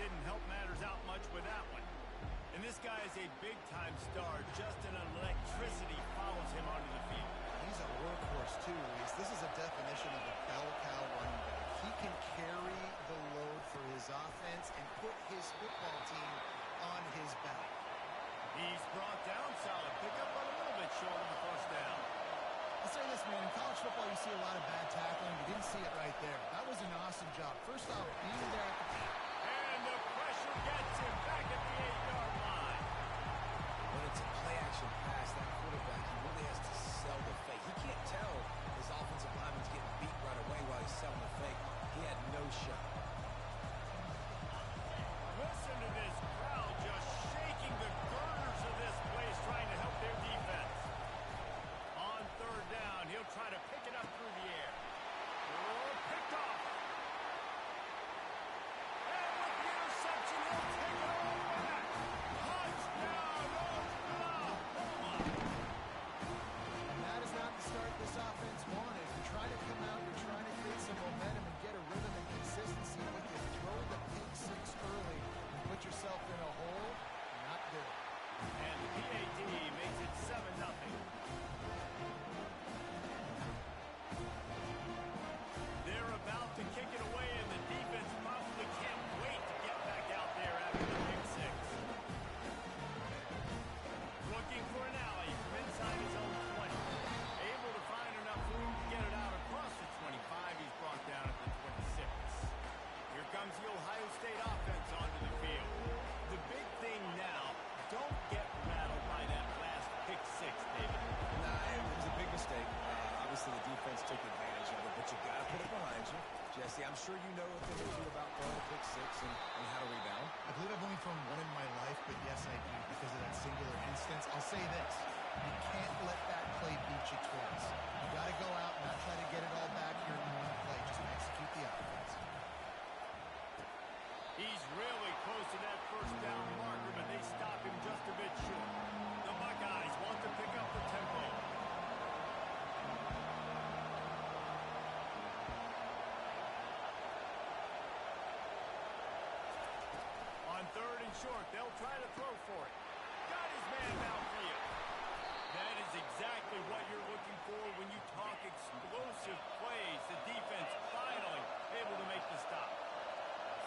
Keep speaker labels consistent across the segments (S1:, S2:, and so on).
S1: didn't help matters out much with that one. And this guy is a big-time star. Just an electricity follows him onto the field.
S2: He's a workhorse, too, Reese. This is a definition of a bell cow running back. He can carry the load for his offense and put his football team on his back.
S1: He's brought down solid. Pick up a little bit short of the first down.
S2: I'll say this, man. In college football, you see a lot of bad tackling. You didn't see it right there. That was an awesome job. First off, being there at the
S1: and the pressure gets him back at the 8-yard line.
S3: When it's a play-action pass, that quarterback, he really has to sell the fake. He can't tell his offensive lineman's getting beat right away while he's selling the fake. He had no shot.
S1: Listen to this crowd just shaking the girders of this place, trying to help their defense. On third down, he'll try to pick it up through the air. Oh, picked off. And with the interception, he'll take it all back. Touchdown, Oklahoma.
S2: And that is not the start this offense wanted. You're trying to come out, you're trying to create some momentum and get a rhythm and consistency. If you throw the pick six early and put yourself in a hole, not good.
S1: And the PAT makes it 7-0. They're about to kick it away, and the defense probably can't wait to get back out there after the pick six. Looking for an alley from inside his own 20. Able to find enough room to get it out across the 25. He's brought down at the 26. Here comes the Ohio State offense onto the field. The big thing now, don't get rattled by that last pick six, David.
S3: Nah, it was a big mistake. Obviously, the defense took advantage of it, but you got to put it behind you. Jesse, I'm sure you know what they do about throwing a pick six and how to rebound.
S2: I believe I've only thrown one in my life, but yes, I do because of that singular instance. I'll say this. You can't let that play beat you twice. You got to go out and not try to get it all back here in one play. Just execute the offense.
S1: He's really close to that first down marker, but they stop him just a bit short. The Buckeyes want to pick up the tempo. On third and short, they'll try to throw for it. Got his man downfield. That is exactly what you're looking for when you talk explosive plays. The defense finally able to make the stop.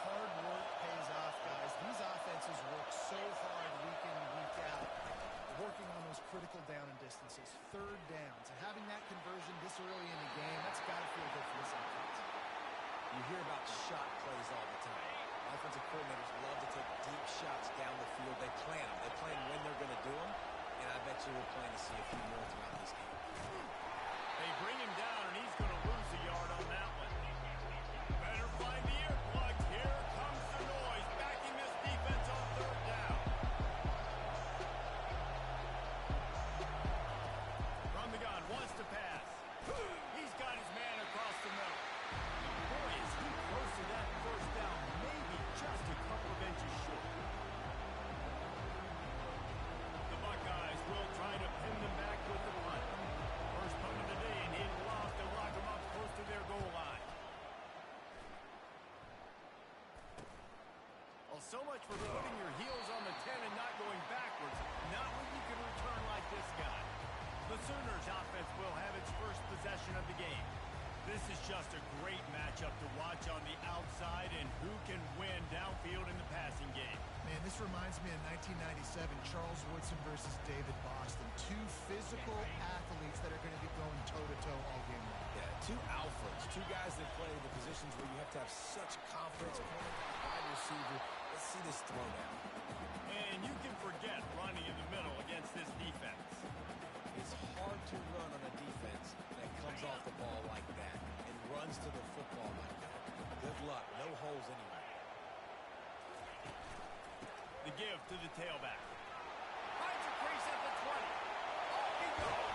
S2: Hard work pays off, guys. These offenses work so hard week in and week out, working on those critical down and distances, third downs. And having that conversion this early in the game, that's got to feel good for this offense.
S3: You hear about shot plays all the time. Offensive coordinators love to take deep shots down the field. They plan them. They plan when they're going to do them. And I bet you we're playing to see a few more throughout this game.
S1: They bring him down, and he's going to lose a yard on that one. Better find the earplugs. Here comes the noise, backing this defense on third down. From the gun, wants to pass. He's got his man across the middle. Boy, is he close to that first down, maybe just a couple of inches short. The Buckeyes will try to pin them back with the punt. First punt of the day, and he'll loft to lock them up close to their goal line. Well, so much for putting your heels on the 10 and not going backwards. Not when you can return like this guy. The Sooners offense will have its first possession of the game. This is just a great matchup to watch on the outside, and who can win downfield in the passing game.
S2: Man, this reminds me of 1997, Charles Woodson versus David Boston. Two physical athletes that are going to be going toe-to-toe all game long.
S3: Yeah, two alphas, two guys that play the positions where you have to have such confidence. Wide receiver. Let's see this throwdown.
S1: And you can forget running in the middle against this defense.
S3: It's hard to run on a defense that comes off the ball like that and runs to the football like that. Good luck. No holes anywhere.
S1: The give to the tailback. Finds a crease at the 20. Off he goes.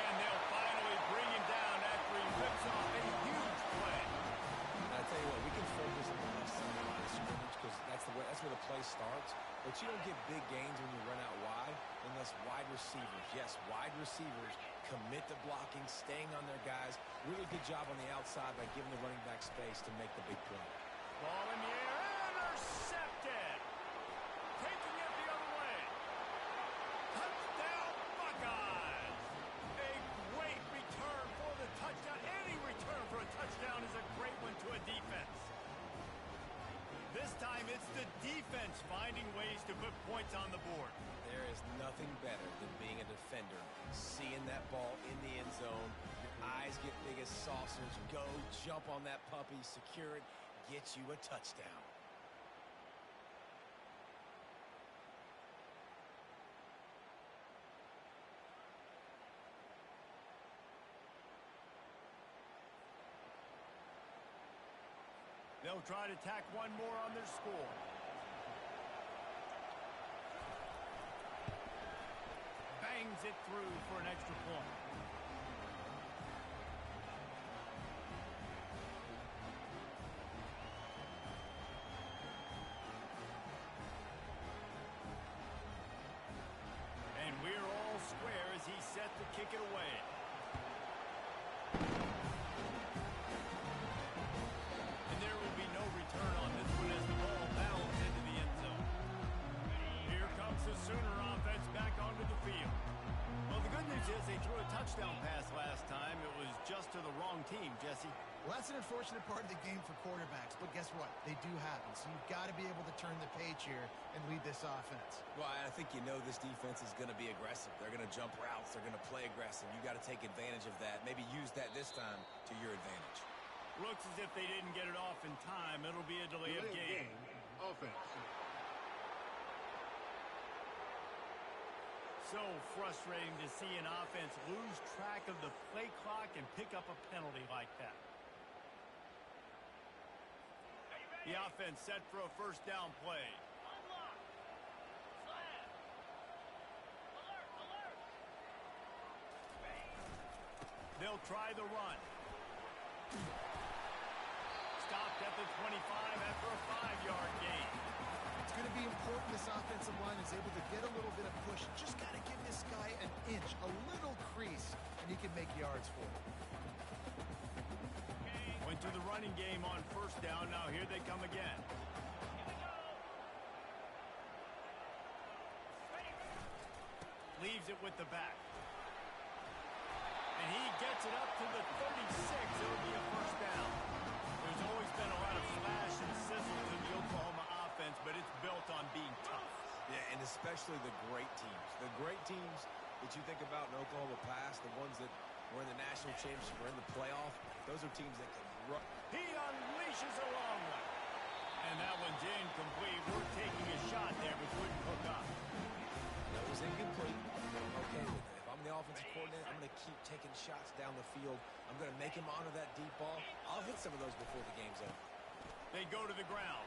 S1: And they'll finally bring him down after he rips off a huge play.
S3: I tell you what, we can focus on the left side of the line of scrimmage because that's where the play starts. But you don't get big gains when you run out wide unless wide receivers, yes, wide receivers commit to blocking, staying on their guys. Really good job on the outside by giving the running back space to make the big play.
S1: Ball in the air, intercepted! defense finding ways to put points on the board.
S3: There is nothing better than being a defender, seeing that ball in the end zone. Your eyes get big as saucers. Go, jump on that puppy, secure it, get you a touchdown.
S1: They'll try to tack one more on their score. Bangs it through for an extra point. And we're all square as he's set to kick it away. And there will be no return on this one as the ball bounds into the end zone. Here comes the Sooner offense back onto the field. Well, the good news is they threw a touchdown pass last time. It was just to the wrong team, Jesse.
S2: Well, that's an unfortunate part of the game for quarterbacks, but guess what? They do happen, so you've got to be able to turn the page here and lead this offense.
S3: Well, I think you know this defense is going to be aggressive. They're going to jump routes. They're going to play aggressive. You got to take advantage of that. Maybe use that this time to your advantage.
S1: Looks as if they didn't get it off in time. It'll be a delay of game.
S4: Offense.
S1: So frustrating to see an offense lose track of the play clock and pick up a penalty like that. The offense set for a first down play. They'll try the run. Stopped at the 25 after a 5-yard gain.
S2: It's going to be important this offensive line is able to get a little bit of push. Just got to give this guy an inch, a little crease, and he can make yards for it.
S1: Went to the running game on first down. Now here they come again. Leaves it with the back. And he gets it up to the 36. It'll be a first down. There's always been a lot of flash and sizzle to the Oklahoma offense, but it's built on being tough.
S3: Yeah, and especially the great teams. The great teams that you think about in Oklahoma past, the ones that were in the national championship or in the playoff, those are teams that can run.
S1: He unleashes a long one. And that one's incomplete. We're taking a shot there, but couldn't hook up.
S3: That was incomplete. Okay with it. If I'm the offensive coordinator, I'm going to keep taking shots down the field. I'm going to make him honor that deep ball. I'll hit some of those before the game's over.
S1: They go to the ground.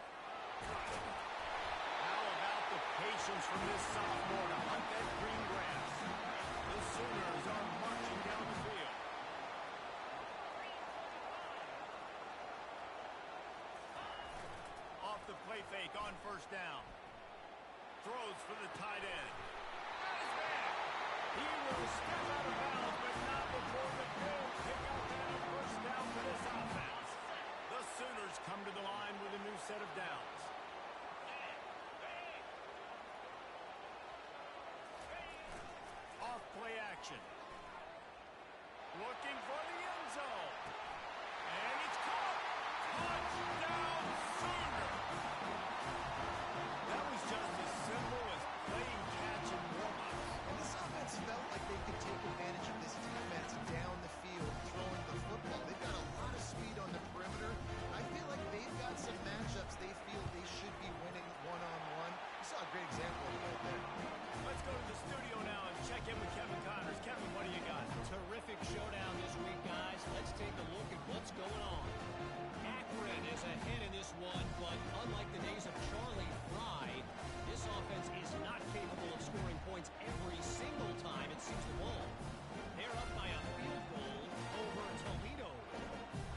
S1: How about the patience from this sophomore to hunt that green grass? The Sooners are marching down the field. Off the play fake on first down. Throws for the tight end. He will step out of bounds, but not before the good pick up that first down for this offense. The Sooners come to the line with a new set of downs. Off play action. Looking for the end zone. And it's caught. Touchdown, Sooners. That was just as simple as playing catch and warm-ups.
S2: And this offense felt like they could take advantage of this defense down the field, throwing the football. They've got a lot of speed on the perimeter. I feel like they've got some matchups they feel they should be winning one-on-one. You saw a great example of that there.
S1: Let's go to the studio now and check in with Kevin Connors. Kevin, what do you got?
S5: Terrific showdown this week, guys. Let's take a look at what's going on. Akron is ahead in this one, but unlike the days of Charlie Fry, this offense is not capable of scoring points every single time it sees the ball. They're up by a field goal over Toledo.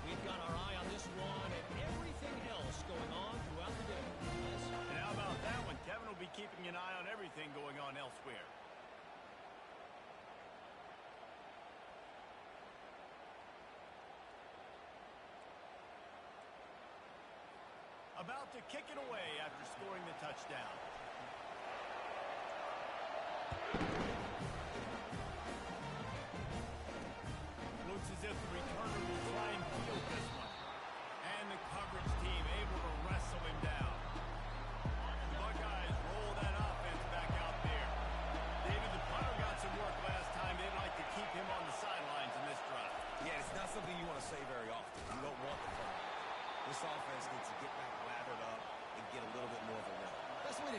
S5: We've got our eye on this one and everything else going on throughout the day.
S1: And how about that one? Kevin will be keeping an eye on everything going on elsewhere. About to kick it away after scoring the touchdown. Looks as if the returner will try and field this one. And the coverage team able to wrestle him down. The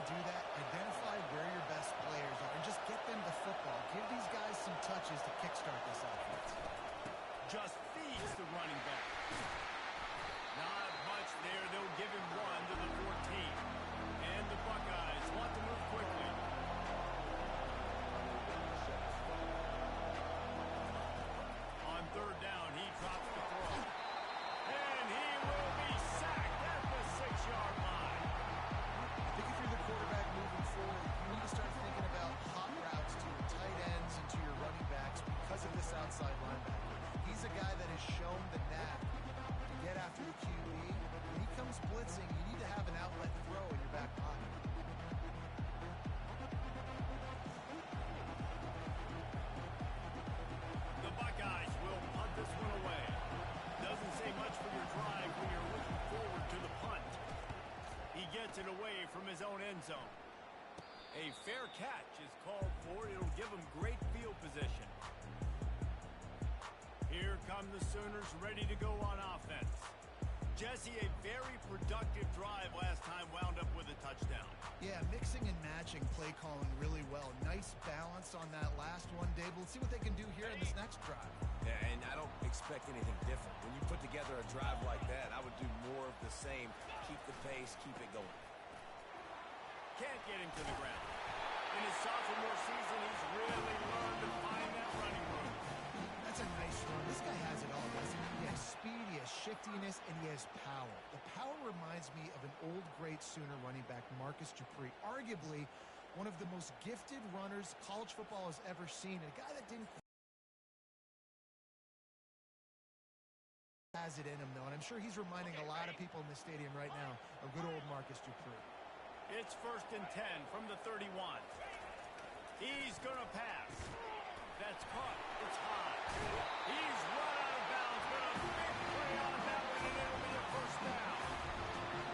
S2: do that, identify where your best players are and just get them the football. Give these guys some touches to kickstart this offense.
S1: Just feeds the running back. Not much there. They'll give him one to the 14. And the Buckeyes want to move quickly. On third down, he drops the throw. And he will be sacked at the 6-yard line.
S2: I think if you're the quarterback moving forward, you need to start thinking about hot routes to your tight ends and to your running backs because of this outside linebacker. He's a guy that has shown the knack to get after the QB. When he comes blitzing, you need to have an outlet throw in your back pocket.
S1: The Buckeyes will punt this one away. Doesn't say much for your drive when you're looking forward to the punt. He gets it away from his own end zone. A fair catch is called for. It'll give him great field position. Here come the Sooners ready to go on offense. Jesse, a very productive drive last time wound up with a touchdown.
S2: Yeah, mixing and matching play calling really well. Nice balance on that last one, Dave. Let's see what they can do here in this next drive.
S3: Yeah, and I don't expect anything different. When you put together a drive like that, I would do more of the same. Keep the pace, keep it going.
S1: Can't get him to the ground. In his sophomore season, he's really learned to find that running room.
S2: That's a nice run. This guy has it all, doesn't he? He has speed, he has shiftiness, and he has power. The power reminds me of an old great Sooner running back, Marcus Dupree. Arguably one of the most gifted runners college football has ever seen. A guy that didn't has it in him, though. And I'm sure he's reminding a lot of people in the stadium right now of good old Marcus Dupree.
S1: It's 1st and 10 from the 31. He's going to pass. That's caught. It's high. He's run out of bounds, but a big play on that one, and it'll be a first down.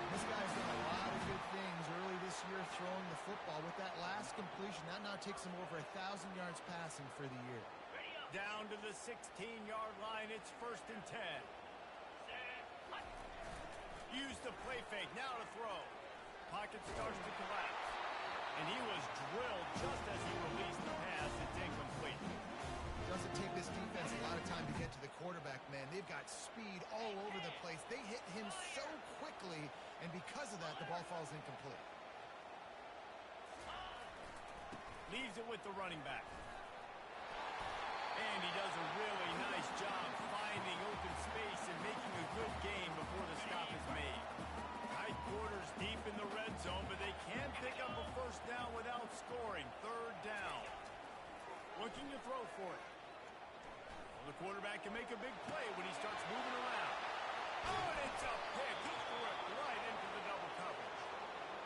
S2: This guy's done a lot of good things early this year throwing the football. With that last completion, that now takes him over 1,000 yards passing for the year.
S1: Down to the 16-yard line. It's 1st and 10. Use the play fake. Now to throw. Pocket starts to collapse. And he was drilled just as he released the pass. It's incomplete.
S2: Doesn't take this defense a lot of time to get to the quarterback, man. They've got speed all over the place. They hit him so quickly, and because of that, the ball falls incomplete.
S1: Leaves it with the running back. And he does a really nice job finding open space and making a good game before the stop is made. Tight quarters deep in the red zone, but they can pick up a first down without scoring. 3rd down. Looking to throw for it. Well, the quarterback can make a big play when he starts moving around. Oh, and it's a pick. He threw it right into the double coverage.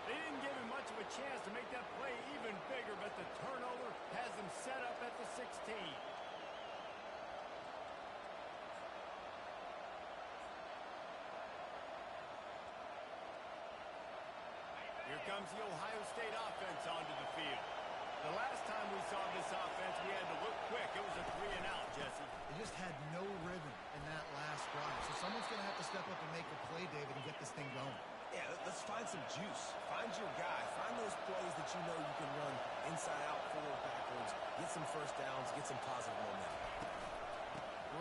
S1: They didn't give him much of a chance to make that play even bigger, but the turnover has him set up at the 16. Here comes the Ohio State offense onto the field. The last time we saw this offense, we had to look quick. It was a 3-and-out, Jesse.
S2: They just had no rhythm in that last drive. So someone's going to have to step up and make a play, David, and get this thing going.
S3: Yeah, let's find some juice. Find your guy. Find those plays that you know you can run inside out, forward, backwards. Get some first downs. Get some positive momentum.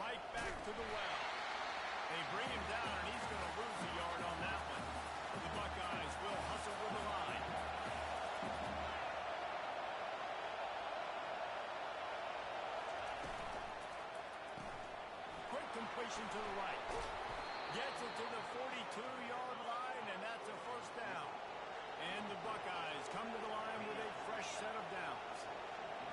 S1: Right back to the well. They bring him down, and he's going to lose a yard on that one. The Buckeyes will hustle with the line. Quick completion to the right. Gets it to the 42-yard line, and that's a first down. And the Buckeyes come to the line with a fresh set of downs.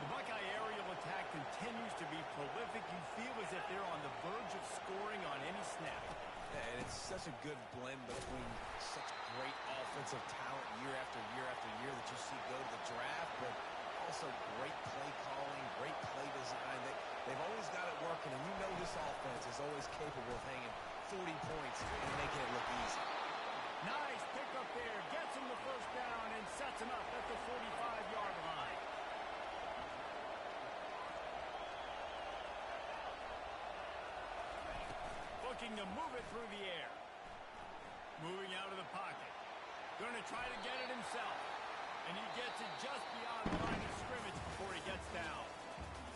S1: The Buckeye aerial attack continues to be prolific. You feel as if they're on the verge of scoring on any snap.
S3: Yeah, and it's such a good blend between such great offensive talent year after year after year that you see go to the draft, but also great play calling, great play design. They've always got it working, and you know this offense is always capable of hanging 40 points and making it look easy.
S1: Nice pickup there. Gets him the first down and sets him up at the 45-yard line. Looking to move it through the air. Moving out of the pocket. Going to try to get it himself. And he gets it just beyond the line of scrimmage before he gets down.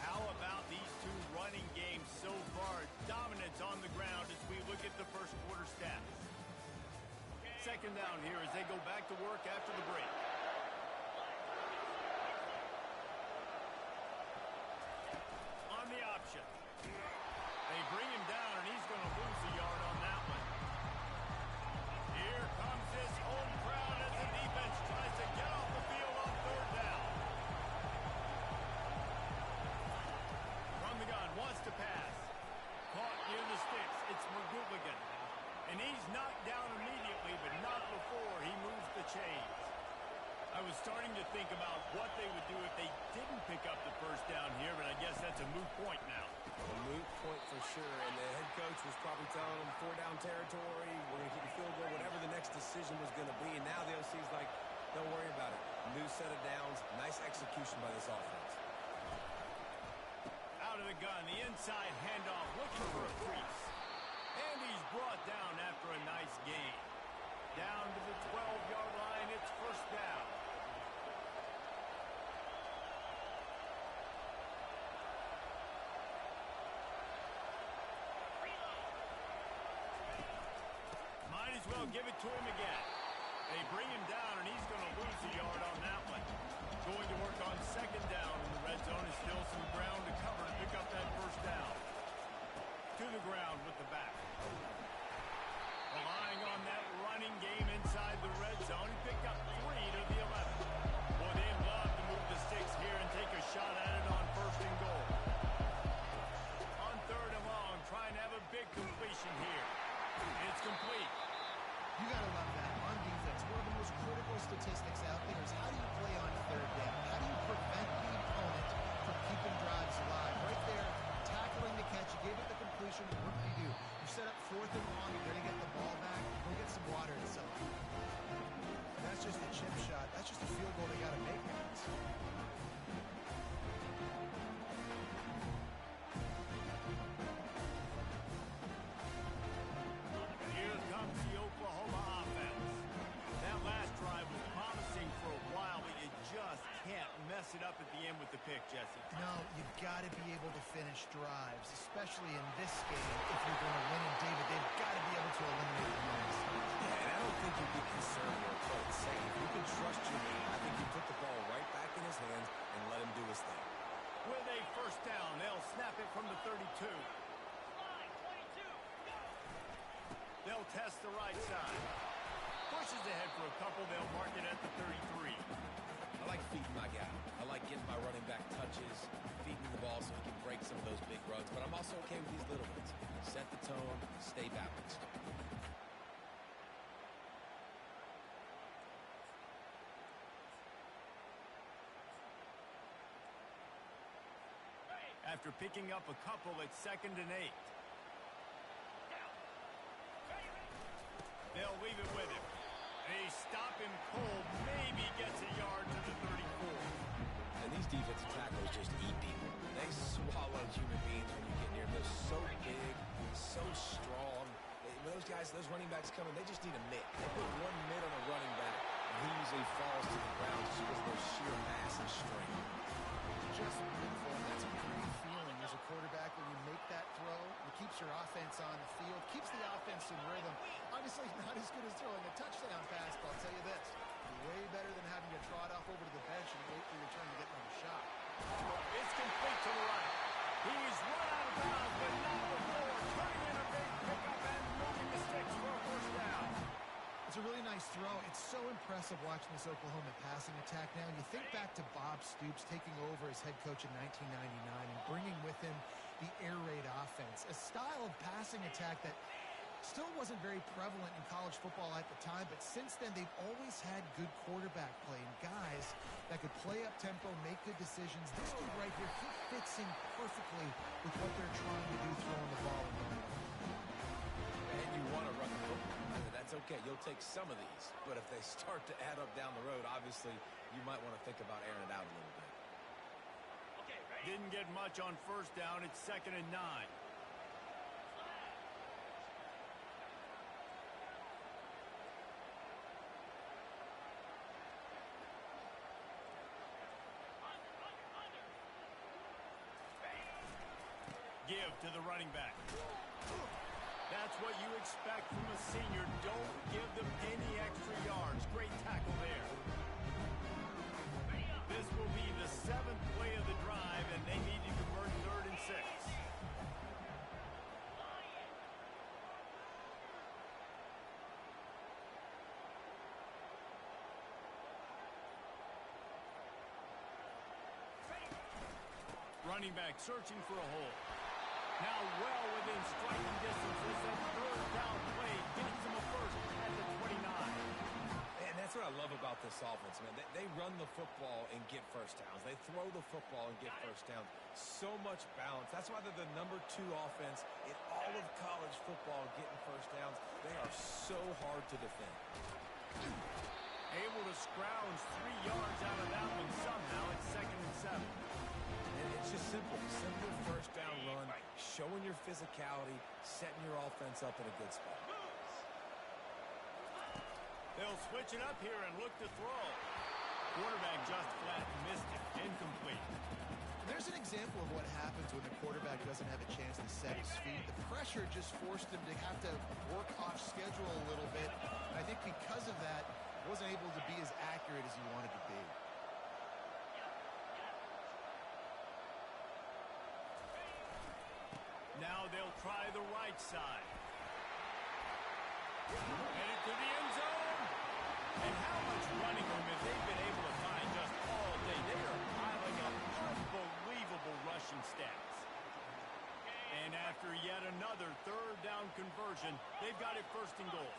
S1: How about these two running games so far? Dominance on the ground as we look at the first quarter stats. Second down here as they go back to work after the break. On the option. They bring him down, and he's going to lose a yard on that one. Here comes this home crowd as the defense tries to get off the field on third down. From the gun, wants to pass. Caught near the sticks. It's McGooligan. And he's knocked down immediately, but not before he moves the chains. I was starting to think about what they would do if they didn't pick up the first down here, but I guess that's a moot point now.
S3: A moot point for sure, and the head coach was probably telling them 4-down territory, we're going to keep the field goal, whatever the next decision was going to be. And now the OC's like, don't worry about it. New set of downs, nice execution by this offense.
S1: Out of the gun, the inside handoff, looking for a crease. And he's brought down after a nice gain. Down to the 12-yard line, it's first down. Might as well give it to him again. They bring him down, and he's going to lose a yard on that one. Going to work on second down in the red zone. Is still some ground to cover to pick up that first down. To the ground with the back. Relying on that running game inside the red zone. He picked up 3 to the 11. Boy, they'd love to move the sticks here and take a shot at it on first and goal. On third and long, trying to have a big completion here. It's complete.
S2: You got to love that. On defense, one of the most critical statistics out there is how do you play on third down? How do you prevent the opponent from keeping drives alive? Right there, tackling the catch, you gave it the completion, and what do? You set up fourth and long, you're going to get the ball back, go get some water and sell it. And that's just a chip shot. That's just a field goal they got to make, guys.
S1: Here comes the Oklahoma offense. That last drive was promising for a while, but you just can't mess it up at the end with the pick, Jesse.
S2: No, you've got to be able to finish drives, especially in this game. If you're going to win in David, they've got to be able to eliminate the runs.
S3: Yeah, and I don't think you get concerned or play it safe. You can trust your man. I think you put the ball right back in his hands and let him do his thing.
S1: With a first down, they'll snap it from the 32. They'll test the right side. Pushes ahead for a couple. They'll mark it at the 33.
S3: I like feeding my guy. I like getting my running back touches, feeding the ball so he can break some of those big runs. But I'm also okay with these little ones. Set the tone, stay balanced.
S1: After picking up a couple, it's 2nd and 8. They'll leave it with him. They stop him cold, maybe gets a yard to the 34.
S3: And these defensive tackles just eat people. They swallow human beings when you get near them. They're so big, so strong. When those guys, those running backs come in, they just need a mitt. They put one mitt on a running back, and he usually falls to the ground just because of their sheer mass and strength.
S2: Just beautiful. And that's a great feeling as a quarterback when you make that throw. It keeps your offense on the field, keeps the offense in rhythm. Obviously not as good as throwing a touchdown pass, but I'll tell you this, way better than having to trot off over to the bench and wait for your turn to get another shot.
S1: It's complete to the right. He's run out of bounds, but not before turning in a big pickup and moving the sticks for a first down.
S2: It's a really nice throw. It's so impressive watching this Oklahoma passing attack now. And you think back to Bob Stoops taking over as head coach in 1999 and bringing with him the air raid offense, a style of passing attack that still wasn't very prevalent in college football at the time, but since then they've always had good quarterback play and guys that could play up tempo, make good decisions. This dude right here, he fits in perfectly with what they're trying to do, throwing the ball in the middle.
S3: And you want to run the football. That's okay. You'll take some of these. But if they start to add up down the road, obviously, you might want to think about airing it out a little bit.
S1: Didn't get much on first down. It's 2nd and 9. Give to the running back. That's what you expect from a senior. Don't give them any extra yards. Great tackle there. This will be the 7th play of the drive, and they need to convert 3rd and 6. Running back searching for a hole. Now well within striking distance. This is a 3rd down play. Gets him a first at the 29.
S3: And that's what I love about this offense, man. They run the football and get first downs. They throw the football and get first downs. So much balance. That's why they're the #2 offense in all of college football getting first downs. They are so hard to defend.
S1: Able to scrounge 3 yards out of that one somehow. It's 2nd and 7.
S3: And it's just simple first down run, showing your physicality, setting your offense up in a good spot.
S1: They'll switch it up here and look to throw. Quarterback just flat missed it. Incomplete.
S2: There's an example of what happens when the quarterback doesn't have a chance to set his feet. The pressure just forced him to have to work off schedule a little bit. And I think because of that, wasn't able to be as accurate as he wanted to be.
S1: Now they'll try the right side. Headed to the end zone. And how much running room have they been able to find just all day? They are piling up unbelievable rushing stats. And after yet another 3rd down conversion, they've got it 1st and goal.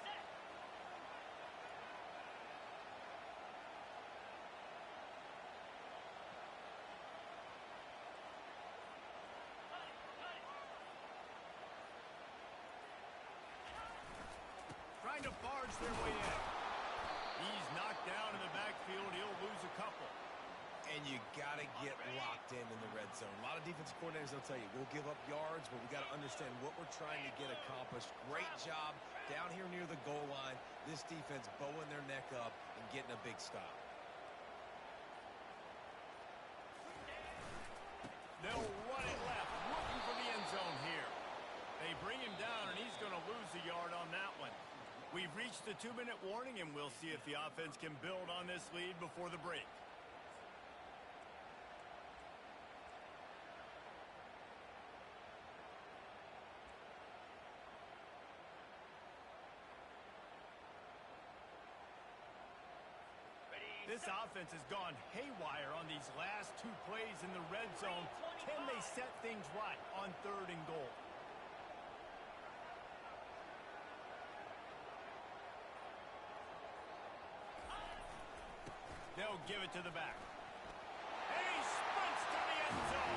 S1: Trying to barge their way in. He's knocked down in the backfield. He'll lose a couple.
S3: And you got to get locked in the red zone. A lot of defensive coordinators will tell you, we'll give up yards, but we got to understand what we're trying to get accomplished. Great job down here near the goal line. This defense bowing their neck up and getting a big stop.
S1: They'll run it left, looking for the end zone here. They bring him down, and he's going to lose a yard on that one. We've reached the 2-minute warning, and we'll see if the offense can build on this lead before the break. This offense has gone haywire on these last 2 plays in the red zone. Can they set things right on 3rd and goal? They'll give it to the back. And he sprints to the end zone.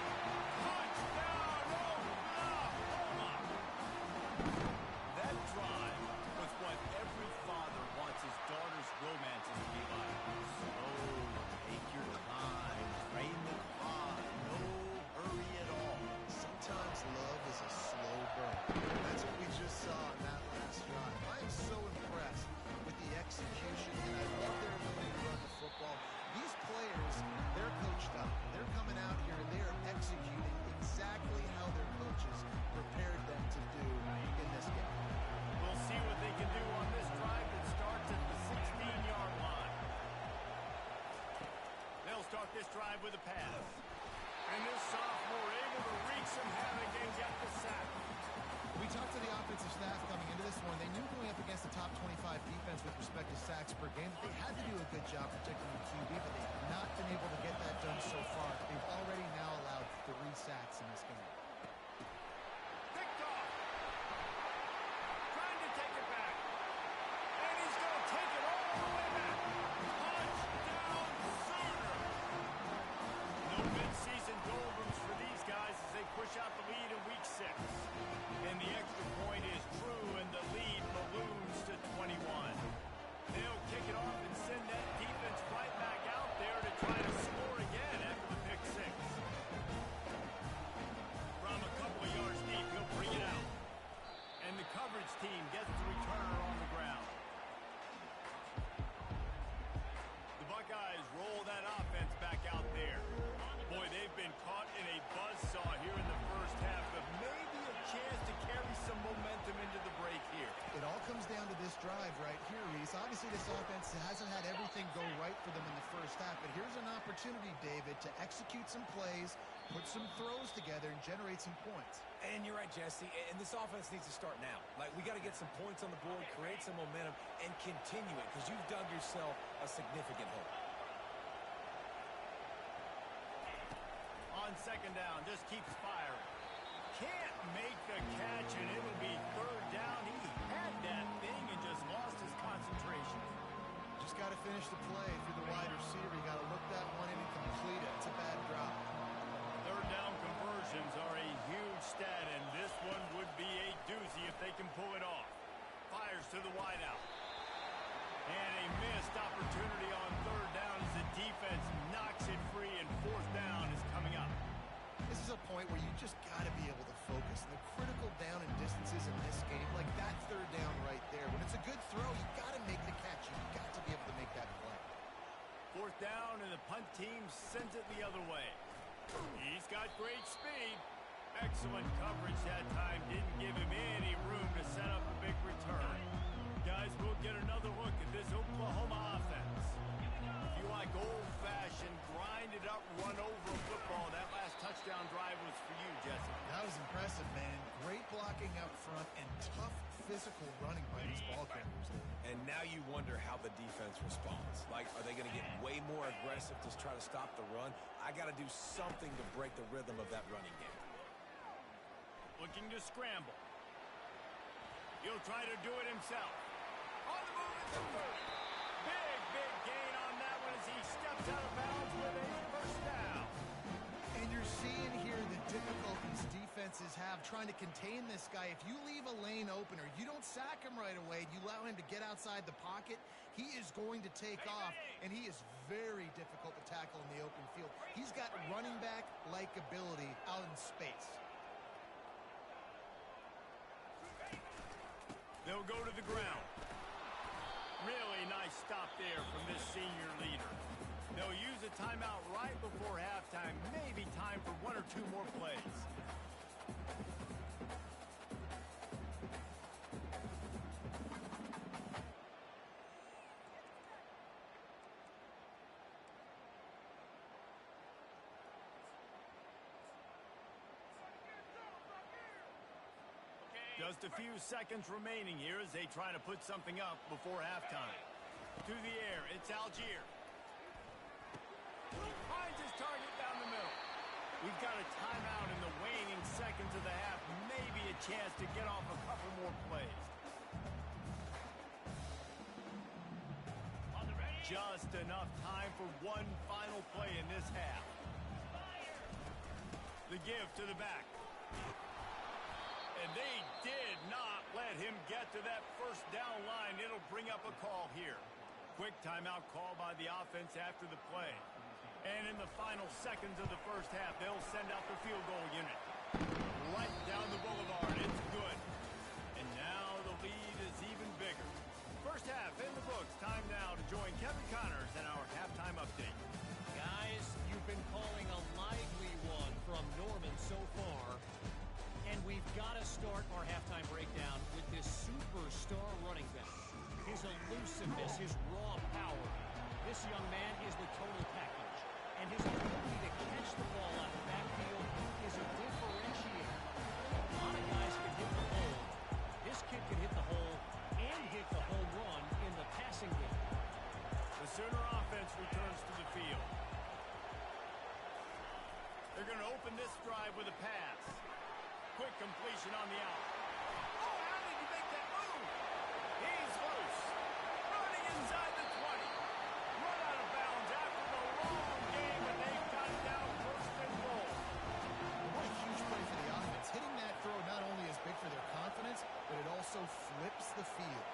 S1: Touchdown, Oklahoma! That drive was what every father wants his daughter's romances to be like. Slow, take your time, train the clock, no hurry at all.
S2: Sometimes love is a slow burn. That's what we just saw in that last drive. I am so impressed with the execution, and I love their ability to run the football. These players, they're coached up. They're coming out here, and they are executing exactly how their coaches prepared them to do in this game.
S1: We'll see what they can do on this drive that starts at the 16-yard line. They'll start this drive with a pass. And this sophomore able to wreak some havoc and get the sack.
S2: We talked to the offensive staff coming into this one. They knew going up against the top 25 defense with respect to sacks per game that they had to do a good job protecting the QB, but they have not been able to get that done so far. They've already now allowed 3 sacks in this game.
S1: Picked off. Trying to take it back. And he's going to take it all the way back. Touchdown, Sooner. No mid-season doldrums for these guys as they push out the lead in week 6. And the extra point is true, and the lead balloons to 21. They'll kick it off and send that defense right back out there to try to score again after the pick 6.
S2: piece. Obviously, this offense hasn't had everything go right for them in the first half, but here's an opportunity, David, to execute some plays, put some throws together, and generate some points.
S3: And you're right, Jesse, and this offense needs to start now. Like, we got to get some points on the board, create some momentum, and continue it, because you've dug yourself a significant hole.
S1: On second down, just keeps firing. Can't make the catch, and it'll be third down. He had that thing and just lost his concentration.
S2: Just got to finish the play. If you're the wide receiver, you got to look that one in and complete it. It's a bad drop.
S1: Third down conversions are a huge stat, and this one would be a doozy if they can pull it off. Fires to the wideout. And a missed opportunity on third down as the defense knocks it free, and fourth down is coming up.
S2: This is a point where you just got to be able to focus. The critical down and distances in this game, like that third down right there. When it's a good throw, you got to make the catch. You've got to be able to make that play.
S1: Fourth down, and the punt team sends it the other way. He's got great speed. Excellent coverage that time. Didn't give him any room to set up a big return. Guys, we'll get another look at this Oklahoma offense. If you like old-fashioned, grinded-up, run-over football, that last touchdown drive was for you, Jesse.
S2: That was impressive, man. Great blocking up front and tough physical running by these ball carriers.
S3: And now you wonder how the defense responds. Like, are they going to get way more aggressive to try to stop the run? I got to do something to break the rhythm of that running game.
S1: Looking to scramble. He'll try to do it himself. On the move at the 30. Big gain on that one as he steps out of bounds with a first down.
S2: And you're seeing here the difficulties defenses have trying to contain this guy. If you leave a lane open or you don't sack him right away, you allow him to get outside the pocket, he is going to take off, and he is very difficult to tackle in the open field. He's got running back-like ability out in space.
S1: They'll go to the ground. Really nice stop there from this senior leader. They'll use a timeout right before halftime. Maybe time for one or two more plays. Just a few seconds remaining here as they try to put something up before halftime. To the air, it's Algier. He finds his target down the middle. We've got a timeout in the waning seconds of the half. Maybe a chance to get off a couple more plays. Just enough time for one final play in this half. The give to the back. And they did not let him get to that first down line. It'll bring up a call here. Quick timeout call by the offense after the play. And in the final seconds of the first half, they'll send out the field goal unit. Right down the boulevard. It's good. And now the lead is even bigger. First half in the books. Time now to join Kevin Connors in our halftime update.
S5: Guys, you've been calling a lively one from Norman so far. And we've got to start our halftime breakdown with this superstar running back. His elusiveness, his raw power. This young man is the total package. And his ability to catch the ball out of the backfield is a differentiator. A lot of guys can hit the hole. This kid can hit the hole and hit the home run in the passing game.
S1: The Sooner offense returns to the field. They're going to open this drive with a pass. Quick completion on the out. Oh, how did he make that move? He's loose. Running inside the 20. Run out of bounds after the long game, and they've got it down first and goal.
S2: What a huge play for the offense. Hitting that throw not only is big for their confidence, but it also flips the field.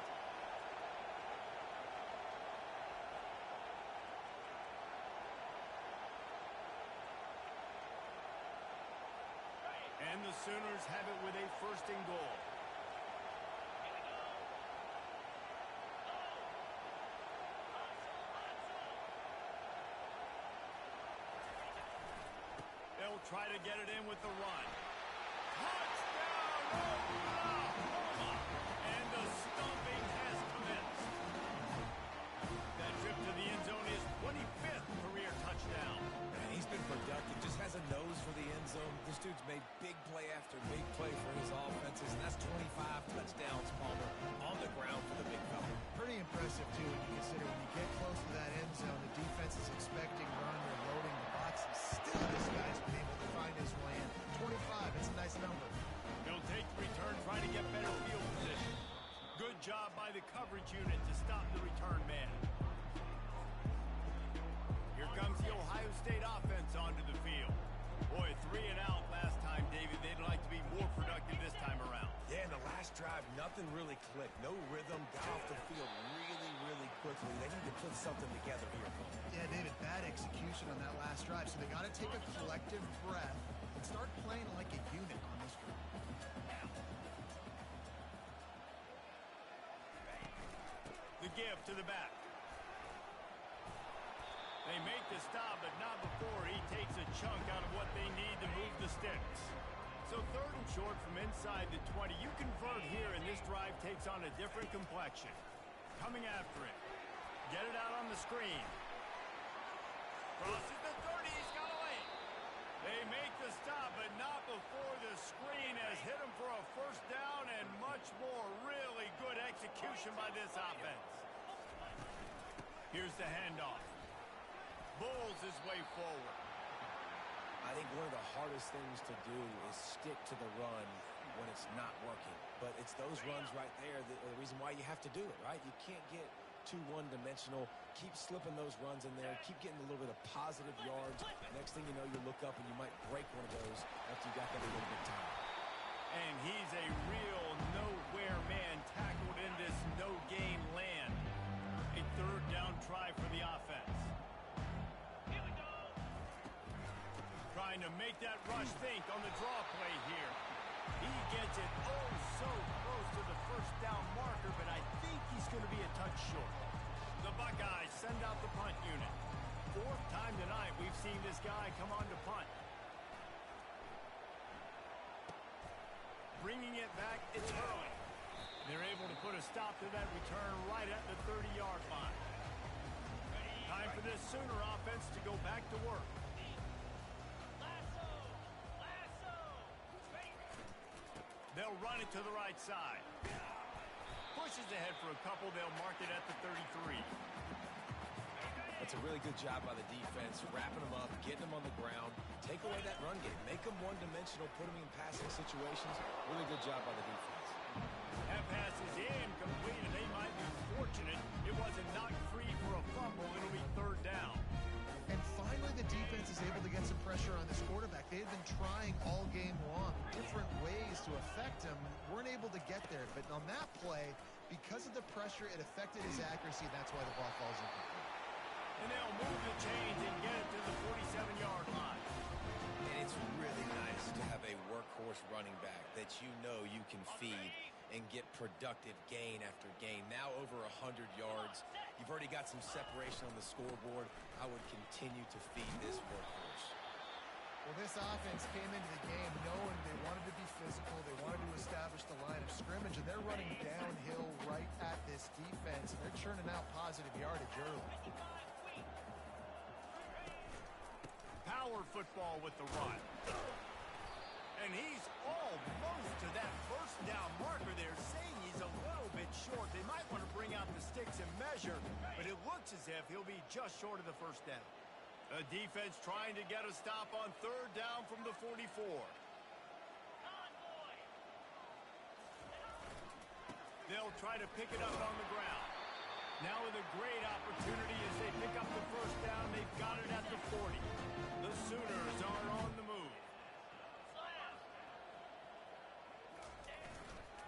S1: And the Sooners have it with a first and goal. They'll try to get it in with the run. Touchdown, Oklahoma! And the stomping has commenced. touchdown.
S3: And he's been productive, just has a nose for the end zone. This dude's made big play after big play for his offenses, and that's 25 touchdowns, Palmer, on the ground for the big fella.
S2: Pretty impressive, too, when you consider when you get close to that end zone, the defense is expecting run, they're loading the box, and still this guy's been able to find his way in. 25, it's a nice number.
S1: He'll take the return, try to get better field position. Good job by the coverage unit to stop the return man. Here comes the Ohio State offense onto the field. Boy, 3 and out last time, David. They'd like to be more productive this time around.
S3: Yeah, in the last drive, nothing really clicked. No rhythm, got off the field really, really quickly. They need to put something together here.
S2: Yeah, David, bad execution on that last drive, so they got to take a collective breath and start playing like a unit on this drive.
S1: The give to the back. They make the stop, but not before he takes a chunk out of what they need to move the sticks. So 3rd and short from inside the 20. You convert here, and this drive takes on a different complexion. Coming after it. Get it out on the screen. Crosses the 30. He's got a lane. They make the stop, but not before the screen has hit him for a first down and much more. Really good execution by this offense. Here's the handoff. Bulls his way forward.
S3: I think one of the hardest things to do is stick to the run when it's not working. But it's those runs right there that are the reason why you have to do it, right? You can't get too one-dimensional. Keep slipping those runs in there. Keep getting a little bit of positive yards. Next thing you know, you look up and you might break one of those after you got that a little bit time.
S1: And he's a real nowhere man tackled in this no-game land. A 3rd down try for the offense. Trying to make that rush think on the draw play here. He gets it oh so close to the first down marker, but I think he's going to be a touch short. The Buckeyes send out the punt unit. 4th time tonight we've seen this guy come on to punt. Bringing it back, it's early. They're able to put a stop to that return right at the 30-yard line. Time for this Sooner offense to go back to work. They'll run it to the right side. Pushes ahead for a couple. They'll mark it at the 33.
S3: That's a really good job by the defense, wrapping them up, getting them on the ground, take away that run game, make them one-dimensional, put them in passing situations. Really good job by the defense.
S1: That pass is incomplete, and they might be fortunate it wasn't knocked free for a fumble. It'll be 3rd down.
S2: And finally, the defense is able to get some pressure on this quarterback. They had been trying all game long, different ways to affect him, weren't able to get there. But on that play, because of the pressure, it affected his accuracy. That's why the ball falls incomplete.
S1: And they'll move the chains and get it to the 47-yard line.
S3: And it's really nice to have a workhorse running back that you know you can feed and get productive gain after gain. Now over 100 yards. You've already got some separation on the scoreboard. I would continue to feed this workhorse.
S2: Well, this offense came into the game knowing they wanted to be physical. They wanted to establish the line of scrimmage, and they're running downhill right at this defense, and they're churning out positive yardage early.
S1: Power football with the run. And he's almost to that first down marker there, saying he's a little bit short. They might want to bring out the sticks and measure, but it looks as if he'll be just short of the first down. A defense trying to get a stop on 3rd down from the 44. They'll try to pick it up on the ground. Now with a great opportunity as they pick up the first down. They've got it at the 40. The Sooners are on the move.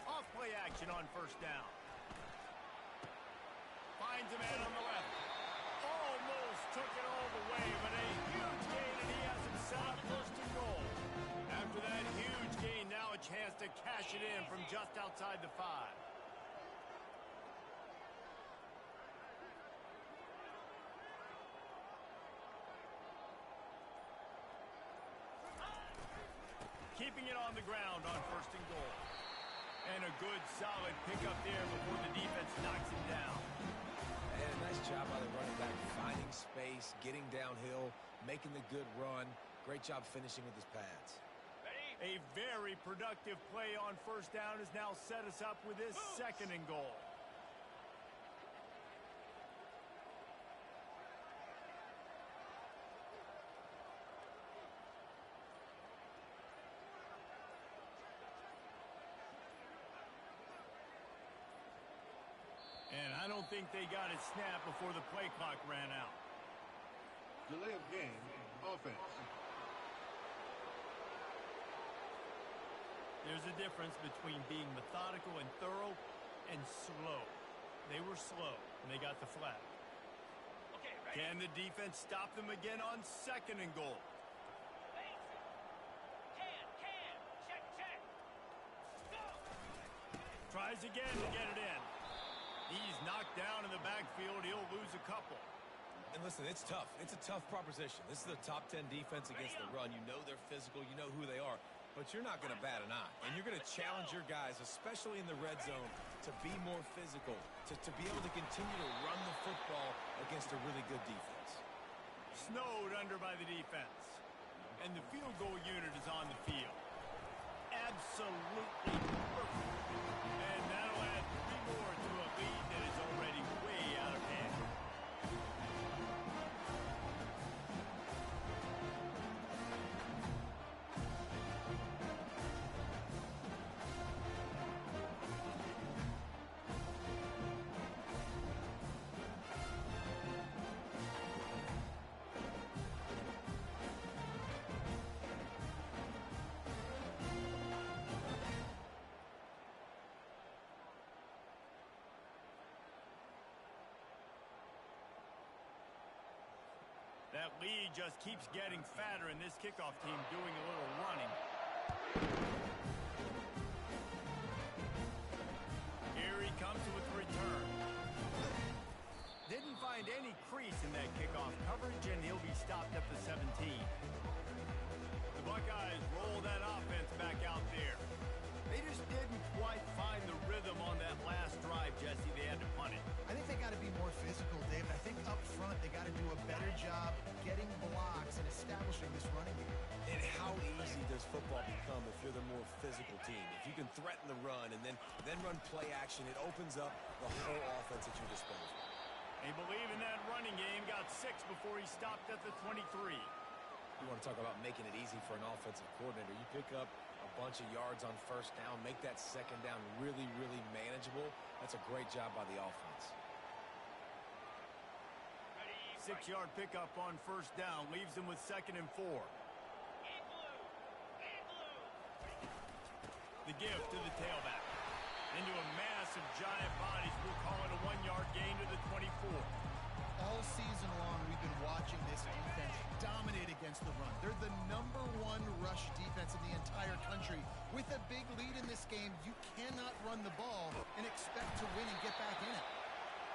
S1: Off-play action on 1st down. Finds a man on the left. Almost took it all the way, but a huge gain, and he has himself 1st and goal. After that huge gain, now a chance to cash it in from just outside the 5. Keeping it on the ground on 1st and goal. And a good, solid pickup there before the defense knocks him down.
S3: and a nice job by the running back, finding space, getting downhill, making the good run. Great job finishing with his pads.
S1: A very productive play on first down has now set us up with this second and goal. And I don't think they got it snapped before the play clock ran out.
S4: Delay of game, offense.
S1: There's a difference between being methodical and thorough and slow. They were slow, and they got the flag.
S5: Okay, ready?
S1: Can the defense stop them again on second and goal?
S5: Can. Check. Go!
S1: Tries again to get it in. He's knocked down in the backfield. He'll lose a couple.
S3: And listen, it's tough. It's a tough proposition. This is a top 10 defense against the run. You know they're physical. You know who they are. But you're not going to bat an eye. And you're going to challenge your guys, especially in the red zone, to be more physical, to be able to continue to run the football against a really good defense.
S1: Snowed under by the defense. And the field goal unit is on the field. Absolutely perfect. And that'll add 3 more to a lead that is already way out of hand. That lead just keeps getting fatter, and this kickoff team doing a little running. Here he comes with the return. Didn't find any crease in that kickoff coverage, and he'll be stopped at the 17. The Buckeyes roll that offense back out there. They just didn't quite find the rhythm on that last drive, Jesse. They had to punt it.
S2: I think they got to be more physical, Dave. I think up front they got to do a better job getting blocks and establishing this running game.
S3: And how easy does football become if you're the more physical team? If you can threaten the run and then run play action, it opens up the whole offense at your disposal.
S1: They believe in that running game. Got 6 before he stopped at the 23.
S3: You want to talk about making it easy for an offensive coordinator. You pick up a bunch of yards on first down, make that second down really, really manageable. That's a great job by the offense.
S1: 6-yard pickup on first down leaves them with 2nd and 4. The give to the tailback. Into a mass of giant bodies. We'll call it a 1-yard gain to the 24.
S2: All season long, we've been watching this defense dominate against the run. They're the #1 rush defense in the entire country. With a big lead in this game, you cannot run the ball and expect to win and get back in it.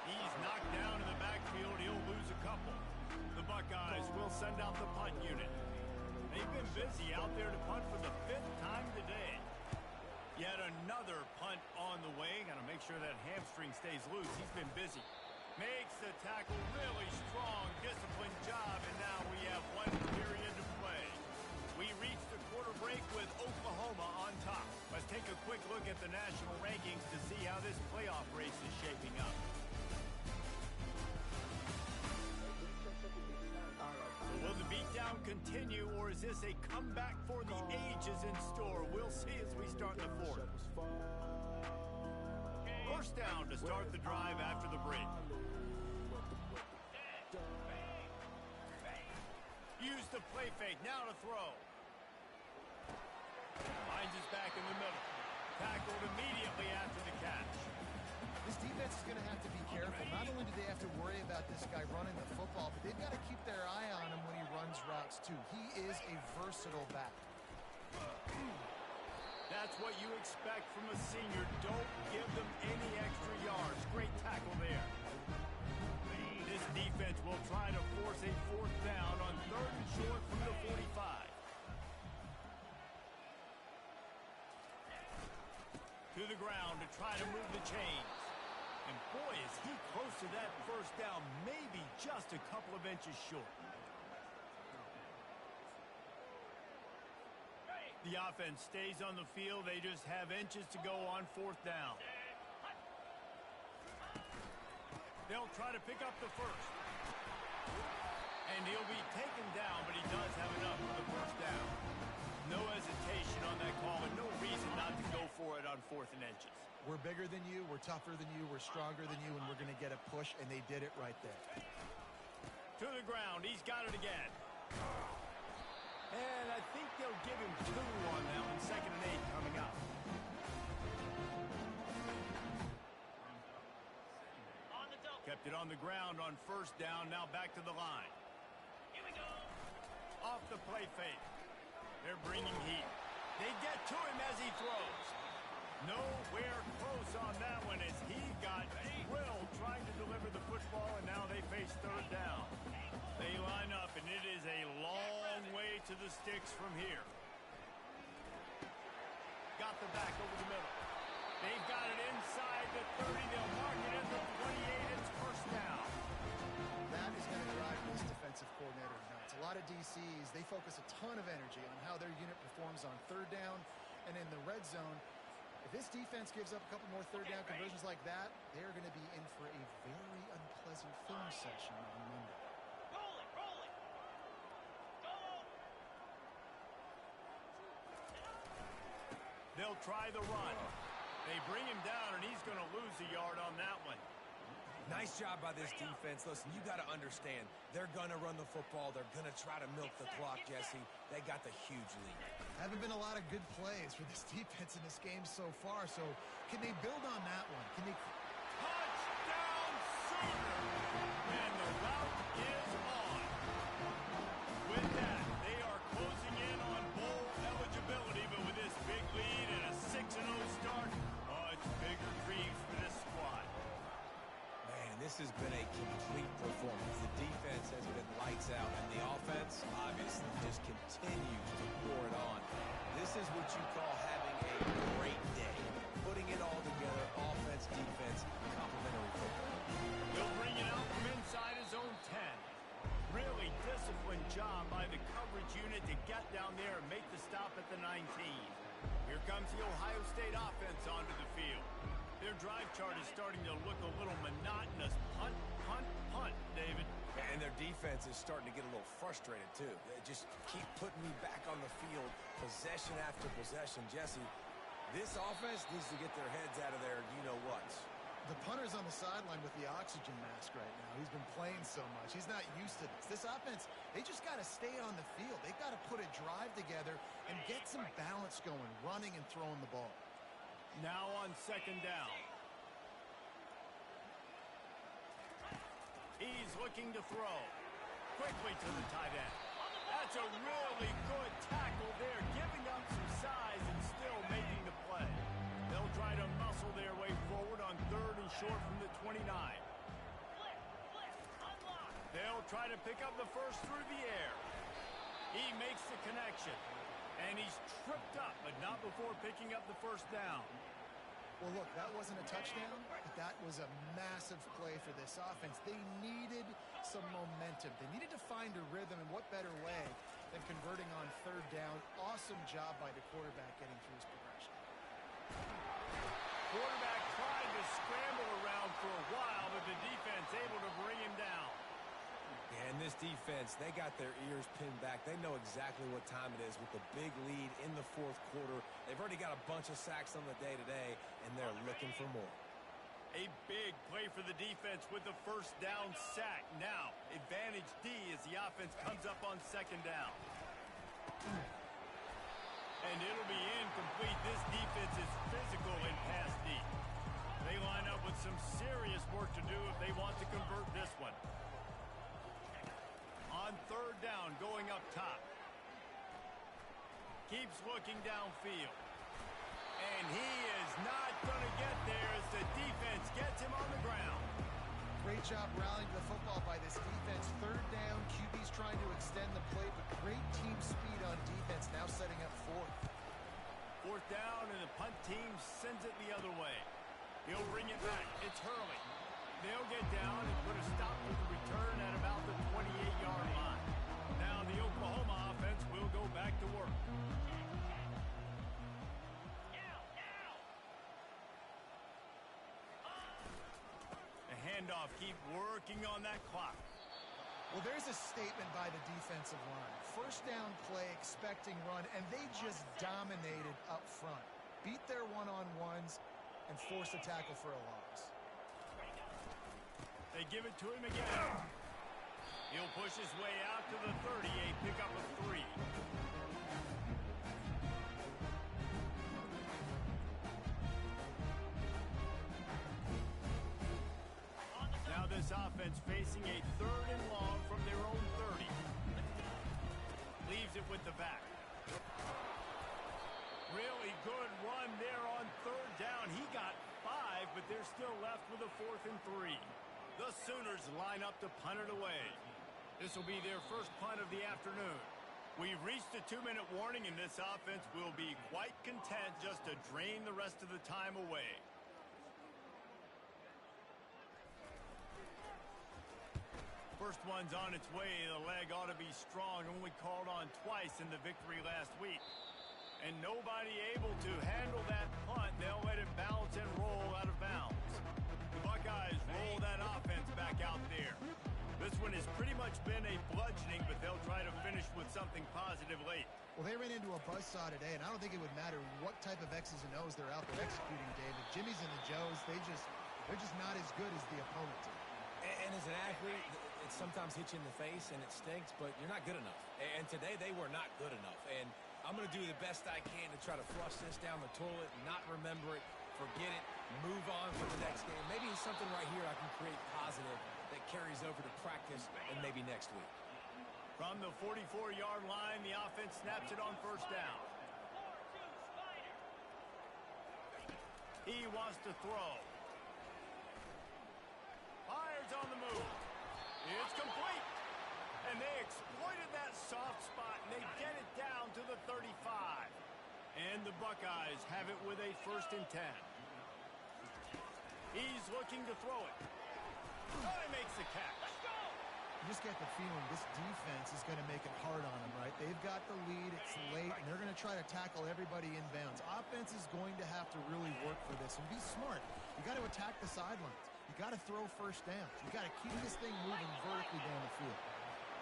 S1: He's knocked down in the backfield. He'll lose a couple. The Buckeyes will send out the punt unit. They've been busy out there to punt for the 5th time today. Yet another punt on the way. Got to make sure that hamstring stays loose. He's been busy. Makes the tackle really strong, disciplined job, and now we have 1 period to play. We reach the quarter break with Oklahoma on top. Let's take a quick look at the national rankings to see how this playoff race is shaping up. Will the beatdown continue, or is this a comeback for the ages in store? We'll see as we start the 4th. First down to start the drive after the break. Use the play fake, now to throw. Finds his back in the middle. Tackled immediately after the catch.
S2: This defense is going to have to be careful. Not only do they have to worry about this guy running the football, but they've got to keep their eye on him when he runs routes too. He is a versatile back.
S1: That's what you expect from a senior. Don't give them any extra yards. Great tackle there. This defense will try to force a 4th down on 3rd and short from the 45. To the ground to try to move the chains. And Boy, is he close to that first down, maybe just a couple of inches short. The offense stays on the field. They just have inches to go on fourth down. They'll try to pick up the first. And he'll be taken down, but he does have enough for the first down. No hesitation on that call, and no reason not to go for it on 4th and inches.
S2: We're bigger than you, we're tougher than you, we're stronger than you, and we're going to get a push, and they did it right there.
S1: To the ground. He's got it again. And I think they'll give him 2 on that one. 2nd and 8 coming up. Kept it on the ground on first down. Now back to the line. Here we go. Off the play fake. They're bringing heat. They get to him as he throws. Nowhere close on that one as he got drilled trying to deliver the football, and now they face 3rd down. They line up, and it is a long way to the sticks from here. Got the back over the middle. They've got it inside the 30. They'll mark it at the 28. It's first down.
S2: That is going to drive this defensive coordinator nuts. A lot of DCs, they focus a ton of energy on how their unit performs on 3rd down and in the red zone. If this defense gives up a couple more 3rd down conversions like that, they're going to be in for a very unpleasant film session on Monday.
S1: They'll try the run. They bring him down, and he's going to lose a yard on that one.
S3: Nice job by this defense. Listen, you got to understand, they're going to run the football. They're going to try to milk the clock, Jesse. They got the huge lead.
S2: Haven't been a lot of good plays for this defense in this game so far, so can they build on that one? Can they...
S1: Touchdown, Sooner! And the route is on. With that, they are closing in on bowl eligibility, but with this big lead and a 6-0 start, it's bigger dreams for this squad.
S3: Man, this has been a complete performance. The defense has been lights out, and the offense obviously just continues to pour it on. This is what you call having a great day. Putting it all together, offense, defense, complementary football.
S1: He'll bring it out from inside his own 10. Really disciplined job by the coverage unit to get down there and make the stop at the 19. Here comes the Ohio State offense onto the field. Their drive chart is starting to look a little monotonous. Punt, punt, punt, David.
S3: And their defense is starting to get a little frustrated, too. They just keep putting me back on the field, possession after possession. Jesse, this offense needs to get their heads out of there, you-know-what.
S2: The punter's on the sideline with the oxygen mask right now. He's been playing so much. He's not used to this. This offense, they just got to stay on the field. They've got to put a drive together and get some balance going, running and throwing the ball.
S1: Now on 2nd down. He's looking to throw. Quickly to the tight end. That's a really good tackle there, giving up some size and still making the play. They'll try to muscle their way forward on 3rd and short from the 29. They'll try to pick up the first through the air. He makes the connection. And he's tripped up, but not before picking up the first down.
S2: Well, look, that wasn't a touchdown, but that was a massive play for this offense. They needed some momentum. They needed to find a rhythm, and what better way than converting on 3rd down. Awesome job by the quarterback getting through his progression.
S1: Quarterback tried to scramble around for a while, but the defense able to bring him down.
S3: And this defense, they got their ears pinned back. They know exactly what time it is with the big lead in the 4th quarter. They've already got a bunch of sacks on the day today, and they're looking for more.
S1: A big play for the defense with the first down sack. Now, advantage D as the offense comes up on 2nd down. And it'll be incomplete. This defense is physical in pass D. They line up with some serious work to do if they want to convert this one. On 3rd down, going up top. Keeps looking downfield. And he is not going to get there as the defense gets him on the ground.
S2: Great job rallying the football by this defense. 3rd down, QB's trying to extend the play, but great team speed on defense, now setting up 4th.
S1: 4th down, and the punt team sends it the other way. He'll bring it back. It's Hurley. They'll get down and put a stop to the return at about the 28-yard line. Now the Oklahoma offense will go back to work. The handoff, keep working on that clock.
S2: Well, there's a statement by the defensive line. First down play, expecting run, and they just dominated up front. Beat their one-on-ones and forced a tackle for a loss.
S1: They give it to him again. He'll push his way out to the 30, a pickup of 3. Now this offense facing a 3rd and long from their own 30. Leaves it with the back. Really good run there on 3rd down. He got 5, but they're still left with a 4th and 3. The Sooners line up to punt it away. This will be their first punt of the afternoon. We've reached a 2-minute warning, and this offense will be quite content just to drain the rest of the time away. First one's on its way. The leg ought to be strong. Only called on twice in the victory last week. And nobody able to handle that punt. They'll let it bounce and roll out of bounds. The Buckeyes roll that offense back out there. This one has pretty much been a bludgeoning, but they'll try to finish with something positive late.
S2: Well, they ran into a buzzsaw today, and I don't think it would matter what type of X's and O's they're out there executing, David. Jimmy's and the Joes, they're just not as good as the opponent team.
S3: And as an athlete, it sometimes hits you in the face and it stinks, but you're not good enough. And today they were not good enough. And I'm going to do the best I can to try to flush this down the toilet, not remember it, forget it, move on for the next game. Maybe it's something right here I can create positive that carries over to practice and maybe next week.
S1: From the 44-yard line, the offense snaps it on 1st down. He wants to throw. Fires on the move. It's complete. And they exploited that soft spot, and they get it down to the 35. And the Buckeyes have it with a 1st and 10. He's looking to throw it. Oh, he makes the catch.
S2: You just get the feeling this defense is going to make it hard on them, right? They've got the lead, it's late, and they're going to try to tackle everybody inbounds. Offense is going to have to really work for this and be smart. You got to attack the sidelines. You got to throw 1st downs. You got to keep this thing moving vertically down the field.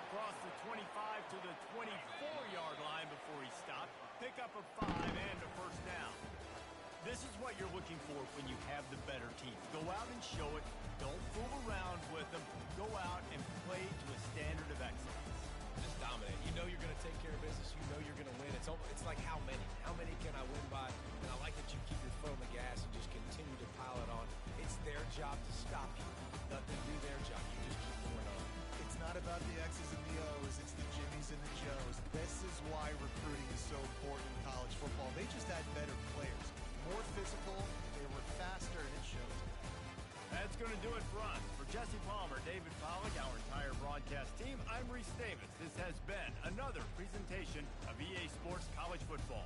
S1: Across the 25 to the 24-yard line before he stopped. Pickup of 5 and a 1st down. This is what you're looking for when you have the better team. Go out and show it. Don't fool around with them. Go out and play to a standard of excellence.
S3: Just dominate. You know you're going to take care of business. You know you're going to win. It's like how many? How many can I win by? And I like that you keep your foot on the gas and just continue to pile it on. It's their job to stop you. Let them do their job. You just keep going on.
S2: It's not about the X's and the O's. It's the Jimmys and the Joes. This is why recruiting is so important in college football. They just had better players. More physical, they were faster, and it shows.
S1: That's going to do it for us. For Jesse Palmer, David Pollack, our entire broadcast team, I'm Reese Davis. This has been another presentation of EA Sports College Football.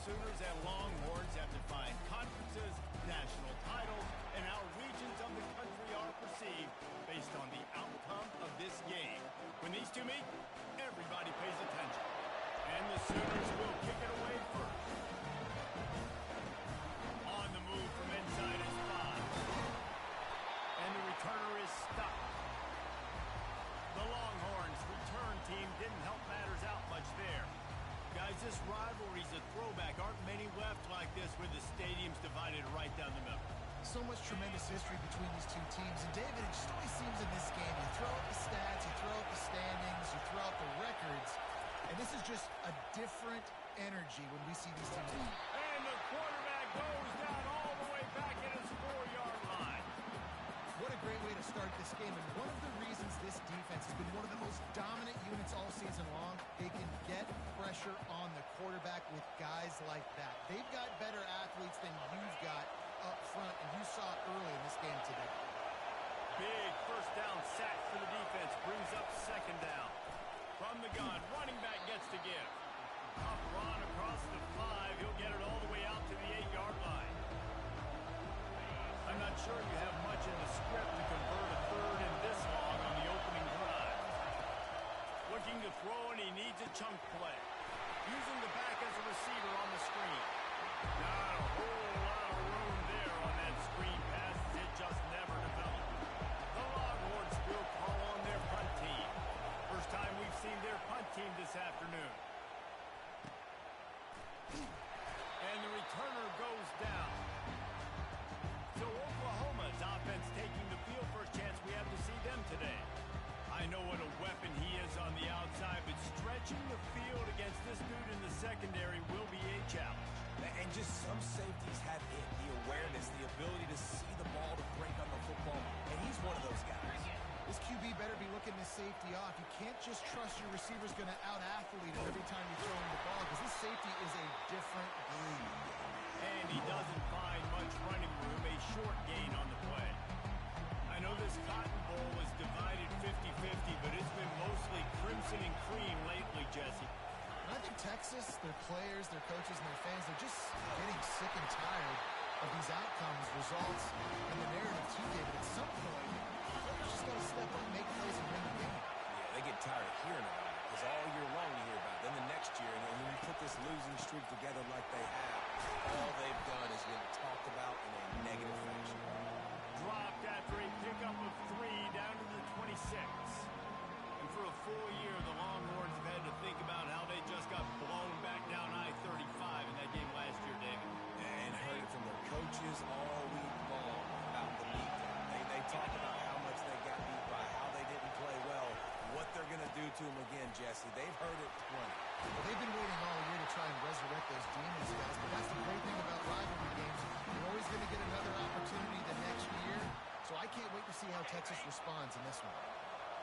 S1: Sooners and Longhorns have defined conferences, national titles, and how regions of the country are perceived based on the outcome of this game. When these two meet, everybody pays attention. And the Sooners will kick it away first. On the move from inside his 5. And the returner is stopped. The Longhorns return team didn't help matters out much there. Guys, this rivalry's a throwback. Aren't many left like this with the stadiums divided right down the middle.
S2: So much tremendous history between these two teams. And, David, it just always seems in this game, you throw out the stats, you throw out the standings, you throw out the records, and this is just a different energy when we see these teams.
S1: And the quarterback goes down all the way back at his 4-yard line.
S2: What a great way to start this game. And one of the reasons this defense has been one of the most dominant units all season long, they can get pressure on the quarterback with guys like that. They've got better athletes than you've got up front, and you saw it early in this game today.
S1: Big first down sack for the defense brings up second down. From the gun, running back gets to give. Up run across the 5. He'll get it all the way out to the 8-yard line. I'm not sure you have much in the script to convert a third and this long on the opening drive. Looking to throw, and he needs a chunk play. Using the back as a receiver on the screen. Not a whole lot of room there on that screen pass. It just never developed. The Longhorns will call on their punt team. First time we've seen their punt team this afternoon. And the returner goes down. So Oklahoma's offense taking the field. First chance we have to see them today. I know what a weapon he is on the outside, but stretching the field against this dude in the secondary will be a challenge.
S3: And just some safeties have it, the awareness, the ability to see the ball to break on the football, and he's one of those guys.
S2: This QB better be looking this safety off. You can't just trust your receiver's going to out-athlete him every time you throw him the ball, because this safety is a different breed.
S1: And he doesn't find much running room, a short gain on the play. I know this Cotton Bowl was divided 50-50, but it's been mostly crimson and cream lately, Jesse.
S2: And I think Texas, their players, their coaches, and their fans, they're just getting sick and tired of these outcomes, results, and the narrative too, David. At some point, players just got to step up and make plays and win the game.
S3: Yeah, they get tired of hearing about it, because all year long you hear about it. Then the next year, and when you put this losing streak together like they have, all they've done is been talked about in a negative fashion.
S1: Dropped after a pickup of 3 down to the 26. And for a full year, the Longhorns have had to think about how they just got blown back down I-35 in that game last year, David.
S3: And heard it from their coaches all week long about the beatdown. They talk about how much they got beat by, how they didn't play well, what they're going to do to them again, Jesse. They've heard it plenty.
S2: Well, they've been waiting all year to try and resurrect those demons, guys. But that's the great thing about rivalry games. You're always going to get another opportunity the next year. So I can't wait to see how Texas responds in this one.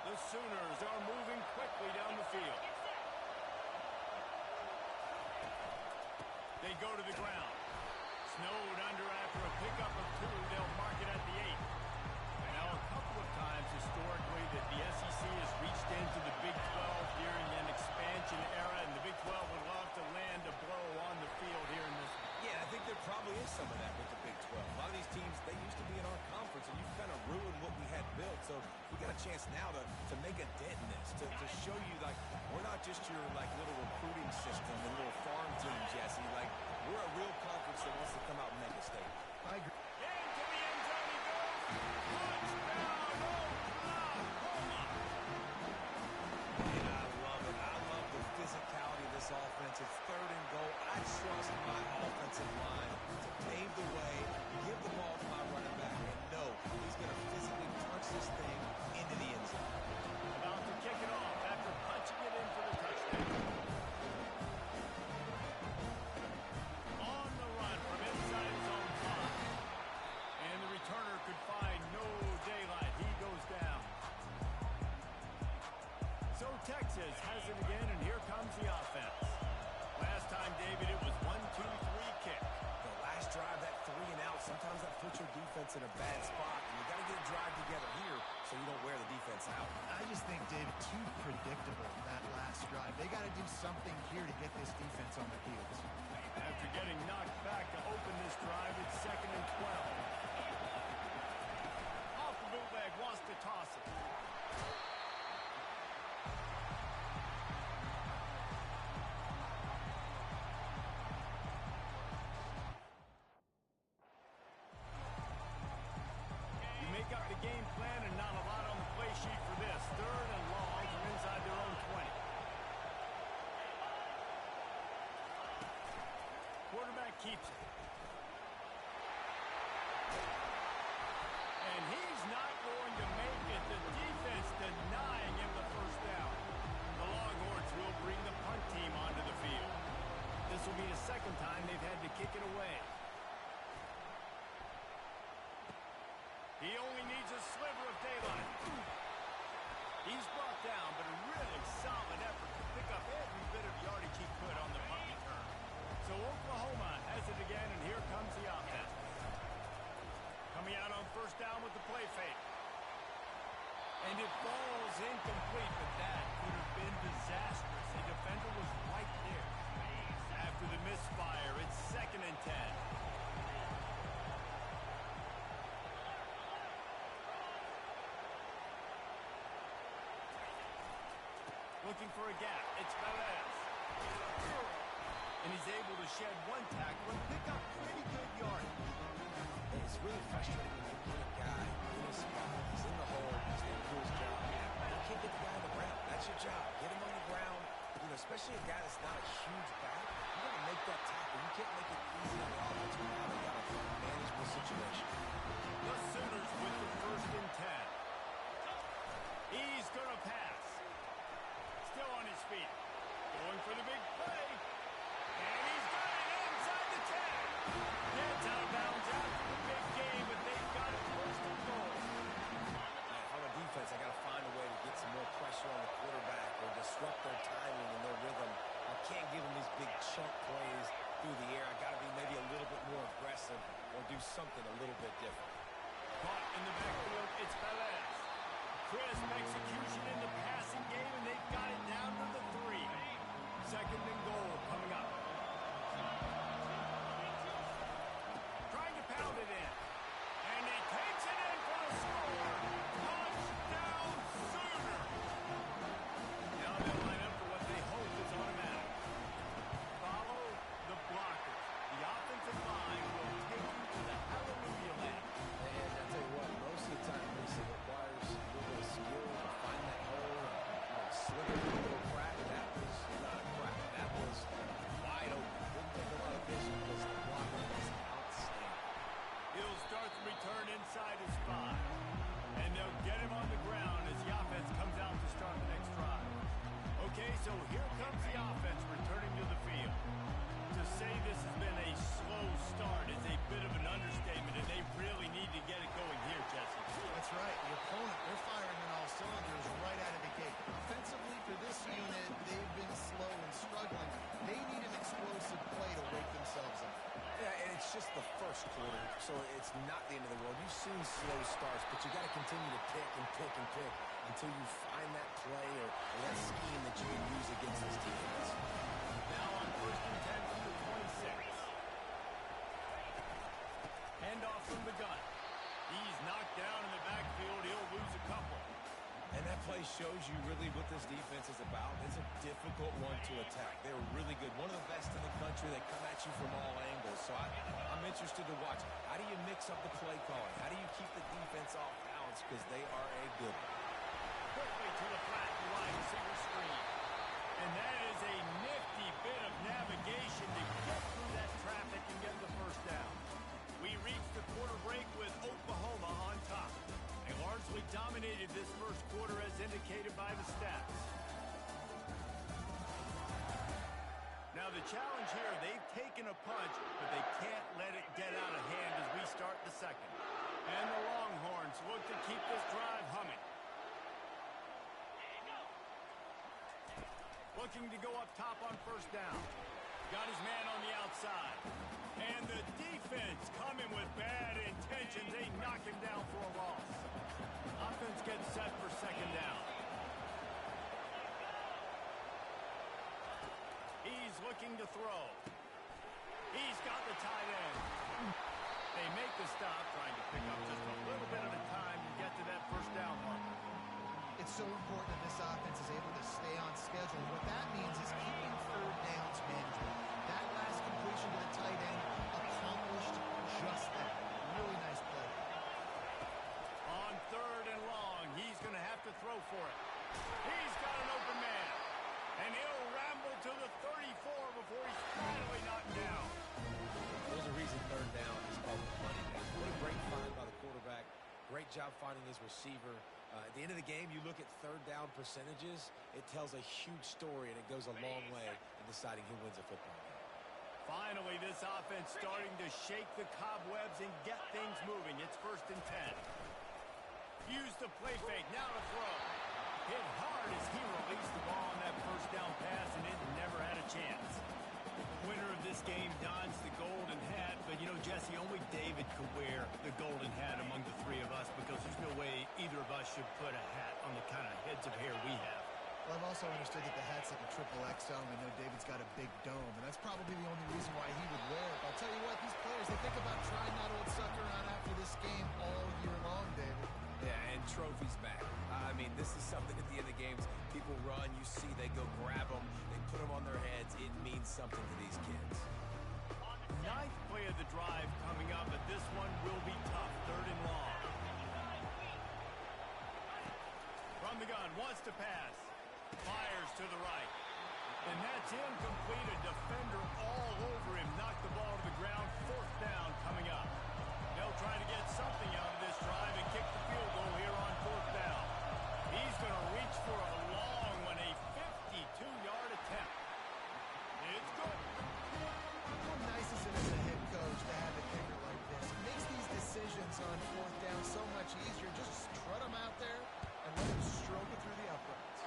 S1: The Sooners are moving quickly down the field. They go to the ground. Snowed under after a pickup of 2. They'll mark it at the 8. Now, a couple of times historically that the SEC has reached into the Big 12 during an expansion era, and the Big 12 would love to land a blow on the field here in this one.
S3: Yeah, I think there probably is some of that with the Big 12. A lot of these teams, they used to be in our conference, and you've kind of ruined what we had built. So we got a chance now to make a dent in this, to show you, like, we're not just your, like, little recruiting system and little farm team, Jesse. Like, we're a real conference that wants to come out and make a statement.
S2: I agree.
S1: Into the end zone he goes. Touchdown, Oklahoma!
S3: And I love it. I love the physicality of this offense. It's 3rd and goal. I trust my offensive line to pave the way, give the ball to my running back, and know he's going to physically punch this thing into the end zone.
S1: About to kick it off after punching it in for the touchdown. On the run from inside his own 5. And the returner could find no daylight. He goes down. So Texas has it again, and here comes the offense. Last time, David, it was 1-2-3 kick.
S3: The last drive, that 3 and out, sometimes that puts your defense in a bad spot, and you got to get a drive together here so you don't wear the defense out.
S2: I just think, David, too predictable that last drive. They got to do something here to get this defense on their heels.
S1: After getting keeps it. And he's not going to make it. The defense denying him the first down. The Longhorns will bring the punt team onto the field. This will be the second time they've had to kick it away. He only needs a sliver of daylight. He's brought down, but a really solid effort to pick up every bit of yardage he could on the punt return. So Oklahoma has it again, and here comes the offense. Coming out on first down with the play fake. And it falls incomplete, but that could have been disastrous. A defender was right there. After the misfire, it's 2nd and 10. Looking for a gap. It's Velez. And he's able to shed one tackle and pick up pretty good yardage.
S3: It's really frustrating when you put a guy in a spot. He's in the hole. He's going to do his job. You can't get the guy on the ground. That's your job. Get him on the ground. You know, especially a guy that's not a huge back. You got to make that tackle. You can't make it easy on the offensive line. You got to manage the situation.
S1: The Sooners with the 1st and 10. He's going to pass. Still on his feet. Going for the big play. And he's got it inside the 10. It's out of bounds after the big game, but they've got it 1st and goal.
S3: If I'm a defense, I got to find a way to get some more pressure on the quarterback or disrupt their timing and their rhythm. I can't give them these big chunk plays through the air. I got to be maybe a little bit more aggressive or do something a little bit different.
S1: Caught in the backfield, it's Velez. Crisp execution in the passing game, and they've got it down to the 3. 2nd and goal coming up. Trying to pound it in. And he takes it in for the score. Touchdown, Sooner. Now they'll line up for what they hope is automatic. Follow the blockers. The offensive line will take you to the hallelujah land.
S3: And I tell you what, most of the time, it requires a little bit of skill to find that hole and slip it into a crack. That was not a crack. That was wide open. Didn't take a lot of vision because the blocking was outstanding.
S1: He'll start the return inside his 5. And they'll get him on the ground as the offense comes out to start the next drive. Okay, so here comes the offense returning to the field. To say this has been a slow start is a bit of an understatement, and they really need to get it going here, Jesse.
S2: That's right. The opponent, they're firing on all cylinders right out of the gate. Offensively, for this unit, they've been slow and struggling. They need an explosive play to wake themselves up.
S3: Yeah, and it's just the first quarter, so it's not the end of the world. You've seen slow starts, but you got to continue to pick and pick and pick until you find that play or that scheme that you can use against this defense.
S1: Now on 1st and 10 from the 26. Handoff from the gun. He's knocked down in the backfield. He'll lose a couple.
S3: And that play shows you really what this defense is about. It's a difficult one to attack. They're really good. One of the best in the country. They come at you from all angles. So I'm interested to watch. How do you mix up the play calling? How do you keep the defense off balance? Because they are a good one.
S1: Quickly to the flat and wide receiver screen. And that is a nifty bit of navigation to get through that traffic and get the first down. We reached the quarter break with Oklahoma on top. They largely dominated this first quarter as indicated by the stats. Now the challenge here, they've taken a punch, but they can't let it get out of hand as we start the second. And the Longhorns look to keep this drive humming. Looking to go up top on first down. Got his man on the outside. And the defense coming with bad intentions. They knock him down for a loss. Offense gets set for second down. He's looking to throw. He's got the tight end. They make the stop, trying to pick up just a little bit at a time to get to that first down marker.
S2: It's so important that this offense is able to stay on schedule. What that means is keeping third downs manageable. That last completion to the tight end accomplished just that. Really nice play.
S1: On 3rd and long, he's going to have to throw for it. He's got an open man. And he'll ramble to the 34 before he's finally knocked down.
S3: job finding his receiver. At the end of the game, you look at third down percentages, it tells a huge story, and it goes a long way in deciding who wins a football game.
S1: Finally, this offense starting to shake the cobwebs and get things moving. It's 1st and 10. Use the play fake, now to throw. Hit hard as he released the ball on that first down pass, and it never had a chance. The winner of this game dons the golden hat, but you know, Jesse, only David could wear the golden hat among the three of us because there's no way either of us should put a hat on the kind of heads of hair we have.
S2: Well, I've also understood that the hat's like a triple XL, and I know David's got a big dome, and that's probably the only reason why he would wear it. But I'll tell you what, these players, they think about trying that old sucker on after this game all year long, David.
S3: Yeah, and trophies back. I mean, this is something at the end of the games. People run, you see, they go grab them, they put them on their heads. It means something to these kids.
S1: 9th play of the drive coming up, but this one will be tough. 3rd and long. From the gun, wants to pass. Fires to the right. And that's incomplete. A defender all over him. Knocked the ball to the ground. 4th down coming up. They'll try to get something out of this drive and kick the field goal here on 4th down. He's going to reach for a long one, a 52-yard attempt. It's good.
S2: How nice is it as a head coach to have a kicker like this? It makes these decisions on 4th down so much easier. Just strut them out there and let them stroke it through the uprights.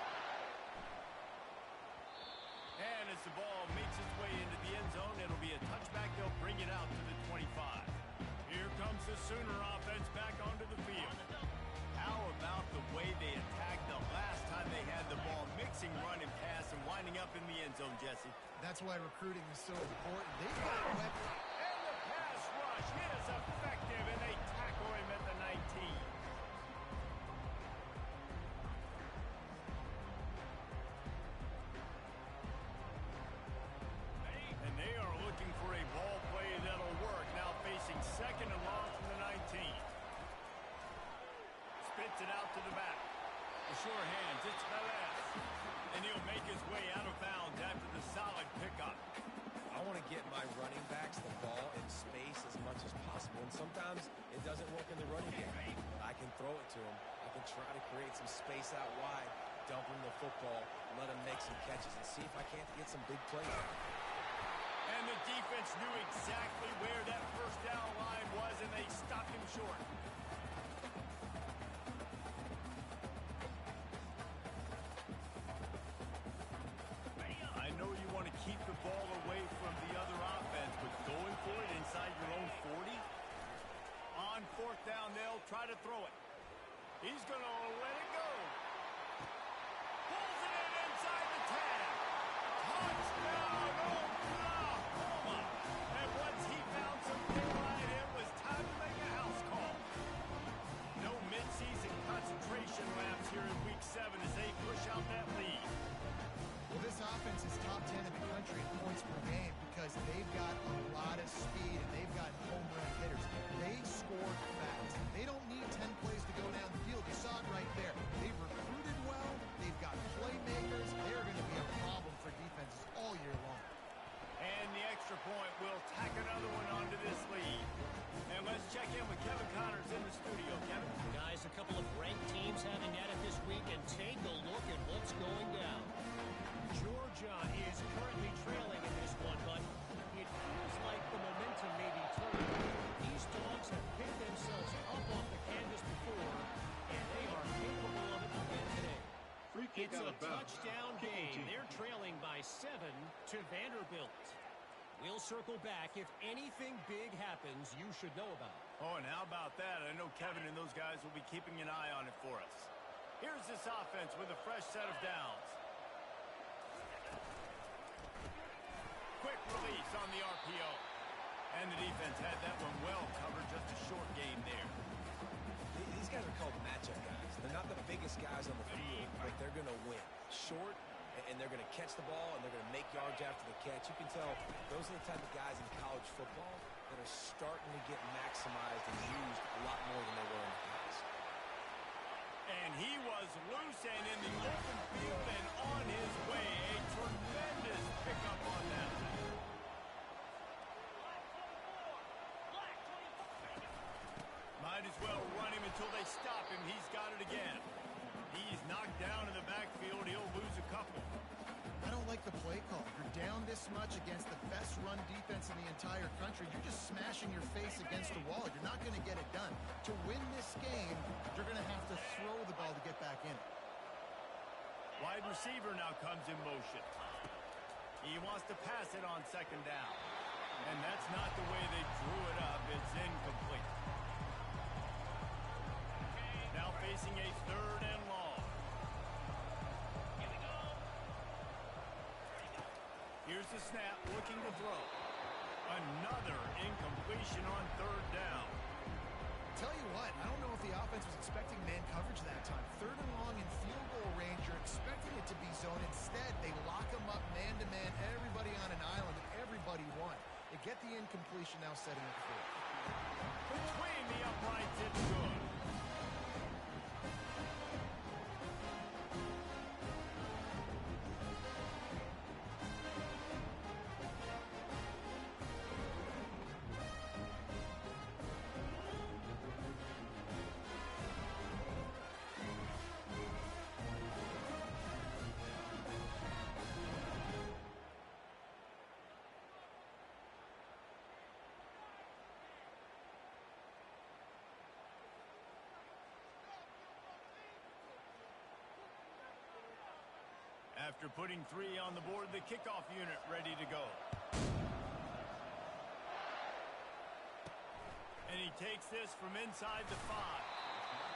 S1: And as the ball makes its way into the end zone, it'll be a touchback. They'll bring it out to the 25. Here comes the Sooner offense back onto the field. How about the way they attacked the last time they had the ball, mixing run and pass and winding up in the end zone, Jesse?
S2: That's why recruiting is so important. They've got weapons.
S1: And the pass rush is effective, and they tackle him at the 19. And they are looking for a ball play that'll work. Now facing 2nd and long from the 19. Spits it out to the back. The sure hands, it's Velez. And he'll make his way out of bounds after the solid pickup.
S3: I want to get my running backs the ball in space as much as possible. And sometimes it doesn't work in the running game. I can throw it to them. I can try to create some space out wide, dump them the football, let them make some catches, and see if I can't get some big plays.
S1: And the defense knew exactly where that first down line was, and they stopped him short. I know you want to keep the ball away from the other offense, but going for it inside your own 40? On 4th down, they'll try to throw it. He's going to let it go. Pulls it in inside the 10. Touchdown, Oklahoma. And once he found some daylight, it was time to make a house call. No midseason concentration laps here in Week 7 as they push out that lead.
S2: Well, this offense is top 10 in the country in points per game because they've got a lot of speed and they've got home run hitters. They score fast. They don't need 10 plays to go down the field. You saw it right there. They've recruited well. They've got playmakers. They're going to be a problem for defenses all year long.
S1: And the extra point will tack another one onto this lead. And let's check in with Kevin Connors in the studio. Kevin?
S5: Guys, a couple of ranked teams having at it this week, and take a look at what's going down. Georgia is currently trailing in this one, but it feels like the momentum may be turning. These dogs have picked themselves up off the canvas before, and they are capable of it again today.
S4: Free kick
S5: It's
S4: out
S5: a
S4: of bounds.
S5: touchdown
S4: Kicking
S5: game.
S4: team.
S5: They're trailing by 7 to Vanderbilt. We'll circle back. If anything big happens, you should know about it.
S1: Oh, and how about that? I know Kevin and those guys will be keeping an eye on it for us. Here's this offense with a fresh set of downs. Quick release on the RPO. And the defense had that one well covered, just a short game there.
S3: These guys are called matchup guys. They're not the biggest guys on the field, but they're going to win. Short, and they're going to catch the ball, and they're going to make yards after the catch. You can tell those are the type of guys in college football that are starting to get maximized and used a lot more than they were in the past.
S1: And he was loose and in the open field and on his way. A tremendous pickup on that. Might as well run him and until they stop him. He's got it again. He's knocked down in the backfield. He'll lose a couple.
S2: I don't like the play call. You're down this much against the best run defense in the entire country. You're just smashing your face against the wall. You're not going to get it done. To win this game, you're going to have to throw the ball to get back in it.
S1: Wide receiver now comes in motion. He wants to pass it on second down. And that's not the way they drew it up. It's incomplete. Now facing a third and long. Here's the snap, looking to throw. Another incompletion on third down.
S2: Tell you what, I don't know if the offense was expecting man coverage that time. Third and long in field goal range, you're expecting it to be zone. Instead, they lock them up man-to-man, everybody on an island, and everybody won. They get the incompletion now setting up fourth.
S1: Between the uprights, it's good. After putting 3 on the board, the kickoff unit ready to go. And he takes this from inside the 5.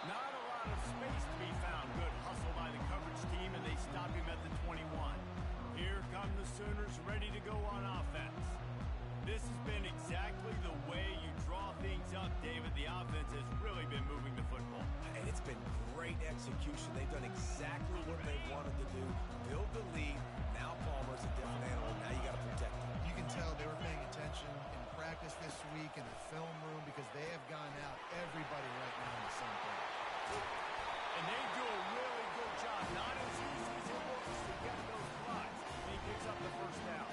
S1: Not a lot of space to be found. Good hustle by the coverage team, and they stop him at the 21. Here come the Sooners ready to go on offense. This has been exactly the way you draw things up, David. The offense has really been moving the football.
S3: And it's been great execution. They've done exactly what they wanted to do. Build the lead. Now Palmer's a different animal. Now you got to protect him.
S2: You can tell they were paying attention in practice this week in the film room because they have gone out everybody right now in the same place.
S1: And they do a really good job. Not as easy as it looks to get those blocks. And he picks up the first down.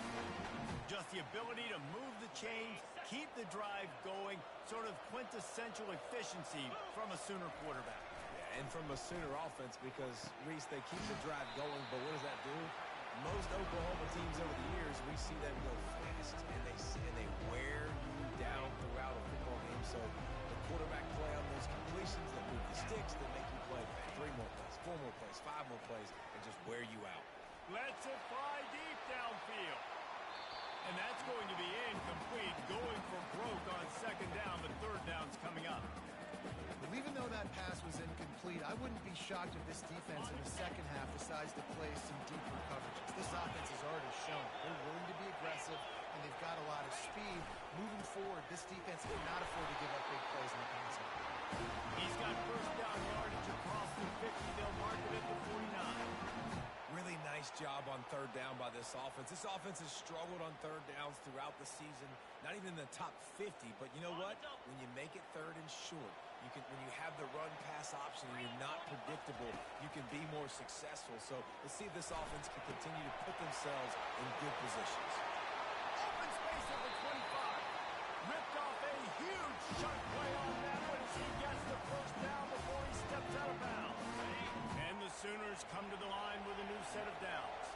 S1: Just the ability to move the chains, keep the drive going, sort of quintessential efficiency from a Sooner quarterback.
S3: Yeah, and from a Sooner offense because, Reese, they keep the drive going, but what does that do? Most Oklahoma teams over the years, we see them go fast, and they wear you down throughout a football game. So the quarterback play on those completions, they move the sticks, they make you play 3 more plays, 4 more plays, 5 more plays, and just wear you out.
S1: Lets it fly deep downfield. And that's going to be incomplete, going for broke on second down, but third down's coming up.
S2: Well, even though that pass was incomplete, I wouldn't be shocked if this defense in the second half decides to play some deeper coverages. This offense has already shown they're willing to be aggressive, and they've got a lot of speed. Moving forward, this defense cannot afford to give up big plays in the passing game.
S1: He's got first down yardage across the 50. They'll mark it at the 49.
S3: Really nice job on third down by this offense. This offense has struggled on third downs throughout the season, not even in the top 50. But you know what? When you make it third and short, when you have the run-pass option and you're not predictable, you can be more successful. So let's see if this offense can continue to put themselves in good positions.
S1: Open space at the 25. Ripped off a huge chunk play on that one as he gets the first down before he steps out of bounds. And the Sooners come to the line with a new set of downs.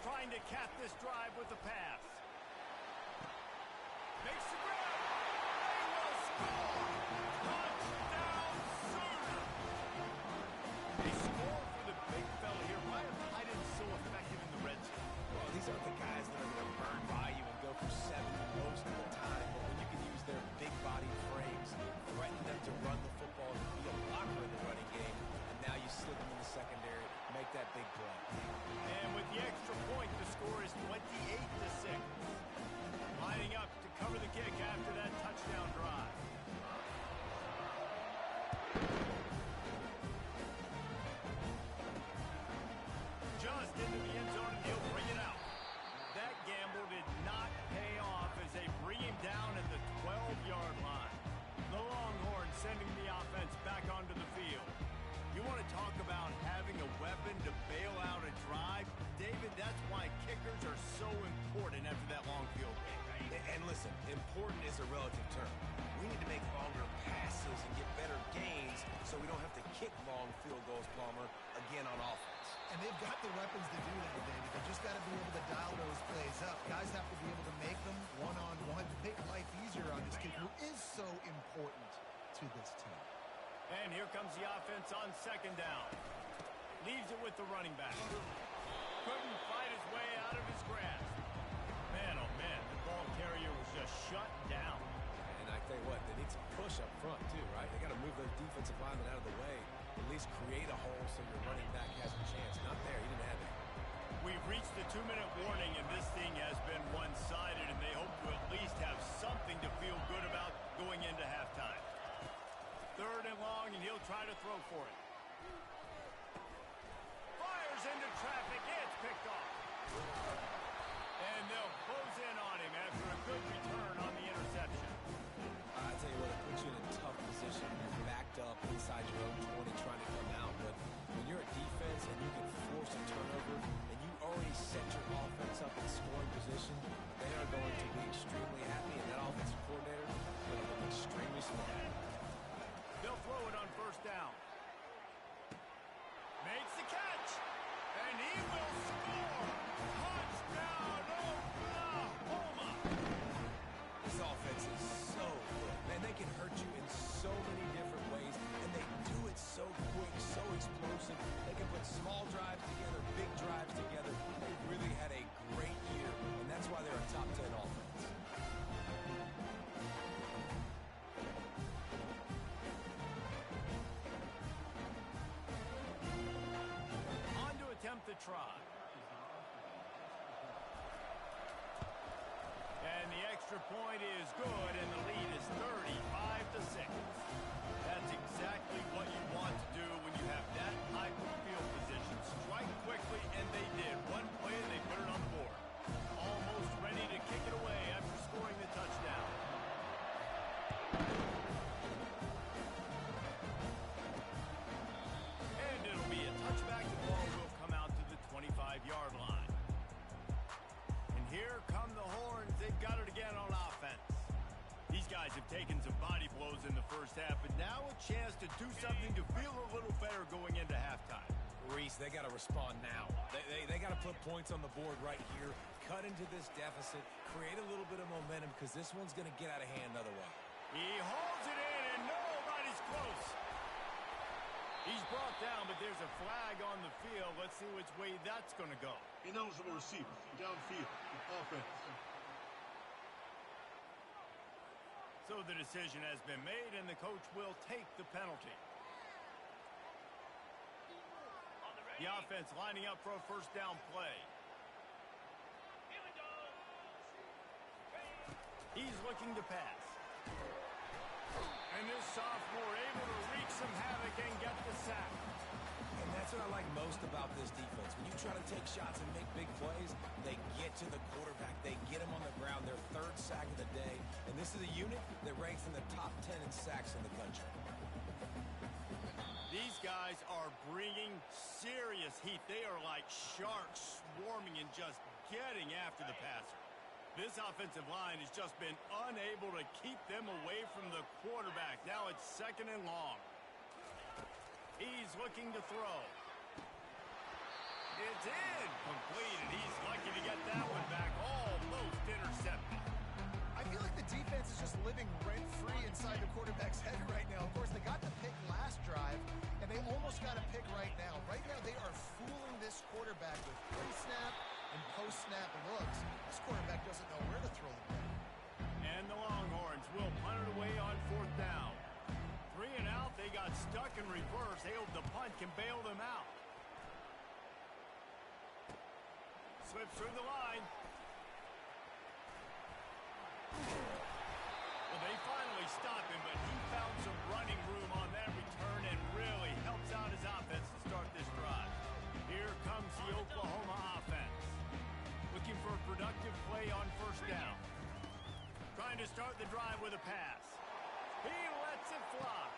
S1: Trying to cap this drive with the pass. Makes the grab. They will score. Touchdown Sooner. A score for the big fella here. Why are tight ends so effective in the red zone?
S3: Well, these aren't the guys that are going to burn by you and go for 7 most of the time. But when you can use their big body frames, threaten them to run the football and be a blocker in the running game, and now you slip them in the secondary, make that big play.
S1: And with the extra point, the score is 28-6. Lining up to cover the kick after that touchdown drive. Just into the end zone, and he'll bring it out. That gamble did not pay off as they bring him down at the 12-yard line. The Longhorns sending the offense back onto the field. You want to talk about having a weapon to bail out a drive? David, that's why kickers are so important after that long field game.
S3: And listen, important is a relative term. we need to make longer passes and get better gains so we don't have to kick long field goals, Palmer, again on offense.
S2: And they've got the weapons to do that, David. They just got to be able to dial those plays up. Guys have to be able to make them one-on-one to make life easier on this kid who is so important to this team.
S1: And here comes the offense on second down. Leaves it with the running back. Couldn't fight his way out of his grasp. Man, oh man, the ball carrier was just shut down.
S3: And I tell you what, they need some push up front too, right? They got to move those defensive linemen out of the way. At least create a hole so your running back has a chance. Not there. He didn't have it.
S1: We've reached the 2-minute warning, and this thing has been one-sided, and they hope to at least have something to feel good about going into halftime. Third and long, and he'll try to throw for it. Fires into traffic. It's picked off. And they'll close in on him after a good return on the interception.
S3: I tell you what, it puts you in a tough position. You're backed up inside your own 20 trying to come out. But when you're a defense and you can force a turnover and you already set your offense up in scoring position, they are going to be extremely happy. And that offensive coordinator is going to look extremely smart.
S1: They'll throw it on first down. Makes the catch. And he will score. Touchdown, Oklahoma.
S3: This offense is so good. Man, they can hurt you in so many different ways, and they do it so quick, so explosive. They can put small drives together, big drives together. They really had a great year, and that's why they're a top 10 offense.
S1: On to attempt the try. And the extra point is good, and the lead is 35-6. That's exactly what you want to do when you have that type of field position. Strike quickly, and they did. One play, and they put it on the board. Almost ready to kick it away after scoring the touchdown. And it'll be a touchback. The ball will come out to the 25-yard line. And here come the horns. They've got it again on offense. These guys have taken some body blows in the first half, but now a chance to do something to feel a little better going into halftime.
S3: Reese, they got to respond now. They got to put points on the board right here, cut into this deficit, create a little bit of momentum, because this one's going to get out of hand otherwise.
S1: He holds it in, and nobody's close. He's brought down, but there's a flag on the field. Let's see which way that's going to go.
S4: Ineligible receiver, downfield, offense.
S1: So the decision has been made, and the coach will take the penalty. The offense lining up for a first down play. He's looking to pass. And this sophomore able to wreak some havoc and get the sack.
S3: And that's what I like most about this defense. When you try to take shots and make big plays, they get to the quarterback. They get him on the ground. Their third sack of the day. And this is a unit that ranks in the top 10 in sacks in the country.
S1: These guys are bringing serious heat. They are like sharks swarming and just getting after the passer. This offensive line has just been unable to keep them away from the quarterback. Now it's second and long. He's looking to throw. It's in. Completed. He's lucky to get that one back. Almost intercepted.
S2: I feel like the defense is just living rent-free inside the quarterback's head right now. Of course, they got the pick last drive, and they almost got a pick right now. Right now, they are fooling this quarterback with pre-snap and post-snap looks. This quarterback doesn't know where to throw the ball.
S1: And the Longhorns will punt it away on fourth down. 3 and out. They got stuck in reverse. They hope the punt can bail them out. Slips through the line. Well, they finally stop him, but he found some running room on that return and really helps out his offense to start this drive. Here comes the Oklahoma offense. Looking for a productive play on first down. Trying to start the drive with a pass. He lets it fly.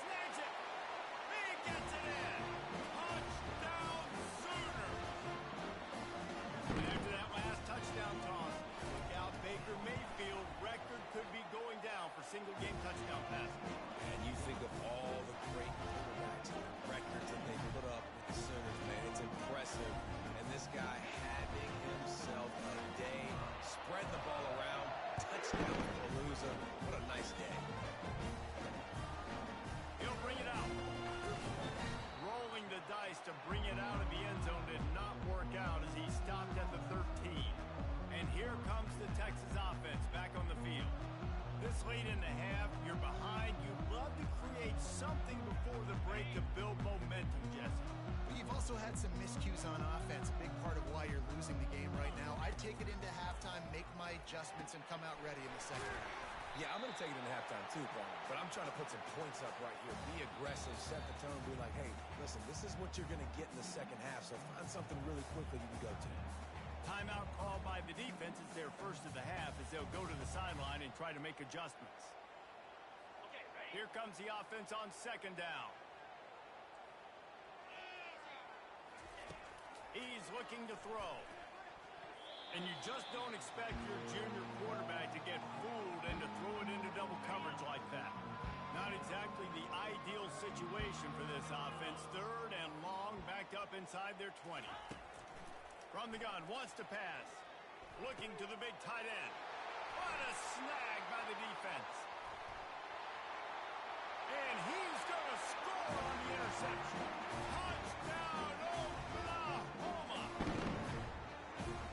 S1: Snags it. He gets it in. Touchdown Sooner. And after that last touchdown toss, look out, Baker Mayfield record could be going down for single-game chase to bring it out of the end zone did not work out as he stopped at the 13. And here comes the Texas offense back on the field. This late in the half, you're behind. You'd love to create something before the break to build momentum, Jesse.
S2: You've also had some miscues on offense, a big part of why you're losing the game right now. I'd take it into halftime, make my adjustments, and come out ready in the second half.
S3: Yeah, I'm going to take it into halftime too, Paul. But I'm trying to put some points up right here. Be aggressive, set the tone, be like, hey, listen, this is what you're going to get in the second half, so find something really quickly you can go to.
S1: Timeout called by the defense is their first of the half as they'll go to the sideline and try to make adjustments. Here comes the offense on second down. He's looking to throw. And you just don't expect your junior quarterback to get fooled and to throw it into double coverage like that. Not exactly the ideal situation for this offense. Third and long, backed up inside their 20. From the gun, wants to pass. Looking to the big tight end. What a snag by the defense. And he's going to score on the interception. Touchdown, Oklahoma!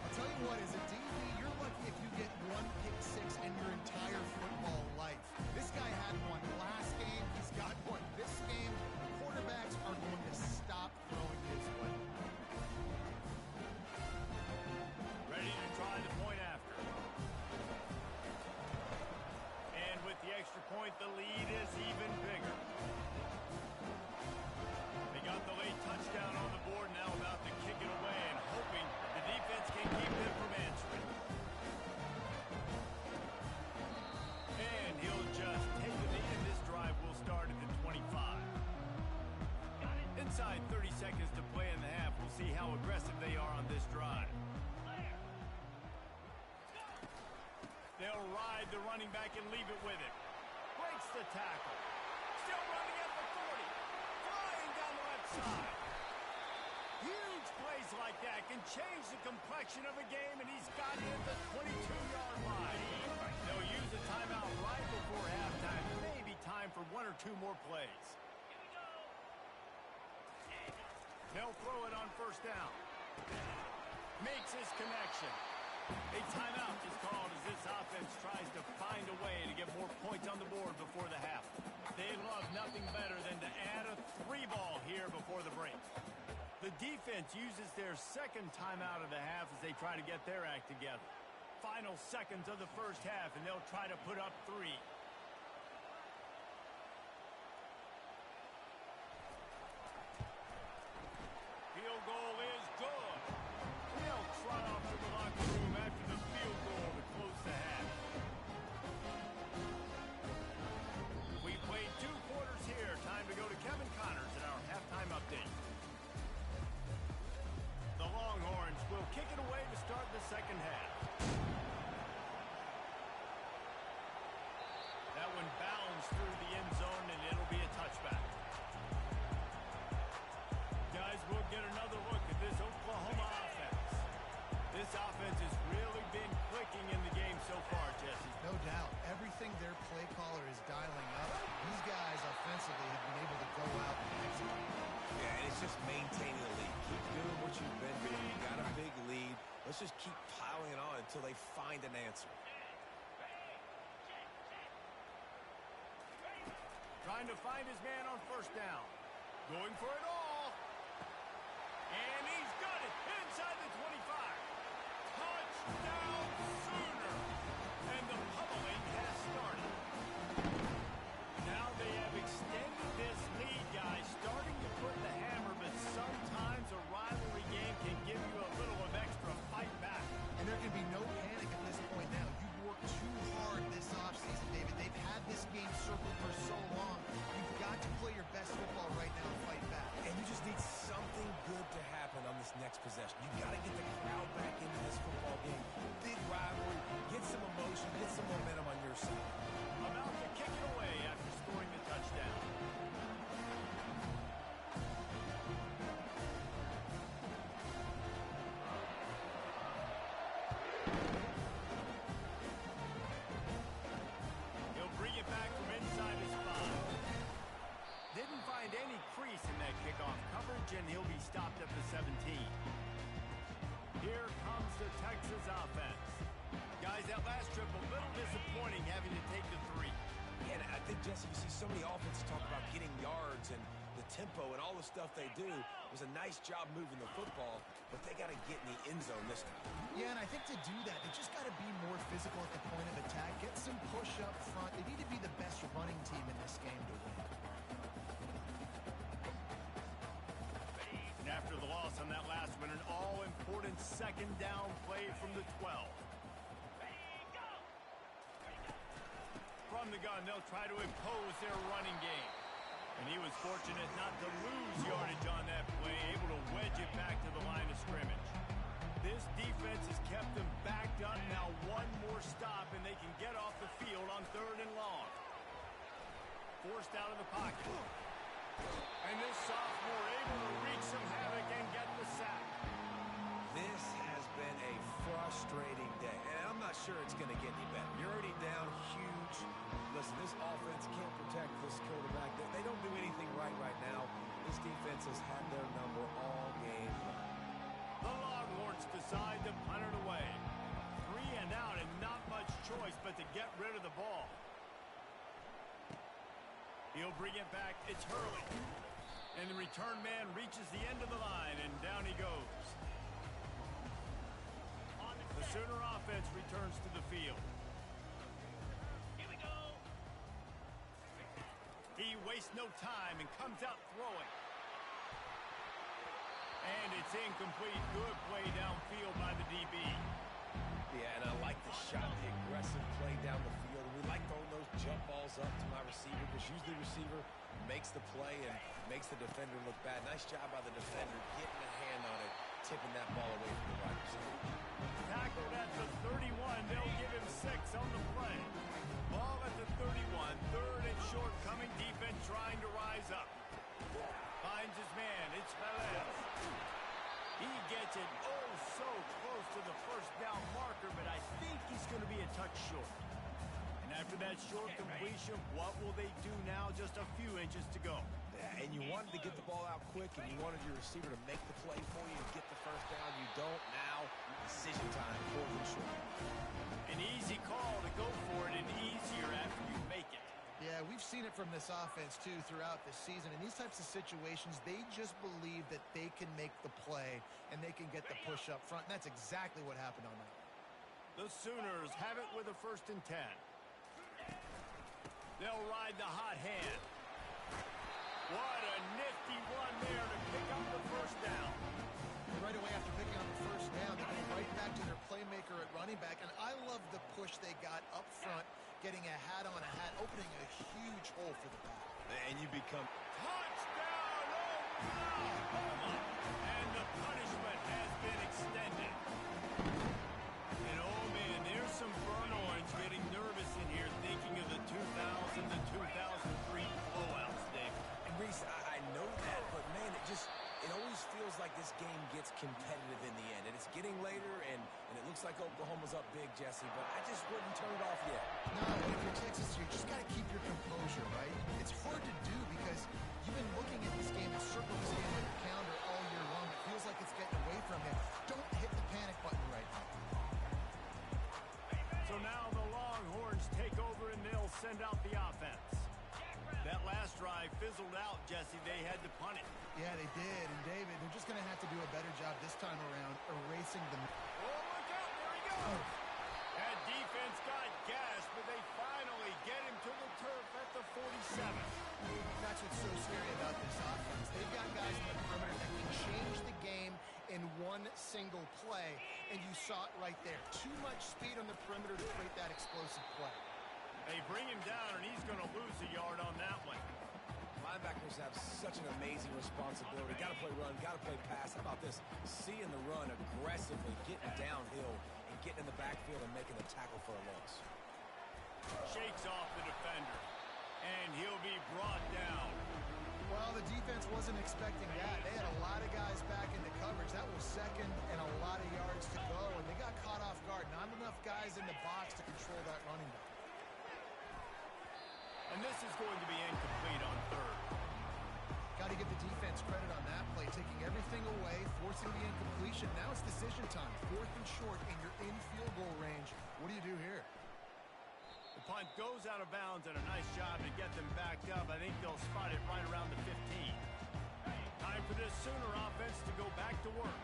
S2: I'll tell you what, as a DB, you're lucky if you get one pick six in your entire football life. This guy had one last game. He's got one this game. Quarterbacks are going to stop throwing his way.
S1: Ready to try the point after. And with the extra point, the lead is even bigger. They got the late touchdown on the board, now about to kick it away and hoping the defense can keep them from answering. And he'll just take the lead, and this drive will start at the 25. Inside 30 seconds to play in the half. We'll see how aggressive they are on this drive. They'll ride the running back and leave it with him. Breaks the tackle. Still running at the 40. Flying down the left side. Huge plays like that can change the complexion of a game, and he's got it at the 22-yard line. They'll use a timeout right before halftime. Maybe time for one or two more plays. They'll throw it on first down. Makes his connection. A timeout is called as this offense tries to find a way to get more points on the board before the half. They love nothing better than to add a 3-ball here before the break. The defense uses their second timeout of the half as they try to get their act together. Final seconds of the first half, and they'll try to put up 3. Field goal is good. He'll trot off to the locker room after the field goal to close the half. We played 2 quarters here. Time to go to Kevin Connors in our halftime update. The Longhorns will kick it away to start the second half. That one bounds through the end zone, and it'll be a touchback. Guys, we'll get another look at this Oklahoma offense. This offense has really been clicking in the game so far, Jesse.
S2: No doubt. Everything their play caller is dialing up, these guys offensively have been able to go out and execute.
S3: Yeah, and it's just maintaining the lead. Keep doing what you've been doing. You got a big lead. Let's just keep piling on until they find an answer.
S1: Trying to find his man on first down. Going for it all. And he's got it inside the 25. Touchdown Sooner. And the pummeling has started. Now they have extended this lead, guys. Starting to put the hammer, but sometimes a rivalry game can give you a little of extra fight back.
S2: And there can be no panic at this point now. You've worked too hard this offseason, David. They've had this game circled for so long. You've got to play your best football right now and fight back.
S3: And you just need something good to happen on this next possession. You got to get the crowd back into this football game. Big rivalry. Get some emotion. Get some momentum on your side.
S1: About to kick it away after scoring the touchdown. He'll bring it back from inside his 5. Didn't find any crease in that kickoff coverage, and he'll be his offense. Guys, that last trip, a little disappointing having to take the 3.
S3: Yeah, and I think, Jesse, you see so many offenses talk about getting yards and the tempo and all the stuff they do. It was a nice job moving the football, but they got to get in the end zone this time.
S2: Yeah, and I think to do that, they just got to be more physical at the point of attack, get some push up front. They need to be the best running team in this game to win.
S1: And after the loss on that last one, an all-important second down play from the 12. From the gun, they'll try to impose their running game. And he was fortunate not to lose yardage on that play, able to wedge it back to the line of scrimmage. This defense has kept them backed up. Now one more stop, and they can get off the field on 3rd and long. Forced out of the pocket. And this sophomore able to wreak some havoc and get the sack.
S3: This has been a frustrating day, and I'm not sure it's going to get any better. You're already down huge. Listen, this offense can't protect this quarterback. They don't do anything right now. This defense has had their number all game long.
S1: The Longhorns decide to punt it away. 3 and out and not much choice but to get rid of the ball. He'll bring it back. It's Hurley. And the return man reaches the end of the line, and down he goes. The Sooner offense returns to the field.
S5: Here we go.
S1: He wastes no time and comes out throwing. And it's incomplete. Good play downfield by the DB.
S3: Yeah, and I like the shot, the aggressive play down the field. We like throwing those jump balls up to my receiver because usually the receiver makes the play and makes the defender look bad. Nice job by the defender getting a hand on it, tipping that ball away from the wide receiver.
S1: Tackled at the 31. They'll give him 6 on the play. Ball at the 31. 3rd and short coming. Defense trying to rise up. Finds his man. It's Velez. He gets it so close to the first down marker, but I think he's going to be a touch short. And after that short completion, what will they do now? Just a few inches to go.
S3: Yeah, and you wanted to get the ball out quick, and you wanted your receiver to make the play for you and get the first down. You don't now. Decision time, 4th and short.
S1: An easy call to go for it, and easier after you make it.
S2: Yeah, we've seen it from this offense, too, throughout the season. In these types of situations, they just believe that they can make the play and they can get the push up front, and that's exactly what happened on that.
S1: The Sooners have it with a 1st and 10. They'll ride the hot hand. What a nifty one there to pick up the first down.
S2: Right away after picking up the first down, they go right back to their playmaker at running back, and I love the push they got up front, getting a hat on a hat, opening a huge hole for the back.
S3: And you become...
S1: Touchdown, Oklahoma! And the punishment has been extended. And oh man, there's some burn orange getting nervous in here, thinking of the 2000 to 2003 blowouts, Dick.
S3: And Reese, I know that, but man, it always feels like this game gets competitive in the end. And it's getting later, and it looks like Oklahoma's up big, Jesse, but I just wouldn't turn it off yet.
S2: No, if you're Texas, you just got to keep your composure, right? It's hard to do because you've been looking at this game and circle this game on your calendar all year long. It feels like it's getting away from you. Don't hit the panic button right now.
S1: So now the Longhorns take over, and they'll send out the offense. That last drive fizzled out, Jesse. They had to punt it.
S2: Yeah, they did. And, David, they're just going to have to do a better job this time around erasing them.
S1: Oh, look out. There he goes. That defense got gas, but they finally get him to the turf at the 47.
S2: That's what's so scary about this offense. They've got guys in the perimeter that can change the game in one single play, and you saw it right there. Too much speed on the perimeter to create that explosive play.
S1: They bring him down, and he's going to lose a yard on that one.
S3: Linebackers have such an amazing responsibility. Got to play run, got to play pass. How about this? Seeing the run aggressively, getting downhill, and getting in the backfield and making the tackle for a loss.
S1: Shakes off the defender, and he'll be brought down.
S2: Well, the defense wasn't expecting that. They had a lot of guys back into coverage. That was second and a lot of yards to go, and they got caught off guard. Not enough guys in the box to control that running back.
S1: And this is going to be incomplete on 3rd.
S2: Got to give the defense credit on that play, taking everything away, forcing the incompletion. Now it's decision time. 4th and short, and you're in field goal range. What do you do here?
S1: The punt goes out of bounds, and a nice job to get them backed up. I think they'll spot it right around the 15. Time for this Sooner offense to go back to work.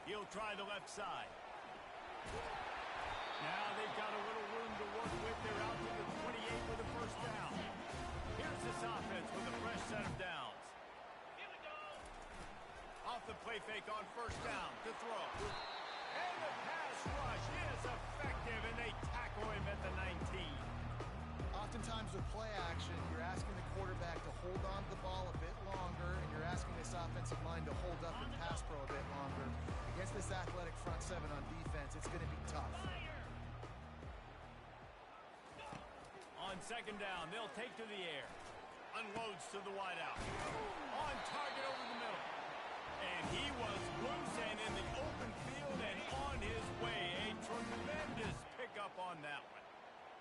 S1: He'll try the left side. Now they've got a little room to work with. They're out to the 28 with a first down. Here's this offense with a fresh set of downs. Off the play fake on first down to throw. And the pass rush is effective, and they tackle him at the 19.
S2: Oftentimes with play action, you're asking the quarterback to hold on to the ball a bit longer, and you're asking this offensive line to hold up and pass pro a bit longer. Against this athletic front seven on defense, it's going to be tough.
S1: On second down, they'll take to the air. Unloads to the wideout. On target over the middle. And he was loose and in the open field and on his way. A tremendous pickup on that one.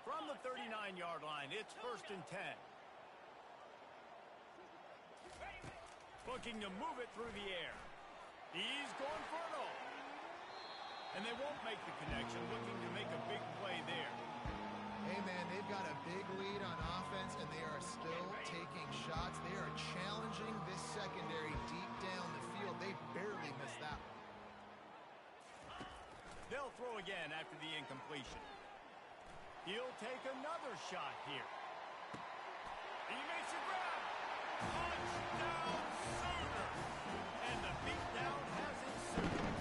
S1: From the 39-yard line, it's 1st and 10. Looking to move it through the air. He's going for it all. And they won't make the connection, looking to make a big play there.
S2: Hey, man, they've got a big lead on offense, and they are still taking shots. They are challenging this secondary deep down the field. They barely missed that one.
S1: They'll throw again after the incompletion. He'll take another shot here. He makes a grab. Touchdown, Sooner. And the beatdown has ensued.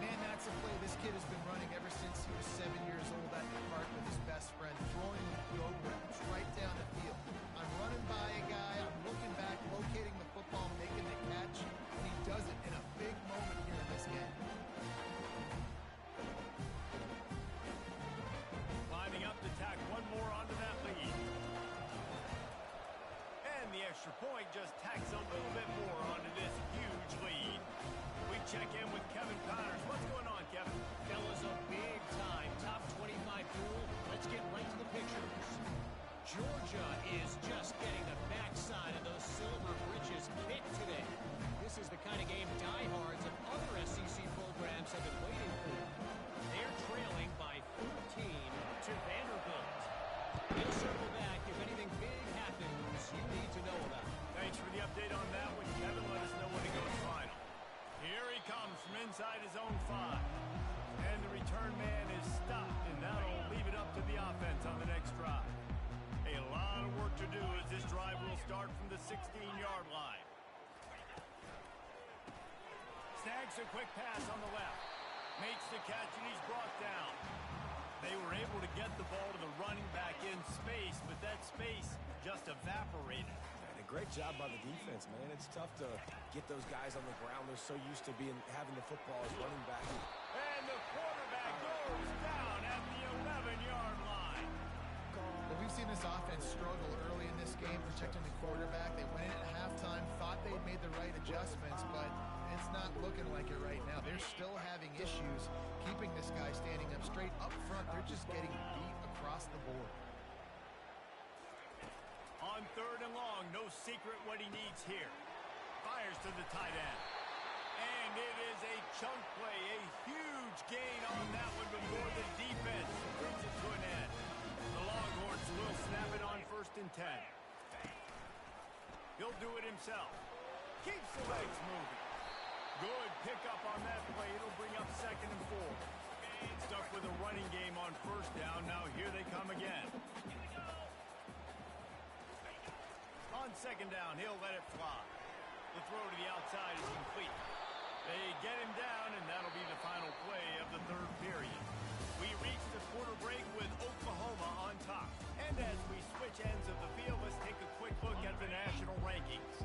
S2: Man, that's a play this kid has been running ever since he was 7 years old at the park with his best friend, throwing go routes right down the field. I'm running by a guy, I'm looking back, locating the football, making the catch, and he does it in a big moment here in this game.
S1: Climbing up to tack one more onto that lead. And the extra point just tacks a little bit more onto this huge lead. We check in with Kevin Connors. What's going on, Kevin?
S5: Fellas, a big-time top 25 duel. Let's get right to the pictures. Georgia is just getting the backside of those silver britches kicked today. This is the kind of game diehards of other SEC programs have been waiting for. They're trailing by 14 to Vanderbilt. We'll circle back if anything big happens you need to know about.
S1: Thanks for the update on that one, Kevin. Let us know when it goes final. Here he comes from inside his own 5. And the return man is stopped, and that'll leave it up to the offense on the next drive. A lot of work to do as this drive will start from the 16-yard line. Snags a quick pass on the left. Makes the catch, and he's brought down. They were able to get the ball to the running back in space, but that space just evaporated.
S3: And a great job by the defense, man. It's tough to get those guys on the ground. They're so used to having the football as running back.
S1: And the quarterback goes down at the 11-yard line.
S2: Well, we've seen this offense struggle early in this game protecting the quarterback. They went in at halftime, thought they'd made the right adjustments, but it's not looking like it right now. They're still having issues keeping this guy standing up straight up front. They're just getting beat across the board.
S1: On 3rd and long, no secret what he needs here. Fires to the tight end. And it is a chunk play, a huge gain on that one before the defense brings it to an end. The Longhorns will snap it on 1st and 10. He'll do it himself. Keeps the legs moving. Good pickup on that play. It'll bring up 2nd and 4. Stuck with a running game on 1st down. Now here they come again. On 2nd down, he'll let it fly. The throw to the outside is complete. They get him down, and that'll be the final play of the 3rd period. We reach the quarter break with Oklahoma on top. And as we switch ends of the field, let's take a quick look at the national rankings.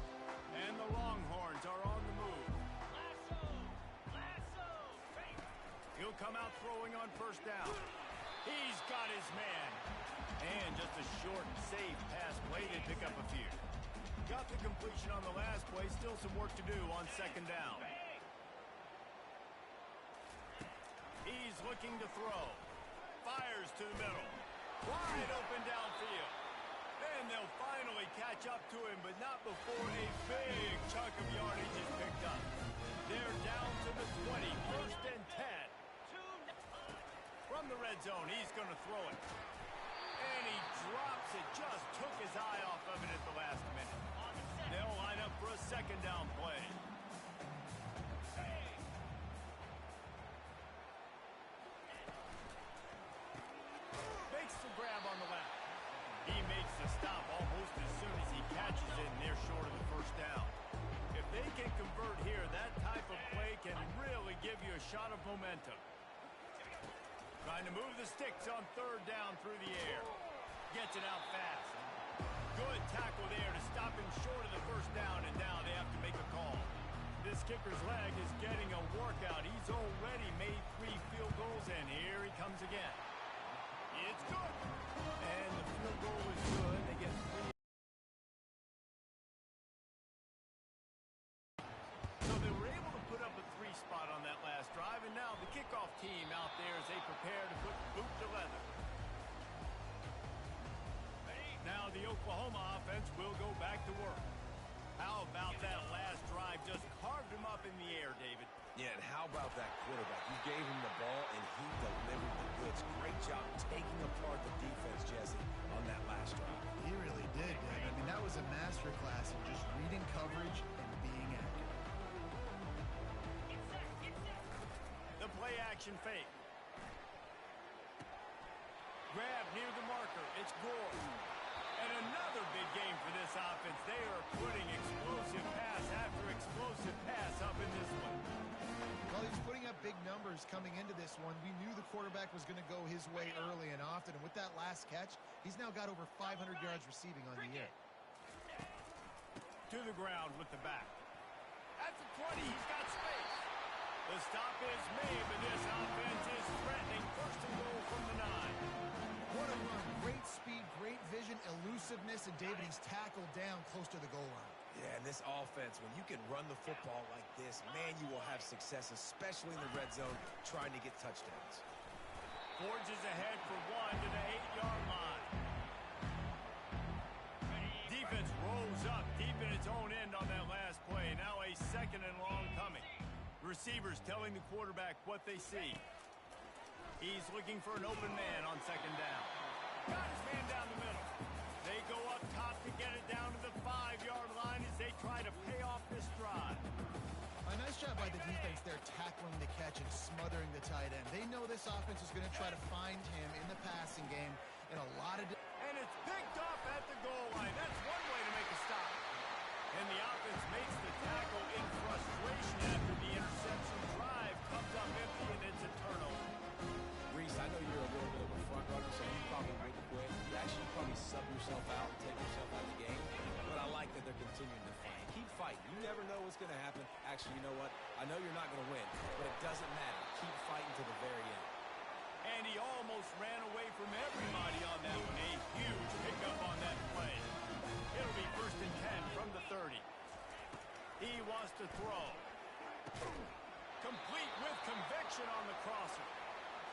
S1: And the Longhorns are on the move. He'll come out throwing on 1st down. He's got his man. And just a short, safe pass play to pick up a few. Got the completion on the last play. Still some work to do on 2nd down. He's looking to throw. Fires to the middle. Wide open downfield. And they'll finally catch up to him, but not before a big chunk of yardage is picked up. They're down to the 20, 1st and 10. From the red zone, he's going to throw it. And he drops it, just took his eye off of it at the last minute. They'll line up for a 2nd down play. Makes the grab on the left. He makes the stop almost as soon as he catches it, and they're short of the 1st down. If they can convert here, that type of play can really give you a shot of momentum. Trying to move the sticks on 3rd down through the air. Gets it out fast. Good tackle there to stop him short of the 1st down, and now they have to make a call. This kicker's leg is getting a workout. He's already made 3 field goals, and here he comes again. It's good. And the field goal is good. They get 3. So they were able to put up a 3 spot on that last drive, and now the kickoff team out there as they prepare to put boot to leather. Now the Oklahoma offense will go back to work. How about that last drive? Just carved him up in the air, David.
S3: Yeah, and how about that quarterback? You gave him the ball, and he delivered the goods. Great job taking apart the defense, Jesse, on that last drive.
S2: He really did, Dave. I mean, that was a masterclass in just reading coverage and being accurate.
S1: The play-action fake. Grab near the marker. It's Gore. And another big game for this offense. They are putting explosive pass after explosive pass up in this one.
S2: Well, he was putting up big numbers coming into this one. We knew the quarterback was going to go his way early and often. And with that last catch, he's now got over 500 yards receiving on the year.
S1: To the ground with the back. At the 20, he's got space. The stop is made, but this offense is threatening. 1st and goal from the 9.
S2: What a run. Great speed, great vision, elusiveness, and David, he's tackled down close to the goal line.
S3: Yeah, and this offense, when you can run the football like this, man, you will have success, especially in the red zone, trying to get touchdowns.
S1: Forges ahead for 1 to the 8-yard line. Defense rolls up deep in its own end on that last play. Now a 2nd and long coming. Receivers telling the quarterback what they see. He's looking for an open man on 2nd down. Got his man down the middle. They go up top to get it down to the 5-yard line as they try to pay off this drive.
S2: A nice job by the defense there, tackling the catch and smothering the tight end. They know this offense is going to try to find him in the passing game in a lot of...
S1: And it's picked off at the goal line. That's one way to make a stop. And the offense makes the tackle in frustration after the interception. Drive comes up empty, and it's a turnover.
S3: Reese, I know you're a little bit of a front runner, so you probably wouldn't quit. You actually probably sub yourself out and take yourself out of the game. But I like that they're continuing to fight. Keep fighting. You never know what's going to happen. Actually, you know what? I know you're not going to win, but it doesn't matter. Keep fighting to the very end.
S1: And he almost ran away from everybody on that one. A huge pickup on that play. It'll be 1st and 10 from the 30. He wants to throw. Complete with conviction on the crosser.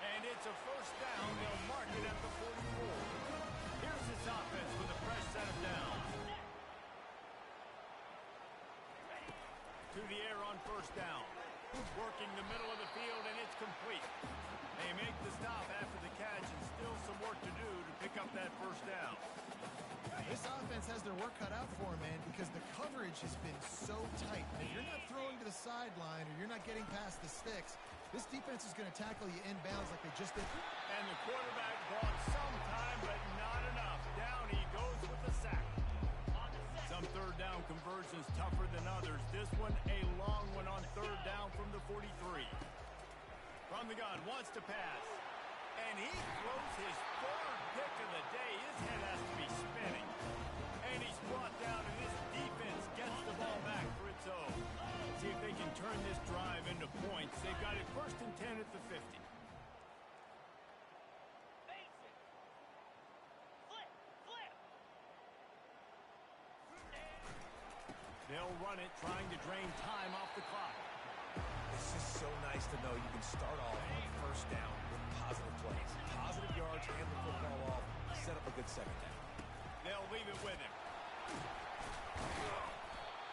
S1: And it's a 1st down. They'll mark it at the 44. Here's this offense with a fresh set of downs. To the air on 1st down. Working the middle of the field, and it's complete. They make the stop after the catch, and still some work to do to pick up that 1st down.
S2: This offense has their work cut out for them, man, because the coverage has been so tight. And if you're not throwing to the sideline or you're not getting past the sticks, this defense is going to tackle you inbounds like they just did.
S1: And the quarterback bought some time, but not enough. Down he goes with the sack. Some 3rd down conversions tougher than others. This one a long one on 3rd down from the 43. From the gun, wants to pass. And he throws his 3rd pick of the day. His head has to be spinning. And he's brought down, and this defense gets the ball back for its own. See if they can turn this drive into points. They've got it 1st and 10 at the 50. They'll run it, trying to drain time off the clock.
S3: This is so nice to know you can start off on first down with positive plays. Positive yards, hand the football off, set up a good second down.
S1: They'll leave it with him.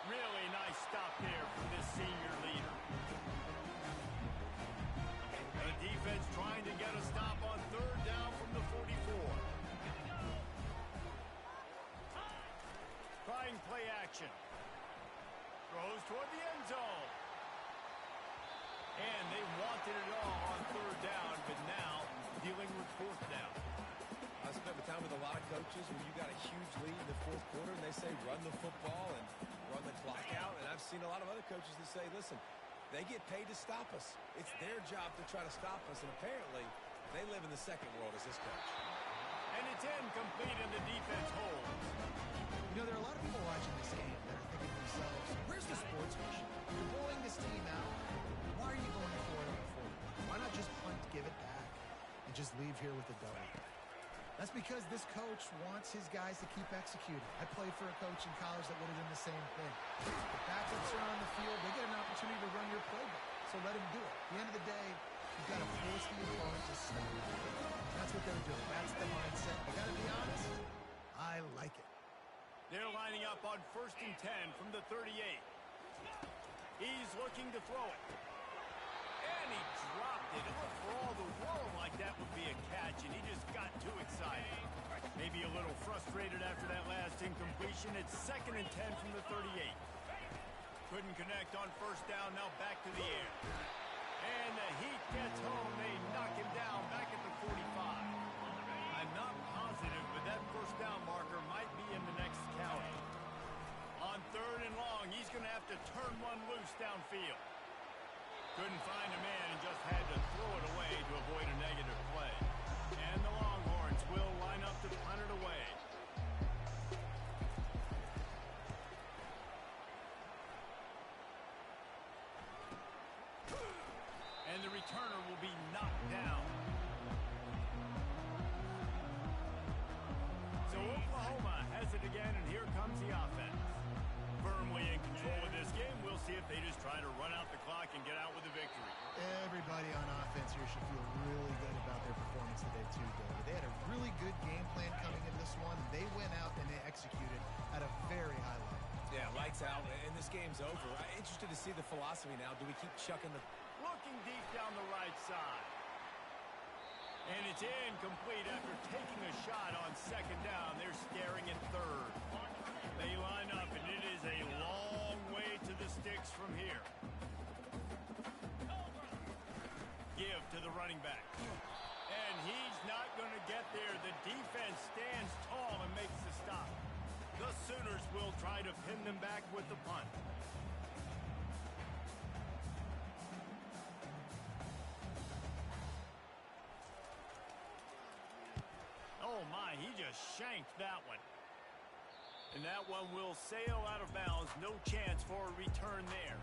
S1: Really nice stop there from this senior leader. The defense trying to get a stop on third down from the 44. Trying play action. Throws toward the end zone. And they wanted it all on third down, but now dealing with fourth down.
S3: I spent time with a lot of coaches when you got a huge lead in the fourth quarter and they say run the football and run the clock out. And I've seen a lot of other coaches that say, listen, they get paid to stop us. It's their job to try to stop us. And apparently they live in the second world as this coach.
S1: And it's incomplete and the defense holds.
S2: You know, there are a lot of people watching this game that are thinking to themselves, where's the sportsmanship? You're blowing this team out. Why are you going for it on the 40? Why not just punt, give it back, and just leave here with a W? That's because this coach wants his guys to keep executing. I played for a coach in college that would have done the same thing. The backups are on the field. They get an opportunity to run your playbook, so let him do it. At the end of the day, you've got to force the opponent to stop. That's what they're doing. That's the mindset. I got to be honest, I like it.
S1: They're lining up on 1st and 10 from the 38. He's looking to throw it. And he dropped it. It looked for all the world like that would be a catch, and he just got too excited. Maybe a little frustrated after that last incompletion. It's 2nd and 10 from the 38. Couldn't connect on first down, now back to the air. And the heat gets home. They knock him down back at the 45. I'm not positive, but that first down marker might be in the next county. On 3rd and long, he's going to have to turn one loose downfield. Couldn't find a man and just had to throw it away to avoid a negative play. And the Longhorns will line up to punt it away. And the returner will be knocked down. So Oklahoma has it again, and here comes the offense. Firmly in control of this game. We'll see if they just try to run out the clock and get out with a victory.
S2: Everybody on offense here should feel really good about their performance today, too, David. They had a really good game plan coming in this one. They went out and they executed at a very high level.
S3: Yeah, lights out, and this game's over. I'm interested to see the philosophy now. Do we keep chucking the...
S1: Looking deep down the right side. And it's incomplete after taking a shot on 2nd down. They're staring at 3rd. They line up, and it is a long way to the sticks from here. Give to the running back. And he's not going to get there. The defense stands tall and makes the stop. The Sooners will try to pin them back with the punt. Oh, my, he just shanked that one. And that one will sail out of bounds. No chance for a return there.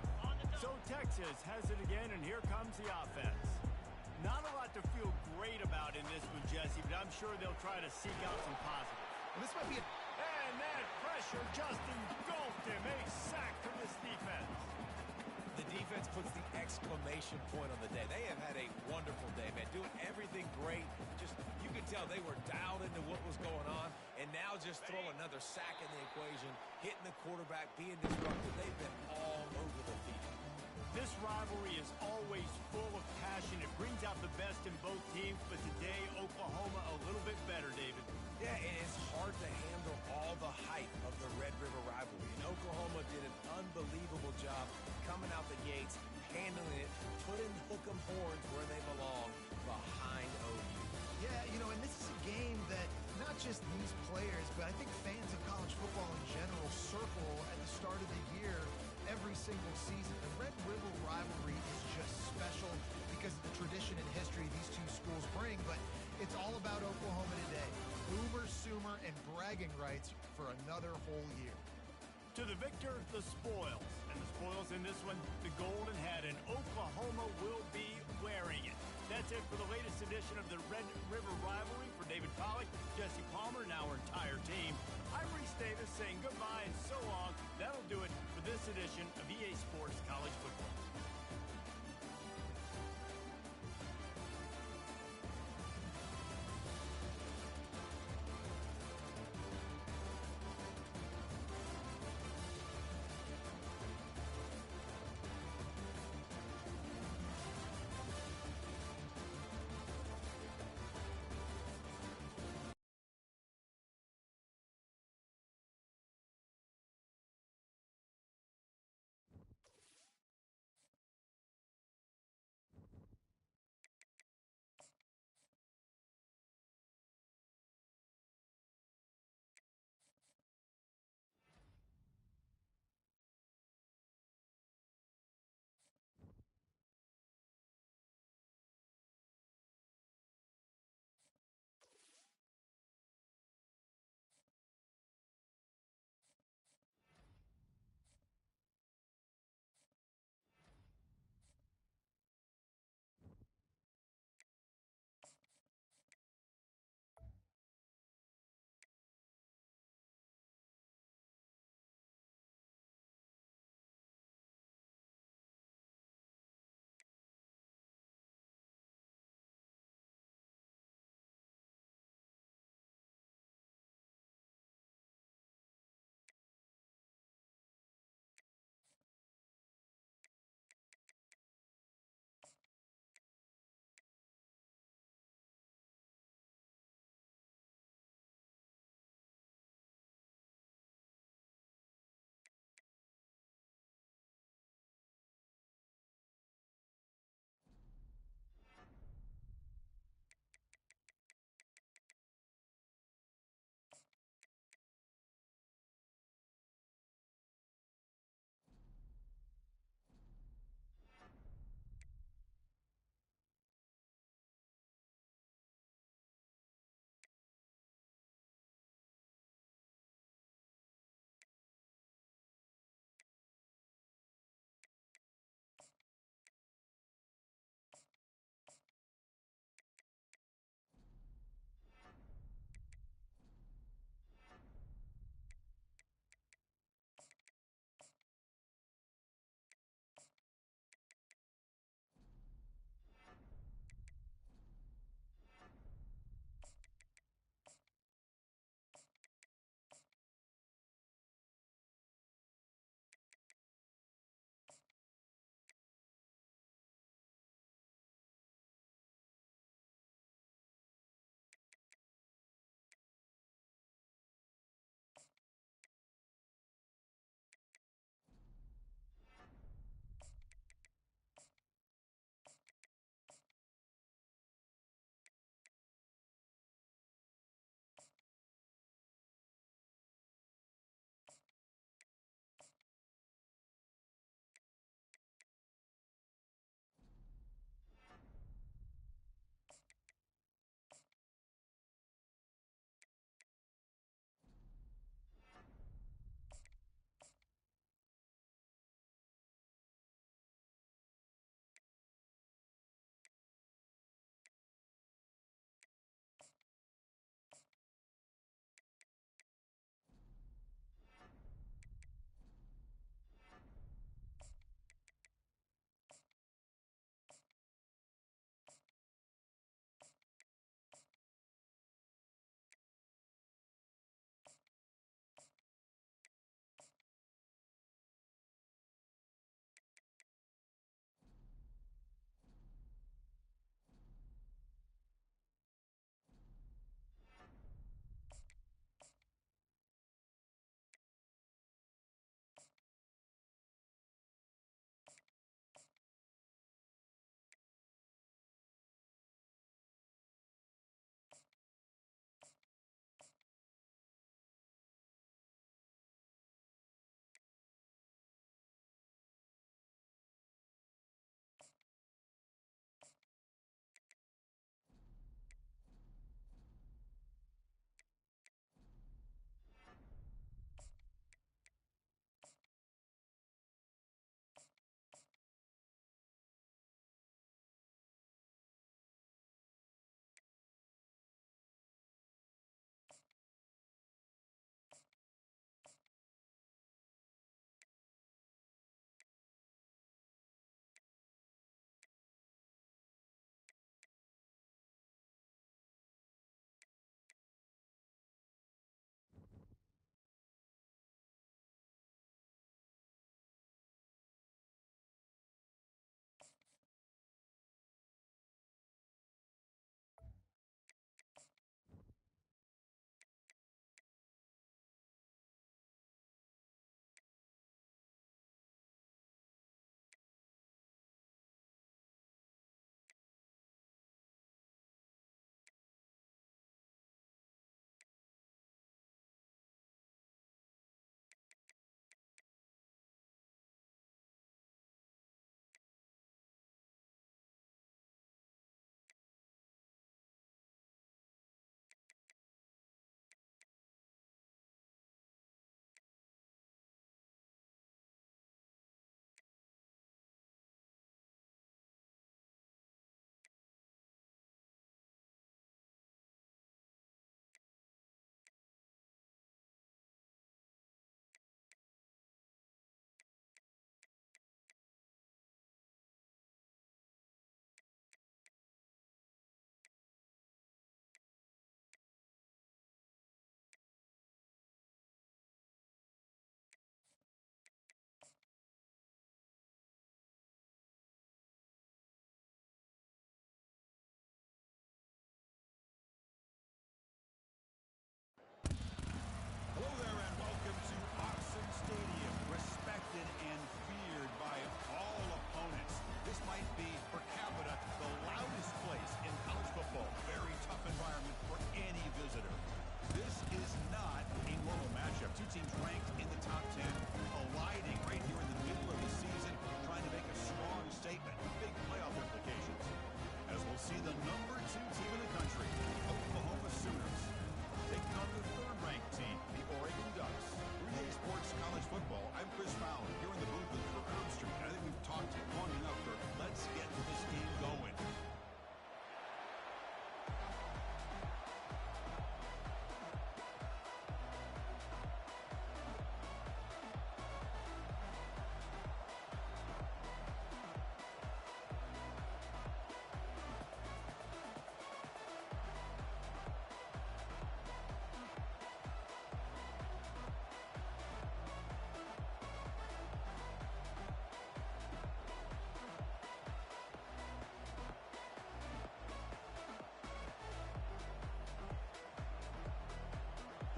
S1: So Texas has it again, and here comes the offense. Not a lot to feel great about in this one, Jesse, but I'm sure they'll try to seek out some positives.
S2: Well, this might be a...
S1: And that pressure just engulfed him. A sack from this defense.
S3: The defense puts the exclamation point on the day. They have had a wonderful day, man. Doing everything great. Just, you could tell they were dialed into what was going on. And now just throw another sack in the equation. Hitting the quarterback, being disruptive. They've been all over the field.
S1: This rivalry is always full of passion. It brings out the best in both teams. But today, Oklahoma a little bit better, David.
S3: Yeah, and it's hard to handle all the hype of the Red River rivalry. And Oklahoma did an unbelievable job coming out the gates, handling it, putting hook 'em horns where they belong, behind OU.
S2: Yeah, you know, and this is a game that not just these players, but I think fans of college football in general circle at the start of the year every single season. The Red River rivalry is just special because of the tradition and history these two schools bring, but it's all about Oklahoma today. Boomer, Sooner, and bragging rights for another whole year.
S1: To the victor, the spoils. And the spoils in this one, the golden hat, and Oklahoma will be wearing it. That's it for the latest edition of the Red River rivalry. For David Pollack, Jesse Palmer, and our entire team, I'm Reese Davis saying goodbye and so long. That'll do it for this edition of EA Sports College Football.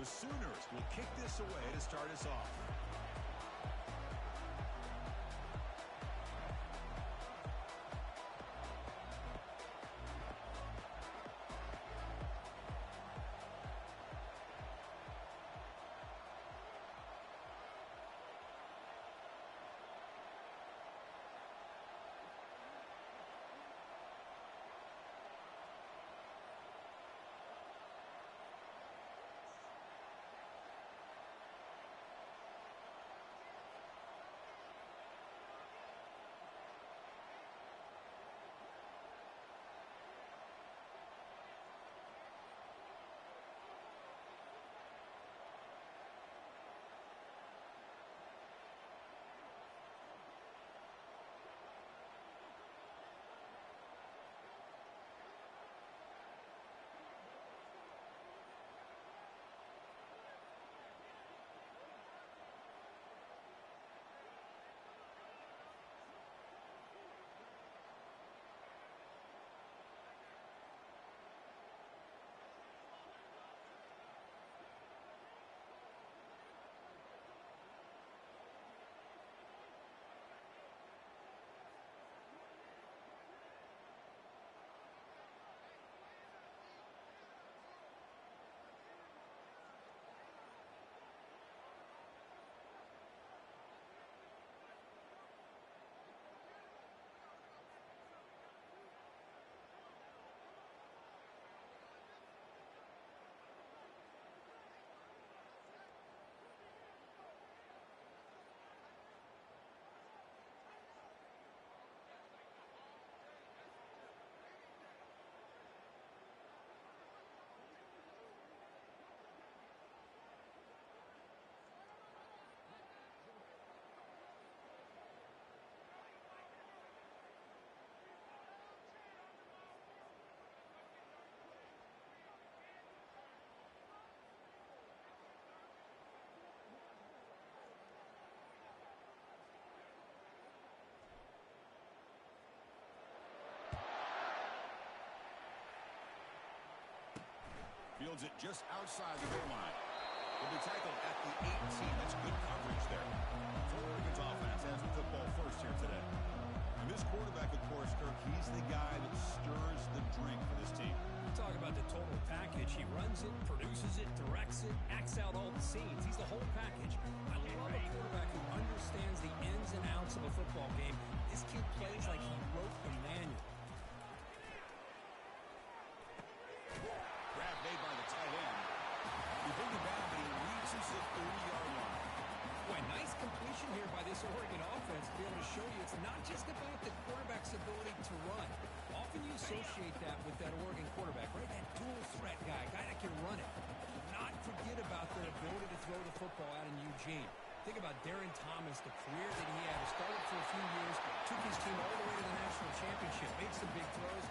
S6: Sooners will kick this away to start us off.
S7: Fields it just outside the goal line. Will be tackled at the 18. That's good coverage there. So Oregon's offense has the football first here today. And this quarterback, of course, Kirk, he's the guy that stirs the drink for this team.
S5: Talk about the total package. He runs it, produces it, directs it, acts out all the scenes. He's the whole package. I love a quarterback who understands the ins and outs of a football game. This kid plays like he wrote the manual.
S7: Grab made by the tight end. He bring it down, but he reaches the 30-yard line.
S5: Boy, nice completion here by this Oregon offense to be able to show you it's not just about the quarterback's ability to run. Often you associate that with that Oregon quarterback, right? That dual threat guy that can run it. Not forget about their ability to throw the football out in Eugene. Think about Darren Thomas, the career that he had. Started for a few years, took his team all the way to the national championship, made some big throws.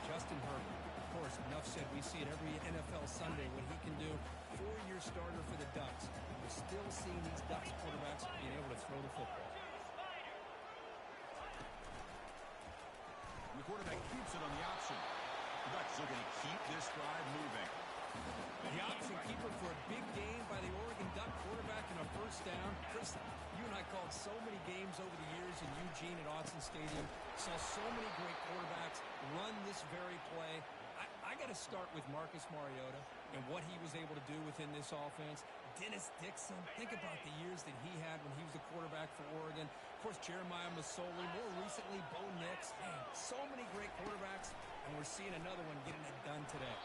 S5: Justin Herbert. Of course, enough said, we see it every NFL Sunday what he can do. 4-year starter for the Ducks. We're still seeing these Ducks quarterbacks being able to throw the football.
S7: The quarterback keeps it on the option. The Ducks are going to keep this drive moving.
S5: The option keeper for a big gain by the Oregon Duck quarterback and a first down. Chris, you and I called so many games over the years in Eugene at Autzen Stadium. Saw so many great quarterbacks run this very play. I got to start with Marcus Mariota and what he was able to do within this offense. Dennis Dixon, think about the years that he had when he was the quarterback for Oregon. Of course, Jeremiah Masoli, more recently, Bo Nix. Man, so many great quarterbacks, and we're seeing another one getting it done today.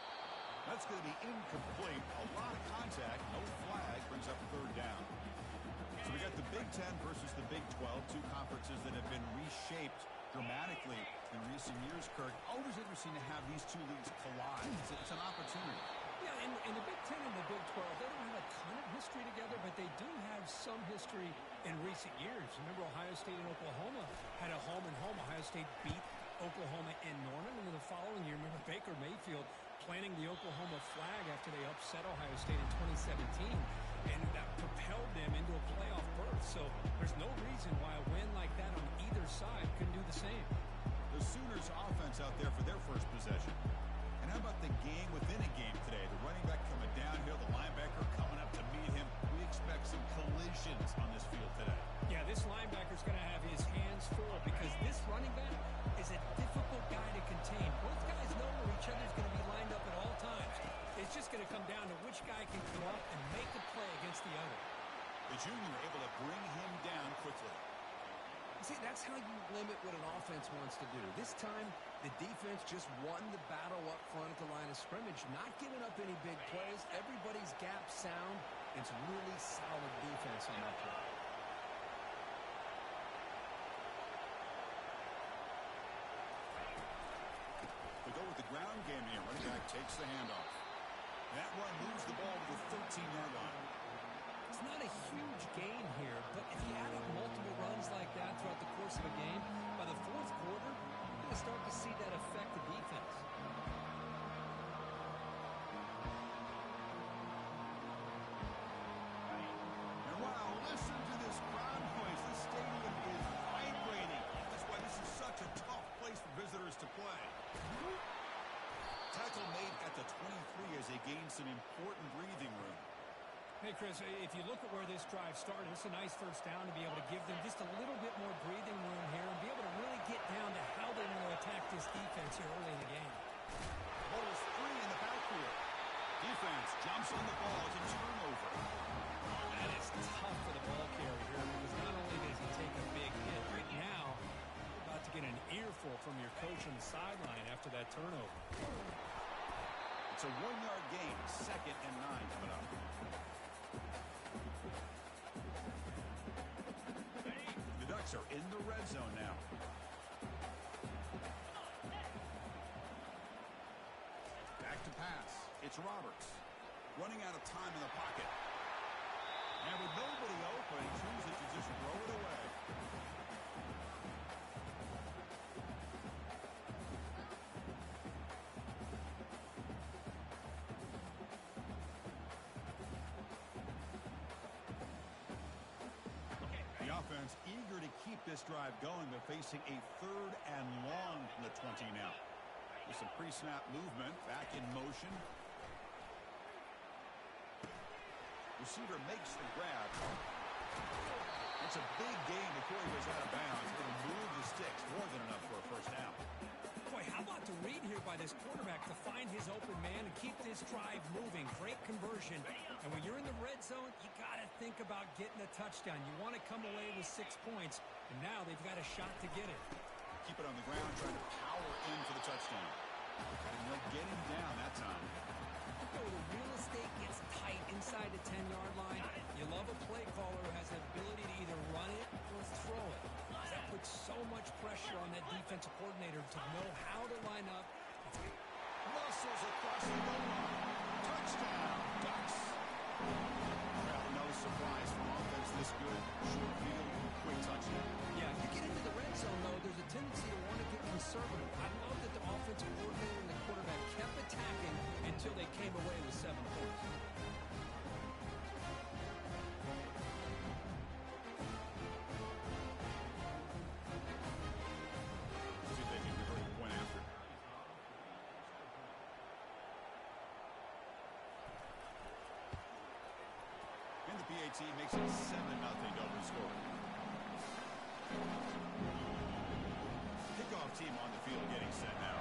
S7: That's going to be incomplete. A lot of contact. No flag. Brings up third down. So we got the Big Ten versus the Big 12, two conferences that have been reshaped dramatically in recent years, Kirk. Always interesting to have these two leagues collide. It's an opportunity.
S5: Yeah, and the Big Ten and the Big 12, they don't have a ton of history together, but they do have some history in recent years. Remember, Ohio State and Oklahoma had a home-and-home. Ohio State beat Oklahoma in Norman, and then the following year, remember Baker Mayfield planting the Oklahoma flag after they upset Ohio State in 2017, and that propelled them into a playoff berth. So there's no reason why a win like that on either side couldn't do the same.
S7: The Sooners offense out there for their first possession. And how about the game within a game today? The running back coming downhill, the linebacker coming up collisions on this field today.
S5: Yeah, this linebacker's going to have his hands full because this running back is a difficult guy to contain. Both guys know where each other's going to be lined up at all times. It's just going to come down to which guy can come up and make a play against the other.
S7: The junior able to bring him down quickly.
S3: See, that's how you limit what an offense wants to do. This time, the defense just won the battle up front at the line of scrimmage, not giving up any big plays. Everybody's gap sound. It's really solid defense on that play.
S7: We go with the ground game here. Running back takes the handoff. That run moves the ball to the 13-yard line.
S5: It's not a huge gain here, but if you add up multiple runs like that throughout the course of a game, by the fourth quarter, you're going to start to see that affect the defense.
S7: And wow, listen to this crowd noise. This stadium is vibrating. That's why this is such a tough place for visitors to play. Tackle made at the 23 as they gain some important breathing room.
S5: Hey, Chris, if you look at where this drive started, it's a nice first down to be able to give them just a little bit more breathing room here and be able to really get down to how they want to attack this defense here early in the game.
S7: Ball is free in the backfield. Defense jumps on the ball. It's a turnover.
S5: That is tough for the ball carrier here because not only does he take a big hit, right now you're about to get an earful from your coach on the sideline after that turnover.
S7: It's a 1-yard gain. 2nd and 9 coming up. The Ducks are in the red zone now. Back to pass. It's Roberts. Running out of time in the pocket. And with nobody open, he chooses to just throw it away. The offense eager to keep this drive going, but facing a 3rd and long from the 20 now. With some pre-snap movement, back in motion. Receiver makes the grab. It's a big gain before he goes out of bounds. It'll move the sticks more than enough for a first down.
S5: Boy, how about the read here by this quarterback to find his open man and keep this drive moving. Great conversion. And when you're in the red zone, you got to think about getting a touchdown. You want to come away with 6 points, and now they've got a shot to get it.
S7: Keep it on the ground, trying to power in for the touchdown. And they'll get him down that time.
S5: The real estate gets tight inside the 10-yard line. You love a play caller who has the ability to either run it or throw it. That puts so much pressure on that defensive coordinator to know how to line up.
S7: Muscles across the goal line. Touchdown, Ducks. Well, no surprise for offense this good. Short field, quick touchdown.
S5: Yeah, if you get into the red zone, though, there's a tendency to want to get conservative. I love that the offensive coordinator and the quarterback kept attacking until they came away with 7 points.
S7: See if they can convert the point after. And the PAT makes it 7-0 Dover score. Kickoff team on the field getting set now.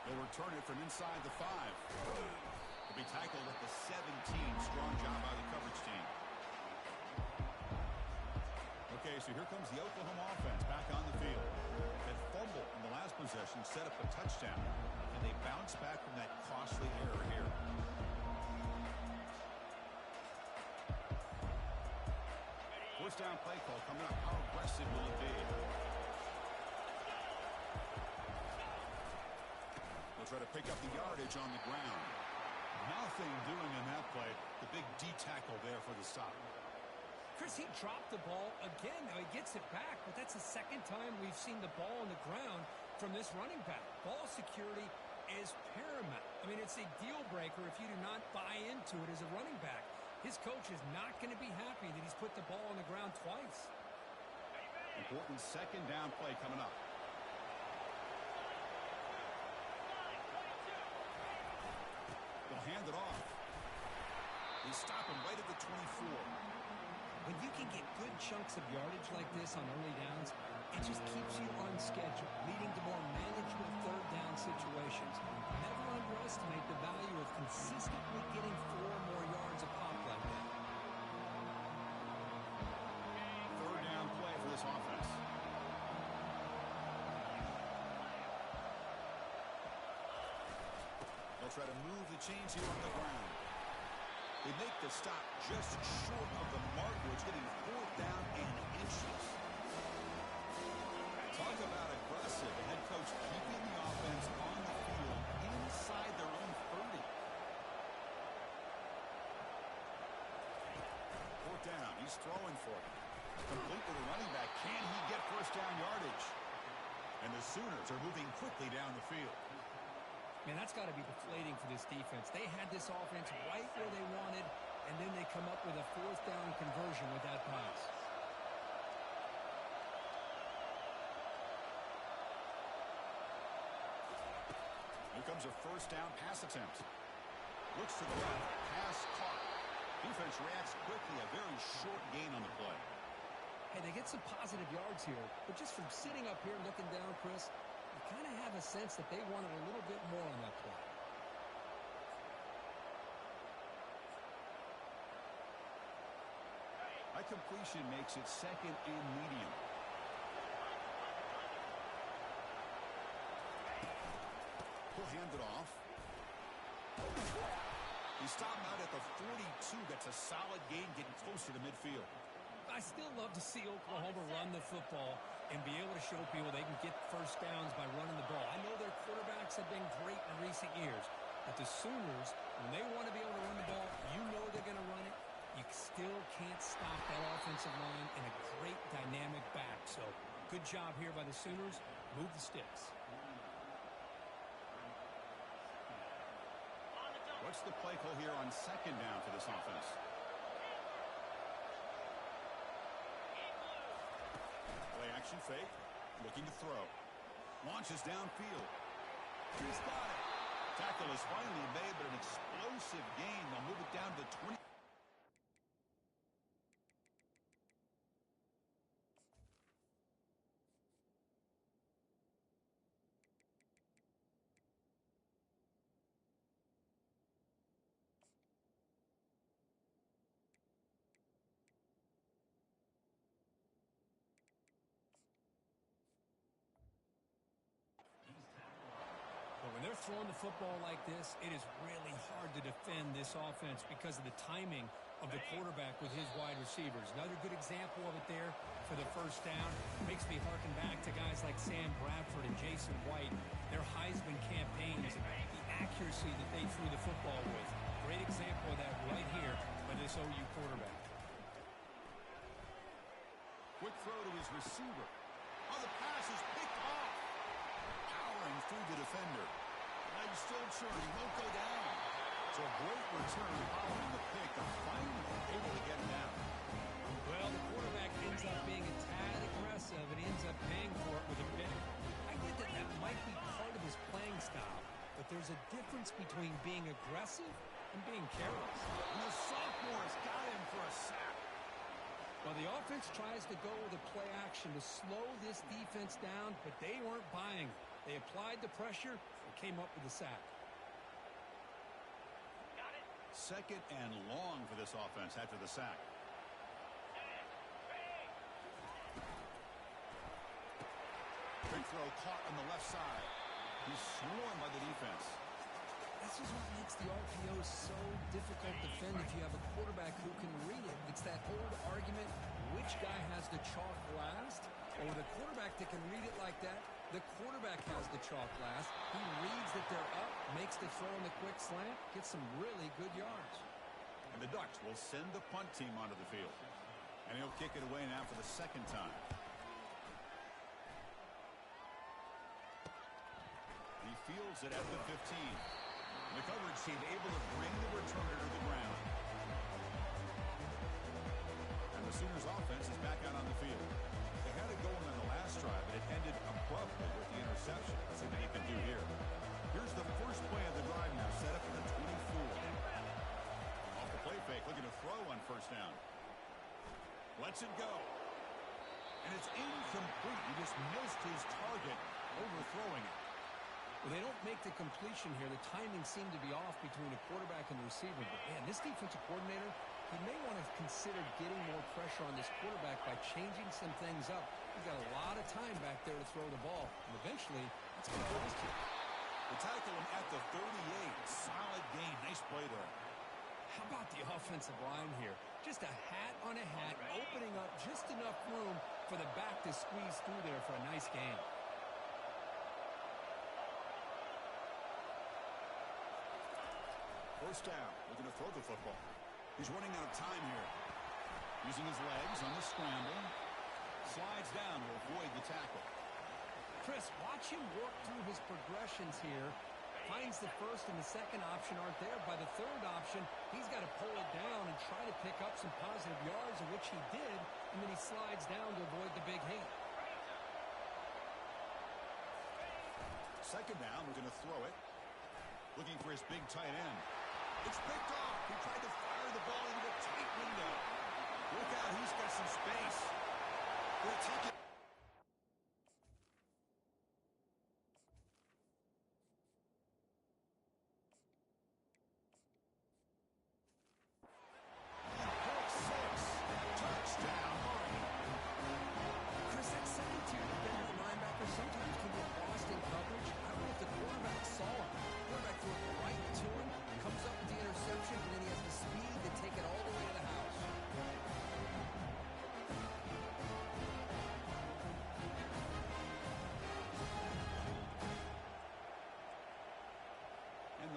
S7: They'll return it from inside the 5. Will be tackled at the 17. Strong job by the coverage team. Okay, so here comes the Oklahoma offense back on the field. That fumble in the last possession set up a touchdown, and they bounce back from that costly error here. First down play call coming up. How aggressive will it be? They'll try to pick up the yardage on the ground. Nothing doing in that play. The big D tackle there for the stop.
S5: Chris, he dropped the ball again. Now he gets it back, but that's the second time we've seen the ball on the ground from this running back. Ball security is paramount. I mean, it's a deal breaker if you do not buy into it as a running back. His coach is not going to be happy that he's put the ball on the ground twice.
S7: Important second down play coming up. They'll He'll hand it off. They stop him right at the 24.
S3: When you can get good chunks of yardage like this on early downs, it just keeps you on schedule, leading to more manageable third down situations. Never underestimate the value of consistently getting 4 more yards a pop like that.
S7: Third down play for this offense. They'll try to move the chains here on the ground. They make the stop just short of the mark, which getting 4th down and inches. Talk about aggressive. The head coach keeping the offense on the field inside their own 30. 4th down. He's throwing for it. Complete with a running back. Can he get first down yardage? And the Sooners are moving quickly down the field.
S3: Man, that's got to be deflating for this defense. They had this offense right where they wanted, and then they come up with a 4th down conversion with that pass.
S7: Here comes a first down pass attempt. Looks to the left. Pass caught. Defense reacts quickly. A very short gain on the play.
S3: Hey, they get some positive yards here, but just from sitting up here looking down, Chris, you kind of have a sense that they wanted a little bit more on that play.
S7: High completion makes it 2nd and medium. He'll hand it off. He stopped out at the 42. That's a solid gain, getting closer to midfield.
S3: I still love to see Oklahoma run the football and be able to show people they can get first downs by running the ball. I know their quarterbacks have been great in recent years, but the Sooners, when they want to be able to run the ball, you know they're going to run it. You still can't stop that offensive line and a great dynamic back. So good job here by the Sooners. Move the sticks.
S7: What's the play call here on 2nd down for this offense? Play action fake. Looking to throw. Launches downfield. He's got it. Tackle is finally made, but an explosive gain. They'll move it down to the 20.
S3: When they're throwing the football like this, it is really hard to defend this offense because of the timing of the quarterback with his wide receivers. Another good example of it there for the first down. Makes me harken back to guys like Sam Bradford and Jason White, their Heisman campaigns, and the accuracy that they threw the football with. Great example of that right here by this OU quarterback.
S7: Quick throw to his receiver. Oh, the pass is picked off. Powering through the defender. Legs still churning, won't go down. So a great return following the pick and finally able to get him down.
S3: Well, the quarterback ends up being a tad aggressive and ends up paying for it with a pick. I get that that might be part of his playing style, but there's a difference between being aggressive and being careless.
S7: And the sophomore has got him for a sack.
S3: Well, the offense tries to go with a play action to slow this defense down, but they weren't buying it. They applied the pressure and came up with a sack.
S7: 2nd and long for this offense after the sack. Big throw caught on the left side. He's swarmed by the defense.
S3: This is what makes the RPO so difficult to defend if you have a quarterback who can read it. It's that old argument, which guy has the chalk last? Or with a quarterback that can read it like that, the quarterback has the chalk last. He reads that they're up, makes the throw in the quick slant, gets some really good yards.
S7: And the Ducks will send the punt team onto the field. And he'll kick it away now for the 2nd time. He fields it at the 15. And the coverage team able to bring the returner to the ground. And the Sooners offense is back out on the field. They had it going on the last drive, but it ended abruptly with the interception. Let's see what he can do here. Here's the first play of the drive now, set up at the 24. lets it go. And it's incomplete. He just missed his target, overthrowing it.
S3: Well, they don't make the completion here. The timing seemed to be off between the quarterback and the receiver. But, man, this defensive coordinator, he may want to consider getting more pressure on this quarterback by changing some things up. He's got a lot of time back there to throw the ball. And eventually, it's going to hurt his team.
S7: They tackle him at the 38. Solid gain. Nice play there.
S3: How about the offensive line here? Just a hat on a hat, opening up just enough room for the back to squeeze through there for a nice gain.
S7: First down. Looking to throw the football. He's running out of time here. Using his legs on the scramble. Slides down to avoid the tackle.
S3: Chris, watch him work through his progressions here. Finds the first and the second option aren't there. By the third option, he's got to pull it down and try to pick up some positive yards, of which he did, and then he slides down to avoid the big hit.
S7: Second down, we're going to throw it. Looking for his big tight end. It's picked off. He tried to fire the ball into a tight window. Look out, he's got some space. We'll take it.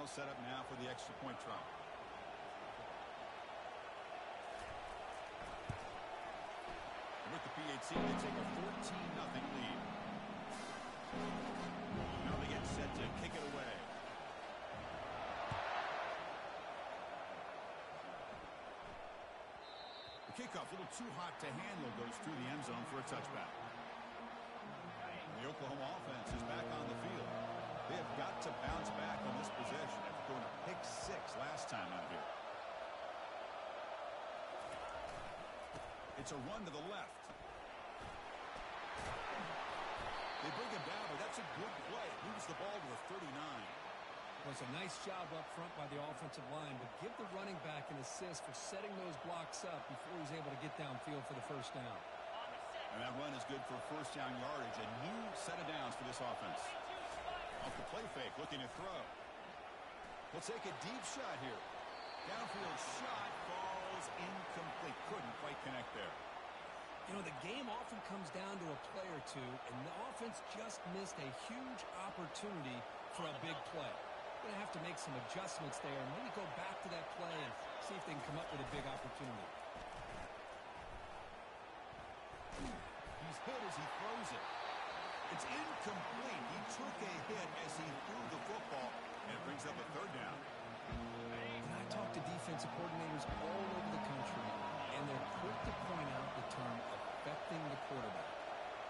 S7: Set up now for the extra point try. With the PAT, they take a 14-0 lead. Now they get set to kick it away. The kickoff, a little too hot to handle, goes through the end zone for a touchback. The Oklahoma offense is back on the field. They have got to bounce back on this possession after throwing a pick six last time out here. It's a run to the left. They bring him down, but that's a good play. Moves the ball to the 39.
S3: It was a nice job up front by the offensive line, but give the running back an assist for setting those blocks up before he's able to get downfield for the first down.
S7: And that run is good for first down yardage. A new set of downs for this offense. Off the play fake, looking to throw. He'll take a deep shot here. Downfield shot falls incomplete. Couldn't quite connect there.
S3: You know, the game often comes down to a play or two, and the offense just missed a huge opportunity for a big play. Going to have to make some adjustments there and maybe go back to that play and see if they can come up with a big opportunity.
S7: He's hit as he throws it. It's incomplete. He took a hit as he threw the football, and it brings up a third down.
S3: And I talk to defensive coordinators all over the country, and they're quick to point out the term affecting the quarterback.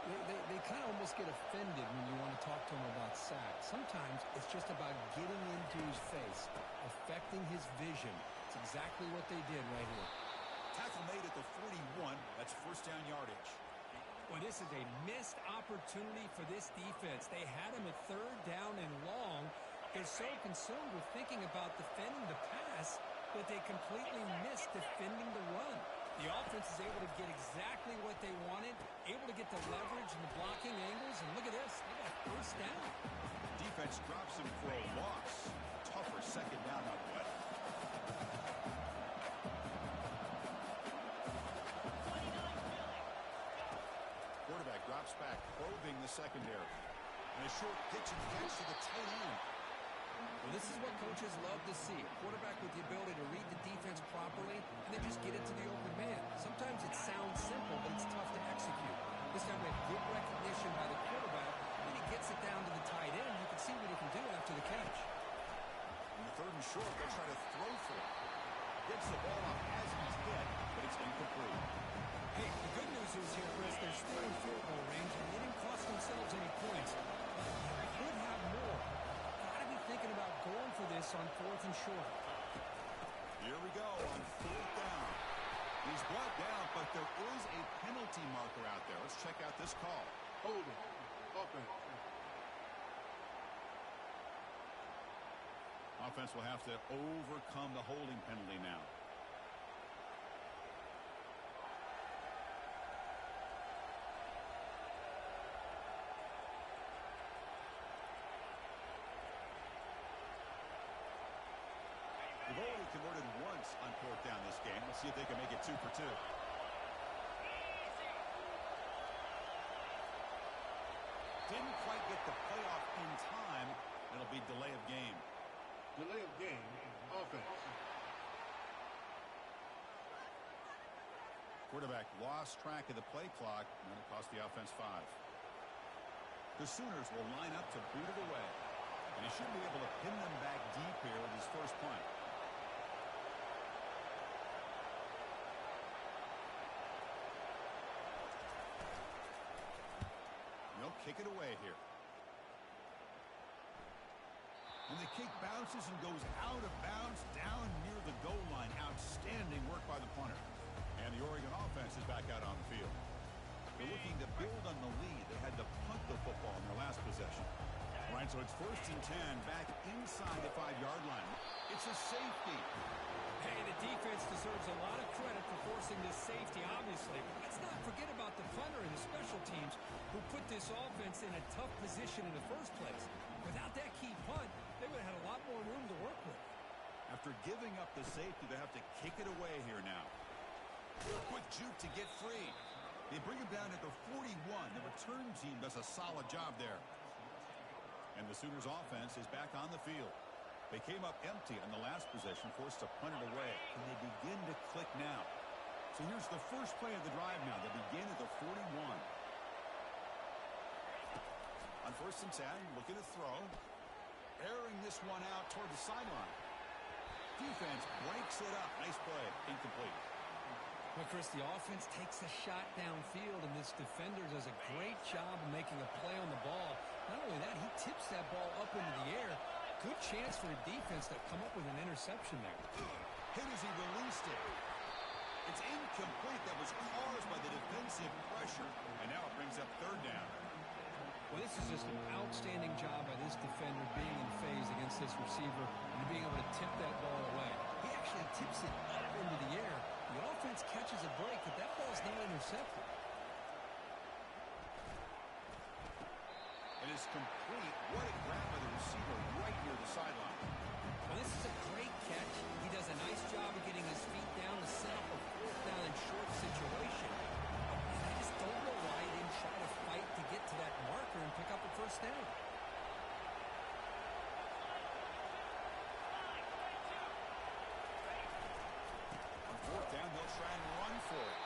S3: They kind of almost get offended when you want to talk to them about sacks. Sometimes it's just about getting into his face, affecting his vision. It's exactly what they did right here.
S7: Tackle made at the 41. That's first down yardage.
S3: Well, this is a missed opportunity for this defense. They had him at third down and long. They're so consumed with thinking about defending the pass that they completely missed defending the run. The offense is able to get exactly what they wanted, able to get the leverage and the blocking angles, and look at this. They got first down.
S7: Defense drops him for a loss. Tougher second down out west. Quarterback drops back, probing the secondary. And a short pitch and catch to the tight end.
S3: Well, this is what coaches love to see. A quarterback with the ability to read the defense properly and then just get it to the open man. Sometimes it sounds simple, but it's tough to execute. This time we have good recognition by the quarterback. When he gets it down to the tight end, you can see what he can do after the catch.
S7: In the third and short, they'll try to throw for it. Gets the ball off as he's hit, but it's incomplete.
S3: Hey, the good news is here, Chris, they're still in field goal range, and they didn't cost themselves any points. They could have more. Gotta be thinking about going for this on fourth and short.
S7: Here we go on fourth down. He's brought down, but there is a penalty marker out there. Let's check out this call.
S4: Holding. Offense.
S7: Offense will have to overcome the holding penalty now. They've already converted once on fourth down this game. Let's see if they can make it 2 for 2. Didn't quite get the playoff in time. It'll be delay of game.
S4: Delay of game. Offense.
S7: Quarterback lost track of the play clock, and it cost the offense 5. The Sooners will line up to boot it away, and he should be able to pin them back deep here with his first punt. They'll kick it away here. And the kick bounces and goes out of bounds down near the goal line. Outstanding work by the punter. And the Oregon offense is back out on the field. They're looking to build on the lead. They had to punt the football in their last possession. All right, so it's 1st and 10 back inside the 5-yard line. It's a safety.
S5: Hey, the defense deserves a lot of credit for forcing this safety, obviously. But let's not forget about the punter and the special teams who put this offense in a tough position in the first place. Without that key punt, they would have had a lot more room to work with.
S7: After giving up the safety, they have to kick it away here now. Quick juke to get free. They bring him down at the 41. The return team does a solid job there. And the Sooners offense is back on the field. They came up empty on the last possession, forced to punt it away. And they begin to click now. So here's the first play of the drive now. They begin at the 41. On 1st and 10, looking to throw. Airing this one out toward the sideline. Defense breaks it up. Nice play. Incomplete.
S5: Well, Chris, the offense takes a shot downfield, and this defender does a great job of making a play on the ball. Not only that, he tips that ball up into the air. Good chance for the defense to come up with an interception there.
S7: Hit as he released it. It's incomplete. That was caused by the defensive pressure, and now it brings up 3rd down.
S5: Well, this is just an outstanding job by this defender being in phase against this receiver and being able to tip that ball away. He actually tips it up into the air. The offense catches a break, but that ball's not intercepted.
S7: It is complete. What a grab by the receiver right near the sideline.
S5: Well, this is a great catch. He does a nice job of getting his feet down to set up a 4th down and short situation. And I just don't know why he didn't try to fight to get to that marker and pick up a 1st down.
S7: On 4th down, they'll try and run for it.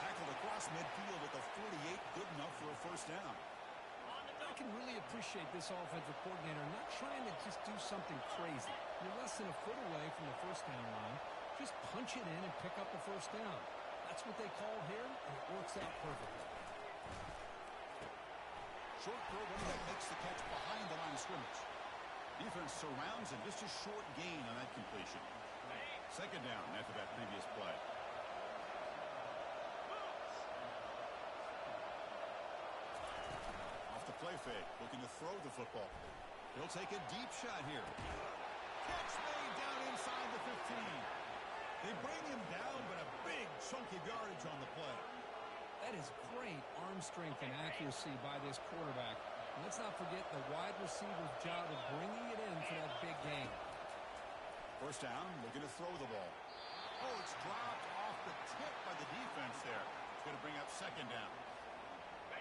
S7: Tackled across midfield at the 48. Good enough for a 1st down.
S5: I can really appreciate this offensive coordinator not trying to just do something crazy. You're less than a foot away from the 1st down line. Just punch it in and pick up a 1st down. That's what they call here, and it works out perfectly.
S7: Short throw, one that makes the catch behind the line of scrimmage. Defense surrounds him. Just a short gain on that completion. 2nd down after that previous play. Off the play fake, looking to throw the football. He'll take a deep shot here. Catch made down inside the 15. They bring him down, but a big chunk of yardage on the play.
S5: That is great arm strength and accuracy by this quarterback. And let's not forget the wide receiver's job of bringing it in for that big game.
S7: 1st down, looking to throw the ball. Oh, it's dropped off the tip by the defense there. It's going to bring up 2nd down.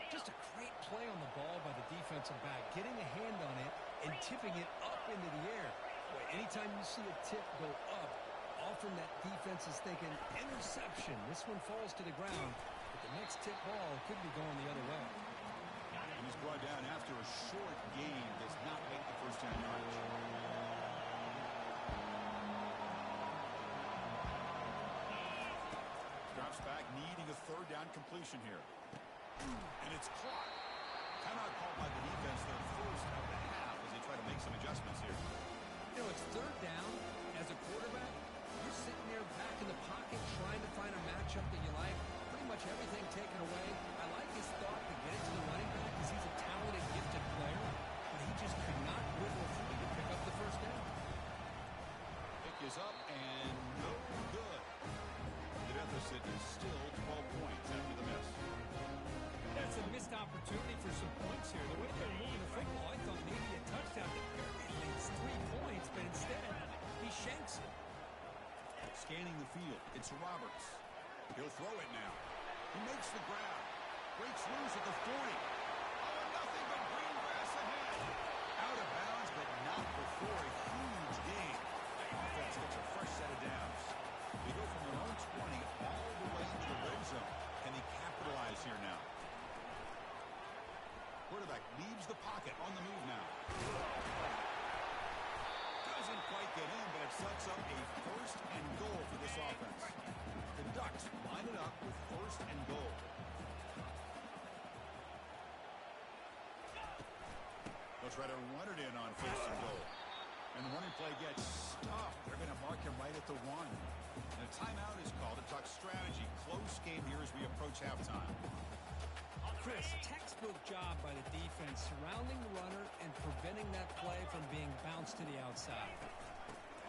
S5: Just a great play on the ball by the defensive back, getting a hand on it and tipping it up into the air. Boy, anytime you see a tip go up, often that defense is thinking interception. This one falls to the ground, but the next tip ball could be going the other way.
S7: And he's brought down after a short gain. Does not make the 1st down yardage. Drops back, needing a 3rd down completion here. And it's clocked. Timeout called by the defense their 1st of the half as they try to make some adjustments here.
S5: You know, it's 3rd down. As a quarterback,
S3: You're sitting there back in the pocket trying to find a matchup that you like. Pretty much everything taken away. I like his thought to get it to the running back because he's a talented, gifted player, but he just could not wiggle free to pick up the first down.
S7: Pick is up and no good. The deficit is still 12 points after the miss.
S5: That's a missed opportunity for some points here. The way they're moving the football, I thought maybe a touchdown at very least 3 points, but instead he shanks it.
S7: Scanning the field, it's Roberts. He'll throw it now. He makes the grab. Breaks loose at the 40. Oh, nothing but green grass ahead. Out of bounds, but not before a huge gain. The offense gets a fresh set of downs. They go from their own 20 all the way into the red zone. Can they capitalize here now? Quarterback leaves the pocket on the move now. Doesn't quite get in, but it sets up a first and goal for this offense. The Ducks line it up with first and goal. They'll try to run it in on first and goal. And the running play gets stuffed. They're going to mark him right at the 1. And a timeout is called to talk strategy. Close game here as we approach halftime.
S5: Chris, textbook job by the defense, surrounding the runner and preventing that play from being bounced to the outside.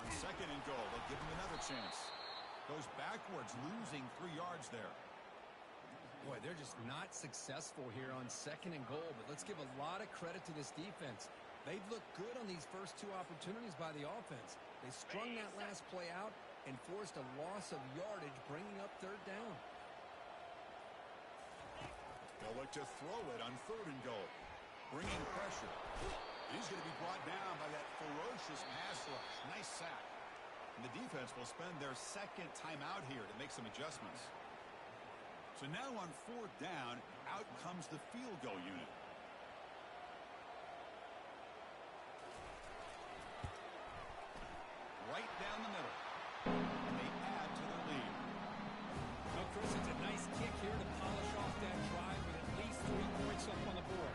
S7: On second and goal, they'll give him another chance. Goes backwards, losing 3 yards there.
S3: Boy, they're just not successful here on second and goal, but let's give a lot of credit to this defense. They've looked good on these first 2 opportunities by the offense. They strung that last play out and forced a loss of yardage, bringing up third down.
S7: They'll look to throw it on third and goal. Bringing pressure. He's going to be brought down by that ferocious pass rush. Nice sack. And the defense will spend their second timeout here to make some adjustments. So now on 4th down, out comes the field goal unit. Right down the middle. And they add to their lead.
S5: Well, Chris, it's a nice kick here to polish off that drive with at least 3 points up on the board.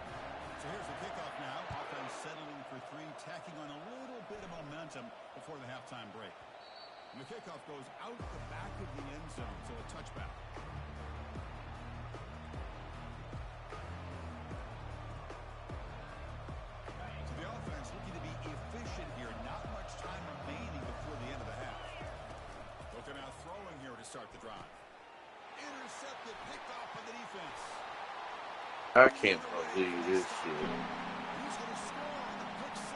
S7: So here's the kickoff now. Offense settling for 3, tacking on a little bit of momentum before the halftime break. And the kickoff goes out the back of the end zone, so a touchback. So the offense looking to be efficient here. Not much time remaining before the end of the half. Looking out throwing here to start the drive. Intercepted, picked off by the defense.
S8: I can't believe this shit.
S7: He's going to score on the pick 6.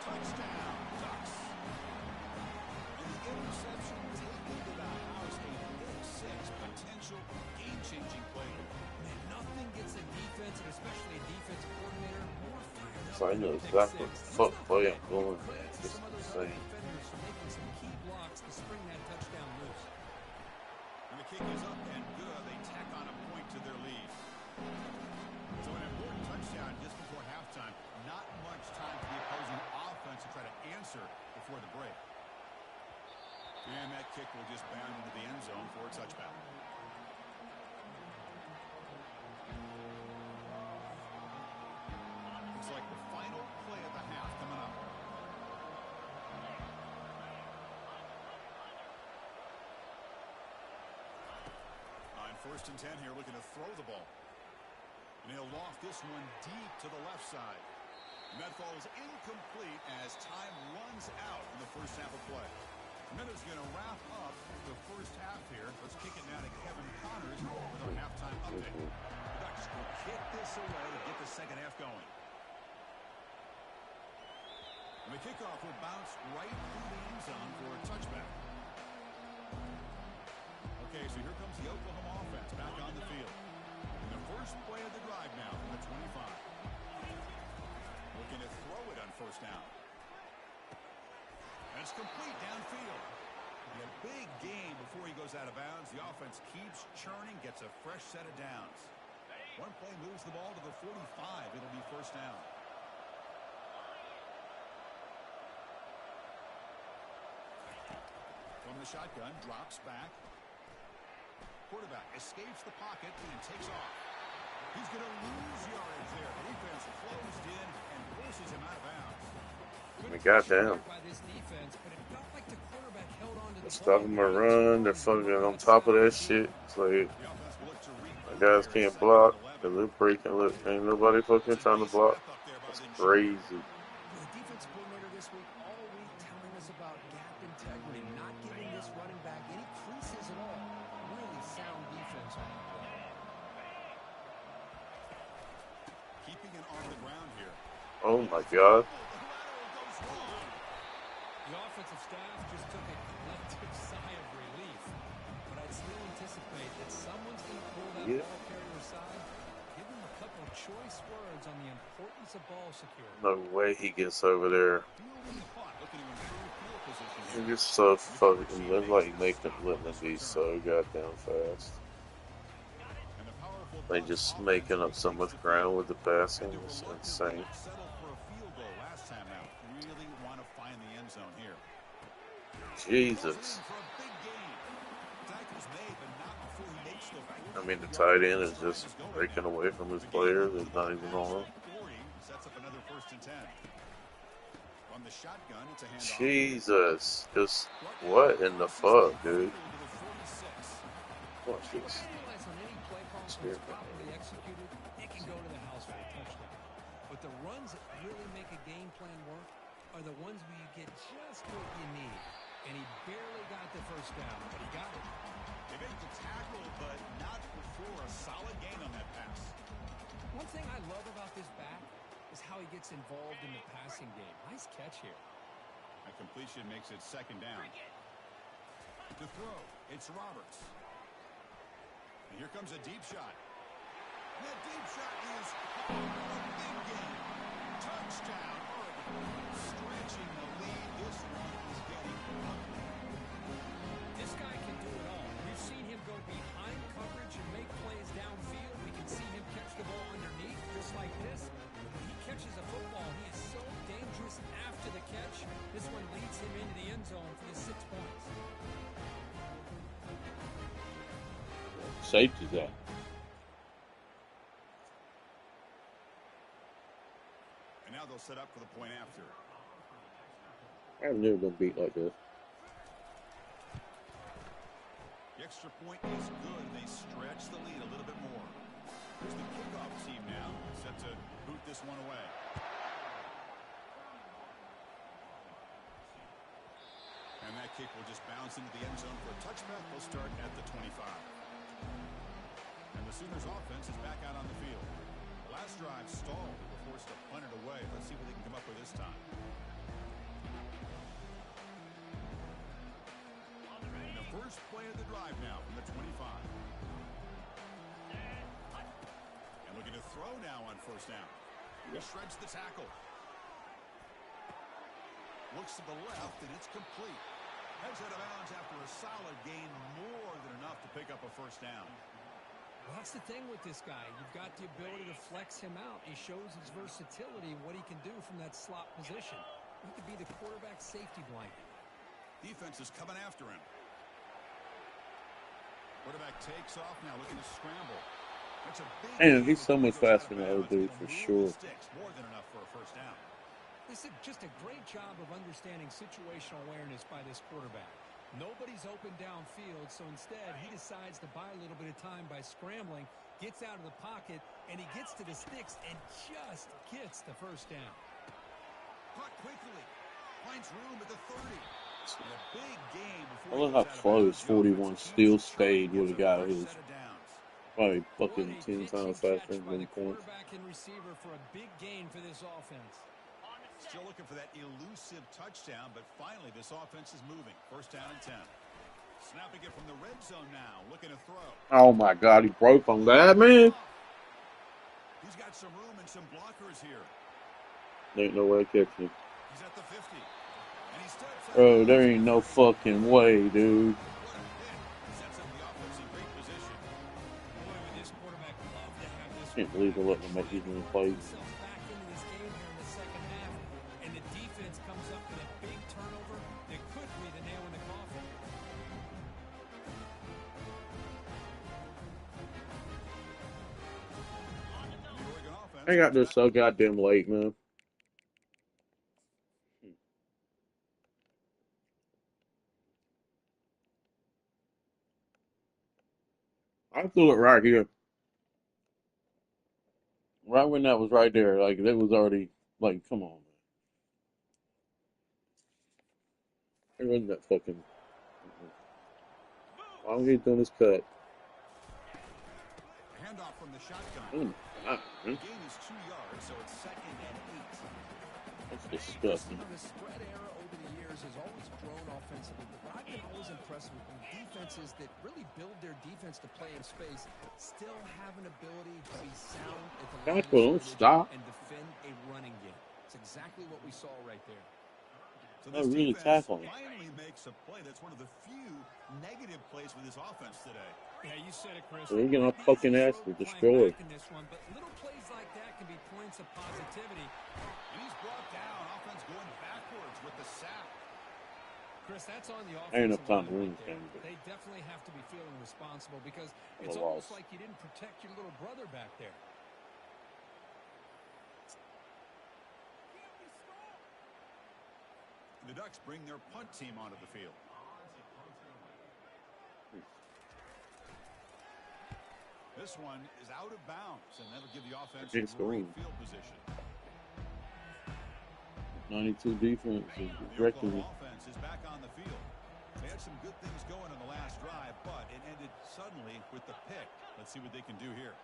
S7: Touchdown, Ducks. And the interception taken to the house. A pick 6 potential game-changing play.
S3: Man, nothing gets a defense, and especially a defensive coordinator, more fired up.
S8: So I know exactly what the fuck play I'm going at. It's insane.
S3: Defenders for making some key blocks to spring that touchdown loose.
S7: And the kick is up and good. They tack on a point to their lead. So an important touchdown just before halftime. Not much time for the opposing offense to try to answer before the break. And that kick will just bound into the end zone for a touchback. Looks like the final play of the half coming up. On 1st and 10 here, looking to throw the ball. And he'll loft this one deep to the left side. And that falls incomplete as time runs out in the first half of play. And that is going to wrap up the first half here. Let's kick it now to Kevin Connors with our halftime update. The Ducks will kick this away to get the second half going. And the kickoff will bounce right through the end zone for a touchback. Okay, so here comes the Oklahoma offense back on the field. And the first play of the drive now from the 25. Looking to throw it on 1st down. And it's complete downfield. And a big gain before he goes out of bounds. The offense keeps churning, gets a fresh set of downs. One play moves the ball to the 45. It'll be 1st down. From the shotgun, drops back. Quarterback escapes the pocket and takes off. He's going to lose yardage there. The defense closed in and forces him out of bounds.
S8: I mean,
S5: Good pressure
S8: goddamn.
S5: there by this defense, but it felt like the quarterback held on to
S8: They're
S5: the ball
S8: stopping my
S5: way too
S8: run. They're
S5: long as they
S8: fucking
S5: moved
S8: on top of
S5: outside.
S8: that shit. It's like,
S7: The offense will look to
S8: my
S7: regroup
S8: guys
S7: here.
S8: can't
S7: Second and
S8: block
S7: 11.
S8: because they're breaking. Look, ain't nobody fucking
S7: It's a
S8: trying to
S7: nice
S8: block.
S7: step up there by
S8: That's
S7: the G.
S8: crazy.
S2: The defensive coordinator this week, all week, telling us about gap integrity, not giving this running back any creases at all. Really sound defense on that play.
S7: Keeping it on the ground here.
S8: Oh my god.
S5: The offensive staff just took a collective sigh of relief, but I'd still anticipate that someone's going to pull that
S8: Yeah.
S5: ball carrier aside, give him a couple of choice words on the importance of ball security.
S8: No way he gets over there.
S7: Fielding punt, looking to improve field position
S8: He
S7: here.
S8: gets so fucking. They're like letting them be so goddamn fast.
S7: And the powerful
S8: They
S7: Bucs
S8: just
S7: offense
S8: making up so
S7: retakes
S8: much
S7: the
S8: ground
S7: field.
S8: with the passing.
S7: And to
S8: It's
S7: reluctantly
S8: insane.
S7: settle for a field goal last time out. Really want to find the end zone here.
S8: Jesus.
S7: For a big gain. Tackle's made, but not before he makes the
S8: I mean, the tight end is just breaking away from his players. It's not even on.
S7: 40 sets up another 1st and 10. On the shotgun, it's a handoff.
S8: Jesus. Just what in the fuck, dude? Watch this.
S5: Realize on any play call, when it's properly executed, it can go to the house for a touchdown. But the runs that really make a game plan work are the ones where you get just what you need. And he barely got the first down, but he got it.
S7: They made the tackle, but not before a solid gain on that pass.
S5: One thing I love about this back is how he gets involved in the passing game. Nice catch here.
S7: A completion makes it 2nd down. To throw, it's Roberts. And here comes a deep shot. And that deep shot is a big game. Touchdown, Oregon. Stretching the lead. This one is getting ugly.
S5: This guy can do it all. We've seen him go behind coverage and make plays downfield. We can see him catch the ball underneath, just like this. When he catches a football, he is so dangerous after the catch. This one leads him into the end zone for the 6 points.
S8: Safety's out.
S7: And now they'll set up for the point after.
S8: I've never been beat like this.
S7: The extra point is good. They stretch the lead a little bit more. Here's the kickoff team now, set to boot this one away. And that kick will just bounce into the end zone for a touchback. They'll start at the 25. And the Sooners offense is back out on the field. The last drive stalled. They were forced to punt it away. Let's see what they can come up with this time. And the first play of the drive now from the 25. And looking to throw now on 1st down. He shreds the tackle. Looks to the left, and it's complete. Heads out of bounds after a solid gain, more than enough to pick up a 1st down.
S5: Well, that's the thing with this guy. You've got the ability to flex him out. He shows his versatility and what he can do from that slot position. He could be the quarterback safety blanket.
S7: Defense is coming after him. Quarterback takes off now, looking to scramble. That's a big
S8: Man, he's so
S7: gain.
S8: much
S7: Goes out
S8: faster
S7: of
S8: than the other
S7: bounds,
S8: dude
S7: and
S8: for
S7: the
S8: sure.
S7: move sticks, more than enough for a 1st down.
S5: This is just a great job of understanding situational awareness by this quarterback. Nobody's open downfield, so instead he decides to buy a little bit of time by scrambling, gets out of the pocket, and he gets to the sticks and just gets the 1st down.
S7: Caught quickly. Finds room at the 30. And a big game
S8: I
S7: before
S8: love
S7: he
S8: how
S7: goes out of
S8: close
S7: bounds. The
S8: 41
S7: offense
S8: still
S7: keeps trying
S8: stayed
S7: to
S8: with a
S7: get to
S8: guy
S7: the
S8: who's
S7: first set of downs.
S8: probably
S5: What
S8: fucking
S5: a
S8: 10 times
S5: pitching
S8: faster
S5: catch by
S8: than
S5: the
S8: Prince.
S5: quarterback and receiver for a big gain for this offense.
S7: Still looking for that elusive touchdown, but finally this offense is moving. 1st down and 10. Snapping it from the red zone now, looking to throw.
S8: Oh my god, he broke on that, man.
S7: He's got some room and some blockers here.
S8: There ain't no way catching him.
S7: He's at the 50. And he steps out.
S8: Bro, there ain't no fucking way, dude.
S7: What a hit. Sets up the offense in great position.
S5: Boy, would this quarterback love to have this
S8: Can't believe they're letting him make these many plays.
S5: himself back into this game here in the 2nd half, and the defense comes up with a big turnover that could be the nail in the coffin.
S7: And the Oregon offense
S8: I got this so goddamn late, man. threw it right here. Right when that was right there. Like, it was already, like, come on, man. It wasn't that fucking. Why don't he doing his cut?
S7: Handoff from the shotgun.
S8: Oh, God,
S7: The
S8: man.
S7: gain is 2 yards, so it's 2nd and 8.
S8: That's disgusting.
S2: The spread era over the years has always grown offensively, but what I've been always impressed with defenses that really build their defense to play in space still have an ability to be sound at the line of
S8: Don't
S2: scrimmage
S8: stop.
S2: and defend a running game. It's exactly what we saw right there.
S7: So
S8: Oh,
S7: this
S8: really
S7: defense
S8: tackling.
S7: finally makes a play. That's one of the few negative plays with this offense today.
S5: Yeah, you said it, Chris.
S8: So they're getting our
S5: Might be
S8: fucking
S5: easy
S8: ass
S5: road playing
S8: destroyed.
S5: back in this one, but little plays like that can be points of positivity.
S7: And he's brought down. Offense going backwards with the sack.
S5: Chris, that's on the
S8: Ain't
S5: offensive
S8: enough time to
S5: line
S8: win
S5: right
S8: this
S5: there.
S8: game, but
S5: They definitely have to be feeling responsible because
S8: I'm
S5: it's
S8: a
S5: almost
S8: loss.
S5: like you didn't protect your little brother back there.
S7: The Ducks bring their punt team onto the field. This one is out of bounds, and that'll give the offense
S8: Good
S7: great
S8: scoring.
S7: field position.
S8: 92 defense is
S7: The
S8: wrecking
S7: Oklahoma
S8: me.
S7: offense is back on the field. They had some good things going in the last drive, but it ended suddenly with the pick. Let's see what they can do here.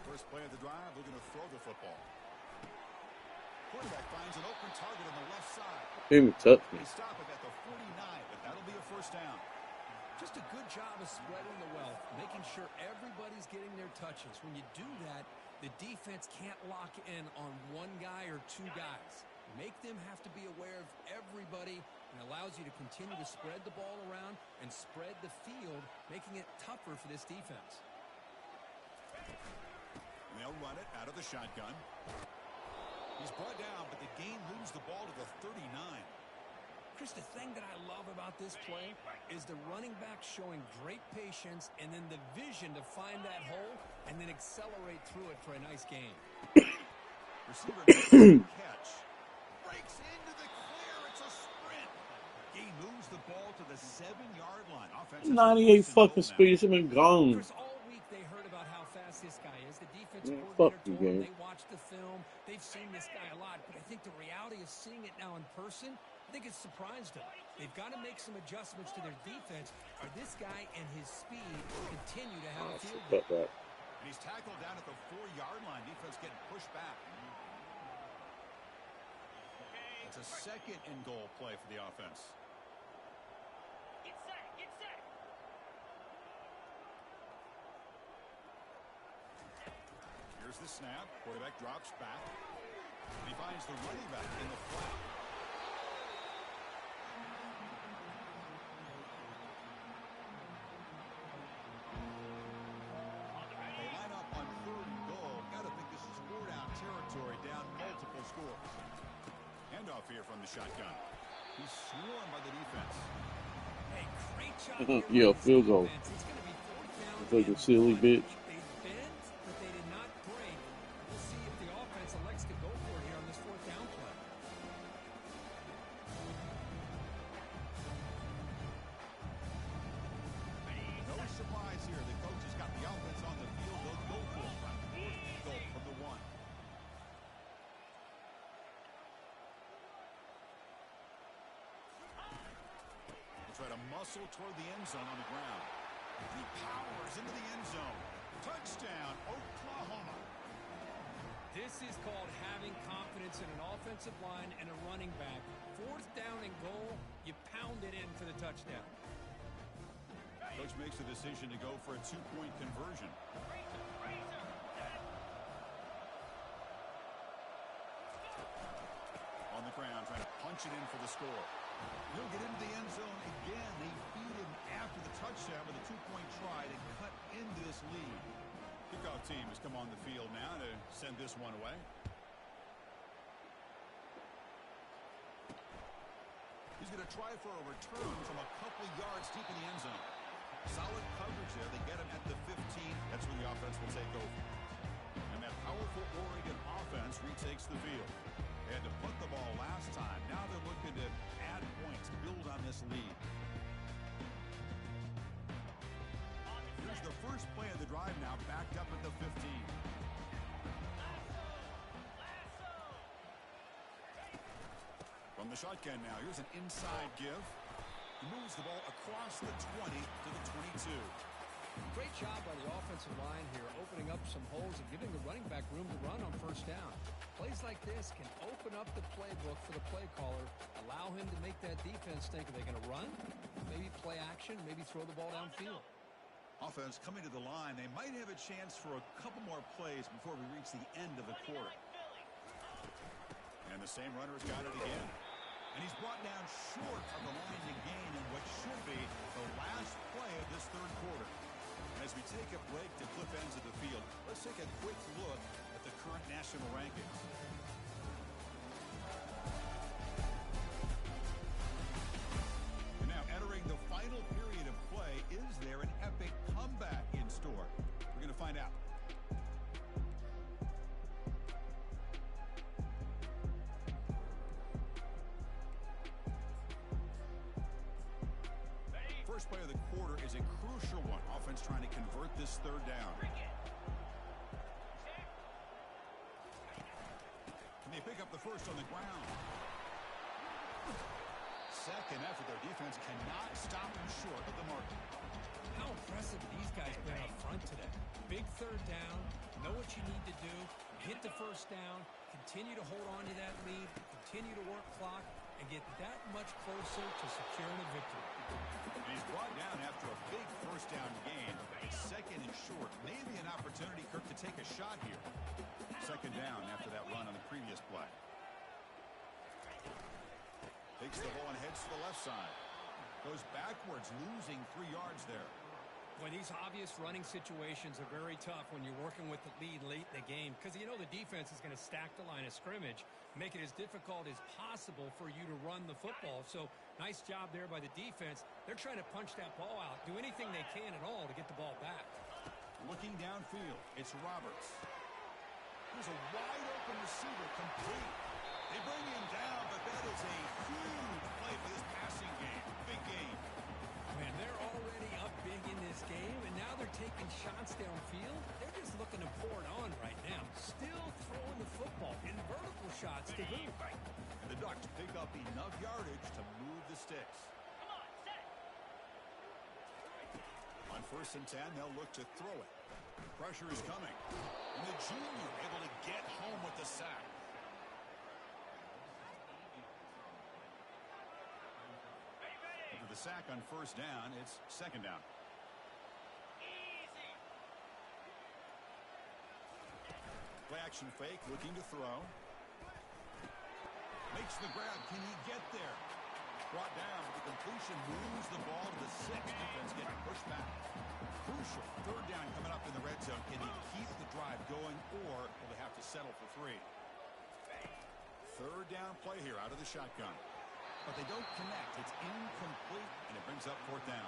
S7: First play of the drive, looking to throw the football. Quarterback finds an open target on the left side.
S8: Didn't even touch me.
S7: They stop him at the 49, but that'll be a first down.
S2: Just a good job of spreading the wealth, making sure everybody's getting their touches. When you do that, the defense can't lock in on one guy or two guys. Make them have to be aware of everybody and allows you to continue to spread the ball around and spread the field, making it tougher for this defense.
S7: And they'll run it out of the shotgun. He's brought down, but the gain moves the ball to the 39.
S2: Chris, the thing that I love about this play is the running back showing great patience and then the vision to find that hole and then accelerate through it for a nice gain.
S7: Receiver makes the catch. Breaks into the clear. It's a sprint. Gain moves the ball to the 7-yard line. Offense has
S8: 98
S7: first and
S8: fucking
S7: goal now.
S8: speed. Should have been gone.
S2: Chris, all week they heard about how fast this guy is. The defensive
S8: Man,
S2: coordinator
S8: fuck you,
S2: told them
S8: gang.
S2: they watched the film. They've seen this guy a lot, but I think the reality of seeing it now in person, I think it's surprised them. They've got to make some adjustments to their defense, or this guy and his speed will continue to have a field day.
S8: Cut that.
S7: And he's tackled down at the 4-yard line. Defense getting pushed back. It's a second and goal play for the offense.
S5: Get set, get set.
S7: Here's the snap. Quarterback drops back. And he finds the running back in the flat. They line up on 3rd and goal. Gotta think this is 4-down territory, down multiple scores. Handoff here from the shotgun. He's swarmed by the defense.
S2: Hey, great job here
S8: Yeah,
S2: by this
S8: field goal.
S2: defense. It's going to be 4th down
S8: It's like a
S2: and
S8: silly
S2: 1.
S8: bitch.
S2: They bent, but they did not break. We'll see if the offense elects to go for it here on this 4th down play.
S7: No surprise here. The coach has got the offense on the field. They'll go for it. 4th and goal from the 1. They'll try to muscle toward the end zone on the ground. He powers into the end zone. Touchdown, Oklahoma.
S2: This is called having confidence in an offensive line and a running back. 4th down and goal, you pound it in for the touchdown.
S7: Coach makes a decision to go for a 2-point conversion. On the ground, trying to punch it in for the score. He'll get into the end zone again. They beat him after the touchdown with a 2-point try to cut into this lead. Kickoff team has come on the field now to send this one away. He's going to try for a return from a couple yards deep in the end zone. Solid coverage there. They get him at the 15. That's when the offense will take over. And that powerful Oregon offense retakes the field. They had to punt the ball last time. Now they're looking to add points, build on this lead. the shotgun now. Here's an inside give. He moves the ball across the 20 to the 22.
S5: Great job by the offensive line here, opening up some holes and giving the running back room to run on first down. Plays like this can open up the playbook for the play caller, allow him to make that defense think, are they going to run? Maybe play action, maybe throw the ball downfield.
S7: Offense coming to the line. They might have a chance for a couple more plays before we reach the end of the quarter. And the same runner's got it again. And he's brought down short of the line to gain in what should be the last play of this third quarter. And as we take a break to flip ends of the field, let's take a quick look at the current national rankings. And now entering the final period of play, is there an epic comeback in store? We're going to find out. First play of the quarter is a crucial one. Offense trying to convert this third down. Can they pick up the first on the ground? Second effort, their defense cannot stop them short of the mark.
S5: How impressive these guys been up front today. Big third down, know what you need to do, hit the first down, continue to hold on to that lead, continue to work clock, and get that much closer to securing a victory.
S7: And he's brought down after a big first down gain. It's second and short. Maybe an opportunity, Kirk, to take a shot here. Second down after that run on the previous play. Takes the ball and heads to the left side. Goes backwards, losing 3 yards there.
S5: Well, these obvious running situations are very tough when you're working with the lead late in the game because you know the defense is going to stack the line of scrimmage, make it as difficult as possible for you to run the football. So nice job there by the defense. They're trying to punch that ball out, do anything they can at all to get the ball back.
S7: Looking downfield, it's Roberts. There's a wide open receiver, complete. They bring him down, but that is a huge play for this passing game. Big game.
S5: Man, they're already up big in this game, and now they're taking shots downfield. They're just looking to pour it on right now. Still throwing the football in vertical shots to boot.
S7: And the Ducks pick up enough yardage to move the sticks. On 1st and 10, they'll look to throw it. Pressure is coming. And the junior able to get home with the sack. After the sack on 1st down, it's 2nd down. Play action fake, looking to throw. Makes the grab. Can he get there? Brought down, but the completion moves the ball to the 6. Defense getting pushed back. Crucial 3rd down coming up in the red zone. Can he keep the drive going, or will they have to settle for 3? 3rd down play here out of the shotgun. But they don't connect. It's incomplete, and it brings up 4th down.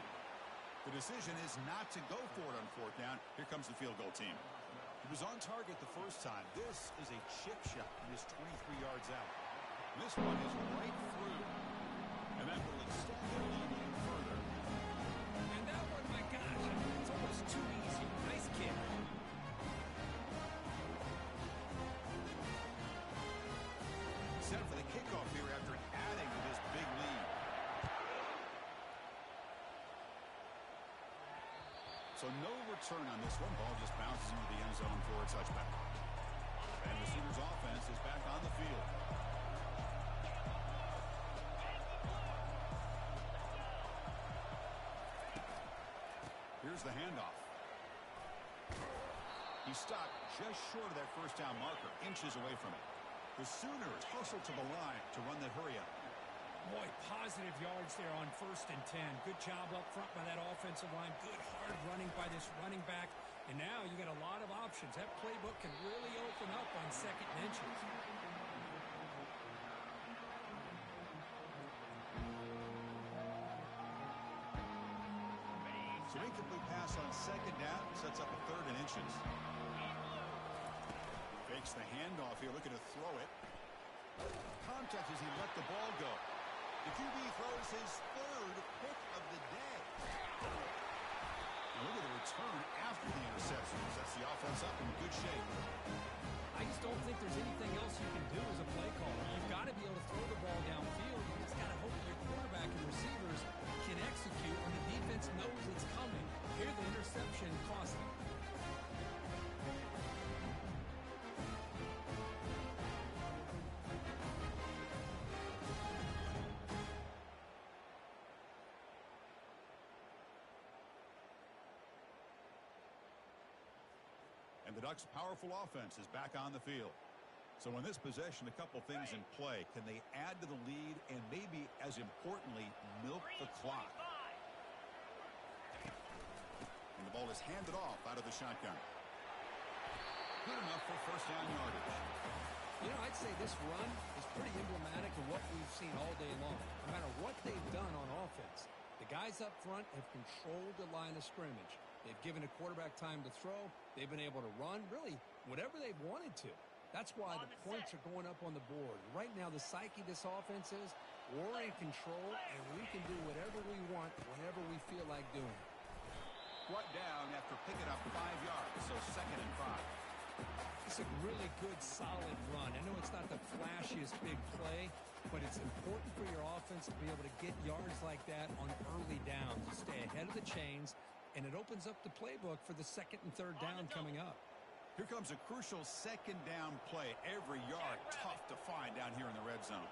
S7: The decision is not to go for it on 4th down. Here comes the field goal team. He was on target the first time. This is a chip shot. He is 23 yards out. And this one is right through. And that will extend their lead even further.
S5: And that one, my gosh, it's almost too easy. Nice kick.
S7: Set for the kickoff here after adding to this big lead. So no return on this one. Ball just bounces into the end zone for a touchback. And the Sooners offense is back on the field. Here's the handoff. He stopped just short of that 1st down marker, inches away from it. The Sooners hustle to the line to run that hurry up.
S5: Boy, positive yards there on 1st and 10. Good job up front by that offensive line. Good hard running by this running back. And now you got a lot of options. That playbook can really open up on 2nd and inches.
S7: So incomplete pass on 2nd down sets up a 3rd and inches. Fakes the handoff here, looking to throw it. Contact as he let the ball go. The QB throws his 3rd pick of the day. Now look at the return after the interception. Sets the offense up in good shape.
S5: Nice
S9: just don't think there's anything else you can do as a play caller. You've got to be able to throw the ball downfield. You just got to hope your quarterback and receivers can execute when the defense knows it's coming. Here, the interception cost them.
S7: And the Ducks' powerful offense is back on the field. So in this possession, a couple things in play. Can they add to the lead and maybe, as importantly, milk the clock? And the ball is handed off out of the shotgun. Good enough for first down yardage.
S9: You know, I'd say this run is pretty emblematic of what we've seen all day long. No matter what they've done on offense, the guys up front have controlled the line of scrimmage. They've given a quarterback time to throw. They've been able to run, really, whatever they've wanted to. That's why the points are going up on the board. Right now, the psyche of this offense is we're in control, and we can do whatever we want whenever we feel like doing it.
S7: Brought down after picking up 5 yards, so 2nd and 5.
S9: It's a really good, solid run. I know it's not the flashiest big play, but it's important for your offense to be able to get yards like that on early downs, to stay ahead of the chains, and it opens up the playbook for the 2nd and 3rd down coming up.
S7: Here comes a crucial 2nd down play. Every yard tough to find down here in the red zone.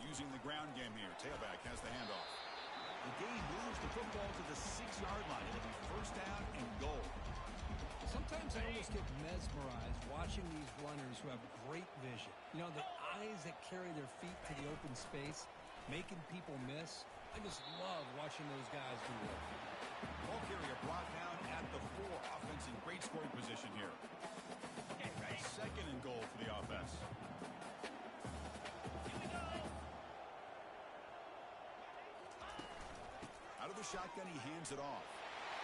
S7: Using the ground game here. Tailback has the handoff. The game moves the football to the 6-yard line. It'll be first down and goal.
S9: Sometimes I almost get mesmerized watching these runners who have great vision. You know, the eyes that carry their feet to the open space, making people miss. I just love watching those guys do it.
S7: Ball carrier brought down at the 4. Offense in great scoring position here. 2nd and goal for the offense. Out of the shotgun, he hands it off.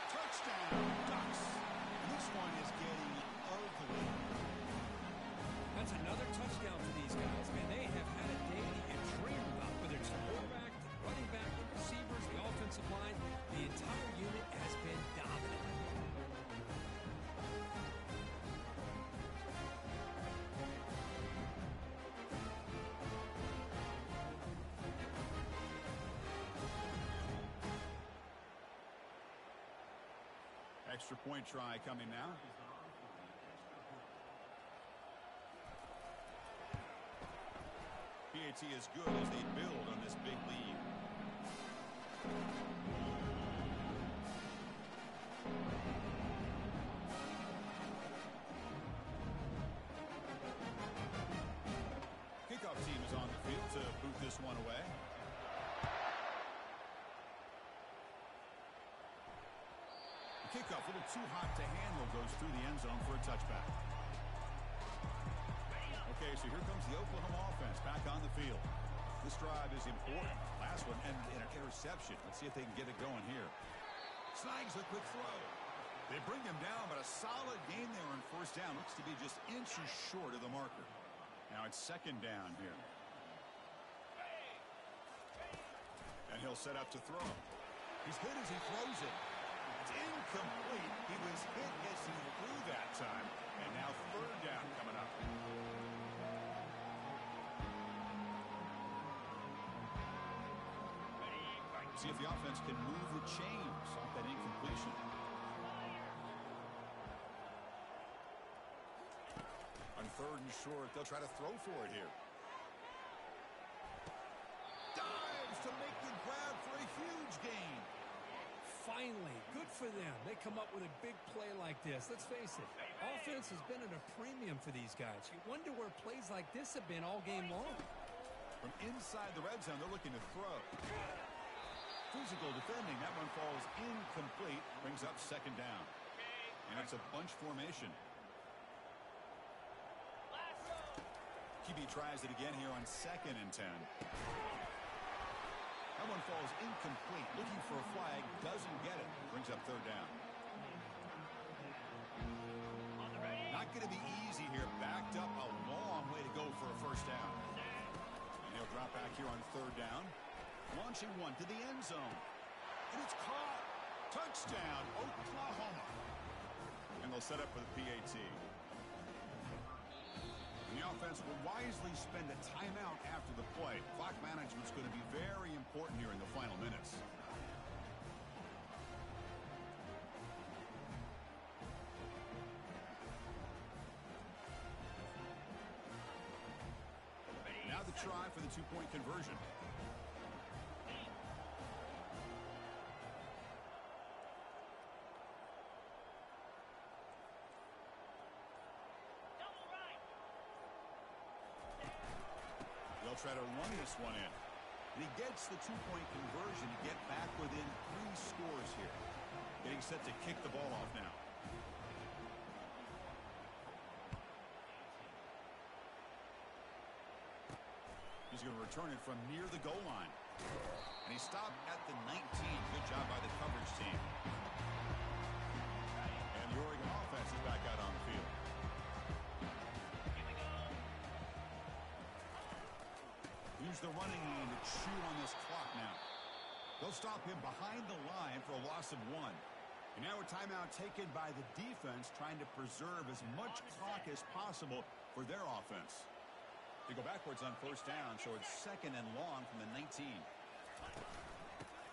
S7: Touchdown, Ducks. This one is getting ugly.
S9: That's another touchdown for these guys. Man, they have had a day that you dream about, whether it's the quarterback, the running back, the receivers, the offensive line. The entire unit has been dominant.
S7: Extra point try coming now. PAT is good as they build on this big lead. Kickoff team is on the field to boot this one away. Kickoff a little too hot to handle, goes through the end zone for a touchback. Okay, so here comes the Oklahoma offense back on the field. This drive is important. Last one ended in an interception. Let's see if they can get it going here. Snags a quick throw. They bring him down, but a solid game there on first down. Looks to be just inches short of the marker. Now it's 2nd down here. And he'll set up to throw. He's hit as he throws it. It's incomplete. He was hit as he threw that time. And now 3rd down coming up. See if the offense can move the chains off that incompletion. On 3rd and short, they'll try to throw for it here. Dives to make the grab for a huge gain.
S9: Finally, good for them. They come up with a big play like this. Let's face it, offense has been at a premium for these guys. You wonder where plays like this have been all game long.
S7: From inside the red zone, they're looking to throw. Physical defending. That one falls incomplete. Brings up 2nd down. And it's a bunch formation. QB tries it again here on 2nd and 10. That one falls incomplete. Looking for a flag. Doesn't get it. Brings up 3rd down. Not going to be easy here. Backed up a long way to go for a first down. And he'll drop back here on 3rd down. Launching one to the end zone. And it's caught. Touchdown, Oklahoma. And they'll set up for the PAT. offense will wisely spend a timeout after the play. Clock management is going to be very important here in the final minutes. Now the try for the two-point conversion. They'll try to run this one in. And he gets the two-point conversion to get back within 3 scores here. Getting set to kick the ball off now. He's going to return it from near the goal line. And he stopped at the 19. Good job by the coverage team. And the Oregon offense is back out on the field. Use the running game to chew on this clock now. They'll stop him behind the line for a loss of 1. And now a timeout taken by the defense, trying to preserve as much clock as possible for their offense. They go backwards on first down, so it's 2nd and long from the 19.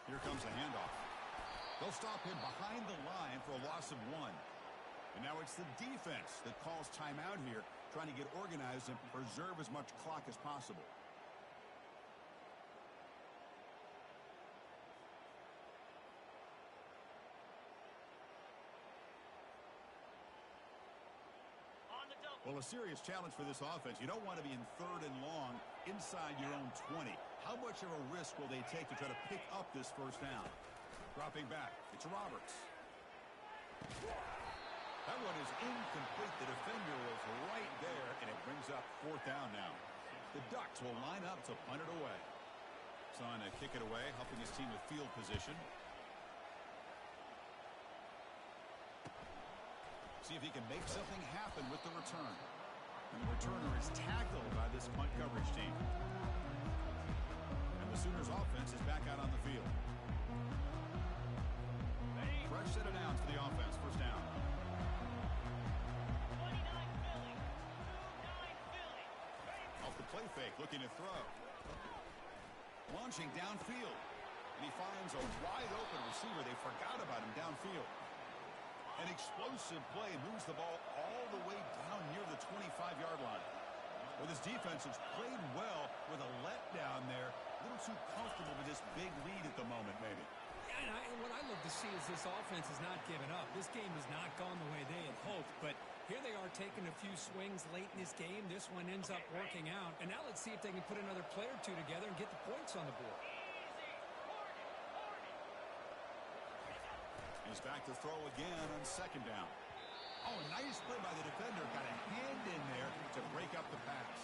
S7: Here comes the handoff. They'll stop him behind the line for a loss of 1. And now it's the defense that calls timeout here, trying to get organized and preserve as much clock as possible. Well, a serious challenge for this offense. You don't want to be in 3rd and long inside your own 20. How much of a risk will they take to try to pick up this first down? Dropping back. It's Roberts. That one is incomplete. The defender was right there, and it brings up 4th down now. The Ducks will line up to punt it away. Trying to kick it away, helping his team with field position. See if he can make something happen with the return. And the returner is tackled by this punt coverage team. And the Sooners offense is back out on the field. Fresh set of downs for the offense. First down.
S1: 29 Philly. 29 Philly.
S7: Off the play fake, looking to throw. Launching downfield. And he finds a wide open receiver. They forgot about him downfield. An explosive play, moves the ball all the way down near the 25-yard line. Well, this defense has played well with a letdown there. A little too comfortable with this big lead at the moment, maybe.
S9: Yeah, and what I love to see is this offense has not given up. This game has not gone the way they had hoped, but here they are taking a few swings late in this game. This one ends up working out. And now let's see if they can put another play or two together and get the points on the board.
S7: He's back to throw again on 2nd down. Oh, a nice play by the defender. Got a hand in there to break up the pass.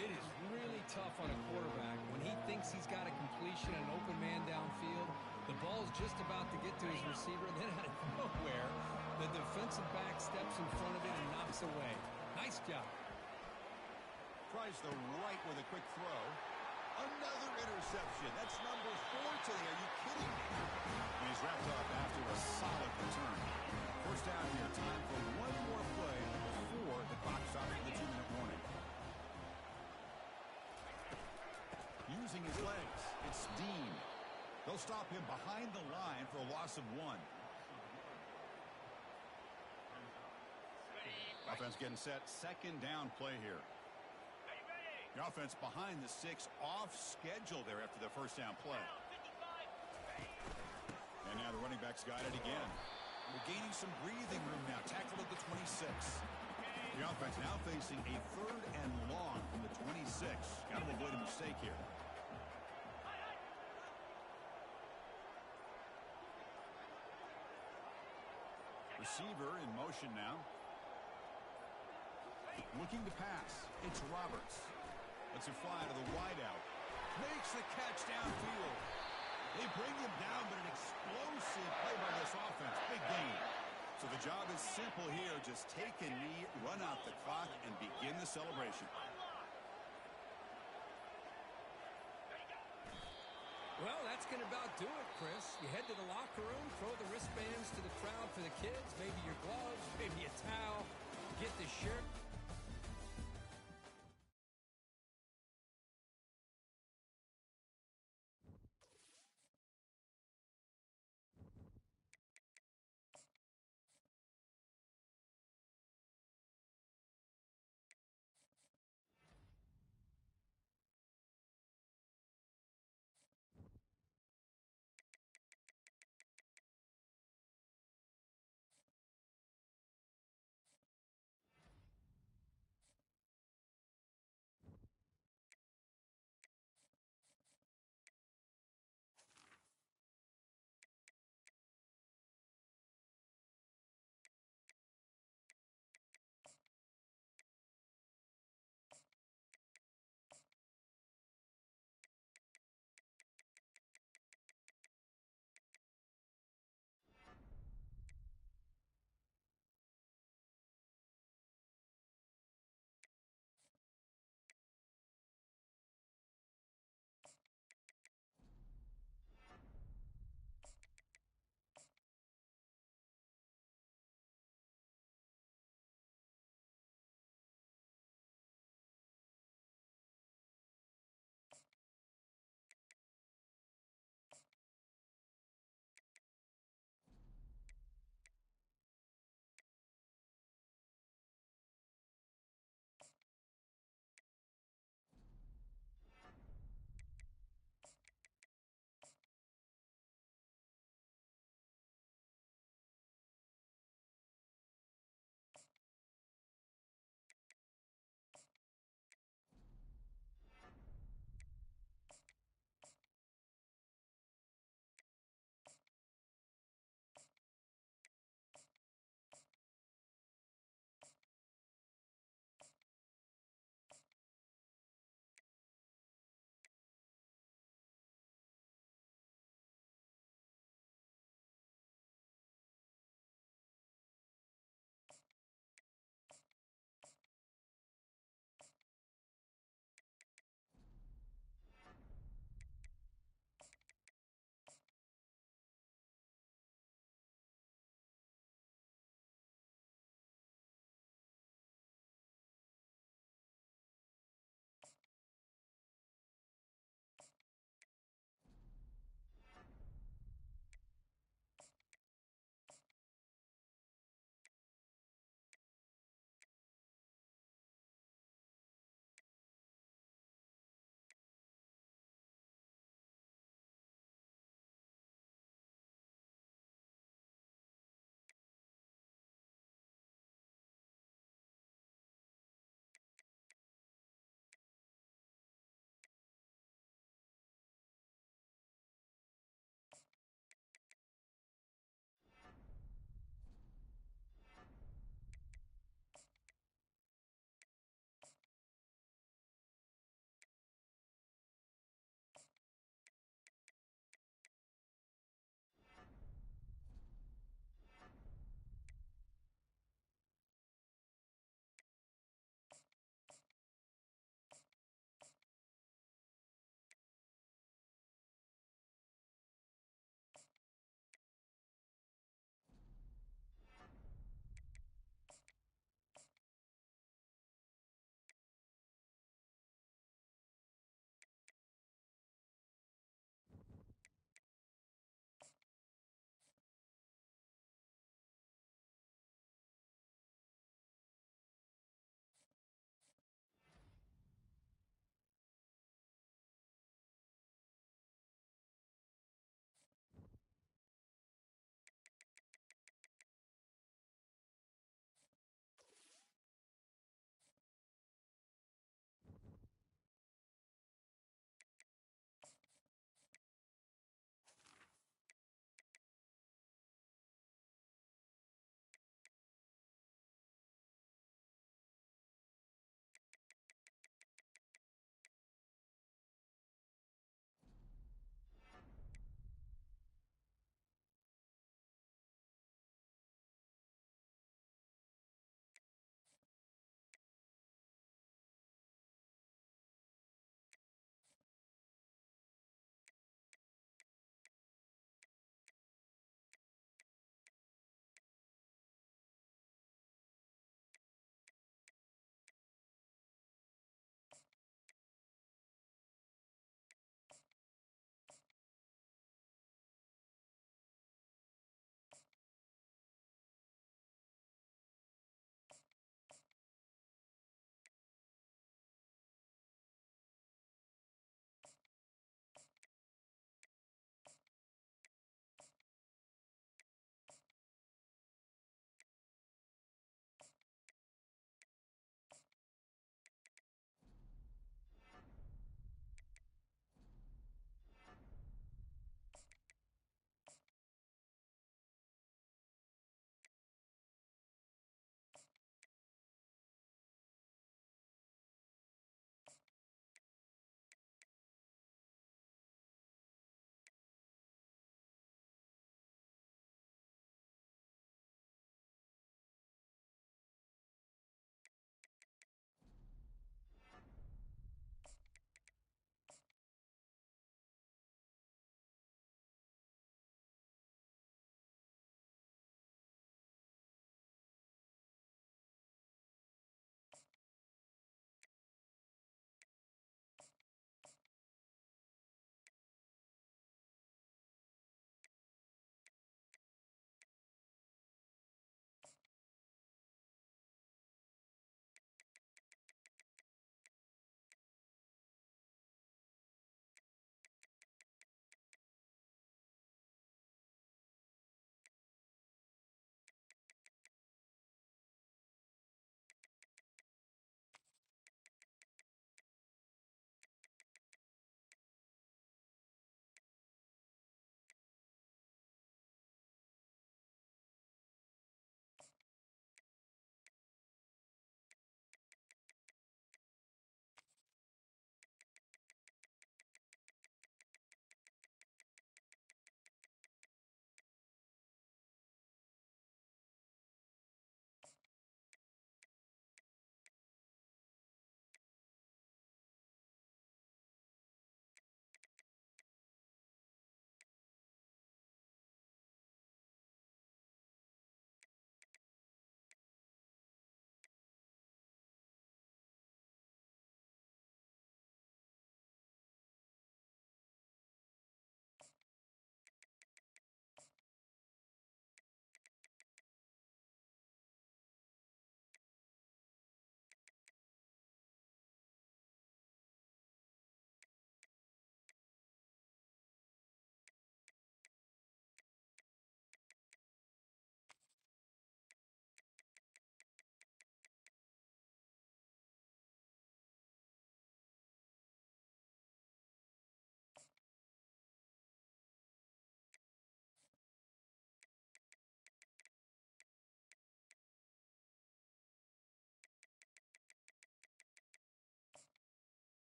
S9: It is really tough on a quarterback when he thinks he's got a completion, an open man downfield. The ball's just about to get to his receiver, and then out of nowhere, the defensive back steps in front of it and knocks away. Nice job.
S7: Tries the right with a quick throw. Another interception. That's number 4 today. Are you kidding me? And he's wrapped up after a solid return. First down here. Time for one more play before the clock stops for the 2-minute warning. Using his legs, it's Dean. They'll stop him behind the line for a loss of 1. Offense getting set. 2nd down play here. The offense behind the 6, off schedule there after the first down play. And now the running back's got it again. We're gaining some breathing room now. Tackled at the 26. The offense now facing a 3rd and long from the 26. Got to avoid a mistake here. Receiver in motion now. Looking to pass. It's Roberts. Lets it fly to the wideout. Makes the catch downfield. They bring him down, but an explosive play by this offense. Big gain. So the job is simple here. Just take a knee, run out the clock, and begin the celebration.
S9: Well, that's going to about do it, Chris. You head to the locker room, throw the wristbands to the crowd for the kids, maybe your gloves, maybe a towel, get the shirt.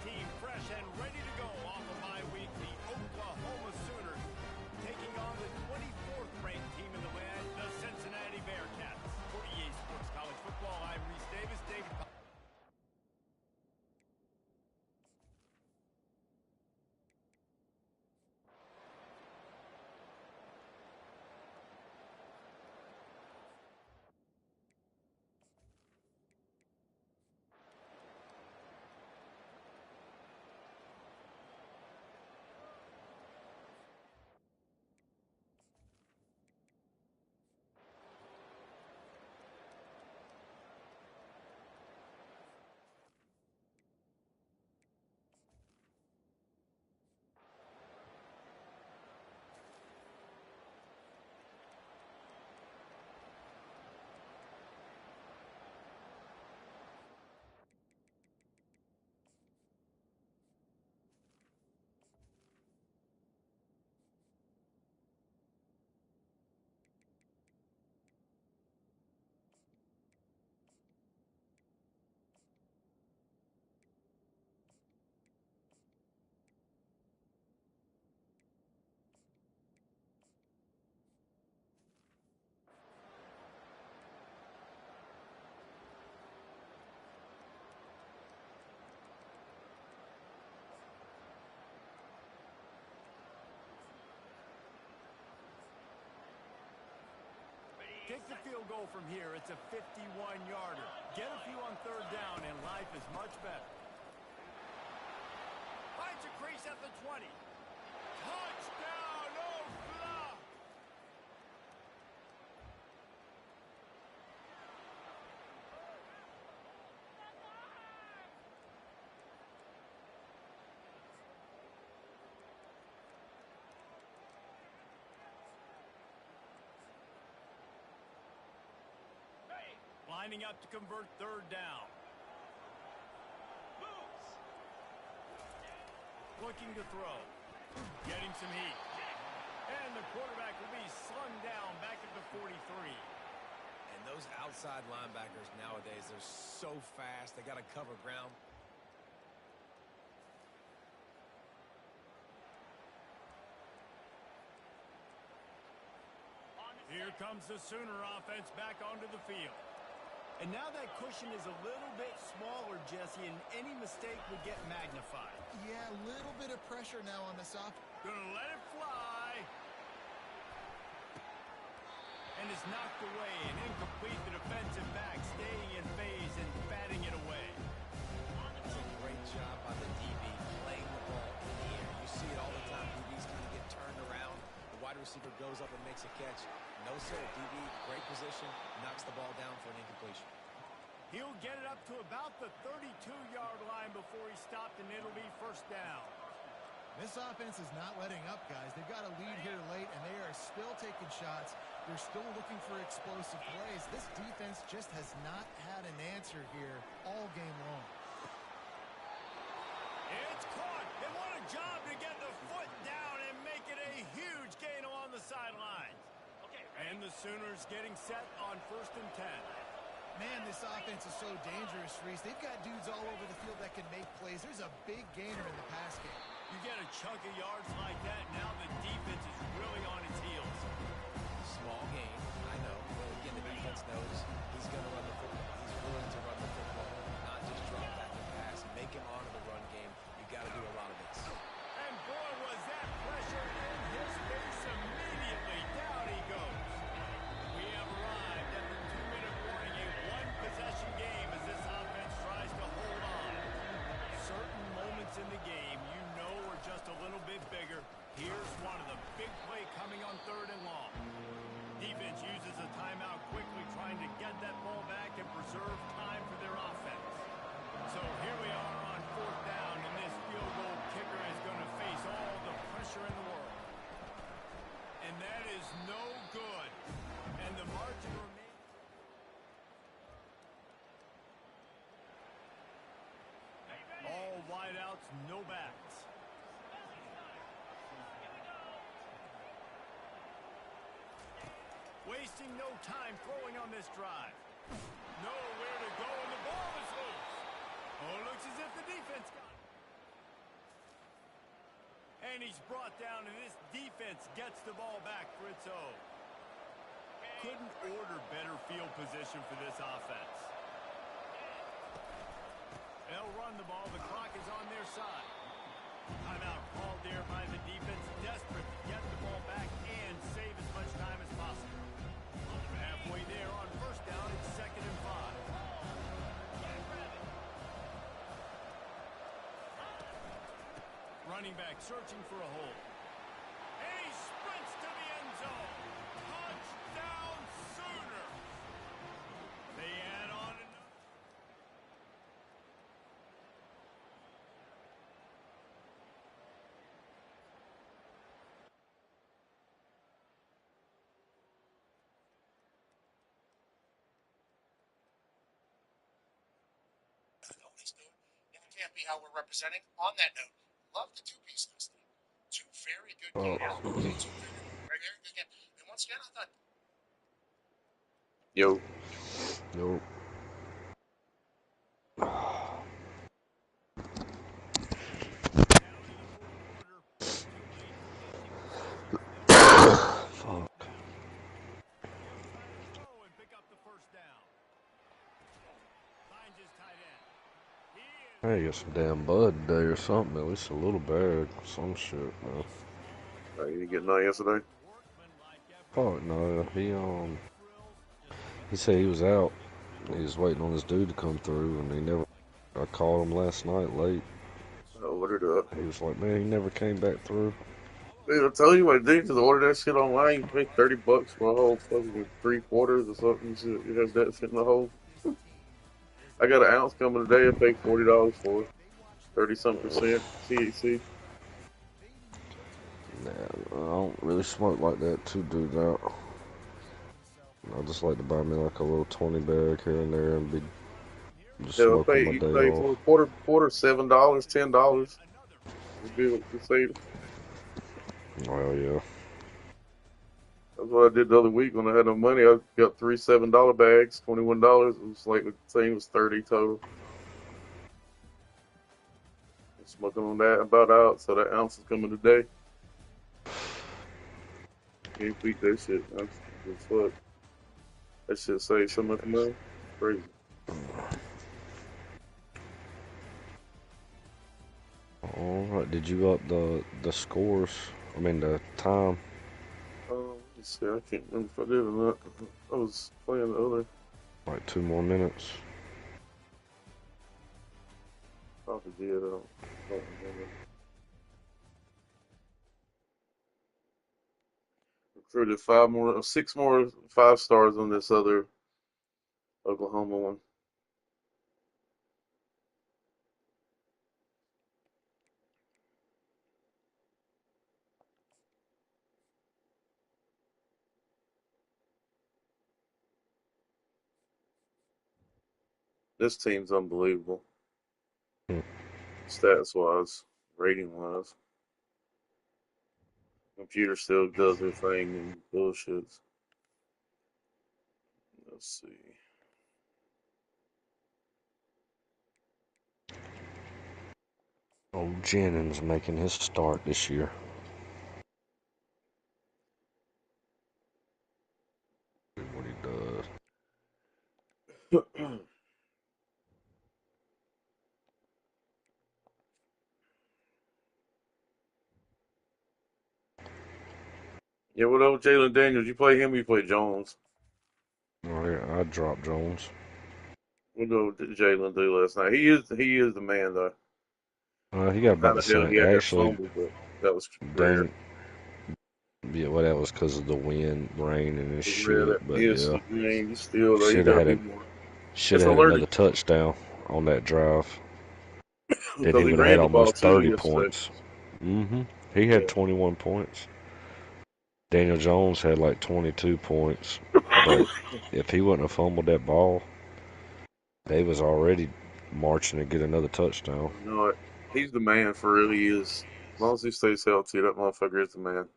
S1: team fresh and ready to go off a bye week, the Oklahoma Sooners, taking on the 24th ranked team in the land, the Cincinnati Bearcats. For EA Sports College Football, I'm Reese Davis. David. Take the field goal from here. It's a 51-yarder. Get a few on third down, and life is much better. Finds a crease at the 20. Touchdown, no flop. Lining up to convert third down. Looking to throw. Getting some heat. And the quarterback will be slung down back at the 43.
S3: And those outside linebackers nowadays, they're so fast. They got to cover ground.
S1: Here comes the Sooner offense back onto the field. And now that cushion is a little bit smaller, Jesse, and any mistake would get magnified.
S2: Yeah, a little bit of pressure now on this offense.
S1: Gonna let it fly. And is knocked away and incomplete. The defensive back staying in phase and batting it away.
S3: It's a great job by the DB playing the ball in the air. You see it all the time. DBs kind of get turned around. The wide receiver goes up and makes a catch. No, sir. DB, great position, knocks the ball down for an incompletion.
S1: He'll get it up to about the 32-yard line before he stopped, and it'll be first down.
S2: This offense is not letting up, guys. They've got a lead here late, and they are still taking shots. They're still looking for explosive plays. This defense just has not had an answer here all game long.
S1: It's caught. And what a job to get the foot down and make it a huge gain along the sidelines. And the Sooners getting set on 1st and 10.
S2: Man, this offense is so dangerous, Reese. They've got dudes all over the field that can make plays. There's a big gainer in the pass game.
S1: You get a chunk of yards like that, now the defense is really on its heels.
S3: Small gain, I know. But again, the defense knows he's going to run the football. He's willing to run the football, not just drop back and pass. Make him honor the run game. You got to do a lot of this.
S1: And boy, was that pressure in his face immediately. Down he goes. We have arrived at the 2-minute warning, a one-possession game as this offense tries to hold on. Certain moments in the game you know are just a little bit bigger. Here's one of them. Big play coming on 3rd and long. Defense uses a timeout quickly, trying to get that ball back and preserve time for their offense. So here we are on 4th down, and this field goal kicker is going to face all the pressure in the world. And that is no good. And the margin remains. All wideouts, no backs. Wasting no time throwing on this drive. Nowhere to go, and the ball is loose. Oh, it looks as if the defense got it. And he's brought down, and this defense gets the ball back for its own. Couldn't order better field position for this offense. They'll run the ball. The clock is on their side. Timeout called there by the defense, desperate to get the ball back and save as much time as possible. Halfway there on first down, it's 2nd and 5. Running back searching for a hole. And he sprints to the end zone. Touchdown Sooners. They add on another.
S10: And it can't be how we're representing. On that note, love the two-piece listing. Two very good games. Very good games. And once again, I thought.
S8: Yo.
S11: Yo. Fuck. Hey, get some damn bud today or something. At least a little bag. Some shit, man.
S8: You didn't get none yesterday?
S11: Fuck no. He said he was out. He was waiting on this dude to come through, and he never. I called him last night late.
S8: I ordered it up.
S11: He was like, man, he never came back through.
S8: Dude, I tell you what, dude, just order that shit online. You pay $30 for a whole fucking 3/4 or something. It has that shit in the hole. I got an ounce coming today. I paid $40 for it. 30-something% THC.
S11: Nah, I don't really smoke like that too, dude. Out. I just like to buy me like a little 20 bag here and there and be just smoking my day off.
S8: You pay for a quarter, $7, $10. You'd be able to save.
S11: Well, yeah.
S8: That's what I did the other week when I had no money. I got 3 $7 bags, $21. It was like the same was 30 total. I'm smoking on that about out, so that ounce is coming today. Can't beat that shit. That's fuck. That shit saves so much money. Crazy.
S11: Alright, did you up the scores? I mean the time?
S8: Let's see, I can't remember if I did or not. I was playing the other.
S11: Like 2 more minutes.
S8: Probably did. I don't remember. Recruited 6 more 5-stars on this other Oklahoma one. This team's unbelievable. Stats-wise, rating-wise. Computer still does their thing and bullshits. Let's see.
S11: Oh, Jennings making his start this year. What he does.
S8: Yeah, what up, Jalen Daniels? You play him, or you play Jones?
S11: Oh yeah, I dropped Jones.
S8: What did Jalen do last night? He is the man though.
S11: He got about the same.
S8: He had that
S11: Actually,
S8: fumble, but that was rare.
S11: Yeah, well, that was because of the wind, rain, and this shit. But
S8: yeah,
S11: should have had another touchdown on that drive. Then he would have had almost 30 points. He had 21 points. Daniel Jones had like 22 points. But if he wouldn't have fumbled that ball, they was already marching to get another touchdown.
S8: You know what? He's the man for real. He is. As long as he stays healthy, that motherfucker is the man.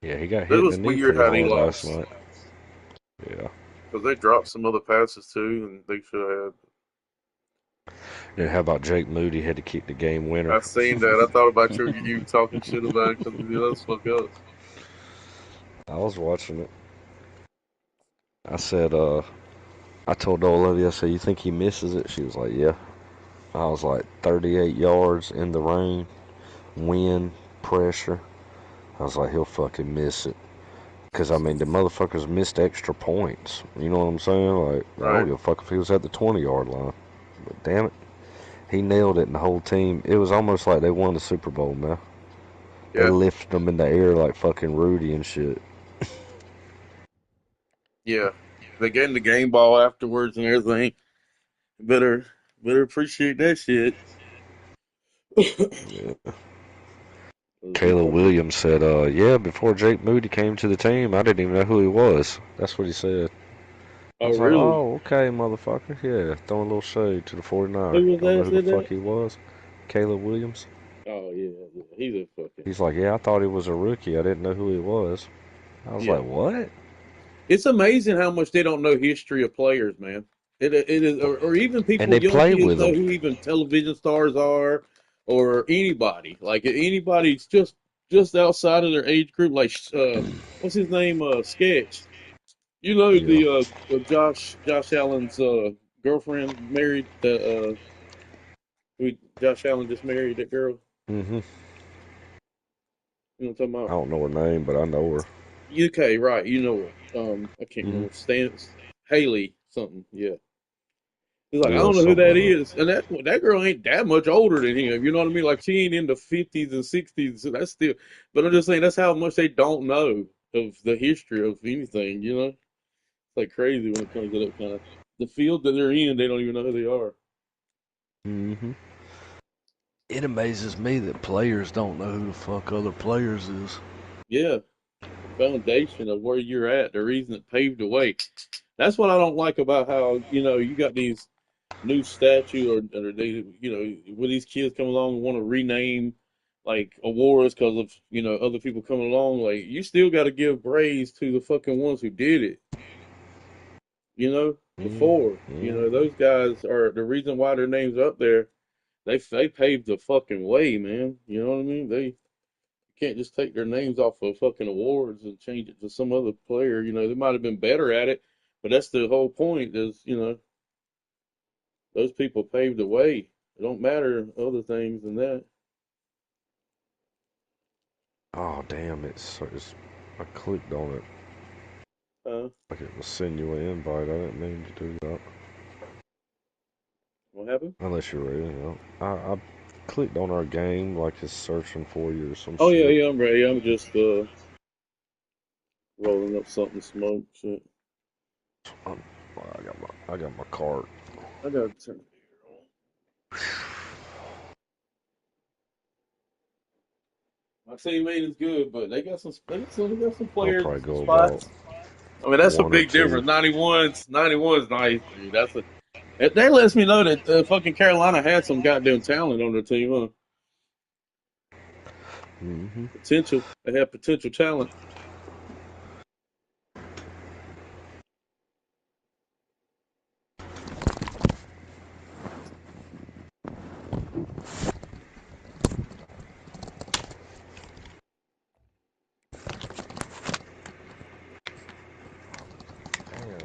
S11: Yeah, he got hit in the knee pretty hard last night. Yeah.
S8: Because they dropped some other passes too, and they should have had.
S11: And how about Jake Moody had to kick the game winner?
S8: I seen that. I thought about you talking shit about it because let's fuck up.
S11: I was watching it. I said, I told Olivia, I said, you think he misses it? She was like, yeah. I was like, 38 yards in the rain, wind, pressure. I was like, he'll fucking miss it. Because, I mean, the motherfuckers missed extra points. You know what I'm saying? Like, I don't give a fuck if he was at the 20-yard line. But damn it, he nailed it, and the whole team. It was almost like they won the Super Bowl, man.
S8: Yeah.
S11: They lifted them in the air like fucking Rudy and shit.
S8: Yeah. They gave him the game ball afterwards and everything. Better appreciate that shit.
S11: Yeah. Caleb Williams said, yeah, before Jake Moody came to the team, I didn't even know who he was. That's what he said. I was like,
S8: really?
S11: oh, okay, motherfucker. Yeah, throwing a little shade to the 49er.
S8: Who was
S11: Don't know
S8: that
S11: who the
S8: said
S11: fuck
S8: that?
S11: he was. Caleb Williams.
S8: Oh, yeah. He's a fucking...
S11: He's like, yeah, I thought he was a rookie. I didn't know who he was. I was like, what?
S8: It's amazing how much they don't know history of players, man. It is, or even
S11: And
S8: people,
S11: they
S8: young
S11: play
S8: kids
S11: with
S8: know
S11: them.
S8: who even television stars are, or anybody. Like anybody's just outside of their age group. Like what's his name? Sketch. You know
S11: Yeah.
S8: the Josh Allen's girlfriend married the who Josh Allen just married that girl.
S11: Mm-hmm.
S8: You know what I'm talking
S11: I
S8: about?
S11: don't know her name, but I know her.
S8: UK, right? You know her. I can't
S11: Mm-hmm.
S8: remember. Haley something. Yeah. He's like, I
S11: Yeah,
S8: don't know who
S11: something
S8: that
S11: like
S8: is, and that girl ain't that much older than him. You know what I mean? Like she ain't in the 50s and 60s, so that's still. But I'm just saying that's how much they don't know of the history of anything. You know, it's like crazy when it comes to that kind of the field that they're in. They don't even know who they are.
S11: Mm-hmm. It amazes me that players don't know who the fuck other players is.
S8: Yeah, the foundation of where you're at, the reason it paved the way. That's what I don't like about how you got these new statue or they when these kids come along and want to rename like awards because of other people coming along, like you still got to give praise to the fucking ones who did it, before. Those guys are the reason why their names are up there. They paved the fucking way, man. You know what I mean? They can't just take their names off of fucking awards and change it to some other player. They might have been better at it, but that's the whole point is those people paved the way. It don't matter other things than that.
S11: Oh, damn, I clicked on it. Like it was sending you an invite. I didn't mean to do that.
S8: What happened?
S11: Unless you're ready. I clicked on our game like it's searching for you or some
S8: Oh
S11: shit.
S8: yeah, I'm ready. I'm just rolling up something to smoke. Shit.
S11: I got my cart.
S8: I gotta turn it on. My teammate is good, but they got some
S11: I'll
S8: players
S11: probably
S8: and some
S11: go about
S8: spots. I mean, that's a
S11: 1 or
S8: big
S11: 2.
S8: difference. 91's nice, dude. That lets me know that fucking Carolina had some goddamn talent on their team, huh?
S11: Mm-hmm.
S8: Potential. They have potential talent.
S11: Damn.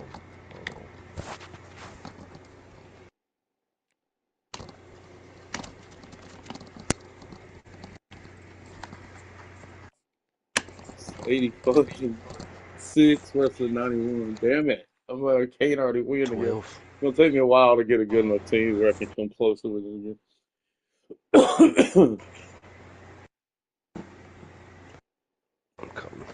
S8: 80 fucking 6 versus 91. Damn it. I'm like, can't already win again.
S11: 12.
S8: It's going to take me a while to get a good enough team where I can come closer with it again.
S11: I'm coming.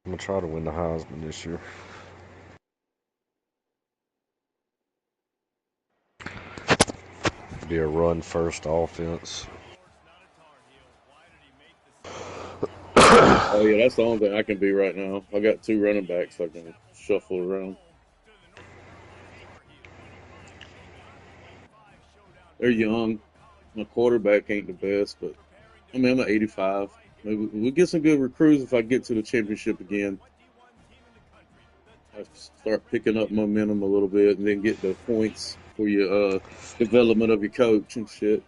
S11: I'm going to try to win the Heisman this year. Be a run first offense.
S8: Oh, yeah, that's the only thing I can be right now. I got 2 running backs I can shuffle around. They're young. My quarterback ain't the best, but I mean, I'm at 85. Maybe we'll get some good recruits if I get to the championship again. I start picking up momentum a little bit and then get the points for your development of your coach and shit.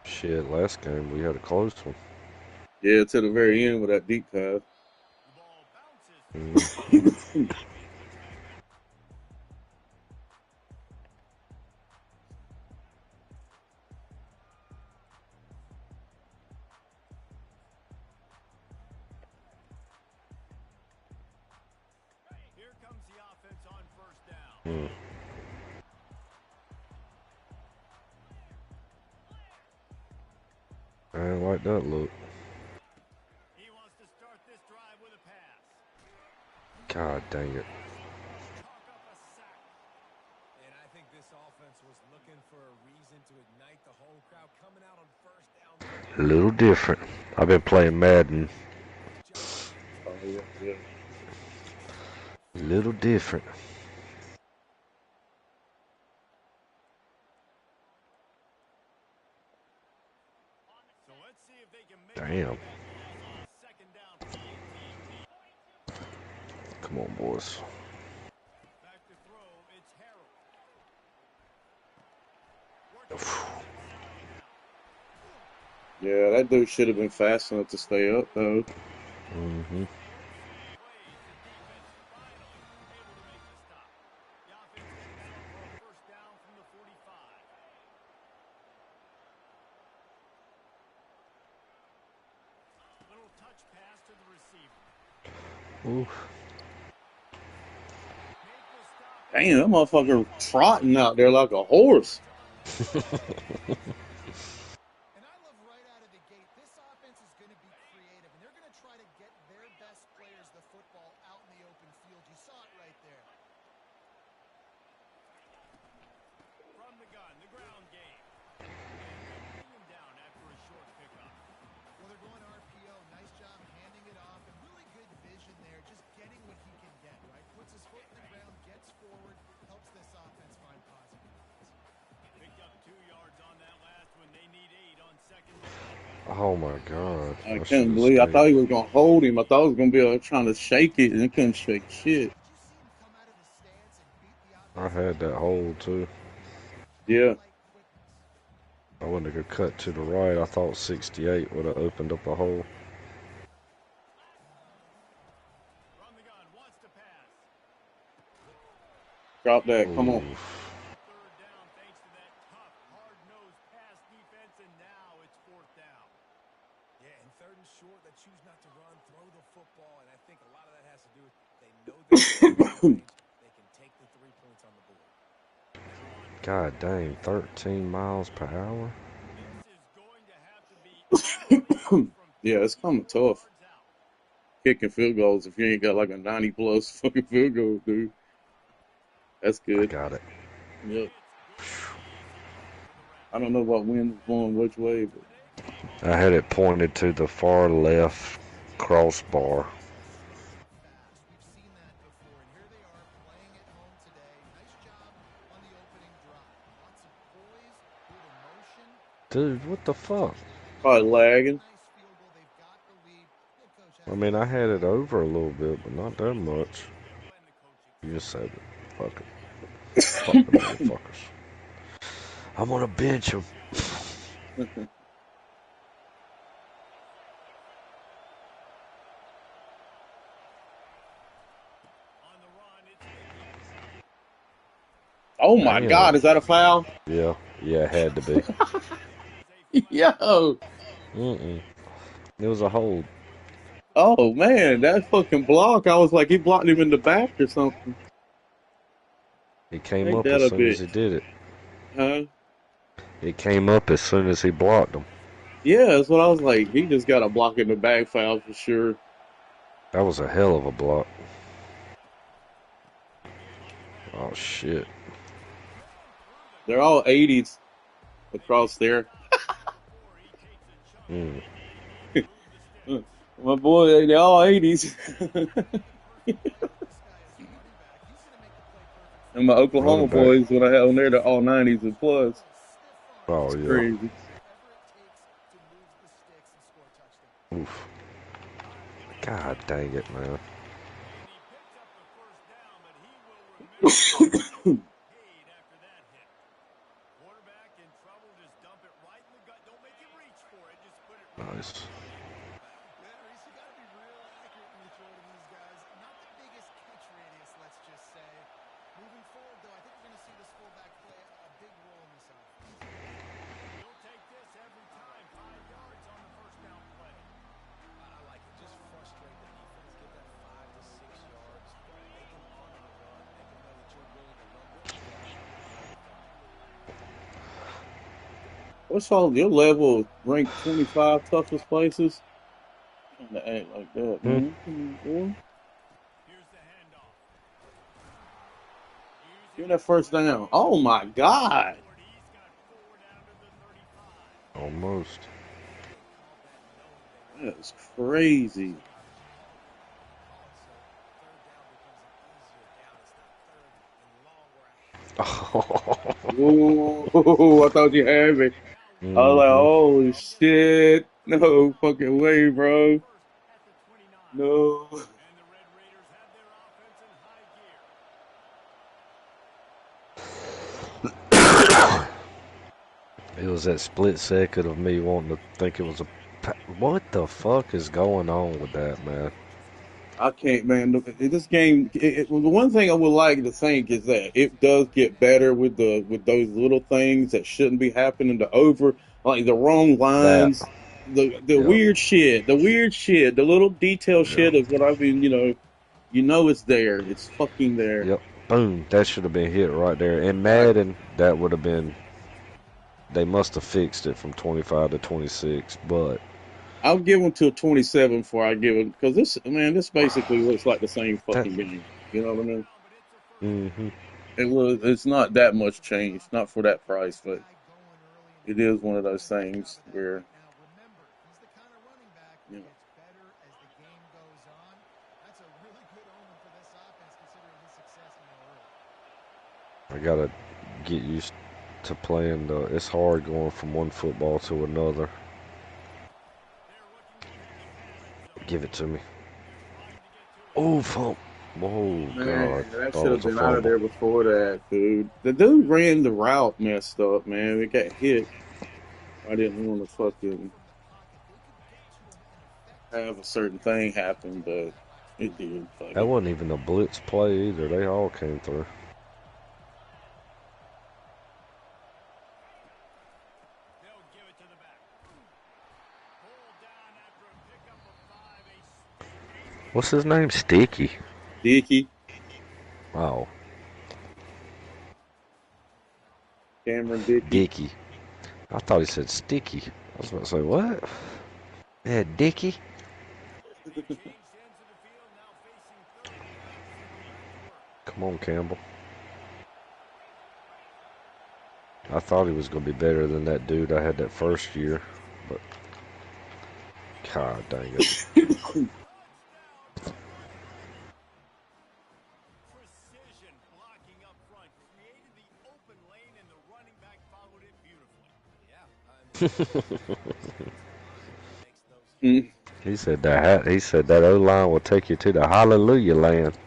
S11: Shit, last game we had a close one.
S8: Yeah, to the very end with that deep pass.
S1: Here comes the offense on first down.
S11: I ain't like that look.
S1: He wants to start this drive with a pass.
S11: God dang it.
S3: And I think this offense was looking for a reason to ignite the home crowd coming out on first down.
S11: A little different. I've been playing Madden.
S8: Oh, yeah.
S11: A little different. Damn. Come on, boys.
S8: Yeah, that dude should have been fast enough to stay up, though.
S11: Mm-hmm. Oof.
S8: Damn, that motherfucker trotting out there like a horse.
S2: And I love right out of the gate, this offense is going to be creative, and they're going to try to get their best players the football out in the open field. You saw it right there.
S1: From the gun, the ground game. And bring him down after a short pickup.
S2: Well, they're going RPO. Nice job handing it off, and really good vision there, just getting what he can get, right? Puts his foot in the ground, gets forward, helps this offense find positive points.
S1: Picked up 2 yards on that last one. They need 8 on second down.
S11: Oh my God.
S8: I can't believe. I thought he was gonna hold him. I thought he was gonna be trying to shake it, and he couldn't shake shit.
S11: I had that hold too.
S8: Yeah.
S11: I wouldn't have cut to the right. I thought 68 would have opened up a hole.
S1: From the gun, wants to pass.
S8: Drop that. Come on.
S1: Third down thanks to that tough, hard-nosed pass defense, and now it's fourth down.
S3: Yeah, and third and short, they choose not to run, throw the football, and I think a lot of that has to do with they know they can take the 3 points on the board.
S11: God dang, 13 miles per hour?
S8: Yeah, it's kind of tough. Kicking field goals if you ain't got like a 90-plus fucking field goal, dude. That's good.
S11: I got it.
S8: Yep. I don't know what wind is blowing which way, but
S11: I had it pointed to the far left crossbar.
S2: We've seen that before, and here they are playing at home today. Nice job on the opening drive. Lots of poise, good emotion.
S11: Dude, what the fuck?
S8: probably lagging.
S11: I mean, I had it over a little bit, but not that much. You just said it. Fuck it. Fuck the motherfuckers. I'm gonna bench him.
S8: Oh my God, is that a foul?
S11: Yeah, it had to be.
S8: Yo.
S11: It was a hold.
S8: Oh man, that fucking block, I was like, he blocked him in the back or something.
S11: He came up as soon as he did it.
S8: Huh?
S11: It came up as soon as he blocked him.
S8: Yeah, that's what I was like. He just got a block in the bag foul for sure.
S11: That was a hell of a block. Oh, shit.
S8: They're all 80s across there. My boy, they're all 80s. And my Oklahoma boys, when I had on there, they're all 90s and plus.
S11: Oh,
S8: it's
S11: yeah.
S8: crazy.
S11: Oof. God dang it, man. Nice.
S8: What's all your level ranked 25 toughest places? Trying to act like that, man. Come on, boy. Give that first down. Oh my God.
S11: Almost.
S8: That's crazy. Whoa, I thought you had me. I was like, oh shit. No fucking way, bro. No.
S11: It was that split second of me wanting to think it was a... What the fuck is going on with that, man?
S8: I can't, man. This game, the one thing I would like to think is that it does get better with those little things that shouldn't be happening. Like the wrong lines, the weird shit, the little detail shit is what I've been, it's there. It's fucking there.
S11: Yep. Boom. That should have been hit right there. And Madden, that would have been... They must have fixed it from 25 to 26, but...
S8: I'll give them till 27 before I give them, because this basically looks like the same fucking game. You know what I mean? It's not that much change, not for that price, but it is one of those things where,
S11: I gotta get used to playing it's hard going from one football to another. Give it to me. Oh, fuck. Whoa, God.
S8: That should have been out of there before that, dude. The dude ran the route messed up, man. It got hit. I didn't want to fucking have a certain thing happen, but it did.
S11: That wasn't even a blitz play either. They all came through. What's his name? Sticky.
S8: Dicky.
S11: Wow.
S8: Cameron Dicky.
S11: Dicky. I thought he said Sticky. I was about to say, what? Yeah, Dicky. Come on, Campbell. I thought he was going to be better than that dude I had that first year, but God dang it. He said that O-line will take you to the hallelujah land.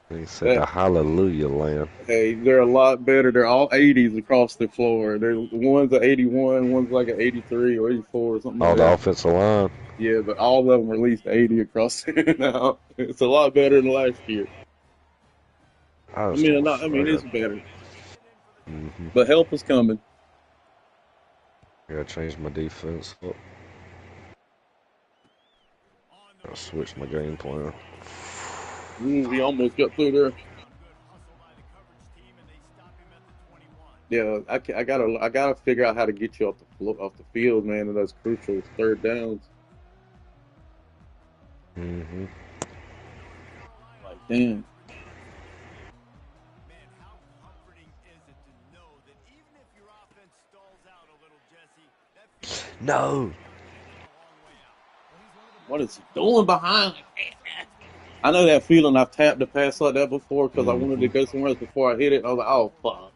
S11: He said the hallelujah land.
S8: Hey, they're a lot better. They're all 80s across the floor. One's an 81, one's like an 83 or 84 or something like that.
S11: All the offensive line.
S8: Yeah, but all of them are at least 80 across there now. It's a lot better than last year. I mean, it's better. But help is coming.
S11: I gotta change my defense up. I'll switch my game plan.
S8: He almost got through there. Yeah, I gotta figure out how to get you off the field, man, in those crucial third downs.
S11: Mm-hmm.
S8: Like, damn.
S1: Man, how comforting is it to know that even if your offense stalls out a little, Jesse, that feels like
S11: No.
S1: a long way out.
S8: What is he doing behind? I know that feeling. I've tapped the pass like that before because I wanted to
S11: Mm-hmm.
S8: go somewhere else before I hit it. I was like, oh, fuck.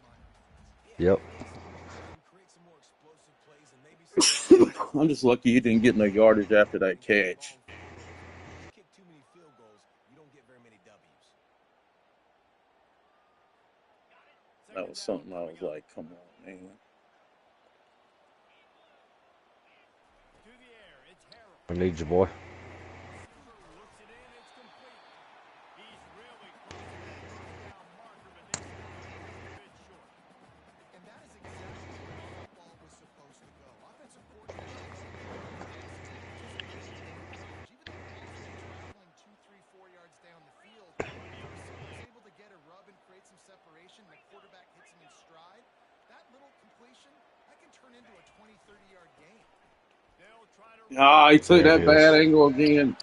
S11: Yep.
S8: I'm just lucky you didn't get no yardage after that catch.
S3: You kick too many field goals, you don't get very many W's.
S8: That was something I was like, come on, man.
S11: I need you, boy.
S1: Looks it in, it's complete. He's really close to that first down marker, but they stop him just a bit short.
S2: And that is exactly where the football was supposed to go. Offensive coordinators seem to know the passes and anticipate getting the yardage. Even though the ball's only traveling 2, 3, 4 yards down the field, if the receiver's able to get a rub and create some separation, the quarterback hits him in stride, that little completion, that can turn into a 20, 30-yard gain.
S8: Ah, he took
S11: There it
S8: that bad
S11: is.
S8: angle again.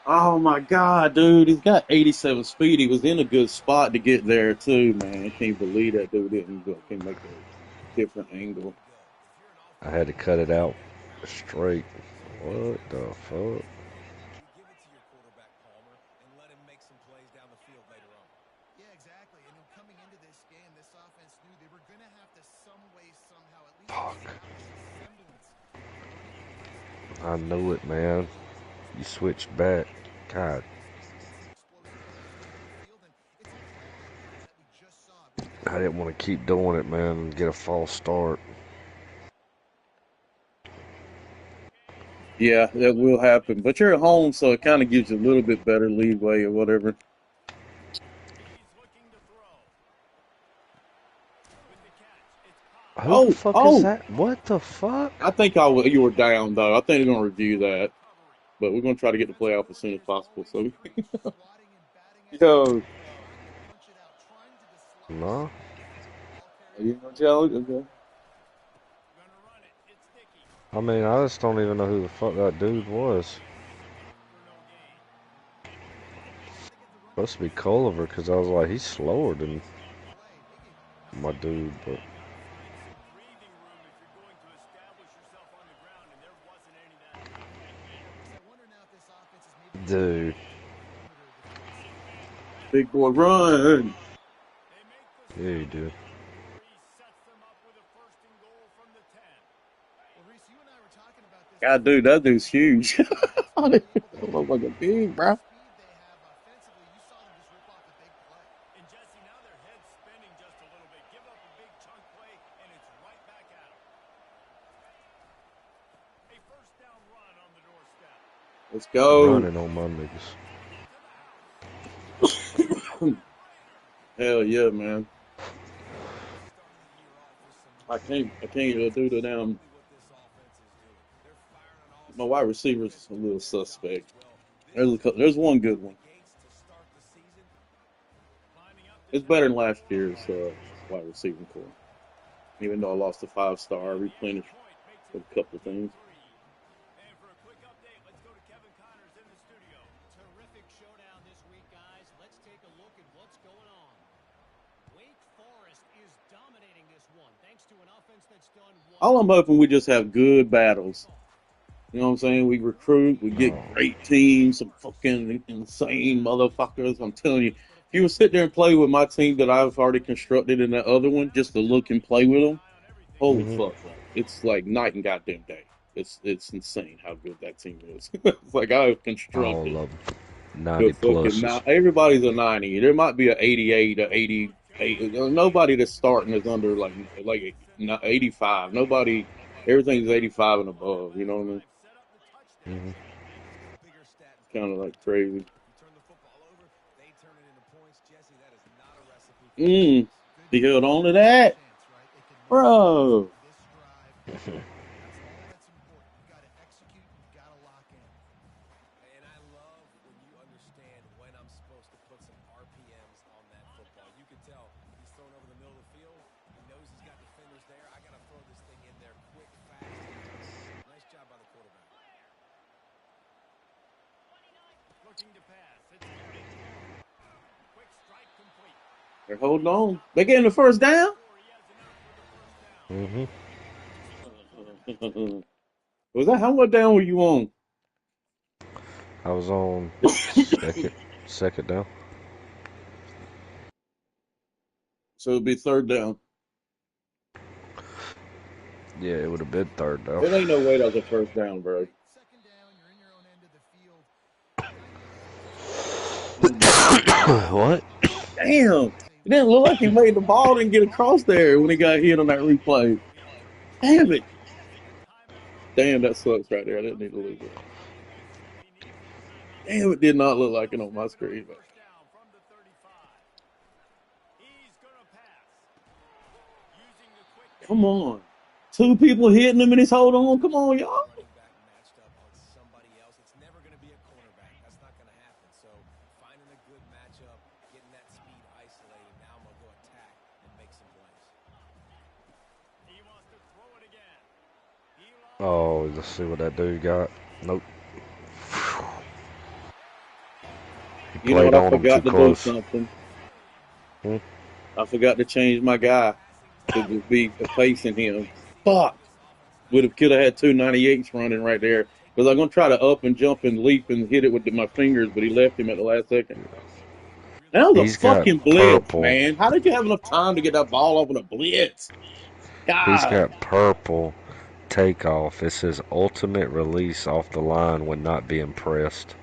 S8: Oh my God, dude, he's got 87 speed. He was in a good spot to get there too, man. I can't believe that dude can make a different angle.
S11: I had to cut it out straight. What the fuck?
S3: You give it to your quarterback, Palmer, and let him make some plays down the field later on.
S2: Yeah, exactly. And coming into this game, this offense knew they were going to have to some way, somehow, at least
S11: Fuck.
S2: establish a semblance of running contested.
S11: I knew it, man. You switched back. God. I didn't want to keep doing it, man, and get a false start.
S8: Yeah, that will happen. But you're at home, so it kind of gives you a little bit better leeway or whatever.
S11: Who the fuck is
S8: Oh!
S11: that? What the fuck?
S8: I think you were down though. I think they're gonna review that, but we're gonna try to get the playoff as soon as possible. So, yo,
S11: No.
S8: you know, Joe. Okay.
S11: I mean, I just don't even know who the fuck that dude was. Supposed to be Culliver, because I was like, he's slower than my dude, but. Dude.
S8: Big boy, run!
S11: Yeah, you do.
S8: God, dude, that dude's huge. That looks like a big, bro.
S1: And Jesse, now their head's spinning just a little bit. Give up a big chunk play, and it's right back at them. A first down run on the doorstep.
S8: Let's go.
S11: Running on my niggas.
S8: Hell yeah, man. I can't even do the damn. My wide receiver's a little suspect. There's one good one. It's better than last year's wide receiving core. Even though I lost a 5-star, I replenished with a couple of things.
S1: And for a quick update, let's go to Kevin Connors in the studio.
S5: Terrific showdown this week, guys. Let's take a look at what's going on. Wake Forest is dominating this one, thanks to an offense that's done
S8: All I'm hoping we just have good battles. You know what I'm saying? We recruit, we get great teams, some fucking insane motherfuckers. I'm telling you, if you would sit there and play with my team that I've already constructed in that other one, just to look and play with them, holy fuck, bro. It's like night and goddamn day. It's insane how good that team is. It's like I've constructed
S11: All of them.
S8: the
S11: 90
S8: fucking
S11: pluses.
S8: everybody's a 90. There might be a 88, a 88. Nobody that's starting is under like 85. Nobody. Everything's 85 and above. You know what I mean?
S11: Mm-hmm.
S8: It's kind of like crazy. He held on to that, bro.
S3: And I love when you understand when I'm supposed to put some RPMs on that football. You can tell he's thrown over the middle of the field.
S8: They're holding on. They getting the first down?
S11: Mm-hmm.
S8: Was that how much down were you on?
S11: I was on second down.
S8: So it'd be third down.
S11: Yeah, it would have been third down.
S8: There ain't no way that was a first down, bro.
S11: What?
S8: Damn. It didn't look like he made the ball didn't get across there when he got hit on that replay. Damn it. Damn, that sucks right there. I didn't need to lose it. Damn, it did not look like it on my screen. But... Come on. Two people hitting him and he's holding on. Come on, y'all.
S11: Oh, let's see what that dude got. Nope. He
S8: You know what?
S11: played
S8: I
S11: on him
S8: forgot
S11: too
S8: to
S11: close.
S8: do something.
S11: Hmm?
S8: I forgot to change my guy to just be facing him. Fuck. Could have had 298s running right there. Because I'm going to try to up and jump and leap and hit it with my fingers, but he left him at the last second. That was a
S11: He's got
S8: fucking blitz,
S11: purple.
S8: man. How did you have enough time to get that ball off in a blitz?
S11: He's
S8: God.
S11: got purple takeoff. It says ultimate release off the line when not being pressed.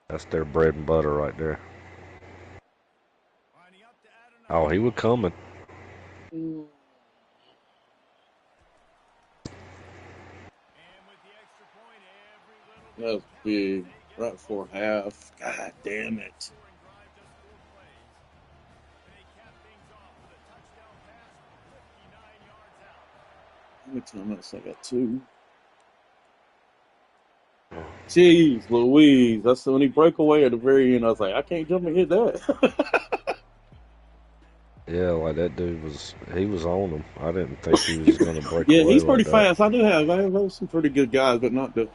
S11: That's their bread and butter right there. Oh, he was coming.
S8: That was big. Right before half. God damn it. How many timeouts I got? 2. Jeez Louise. That's when he broke away at the very end. I was like, I can't jump and hit that.
S11: Yeah, like that dude he was on him. I didn't think he was going to break
S8: Yeah,
S11: away
S8: he's
S11: like
S8: pretty
S11: that.
S8: fast. I have some pretty good guys, but not the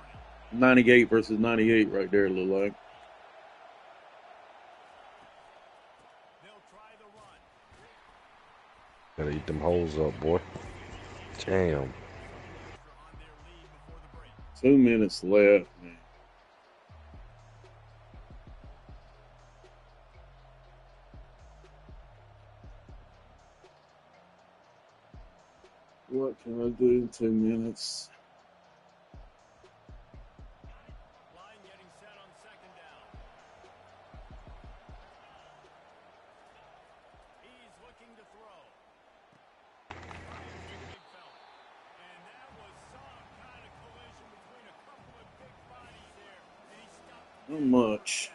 S8: 98 versus 98 right there, it look like.
S11: Gotta eat them holes up, boy. Damn.
S8: 2 minutes left, man. What can I do in 2 minutes? Not much.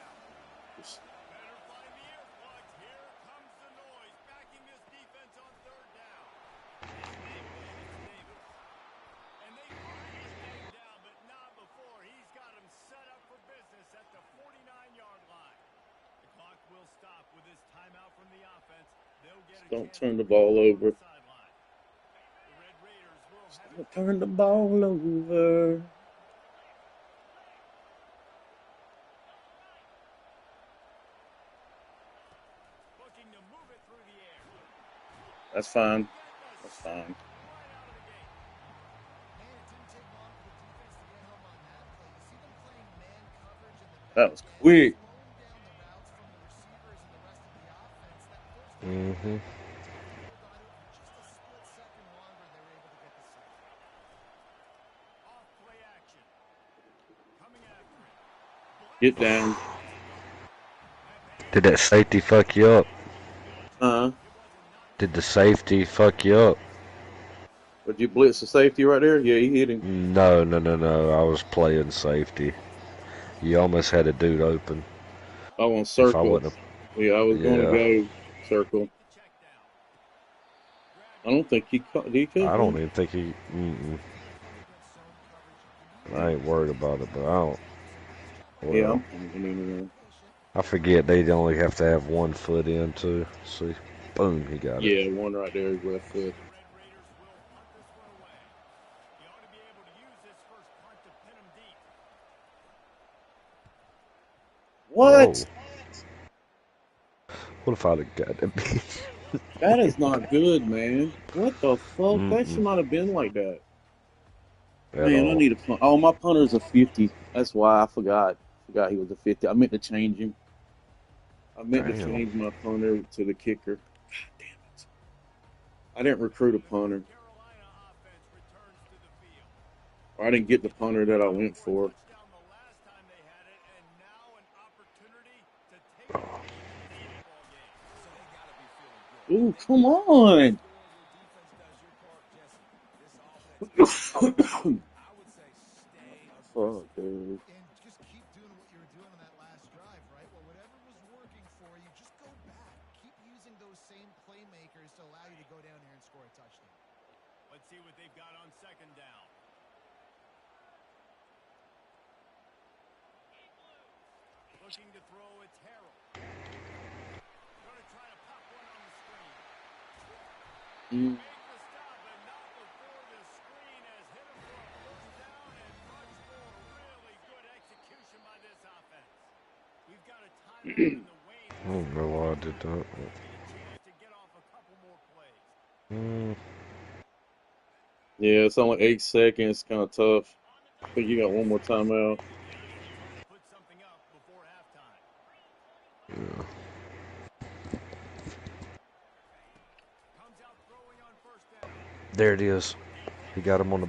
S8: Don't turn the ball over. Don't turn the ball over. That's fine. That's fine. That was quick.
S11: Mm-hmm.
S8: Get down.
S11: Did that safety fuck you up? Did the safety fuck you up?
S8: Would you blitz the safety right there? Yeah, he hit him.
S11: No. I was playing safety. You almost had a dude open.
S8: I want circle. Yeah, I was going to go circle. I don't think he caught. Did he catch
S11: I don't
S8: him?
S11: even think he. I ain't worried about it, but I don't. Well,
S8: yeah.
S11: I forget they only have to have 1 foot in too. See, boom, he got it.
S8: Yeah, one right there is left foot. What?
S11: What if I'd have got that bitch?
S8: That is not good, man. What the fuck? That should not have been like that.
S11: At
S8: Man, I
S11: all.
S8: need a punt. Oh, my punter's a 50. That's why I forgot. Forgot he was a 50. I meant to change him. I meant to
S11: Damn.
S8: change my punter to the kicker. God damn it. I didn't recruit a punter. Or I didn't get the punter that I went for. Ooh, come on. Fuck, dude.
S2: And just keep doing what you were doing on that last drive, right? Well, whatever was working for you, just go back. Keep using those same playmakers to allow you to go down here and score a touchdown.
S1: Let's see what they've got on second down. Looking to throw, it's Harold. Going to try to pop one on the screen. Make the stop, and not before the screen has hit him for a first down and much more. Really good execution by this offense. We've got a timeout in the wing.
S11: I don't know why I did that.
S1: To get off a couple more plays.
S8: Yeah, it's only 8 seconds. Kind of tough. I think you got one more timeout.
S1: Put something up before halftime.
S11: Yeah.
S1: Comes out throwing on first down.
S11: There it is. He got him on the.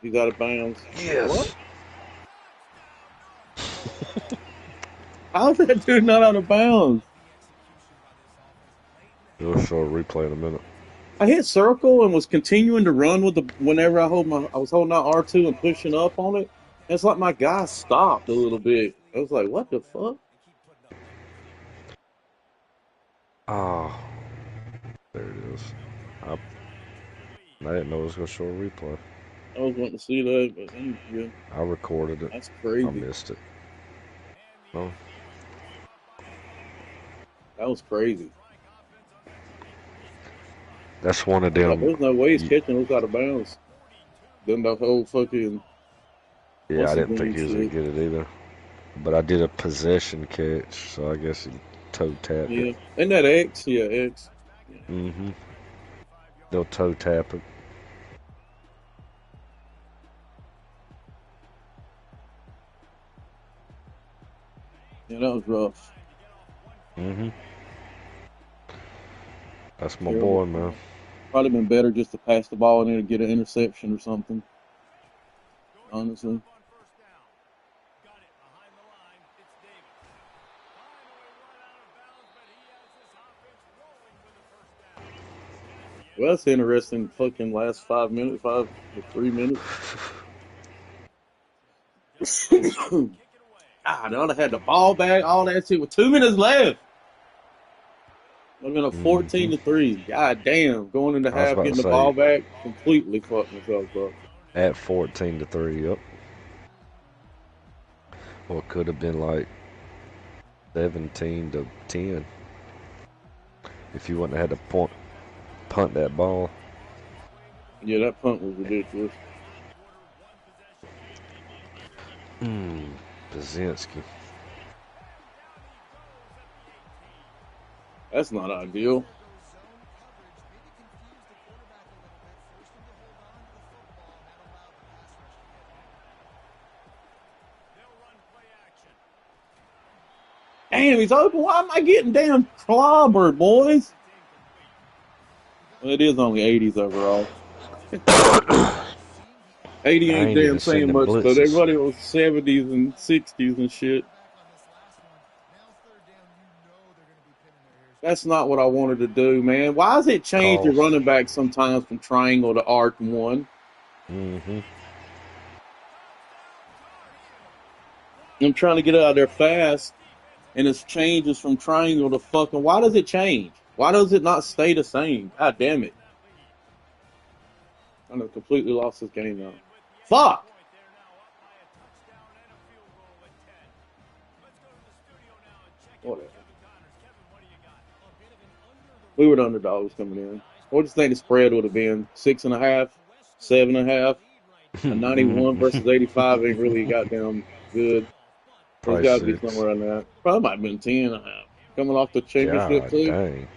S8: You got to bounce.
S11: Yes.
S8: What? How's that dude not out of bounds?
S11: We'll show a replay in a minute.
S8: I hit circle and was continuing to run with the whenever I was holding out R2 and pushing up on it. It's like my guy stopped a little bit. I was like, what the fuck?
S11: Oh. There it is. I didn't know it was going to show a replay.
S8: I was wanting to see that, but yeah.
S11: I recorded it.
S8: That's crazy.
S11: I missed it. No.
S8: That was crazy.
S11: That's one of them.
S8: There's no way he's catching those out of bounds. Then the whole fucking.
S11: Yeah, I didn't think he was going to get it either. But I did a possession catch, so I guess he toe tapped it.
S8: Isn't that X? Yeah, X.
S11: Mm-hmm. They'll toe tap it.
S8: Yeah, that was rough.
S11: Mm-hmm. That's my boy, man.
S8: Probably been better just to pass the ball in there and get an interception or something. Honestly. Well, that's interesting. Fucking last 5 minutes, 5 to 3 minutes. God, I had the ball back, all that shit with 2 minutes left. I've been a 14-3. God damn, going into half, getting the ball back, completely fucked myself up.
S11: At 14-3, yep. Well, it could have been like 17-10 if you wouldn't have had to punt that ball.
S8: Yeah, that punt was ridiculous.
S11: Pazinski.
S8: That's not ideal. Damn, he's open. Why am I getting damn clobbered, boys? Well, it is only 80s overall. 80 ain't damn saying much, but everybody was 70s and 60s and shit. That's not what I wanted to do, man. Why does it change your running back sometimes from triangle to arc one?
S11: Mm-hmm.
S8: I'm trying to get out of there fast, and it changes from triangle to fucking... Why does it change? Why does it not stay the same? God damn it. I have completely lost this game now. Fuck! Whatever. We were the underdogs coming in. What do you think the spread would have been? 6.5? 7.5? A 91 versus 85 ain't really goddamn good. There's
S11: Probably
S8: got to be
S11: 6.
S8: somewhere in there. Probably might have been 10. Coming off the championship,
S11: God
S8: too.
S11: dang.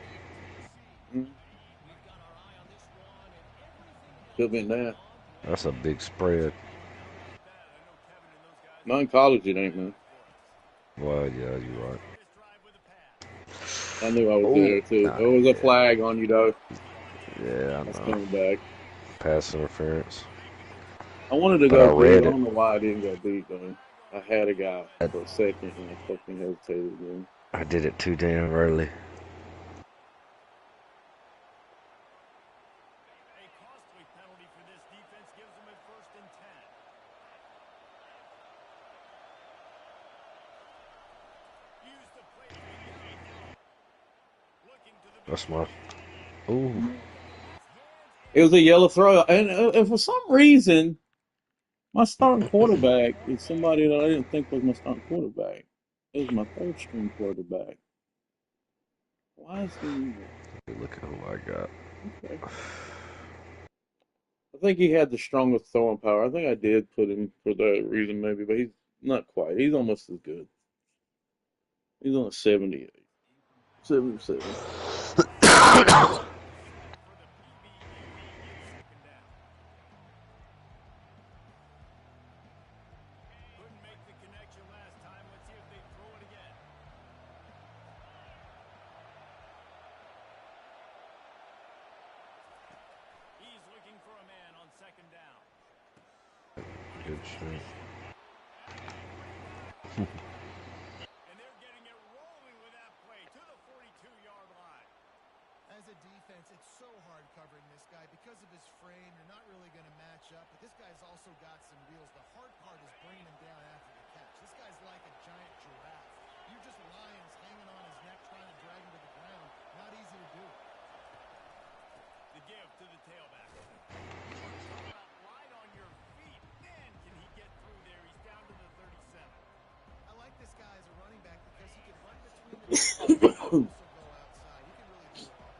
S8: Could have been that.
S11: That's a big spread.
S8: Non-college it ain't, man.
S11: Well, yeah, you're right.
S8: I knew I was
S11: Oh,
S8: there, too.
S11: nah,
S8: There was a
S11: yeah.
S8: flag on you, though.
S11: Yeah, I
S8: That's
S11: know.
S8: coming back.
S11: Pass interference.
S8: I wanted to
S11: But I
S8: go deep.
S11: read
S8: I
S11: it.
S8: don't know why I didn't go deep, though. I had a guy for a second, and I fucking hesitated again.
S11: I did it too damn early. That's my. Ooh.
S8: It was a yellow throw, and for some reason, my starting quarterback is somebody that I didn't think was my starting quarterback. It was my third string quarterback. Why is he?
S11: Look at who I got.
S8: Okay. I think he had the strongest throwing power. I think I did put him for that reason, maybe, but he's not quite. He's almost as good. He's on a 78, 77.
S11: Good shit.
S2: As a defense, it's so hard covering this guy. Because of his frame, you're not really going to match up. But this guy's also got some wheels. The hard part is bringing him down after the catch. This guy's like a giant giraffe. You're just lions hanging on his neck trying to drag him to the ground. Not easy to do.
S1: The give to the tailback. Light on your feet. Man, can he get through there? He's down to the 37.
S2: I like this guy as a running back because he can run between the also go outside. He can really do it all.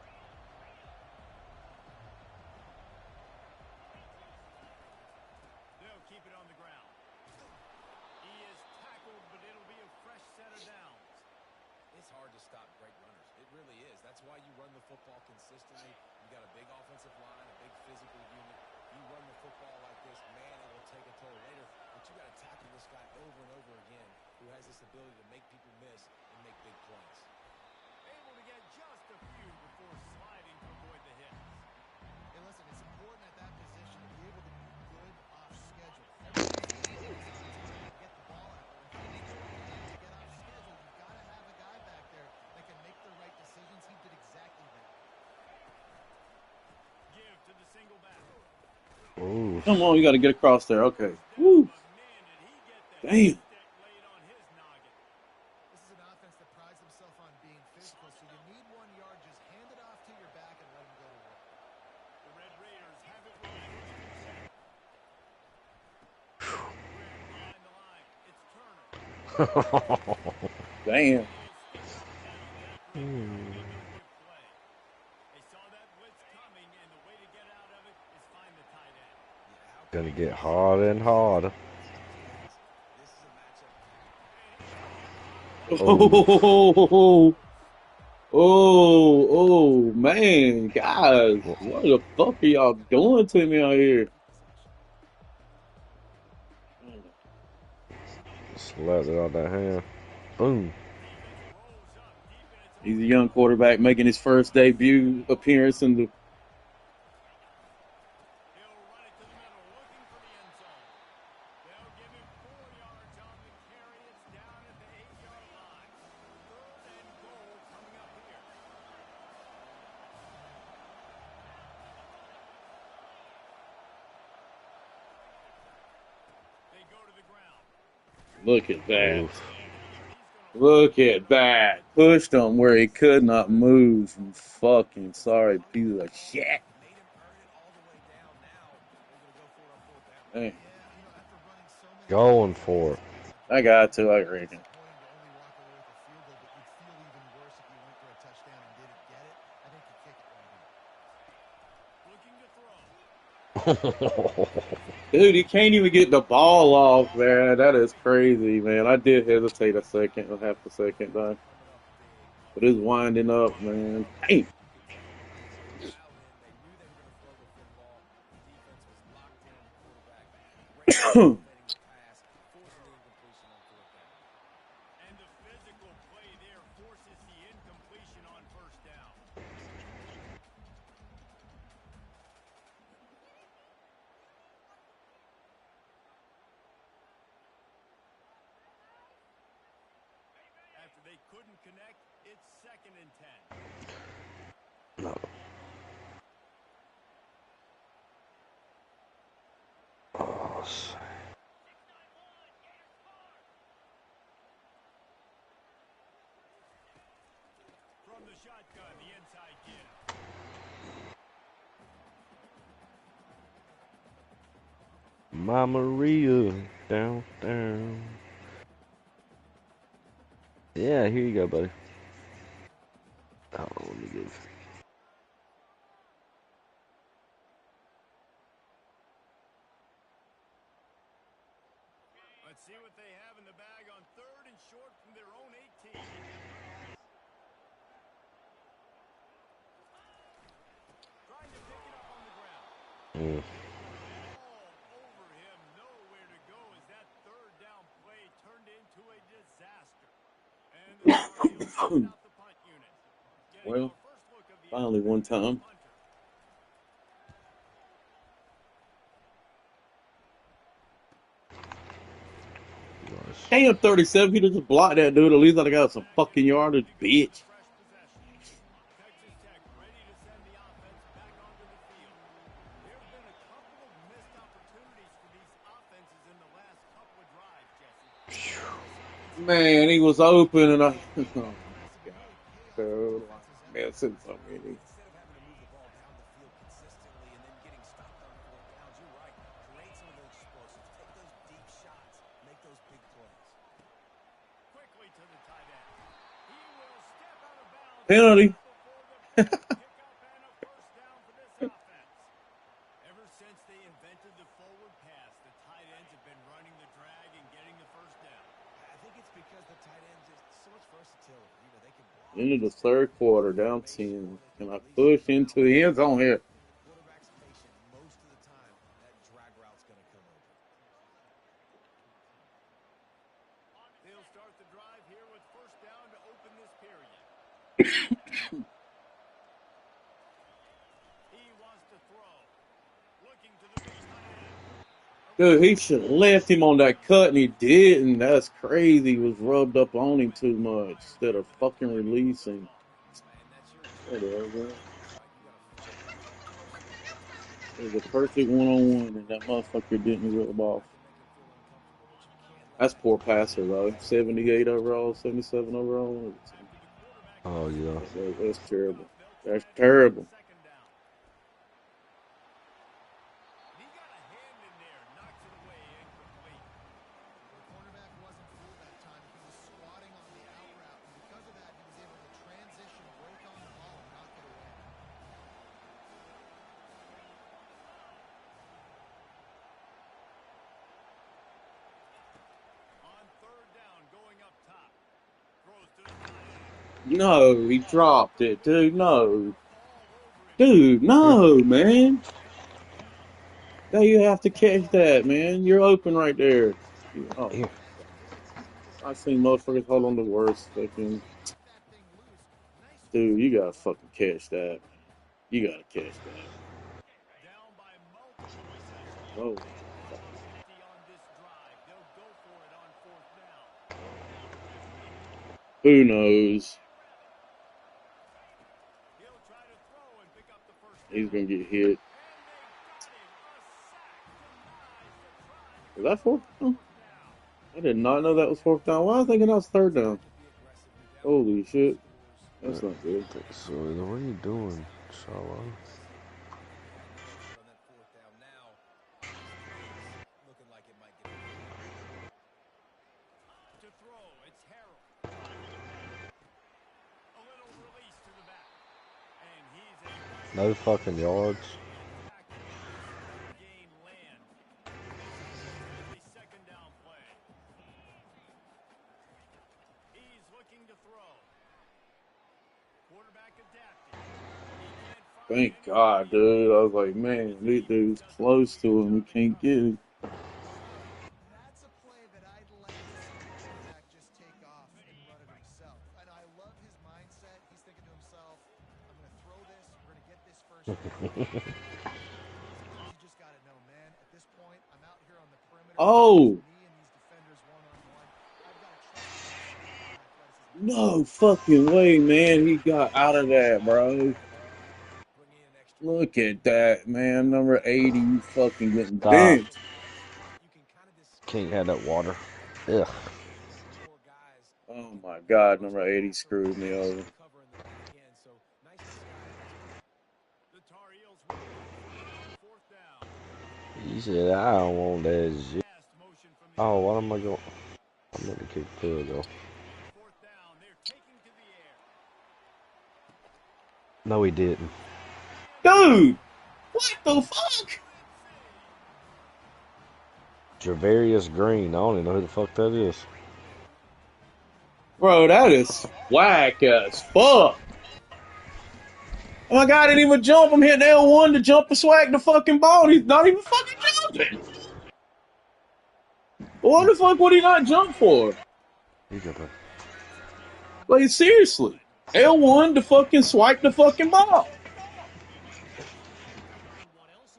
S1: They'll keep it on the ground. He is tackled, but it'll be a fresh set of downs.
S3: It's hard to stop great runners. It really is. That's why you run the football consistently. You got a big offensive line, a big physical unit. You run the football like this, man, it will take a toll later. But you got to tackle this guy over and over again who has this ability to make people miss and make big plays.
S1: Able to get just a few before sliding to avoid the hits.
S2: Hey, listen, it's important at that position to be able to be good off schedule. Everything's on time to get the ball out there. When things go wrong to get off schedule, you've got to have a guy back there that can make the right decisions. He did exactly that.
S1: Give to the single back.
S11: Ooh.
S8: Come on, you got to get across there. Okay. Woo. Damn.
S2: This is an offense that prides himself on being physical, so you need 1 yard. Just hand it off to your back and let him go to work.
S1: The Red Raiders have it running. Behind the line. It's Turner.
S8: Damn.
S11: Gonna get harder and harder.
S8: Oh, man, guys, what the fuck are y'all doing to me out here?
S11: Slapped it out that hand. Boom.
S8: He's a young quarterback making his first debut appearance in the. Look at that.
S11: Oof.
S8: Look at that. Pushed him where he could not move. You fucking sorry piece of shit. Hey.
S11: Going for it.
S8: I got to, I reckon. Dude, he can't even get the ball off, man. That is crazy, man. I did hesitate a second, a half a second, though. But it's winding up, man. Damn.
S1: And the physical play there forces the incompletion on first down. After they couldn't connect, it's 2nd and 10.
S11: No. Oh,
S1: From the shotgun, the inside give.
S11: Mama Maria, down. Yeah, here you go, buddy. Oh, let me give.
S1: Let's see what they have in the bag on 3rd and short from their own 18. Trying to pick it up on the ground. All over him, nowhere to go as that 3rd down play turned into a disaster. And the Tar Heels send out the punt unit.
S8: Well, finally one time. Damn, 37. He just blocked that dude. At least I got some fucking yardage, bitch.
S1: Texas Tech ready to send the offense back onto the field. There have been a couple of missed opportunities for these offenses in the last couple of drives, Jesse.
S8: Man, he was open and I. Oh my god. Dude, man, since so many.
S3: Instead of having to move the ball down the field consistently and then getting stopped on 4th downs, you're right. Create some of those explosives. Take those deep shots. Make those big plays.
S1: Quickly to the tight end. He will step out of bounds.
S8: Penalty.
S1: Pick up and a first down for this offense. Ever since they invented the forward pass, the tight ends have been running the drag and getting the first down.
S3: I think it's because the tight ends is so much versatility. You know, they can block.
S8: Into the 3rd quarter, down 10. Can I push into the end zone here?
S3: Quarterback's patient. Most of the time, that drag route's going to come open.
S1: They'll start the drive here with first down to open this period. He wants to throw. Looking to the big tight end.
S8: Dude, he should have left him on that cut and he didn't. That's crazy. He was rubbed up on him too much instead of fucking releasing. Whatever. It was a perfect one-on-one and that motherfucker didn't rub off. That's poor passer though. 78 overall, 77 overall.
S11: Oh yeah.
S8: That's terrible. That's terrible. No, he dropped it, dude. No. Dude, no, man. Now you have to catch that, man. You're open right there. Oh, my God. I've seen motherfuckers hold on the worst fucking. Dude, you gotta fucking catch that. You gotta catch that. Oh, fuck. Who knows? He's gonna get hit. Is that 4th down? I did not know that was 4th down. Why was I thinking that was 3rd down? Holy shit. That's not good.
S11: So, what are you doing, Shallow? No fucking yards.
S8: Thank God, dude. I was like, man, this dude's close to him. We can't get him.
S2: That's a play that I'd like to see the quarterback just take off and run it himself. And I love his mindset. He's thinking to himself, I'm going to throw this. We're going to get this first down. Sometimes you just got to know, man. At this point, I'm out here on the perimeter.
S8: Oh!
S2: Me and these defenders one-on-one. I've got to trust myself.
S8: No fucking way, man. He got out of that, bro. Look at that, man. Number 80, you fucking getting
S11: Stop.
S8: bent.
S11: Can't have that water. Ugh.
S8: Oh my God, number 80 screwed me over.
S11: He said, I don't want that shit. Oh, what am I going? I'm going to kick field goal. No, he didn't.
S8: Dude! What the fuck?
S11: Javarius Green. I don't even know who the fuck that is.
S8: Bro, that is whack as fuck. Oh my God, I didn't even jump. I'm hitting L1 to jump and swag the fucking ball. He's not even fucking jumping. What the fuck would he not jump for? Like, seriously. L1 to fucking swipe the fucking ball.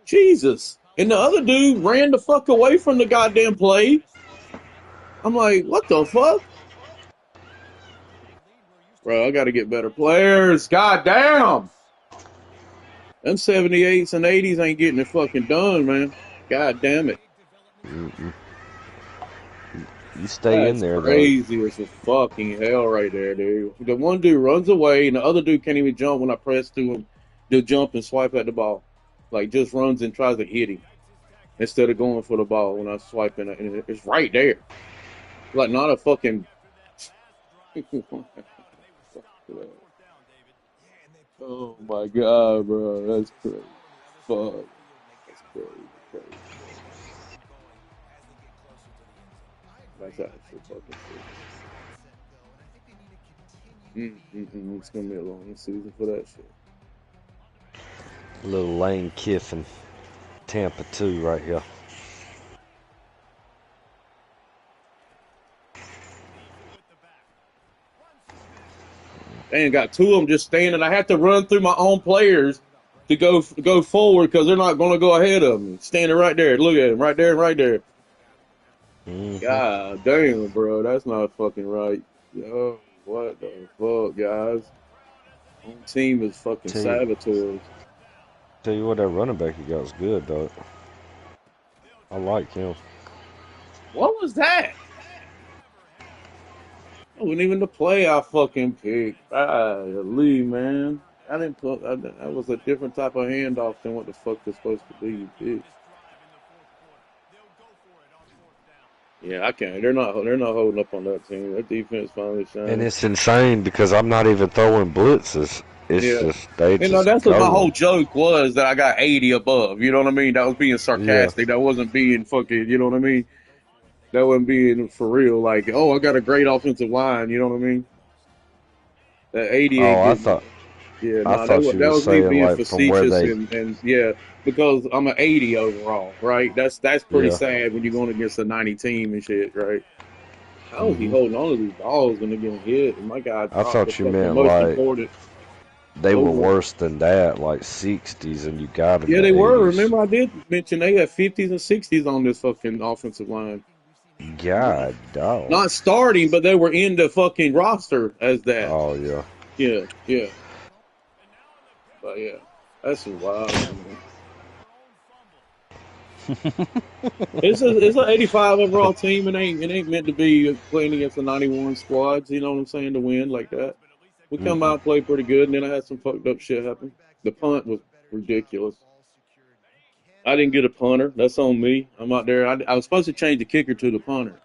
S8: Jesus. And the other dude ran the fuck away from the goddamn play. I'm like, what the fuck? Bro, I got to get better players. God damn. Them 78s and 80s ain't getting it fucking done, man. God damn it.
S11: You stay in there,
S8: crazy as a fucking hell right there, dude. The one dude runs away, and the other dude can't even jump when I press to him to jump and swipe at the ball. Like, just runs and tries to hit him instead of going for the ball when I swipe in it. And it's right there. Like, not a fucking... Oh, my God, bro. That's crazy. Fuck. That's crazy. That's actually fucking sick. It's gonna be a long season for that shit.
S11: Little Lane Kiffin, Tampa 2 right here.
S8: They ain't got two of them just standing. I have to run through my own players to go forward because they're not going to go ahead of me. Standing right there. Look at him. Right there, right there. God damn, bro. That's not fucking right. Yo, what the fuck, guys? Home team is fucking saboteurs.
S11: Tell you what, that running back you got is good, though. I like him.
S8: What was that? That wasn't even the play I fucking picked. Lee, man. I didn't put. That was a different type of handoff than what the fuck was supposed to be, you bitch. Yeah, I can't. They're not holding up on that team. That defense finally shined.
S11: And it's insane because I'm not even throwing blitzes. It's just they just
S8: that's what my whole joke was, that I got 80 above. You know what I mean? That was being sarcastic. That wasn't being fucking. You know what I mean? That wasn't being for real. Like, oh, I got a great offensive line. You know what I mean? That 80 ain't getting.
S11: I thought
S8: that was me being like facetious and yeah, because I'm an 80 overall, right? That's pretty sad when you're going against a 90 team and shit, right? How is he holding on to these balls when they're getting hit? And my God,
S11: I thought you meant like they were worse than that, like 60s, and you got them.
S8: Yeah, they were. Remember, I did mention they had 50s and 60s on this fucking offensive line.
S11: God, dog.
S8: Not starting, but they were in the fucking roster as that.
S11: Oh yeah.
S8: Yeah. But yeah, that's wild, man. It's an 85 overall team, and ain't meant to be playing against the 91 squads. You know what I'm saying? To win like that, we come out and play pretty good, and then I had some fucked up shit happen. The punt was ridiculous. I didn't get a punter. That's on me. I'm out there. I was supposed to change the kicker to the punter,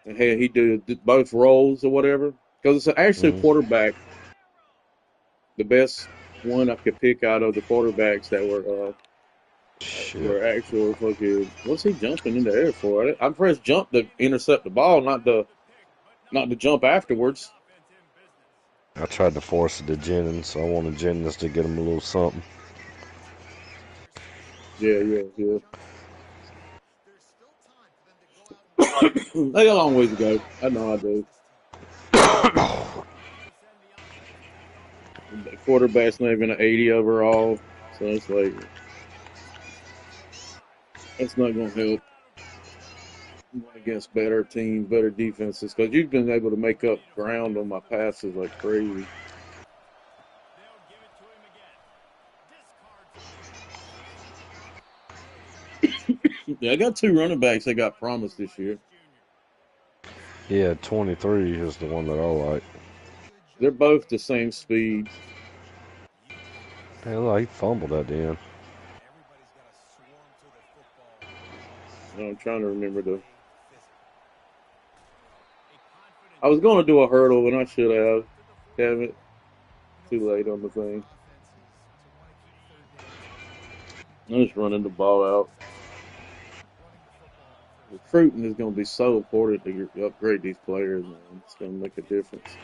S8: and he did both roles or whatever, because it's actually a quarterback. The best one I could pick out of the quarterbacks that were actual fucking. What's he jumping in the air for? I pressed jump to intercept the ball, not the jump afterwards.
S11: I tried to force it to Jennings, so I wanted Jennings to get him a little something.
S8: Yeah. They got a long ways to go. I know I do. The quarterback's not even an 80 overall, so it's like that's not going to help. Going against better teams, better defenses, because you've been able to make up ground on my passes like crazy. Yeah, I got 2 running backs that got promised this year.
S11: Yeah, 23 is the one that I like.
S8: They're both the same speed.
S11: Hell, he fumbled at the end.
S8: I'm trying to remember I was going to do a hurdle, and I should have. Damn it. Too late on the thing. I'm just running the ball out. Recruiting is going to be so important to upgrade these players, man. It's going to make a difference.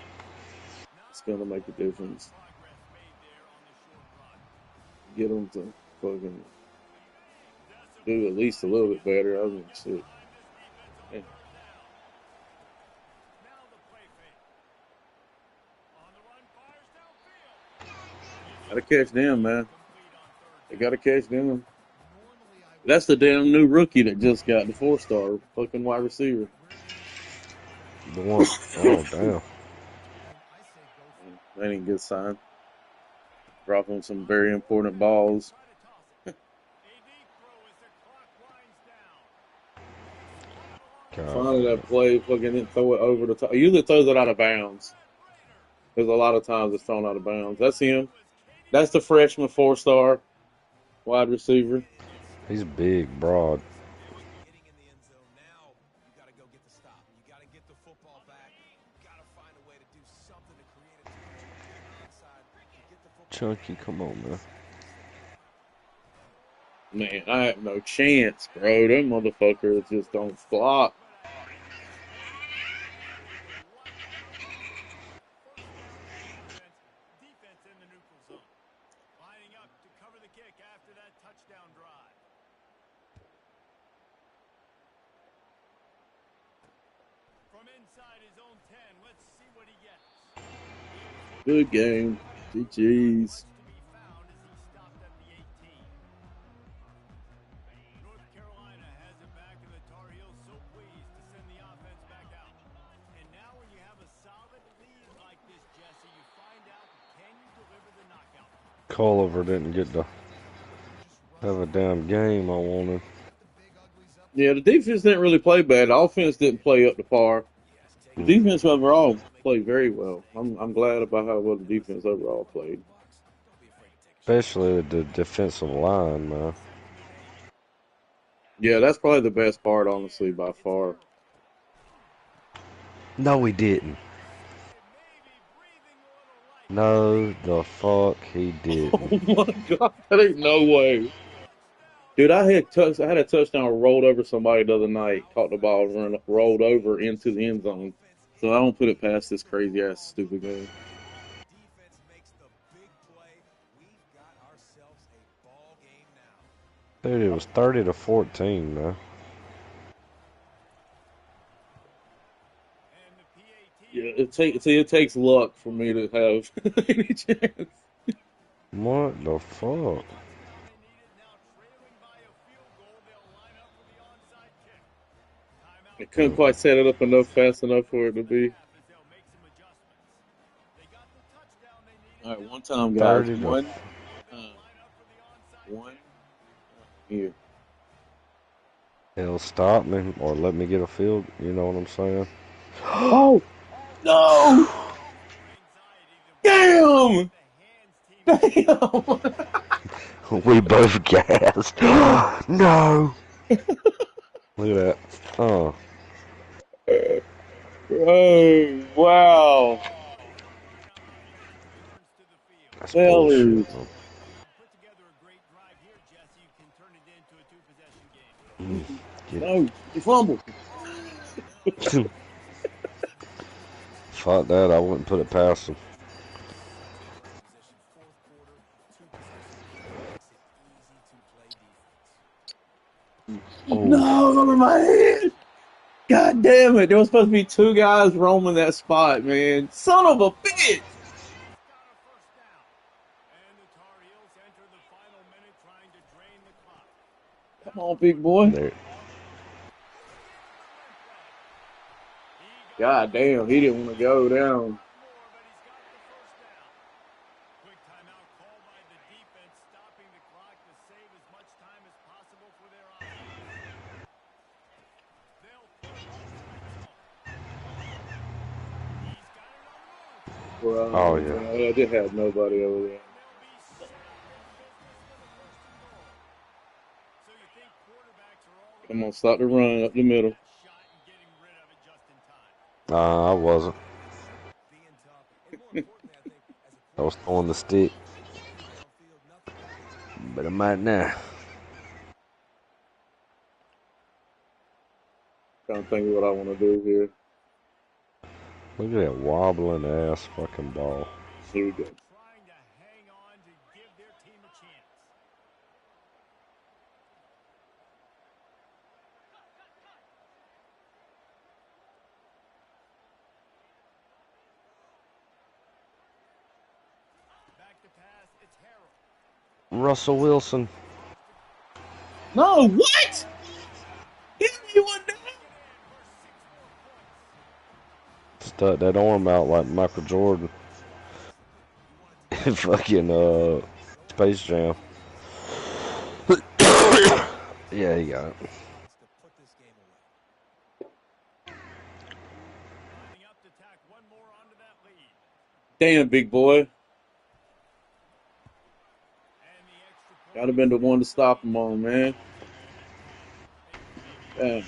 S8: It's going to make a difference. Get them to fucking do at least a little bit better. I was going to say. Yeah. Got to catch them, man. They got to catch them. That's the damn new rookie that just got the 4-star fucking wide receiver.
S11: The one, oh, damn.
S8: That ain't a good sign. Dropping some very important balls. Finally, that play fucking didn't throw it over the top. He usually throws it out of bounds. Because a lot of times it's thrown out of bounds. That's him. That's the freshman 4-star wide receiver.
S11: He's big, broad. Chunky, come on, man.
S8: Man, I have no chance, bro. Them motherfuckers just don't flop. Good game. GG's.
S11: Culliver didn't get to have a damn game I wanted.
S8: Yeah, the defense didn't really play bad. The offense didn't play up to par. The defense overall played very well. I'm glad about how well the defense overall played.
S11: Especially the defensive line, man.
S8: Yeah, that's probably the best part, honestly, by far.
S11: No, he didn't. No, the fuck he didn't.
S8: Oh my god, that ain't no way. Dude, I had a touchdown rolled over somebody the other night. Caught the ball and rolled over into the end zone. So I don't put it past this crazy ass stupid game.
S11: Dude, it was 30-14, man.
S8: Yeah, it takes luck for me to have any chance.
S11: What the fuck?
S8: I couldn't quite set it up fast enough for it to be. All right, one time, guys. One. Here.
S11: He'll stop me or let me get a field. You know what I'm saying?
S8: Oh no! Damn! Damn!
S11: We both gasped. No! Look at that. Oh.
S8: Oh, wow.
S11: That's bullshit.
S8: No, he fumbled.
S11: Fuck that, I wouldn't put it past him.
S12: over my head. God damn it. There was supposed to be 2 guys roaming that spot, man. Son of a bitch. Come on, big boy.
S11: There.
S12: God damn, he didn't want to go down. Well,
S11: Oh, yeah.
S12: I did have nobody over there. Come on, start the run up the middle.
S11: I wasn't. I was throwing the stick. But I might now.
S12: Trying to think of what I want to do here.
S11: Look at that wobbling ass fucking ball.
S12: Here we go.
S11: Russell Wilson.
S12: No, what? Give me one down.
S11: Stuck that arm out like Michael Jordan. Fucking Space Jam. Yeah, he got it.
S12: Damn, big boy. Gotta been the one to stop him on, man. Damn.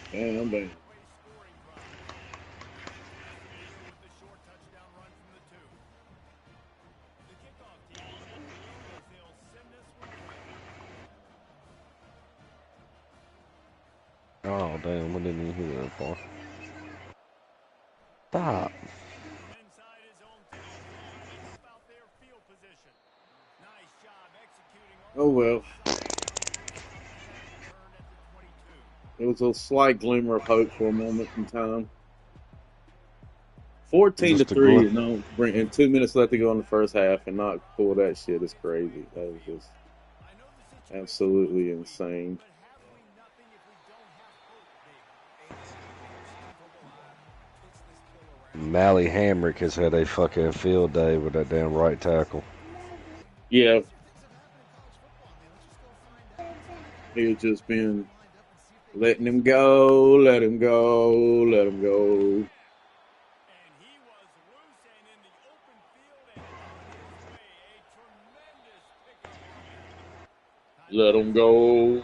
S11: Oh, damn, I didn't even hear that far. Stop.
S12: Oh, well. It was a slight glimmer of hope for a moment in time. 14-3, and 2 minutes left to go in the first half, and not pull that shit is crazy. That was just absolutely insane.
S11: Mally Hamrick has had a fucking field day with that damn right tackle.
S12: Yeah. He had just been letting him go, let him go. Let him go.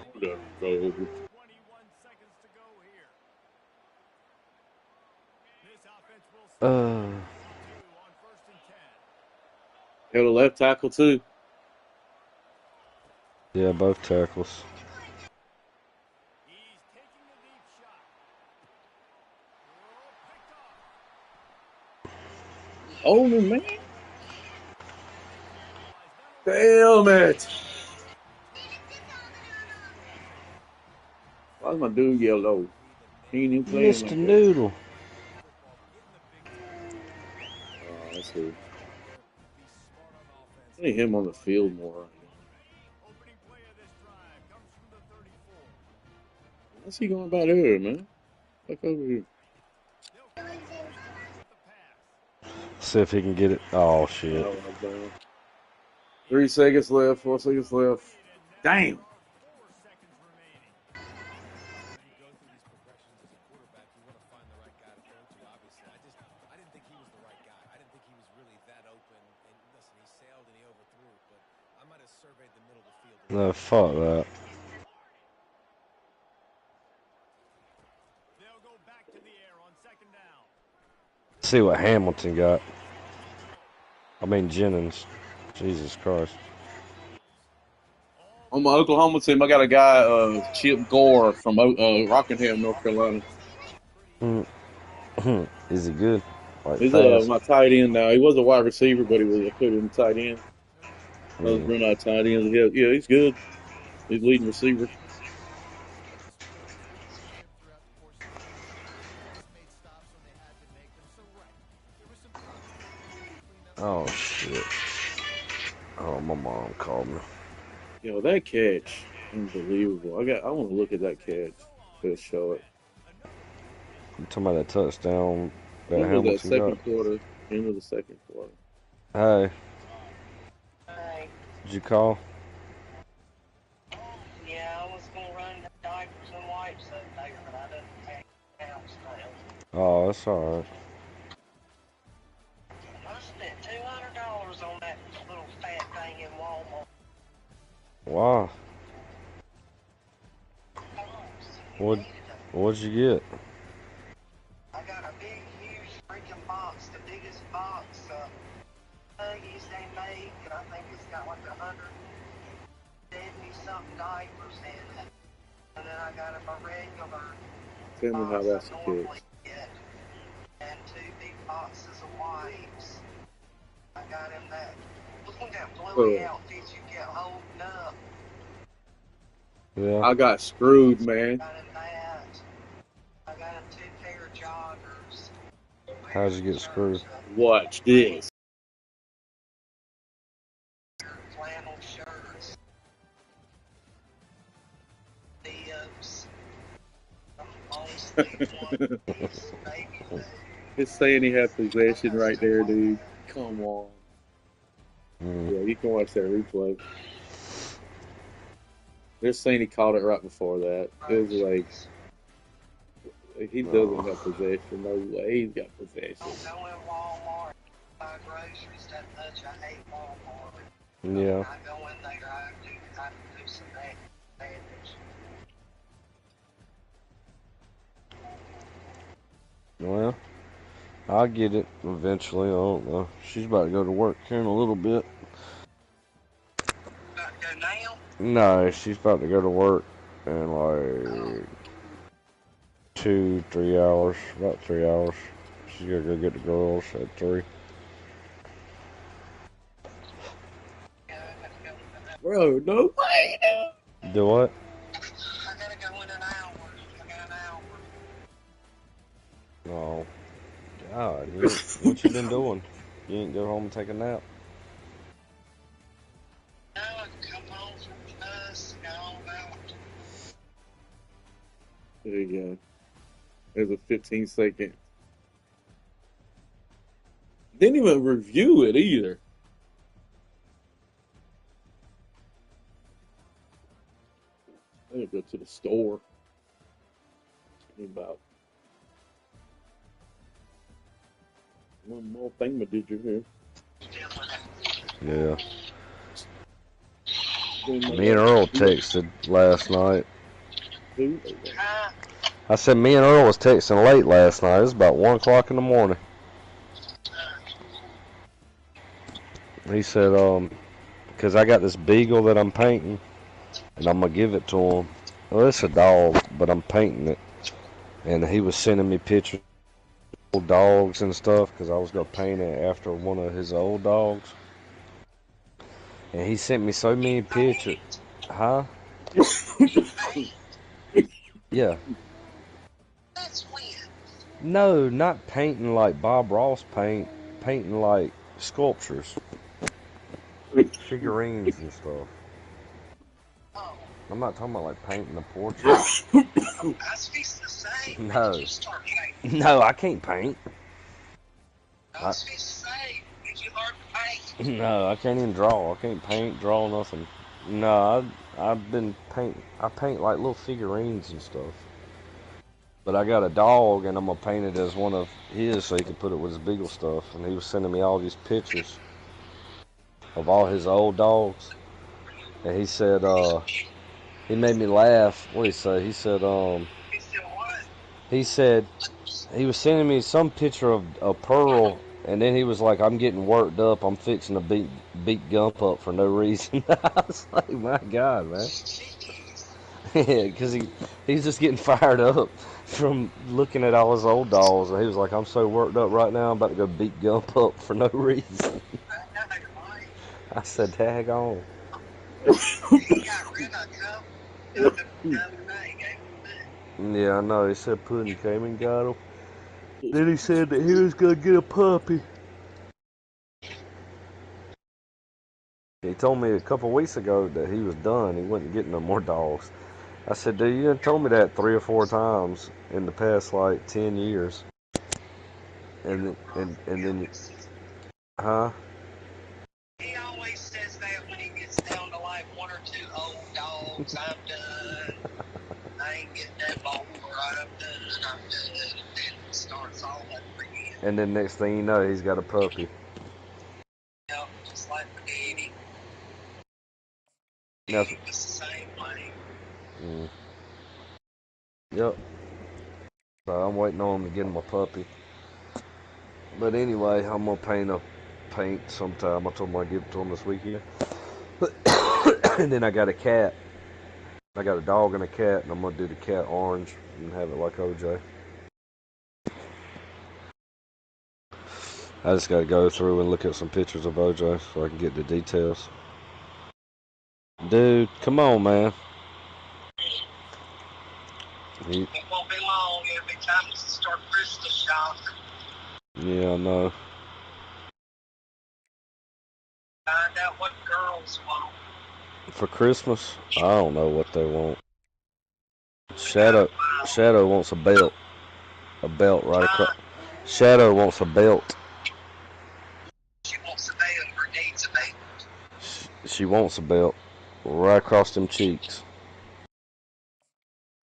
S12: Had a left tackle too.
S11: Yeah, both tackles.
S12: Hold him, man. Damn it. Why's my dude yellow? He ain't even playing
S11: Mr.
S12: like
S11: Noodle.
S12: Oh, I see. I need him on the field more. What's he going about here, man? Look over here.
S11: See if he can get it. Oh, shit.
S12: 3 seconds left, 4 seconds left. Damn.
S11: No, fuck that. See what Hamilton got. I mean Jennings. Jesus Christ.
S12: On my Oklahoma team, I got a guy, Chip Gore from Rockingham, North Carolina.
S11: Is he good? Like
S12: He's
S11: fast?
S12: my tight end now. He was a wide receiver, but I put him tight end. I was running out tight ends. Yeah, he's good. He's leading receiver.
S11: Oh, shit. Oh, my mom called me.
S12: Yo, that catch, unbelievable. I want to look at that catch. Just show it.
S11: You talking about that touchdown that
S12: End of that
S11: Hamilton got?
S12: second quarter. End of the second quarter.
S11: Hey.
S10: Hey.
S11: Did you call?
S10: Yeah, I was going to run diapers and wipes up there, but I didn't take house now.
S11: Oh, that's alright.
S10: I spent $200 on that little fat thing in Walmart.
S11: Wow. What'd you get?
S10: I got a big, huge freaking box, the biggest box of Huggies they make, and I think it's got like 170-something diapers in it. And then I got a regular
S12: Tell me how that's
S10: box
S12: a
S10: I normally
S12: catch.
S10: get, and 2 big boxes of wipes. I got him that. Look at that blowy outfit you get holding up.
S11: Yeah.
S12: I got screwed, man.
S10: I got him that. I got him 2 pair of joggers.
S11: How'd you get screwed?
S12: Watch this.
S10: Flannel shirts. Theos.
S12: It's saying he had possession right there, dude. Come on. Yeah, you can watch that replay. They're saying he caught it right before that. It was like he doesn't have possession. No way he's got possession.
S10: Don't go in Walmart, buy groceries that much. I hate Walmart.
S11: Yeah.
S10: I go in there, I do some damage.
S11: Well, I'll get it eventually. I don't know. She's about to go to work here in a little bit.
S10: About to go now?
S11: No, she's about to go to work in like 2-3 hours. About 3 hours. She's gonna go get the girls at 3.
S12: Bro, no way, dude.
S11: Do what?
S10: I gotta go in an hour. I got an hour.
S11: Oh, God. What you been doing? You ain't go home and take a nap?
S10: No, I come home from the bus, got all out.
S12: There you go. There's a 15-second. Didn't even review it either. I gotta go to the store. About one more thing, but did you hear?
S11: Yeah. Me and Earl texted last night. I said me and Earl was texting late last night. It was about 1 o'clock in the morning. He said, because I got this beagle that I'm painting, and I'm going to give it to him. Well, it's a dog, but I'm painting it. And he was sending me pictures of old dogs and stuff, because I was going to paint it after one of his old dogs. And he sent me so many pictures. Huh? Yeah. No, not painting like Bob Ross painting like sculptures. Figurines and stuff. I'm not talking about like painting a portrait. No. No, I can't paint. No, I can't even draw. I can't paint, draw, nothing. No, I paint like little figurines and stuff. But I got a dog, and I'm gonna paint it as one of his, so he can put it with his beagle stuff. And he was sending me all these pictures of all his old dogs. And he said, he made me laugh. What did he say? He said he was sending me some picture of a Pearl, and then he was like, "I'm getting worked up. I'm fixing to beat Gump up for no reason." I was like, "My God, man!" Yeah, because he's just getting fired up from looking at all his old dogs, and he was like, "I'm so worked up right now. I'm about to go beat Gump up for no reason." I said, "Tag on." Yeah, I know. He said Puddin came and got him. Then he said that he was gonna get a puppy. He told me a couple weeks ago that he was done. He wasn't getting no more dogs. I said, dude, you done told me that 3 or 4 times in the past, like, 10 years. And then, huh?
S10: He always says that when he gets down to like 1 or 2 old dogs, I'm done. I ain't getting that more. I'm done. And then it starts all over again.
S11: And then next thing you know, he's got a puppy.
S10: Yep, just like my daddy.
S11: That's,
S10: Daddy was the same way.
S11: Yep. So I'm waiting on him to get him a puppy. But anyway, I'm gonna paint sometime. I told him I'd give it to him this weekend. And then I got a cat. I got a dog and a cat, and I'm gonna do the cat orange and have it like OJ. I just gotta go through and look at some pictures of OJ so I can get the details. Dude, come on, man.
S10: It won't be long. It'll be time to start Christmas shopping.
S11: Yeah, I know.
S10: Find out what girls want.
S11: For Christmas, I don't know what they want. Shadow wants a belt. A belt right across. Shadow wants a belt.
S10: She wants a belt or needs a belt.
S11: She wants a belt right across them cheeks.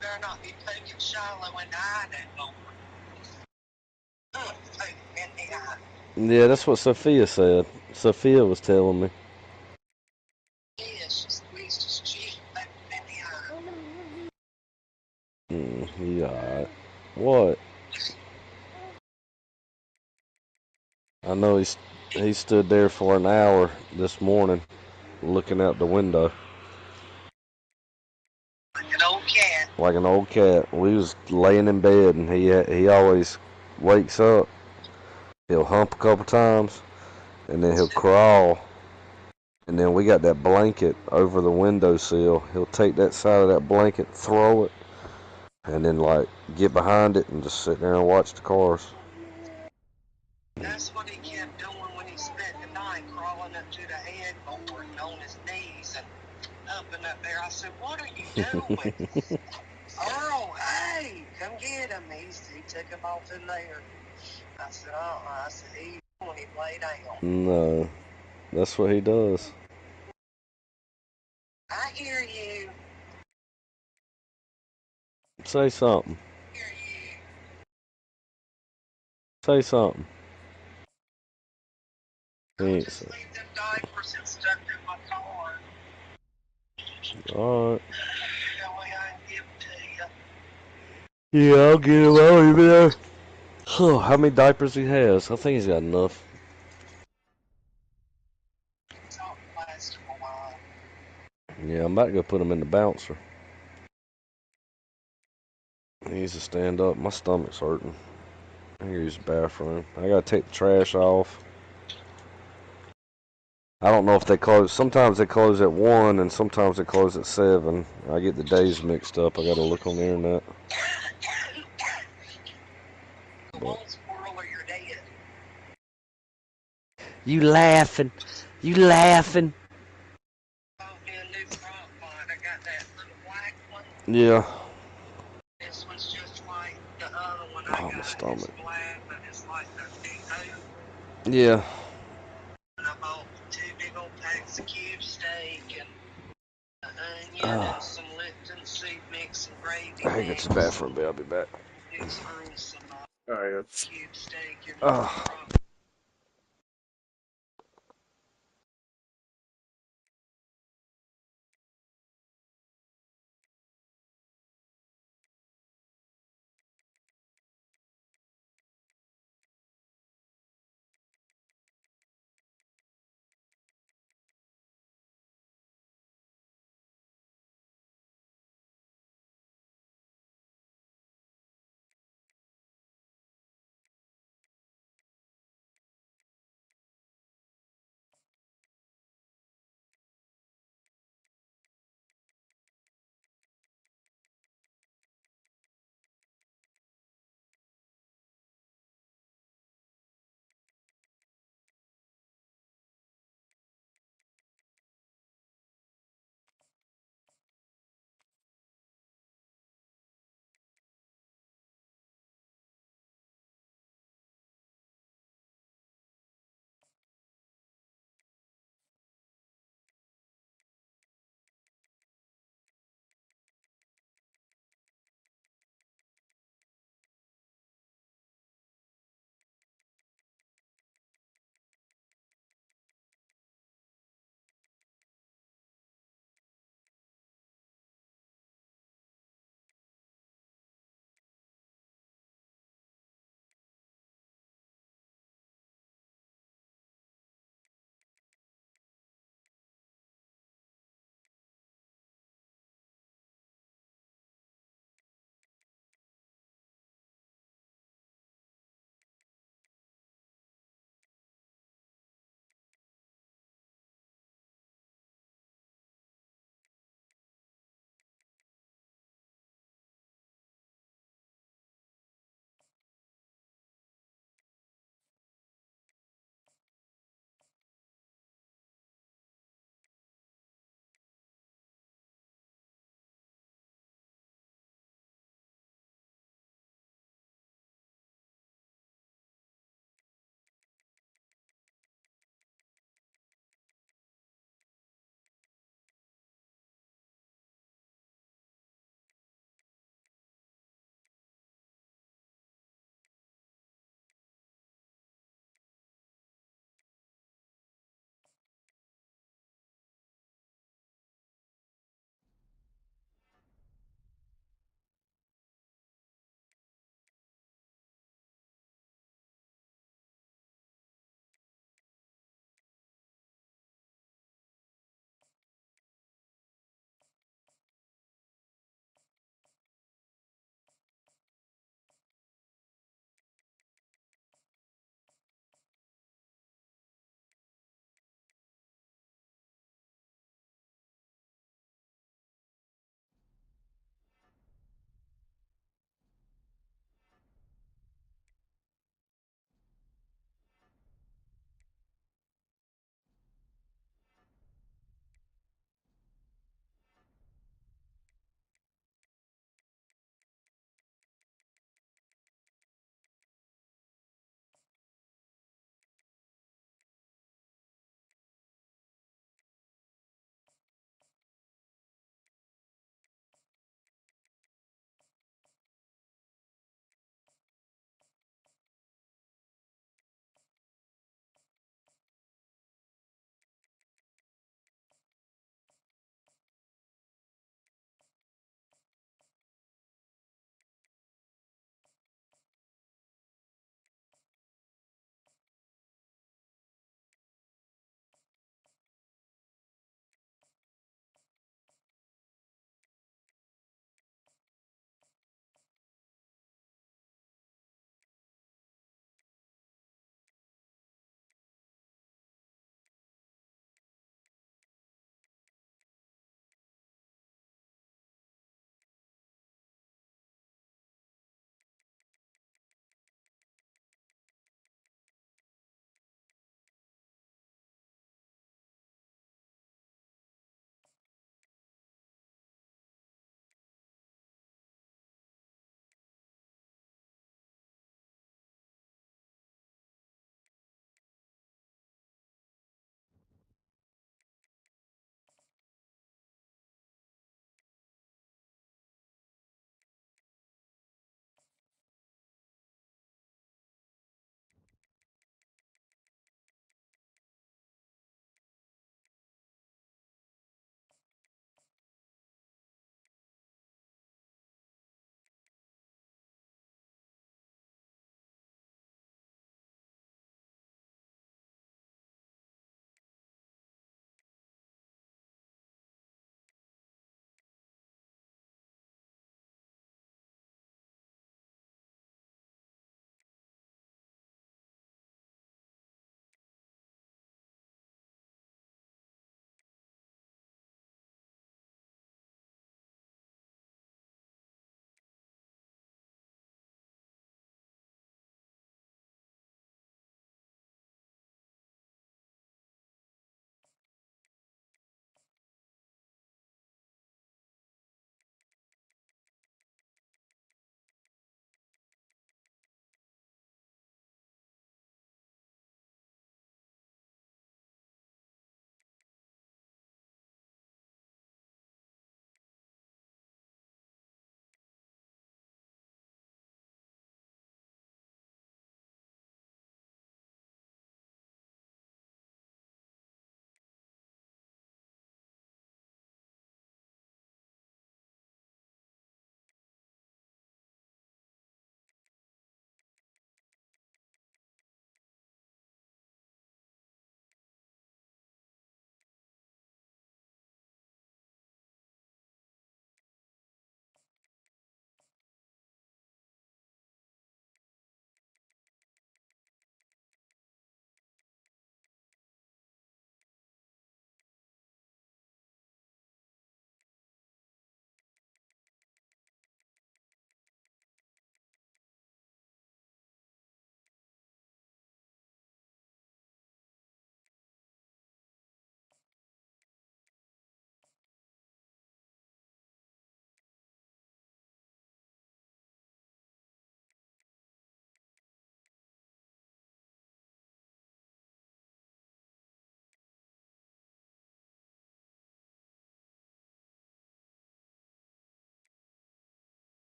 S10: Better not be taking Shiloh in the eye that long. In the eye.
S11: Yeah, that's what Sophia said. Sophia was telling me.
S10: Yeah, she squeezed his cheek back in the eye.
S11: He alright. What? I know he stood there for an hour this morning looking out the window.
S10: Like an old cat.
S11: Like an old cat. We was laying in bed and he always wakes up. He'll hump a couple times and then he'll crawl. And then we got that blanket over the windowsill. He'll take that side of that blanket, throw it, and then like get behind it and just sit there and watch the cars.
S10: That's what he kept doing when he spent the night, crawling up to the headboard and on his knees and up and up there. I said, what are you doing? Earl, hey, come get him. He took him off in there. I said, I said, when he lay down.
S11: No, that's what he does.
S10: I hear you.
S11: Say something.
S10: I hear you.
S11: Say something.
S10: I'll just leave them diapers and stuff in my car.
S11: Alright.
S10: That way I can give them to you.
S11: Yeah, I'll get him out of there. Oh, how many diapers he has? I think he's got enough.
S10: It's all last him a while.
S11: Yeah, I'm about to go put him in the bouncer. He needs to stand up. My stomach's hurting. I can use the bathroom. I gotta take the trash off. I don't know if they close. Sometimes they close at 1 and sometimes they close at 7. I get the days mixed up. I gotta look on the internet. But you laughing. You laughing. Yeah.
S10: This one's just like the other one I got.
S11: My stomach.
S10: It's black, but it's like the big oval.
S11: Yeah.
S10: And I bought 2 big old packs of cube steak and an onion and some Lipton soup mix and gravy.
S11: I think it's the bathroom, but I'll be back.
S10: Cube steak and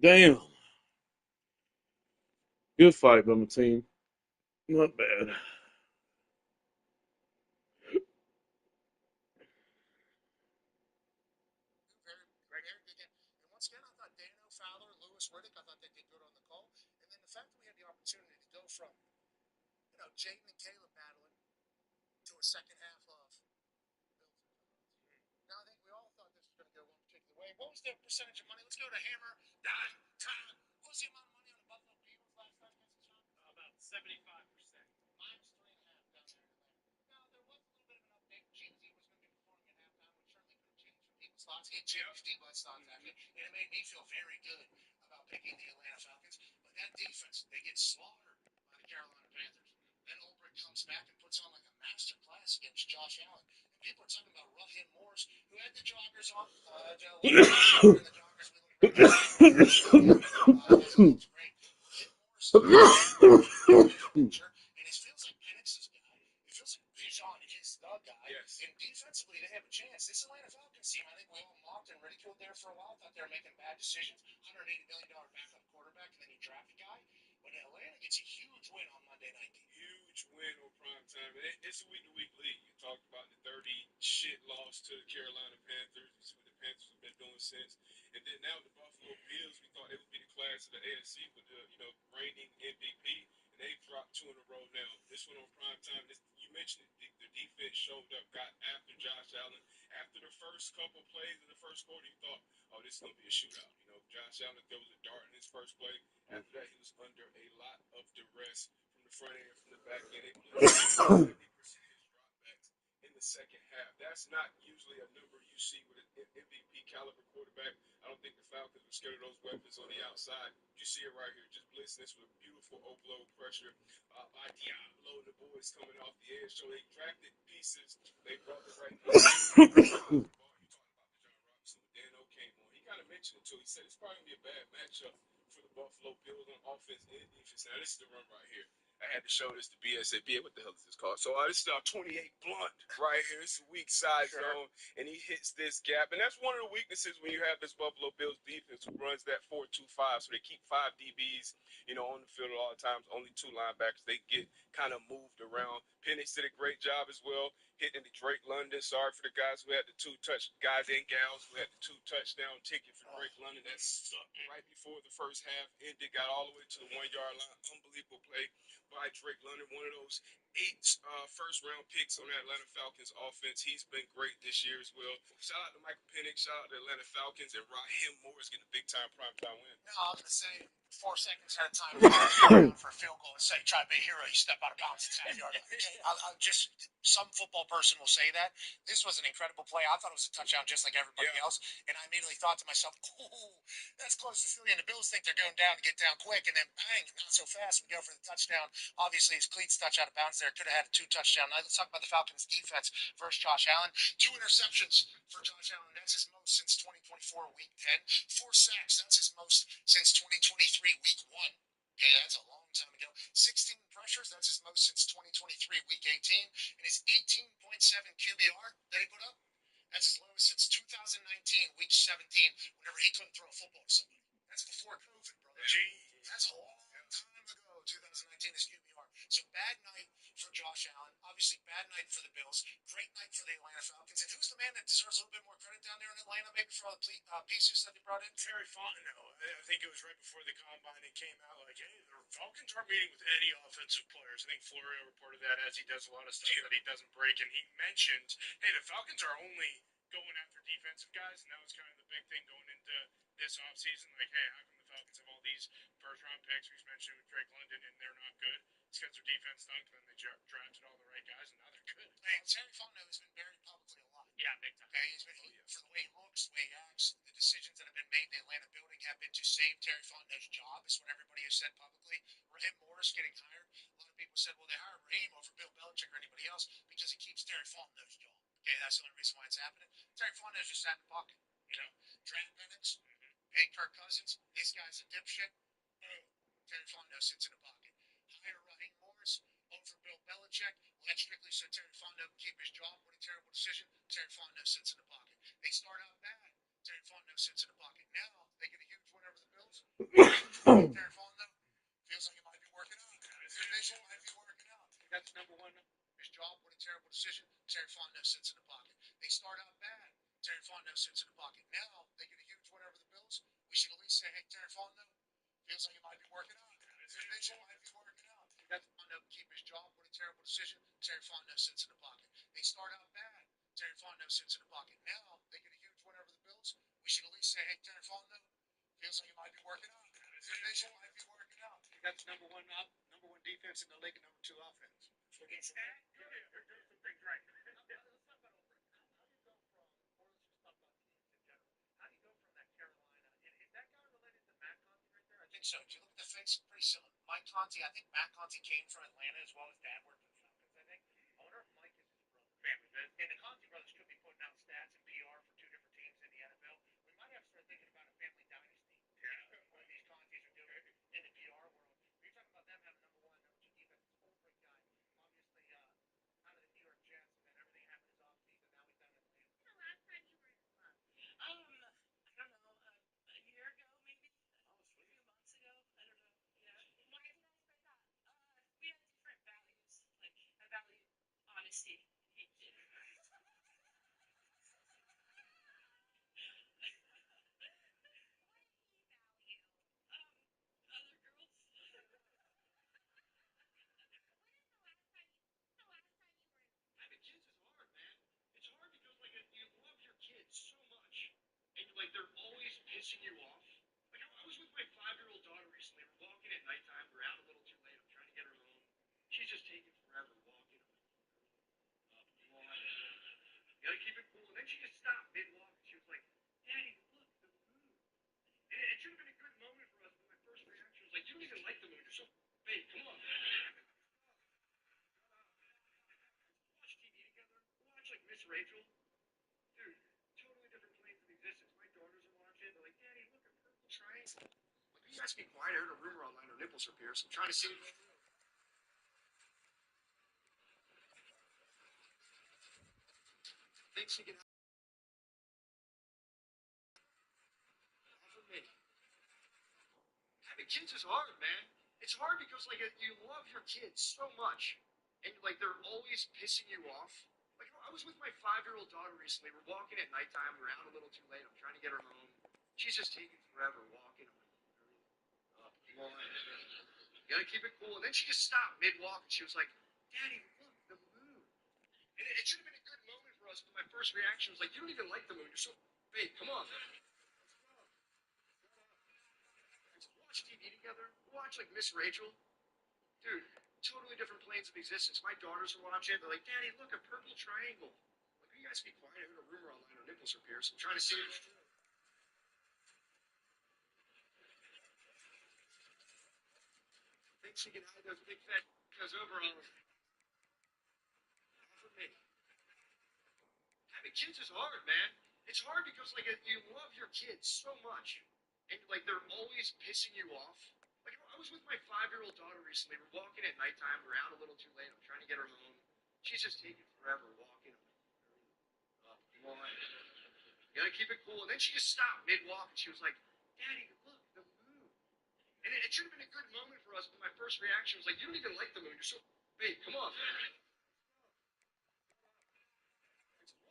S8: Damn. Good fight by my team. Not bad.
S2: Very good game. And once again, I thought Dano, Fowler, Lewis, Riddick, I thought they did good on the call. And then the fact that we had the opportunity to go from, Jaden and Caleb battling to a second half of Now, I think we all thought this was going to go one particular way. What was the percentage of money? Let's go to Hammer, Don, Todd. What was the amount of money on the Buffalo Bills last night against the Giants?
S13: About 75%.
S2: Minus 3.5 down there in Atlanta. Now, there was a little bit of an update. GMZ was going to be performing at halftime, which certainly could have changed some people's thoughts. It changed people's thoughts, actually, and it made me feel very good about picking the Atlanta Falcons. But that defense, they get slaughtered by the Carolina Panthers. Then Ulbrich comes back and puts on like a master class against Josh Allen. And people are talking about Raheem Morris, who had the joggers on. The joggers, we look looks great. And it feels like Penix is guy. It feels like Bijan is the guy.
S13: Yes.
S2: And defensively, they have a chance. This Atlanta Falcons team, I think we all mocked and ridiculed there for a while. Thought they were making bad decisions. $180 million backup quarterback, and then you draft a guy. But Atlanta gets a huge win on Monday night.
S13: Huge win on prime time. It's a week-to-week league. You talked about the 30 shit loss to the Carolina Panthers. You see what the Panthers have been doing since. And then now the Buffalo Bills, we thought they would be the class of the AFC with the reigning MVP. And they've dropped 2 in a row now. This one on prime time. You mentioned it, the defense showed up, got after Josh Allen. After the first couple plays in the first quarter, you thought, oh, this is going to be a shootout. Josh Allen throws a dart in his first play. After that, he was under a lot of duress from the front end, from the back end. They blitzed 70% dropbacks in the second half. That's not usually a number you see with an MVP caliber quarterback. I don't think the Falcons were scared of those weapons on the outside. You see it right here, just blitzing this with beautiful overload pressure by Diablo and the boys coming off the edge. So they drafted pieces. They brought the right pieces. Kind of mentioned it too. He said it's probably gonna be a bad matchup for the Buffalo Bills on offense and defense. Now this is the run right here. I had to show this to BSAB. What the hell is this called? So this is our 28 blunt right here. It's a weak side zone, and he hits this gap. And that's one of the weaknesses when you have this Buffalo Bills defense who runs that 4-2-5. So they keep 5 DBs, on the field at all times. Only 2 linebackers. They get kind of moved around. Penix did a great job as well, hitting the Drake London. Sorry for the guys who had the 2 guys and gals who had the 2 touchdown ticket for Drake London. That sucked right before the first half ended. Got all the way to the 1-yard line. Unbelievable play by Drake London, one of those 8 first-round picks on the Atlanta Falcons offense. He's been great this year as well. Shout out to Michael Penix, shout out to the Atlanta Falcons, and Raheem Morris getting a big-time primetime win.
S2: No, I'm going to say 4 seconds at a time for a field goal and say, try to be a hero, you step out of bounds at 10-yard line. Some football person will say that. This was an incredible play. I thought it was a touchdown just like everybody else, and I immediately thought to myself, oh, that's close to Philly, and the Bills think they're going down to get down quick, and then bang, not so fast, we go for the touchdown. Obviously, his cleats touch out of bounds there. Could have had a 2 touchdown. Now, let's talk about the Falcons' defense versus Josh Allen. 2 interceptions for Josh Allen. That's his most since 2024, Week 10. 4 sacks. That's his most since 2023, Week 1. Okay, that's a long time ago. 16 pressures. That's his most since 2023, Week 18. And his 18.7 QBR that he put up, that's his lowest since 2019, Week 17, whenever he couldn't throw a football to somebody. That's before COVID, brother. That's a long time ago, 2019, his QBR. So bad night for Josh Allen. Obviously, bad night for the Bills. Great night for the Atlanta Falcons. And who's the man that deserves a little bit more credit down there in Atlanta, maybe for all the pieces that they brought in?
S13: Terry Fontenot. I think it was right before the combine. It came out like, hey, the Falcons aren't meeting with any offensive players. I think Florio reported that, as he does a lot of stuff that he doesn't break. And he mentioned, hey, the Falcons are only going after defensive guys, and that was kind of the big thing going into this offseason. Like, hey, how come the Falcons have all these first-round picks, we've mentioned with Drake London, and they're not good? It's because their defense stunk, and then they drafted all the right guys, and now they're good.
S2: Hey, Terry Fontenot has been buried publicly a lot.
S13: Yeah, big time.
S2: Okay, for the way he looks, the way he acts, the decisions that have been made in the Atlanta building have been to save Terry Fontenot's job, is what everybody has said publicly. Raheem Morris getting hired. A lot of people said, well, they hired Raheem over Bill Belichick or anybody else because he keeps Terry Fontenot's job. Okay, that's the only reason why it's happening. Terry Fontenot's just sat in the pocket. Draft Penix, pay Kirk Cousins. This guy's a dipshit. Terry Fontenot sits in the pocket. Hire Raheem Morris over Bill Belichick. Let strictly so Terry Fontenot can keep his job. What a terrible decision. Terry Fontenot sits in the pocket. They start out bad. Terry Fontenot sits in the pocket. Now they get a huge win over the Bills. Terry Fontenot feels like he might be working out. Division might be working out. That's number one. His job, what a terrible decision. Terry Fontenot sits in the pocket. They start out bad. Terry Fontenot sits in the pocket. Now they get a huge win over the Bills. We should at least say, hey, Terry Fontenot feels like he might be working out. Division might be working out. That's Fontenot keep his job, what a terrible decision. Terry Fontenot sits in the pocket. They start out bad. Terry Fontenot sits in the pocket. Now they get a huge win over the Bills. We should at least say, hey, Terry Fontenot feels like he might be working out. Division might be working out. That's number one defense in the league, and number two offense. It's that. They're doing some things right. Let's talk about over. How do you go from, or let's just talk about teams in general. How do you go from that Carolina? Is that guy related to Matt Conti right there? I think so. If you look at the face, pretty similar. Mike Conti, I think Matt Conti came from Atlanta as well as dad worked for the Falcons, I think. I wonder if Mike is his brother. Family. And the Conti brothers could be putting out stats and PR for two different teams in the NFL. We might have to start thinking about a family dynasty. Yeah. What these Contis are doing in the PR world. You're talking about them having number one, number two defense. This old great guy, obviously out of the New York Jets, and then everything happened his offseason. Now he's down in Atlanta. When's the last time you were in love? I don't know, a year ago maybe. A few months ago. I don't know. Yeah. Why did you guys break up? We had different values. Like I value honesty. He did. Other girls. Having kids is hard, man. It's hard because like you love your kids so much, and like they're always pissing you off. Like I was with my 5-year-old daughter recently. We're walking at nighttime. We're out a little too late. I'm trying to get her home. She's just taking forever walking. I'm like, you gotta keep it cool. And then she just stopped mid-walk. And she was like, Daddy, look, the moon. And it should have been a good moment for us, but my first reaction was like, you don't even like the moon. You're so fake. Come on. Watch TV together. Watch like Miss Rachel. Dude, totally different planes of existence. My daughters are watching. They're like, Daddy, look, a purple triangle. Like, you guys be quiet. I heard a rumor online her nipples are pierced. I'm trying to see. Thinks she can have for me. Having kids is hard, man. It's hard because like you love your kids so much, and like they're always pissing you off. Like I was with my 5-year-old daughter recently. We're walking at nighttime. We're out a little too late. I'm trying to get her home. She's just taking forever walking. I'm like, come on. You gotta keep it cool. And then she just stopped mid-walk, and she was like, Daddy, look, the moon. And it should have been a good moment for us, but my first reaction was like, you don't even like the moon. You're so fake. Come on. Watch TV together. Watch like Miss Rachel. Dude, totally different planes of existence. My daughters are watching. They're like, Daddy, look, a purple triangle. Like, you guys be quiet. I heard a rumor online her nipples are pierced. I'm trying to see if it's true. Thinks she can hide those big fat because overall, for me. Having kids is hard, man. It's hard because like you love your kids so much, and like they're always pissing you off. Like I was with my 5-year-old daughter recently. We're walking at nighttime. We're out a little too late. I'm trying to get her home. She's just taking forever walking. Come on. You gotta keep it cool. And then she just stopped mid-walk, and she was like, Daddy, look, the moon. And it should have been a good moment for us, but my first reaction was like, you don't even like the moon. You're so fake. Come on.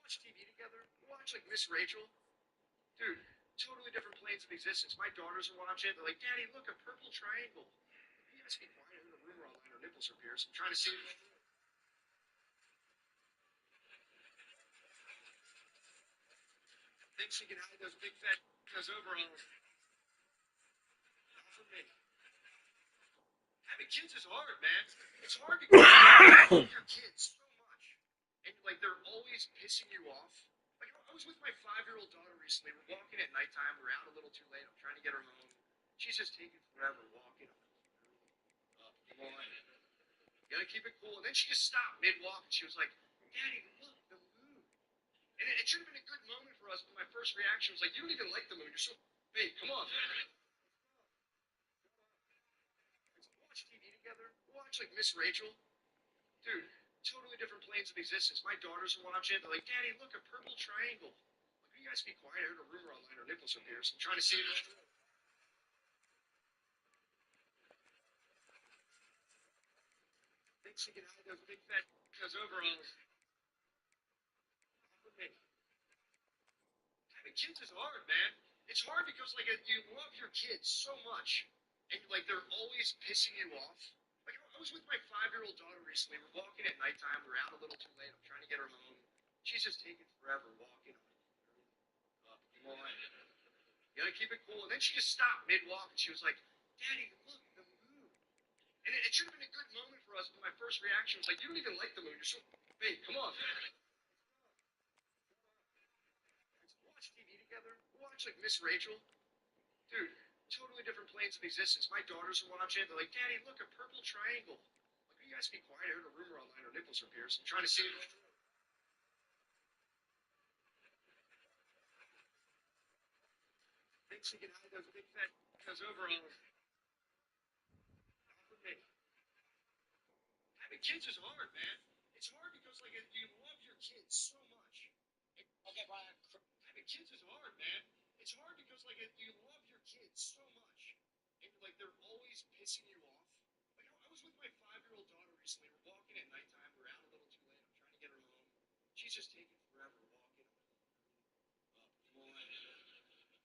S2: Watch TV together. Watch like Miss Rachel. Dude, totally different planes of existence. My daughters are watching. They're like, Daddy, look, a purple triangle. You guys be quiet. I heard a rumor online her nipples are pierced. I'm trying to see. Thinks she can hide those big fat because overall, for me. Having kids is hard, man. It's hard because you love your kids so much, and like they're always pissing you off. Like I was with my 5-year-old daughter recently. We're walking at nighttime. We're out a little too late. I'm trying to get her home. She's just taking forever walking. Come on. You gotta keep it cool. And then she just stopped mid-walk, and she was like, Daddy, look, the moon. And it should have been a good moment for us, but my first reaction was like, you don't even like the moon. You're so fake. Come on. Watch TV together. Watch like Miss Rachel. Dude, totally different planes of existence. My daughters are watching. They're like, Daddy, look, a purple triangle. Like, you
S14: you guys be quiet? I heard a rumor online our nipples are pierced. I'm trying to see if it's true. Thinks she can hide those big fat those overalls. With me. Having kids is hard, man. It's hard because like you love your kids so much, and like they're always pissing you off. Like I was with my 5-year-old daughter recently. We're walking at nighttime. We're out a little too late. I'm trying to get her home. She's just taking forever walking. Come on. You gotta keep it cool. And then she just stopped mid-walk and she was like, Daddy, look, the moon. And it should have been a good moment for us, but my first reaction was like, you don't even like the moon. You're so big. Come on. Watch TV together. Watch like Miss Rachel. Dude, totally different planes of existence. My daughters are watching. They're like, Daddy, look, a purple triangle. Like, you guys be quiet. I heard a rumor online our nipples are pierced. I'm trying to see it. Thinks she can hide those big fat those overalls. With me. Having kids is hard, man. It's hard because like you love your kids so much. Okay, Brian. Having kids is hard, man. It's hard because like you love your kids so much, and like they're always pissing you off. Like I was with my 5-year-old daughter recently. We're walking at nighttime. We're out a little too late. I'm trying to get her home. She's just taking forever walking. Come on.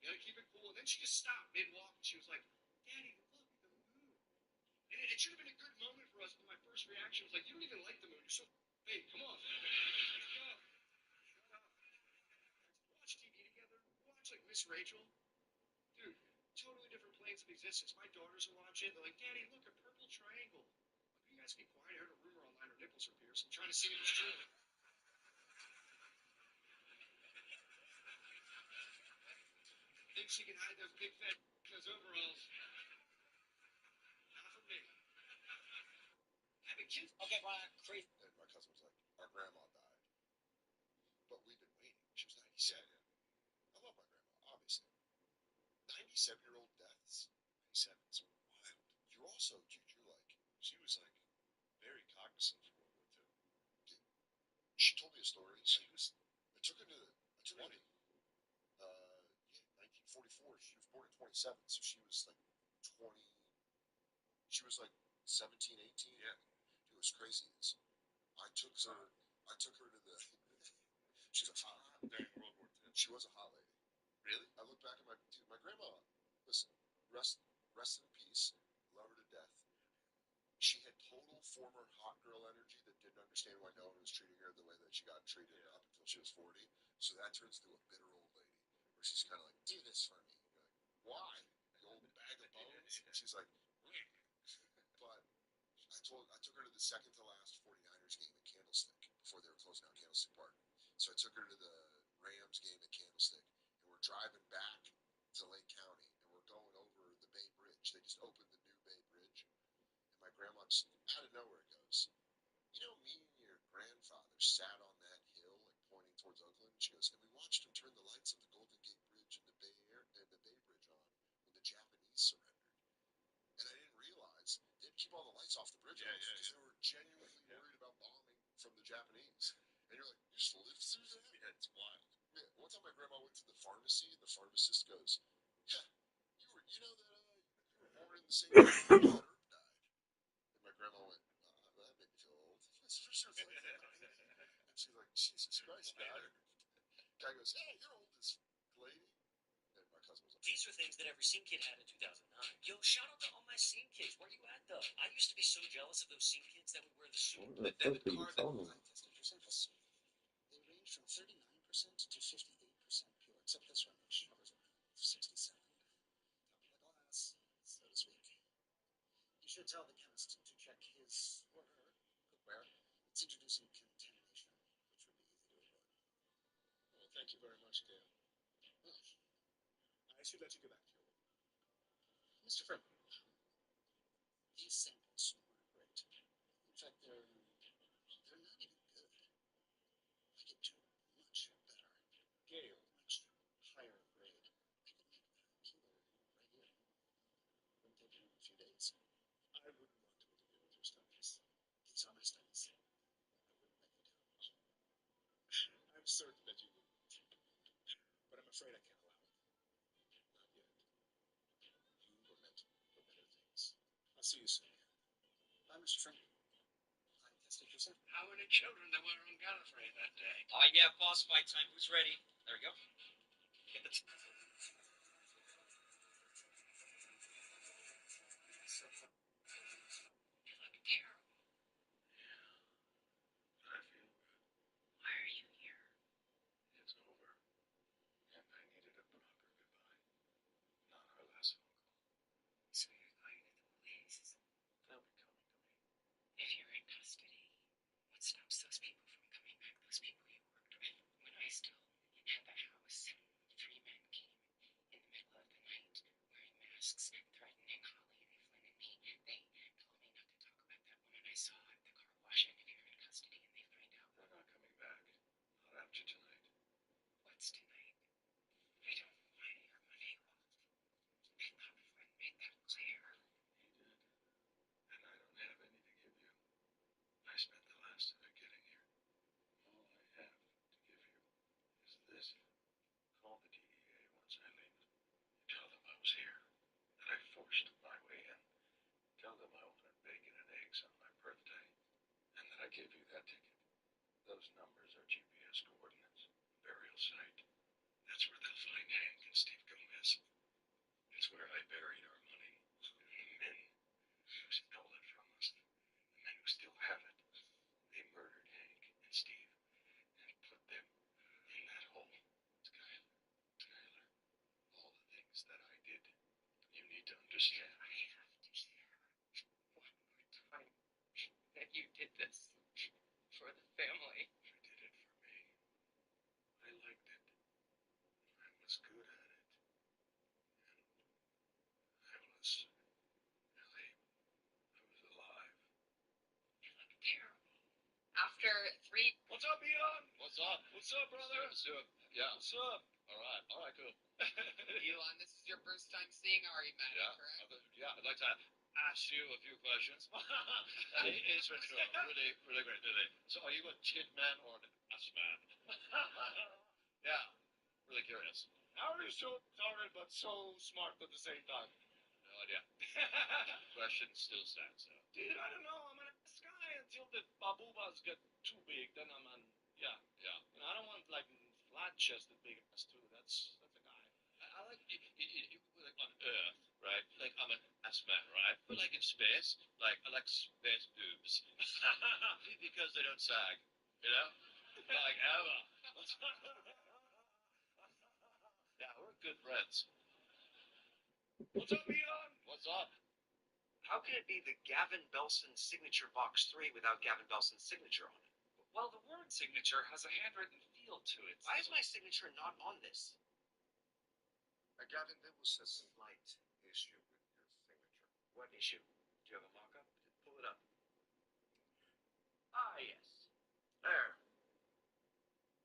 S14: You gotta keep it cool. And then she just stopped mid-walk and she was like, Daddy, look, the moon. And it should have been a good moment for us, but my first reaction was like, you don't even like the moon. You're so big. Come on. Shut up. Watch TV together. Watch like Miss Rachel. Dude, totally different planes of existence. My daughters are watching. They're like, Daddy, look, a purple triangle. Like, you guys be quiet. I heard a rumor online our nipples are pierced. I'm trying to see if it's true. Thinks she can hide those big fat those overalls. Not for me. Having kids. Okay, Brian. Crazy.
S15: And my cousin was like, our grandma died, but we've been waiting. She was 97. I love my grandma, obviously. 97-year-old deaths. 97 is wild. You're also, Juju, like, she was like very cognizant of World War II. She told me a story. I took her to the 20. 1944. She was born in 27, so she was like 20. She was like 17, 18. Yeah. It was crazy. I took her to the. She's a hot during World War II. She was a hot lady. Really? I look back at my grandma. Listen, rest in peace. Love her to death. She had total former hot girl energy that didn't understand why no one was treating her the way that she got treated up until she was 40. So that turns into a bitter old lady where she's kind of like, do this for me. You're like, why? The old bag of bones? And she's like, but I took her to the second to last 49ers game at Candlestick before they were closing out Candlestick Park. So I took her to the Rams game at Candlestick, and we're driving back to Lake County, and we're going over the Bay Bridge. They just opened the new Bay Bridge, and my grandma just out of nowhere goes, you know, me and your grandfather sat on that hill, like pointing towards Oakland. She goes, and we watched him turn the lights of the Golden Gate Bridge and the Bay Bridge on when the Japanese surrendered. And I didn't realize they'd keep all the lights off the bridge because they were genuinely worried about bombing from the Japanese. And you're like, you just lived through that? Yeah, it's wild. Yeah. One time my grandma went to the pharmacy, and the pharmacist goes, yeah, you know that you were born in the same year your daughter died. And my grandma went, that made me feel old. That's for sure. And she's like, Jesus Christ, God. Guy goes, hey, you're old as lady. And my cousin was like,
S16: these are things that every scene kid had in 2009. Yo, shout out to all my scene kids. Where you at, though? I used to be so jealous of those scene kids that would wear the suit.
S8: What the fuck are you talking about?
S15: they range from 39% to 58% pure, except this one, which hovers around 67. Top of the glass, so to speak. You should tell the chemist to check his or her cookware. It's introducing contamination, which would be easy to avoid. Well, thank you very much, Dan. I should let you get back to your work. Mr. Furman, these samples aren't great. In fact, they're not even good. I can do much better. Gale, much higher grade. I can make the killer right here. It would take you a few days. I wouldn't want to interfere with your studies. These are my studies. I wouldn't let you down. I'm certain that you wouldn't. But afraid I can't allow it. Not yet. You were meant for better things. I'll see you soon. Bye, Mr. Frank.
S14: How many children there were on Gallifrey that day? Yeah, boss fight time. Who's ready? There we go. Get the You look terrible.
S13: Yeah, I feel good.
S14: Why are you here?
S13: It's over. And I needed a proper goodbye. Not our last phone call.
S14: So you're going to the police?
S13: They'll be coming to me.
S14: If you're in custody, what stops those people from coming back? Those people you worked with? When I still had the house, 3 men came in the middle of the night, wearing masks, threatening Holly and Evelyn and me. They told me not to talk about that woman I saw at the car wash, and if you're in custody and they find out...
S13: They're not coming back. Not after tonight.
S14: What's tonight? I don't want your money. I thought Flynn made that clear.
S13: He did. And I don't have any to give you. I spent the last of it getting here. All I have to give you is this. Call the DEA once I leave. Tell them I was here. That I forced my way in. Tell them I wanted bacon and eggs on my birthday. And that I gave you that ticket. Those numbers are GPS coordinates. Burial site. That's where they'll find Hank and Steve Gomez. It's where I buried our money. The men who stole it from us. The men who still have it. They murdered Hank and Steve and put them in that hole. Skyler, all the things that I did, you need to understand.
S14: I have to hear one more time that you did this for the family.
S13: I did it for me. I liked it. I was good at it. And I was alive.
S14: You look terrible. After 3...
S13: What's up, Elon? What's up? What's up, brother? What's up? Yeah. What's up? All right, cool.
S14: Elon, this is your first time seeing Ari Maddie, correct?
S13: I'd like to ask you a few questions. It's been really, really great today. So are you a tin man or an ass man? Yeah, really curious. How are you so retarded but so smart at the same time? No idea. Question still stands. Dude, I don't know. I'm an ass guy until the babubas get too big. Then I'm an, yeah. And I don't want like flat-chested big ass too. That's a guy. I like like on Earth, right? Like I'm an ass man, right? But like in space, like I like space boobs because they don't sag, you know? Like ever. Yeah, we're good friends. What's up, Elon? What's up?
S14: How can it be the Gavin Belson signature box 3 without Gavin Belson's signature on it? Well, the word signature has a handwritten feel to it. Why is my signature not on this?
S15: Gavin, there was a slight issue with your signature.
S14: What issue? Do you have a mock-up? Pull it up. Ah, yes. There.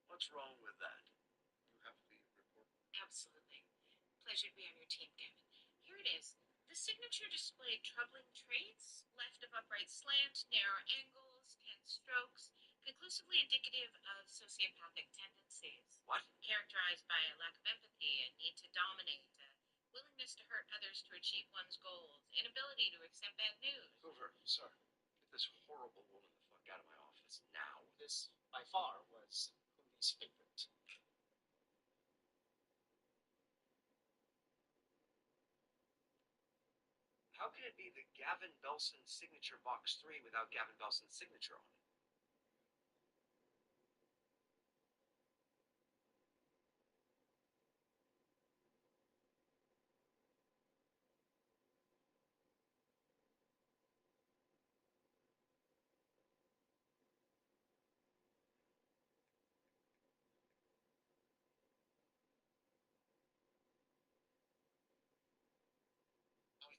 S14: What's wrong with that?
S15: You have the report?
S17: Absolutely. Pleasure to be on your team, Gavin. Here it is. The signature displayed troubling traits, left of upright slant, narrow angles, tense strokes, conclusively indicative of sociopathic tendencies.
S14: What?
S17: Characterized by a lack of empathy, a need to dominate, a willingness to hurt others to achieve one's goals, inability to accept bad news.
S14: Hoover, sir, get this horrible woman the fuck out of my office now. This, by far, was Hootie's favorite. How can it be the Gavin Belson signature box 3 without Gavin Belson's signature on it?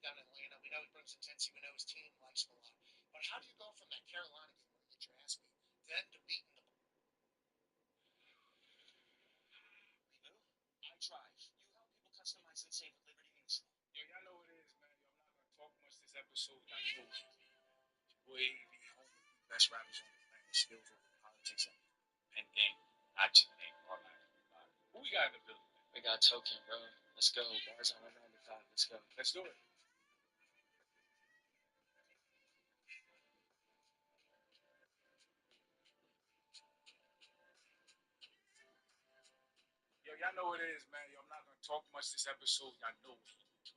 S2: Down in Atlanta, we know he brings intensity, we know his team likes him a lot. But how do you go from that Carolina game where you get your ass beat, then to beating the Reboot? I drive. You help people customize and save with Liberty Mutual.
S13: Yo, y'all know what it is, man. Yo, I'm not gonna talk much this episode. Y'all know boy, the only best rappers on the planet, skills over politics and pen game, action and art. Who we got in the building?
S16: got token, bro. Let's go. Bars on 95. Let's go.
S13: Let's do it. Yo, y'all know what it is, man. Yo, I'm not gonna talk much this episode. Y'all know what it is, man.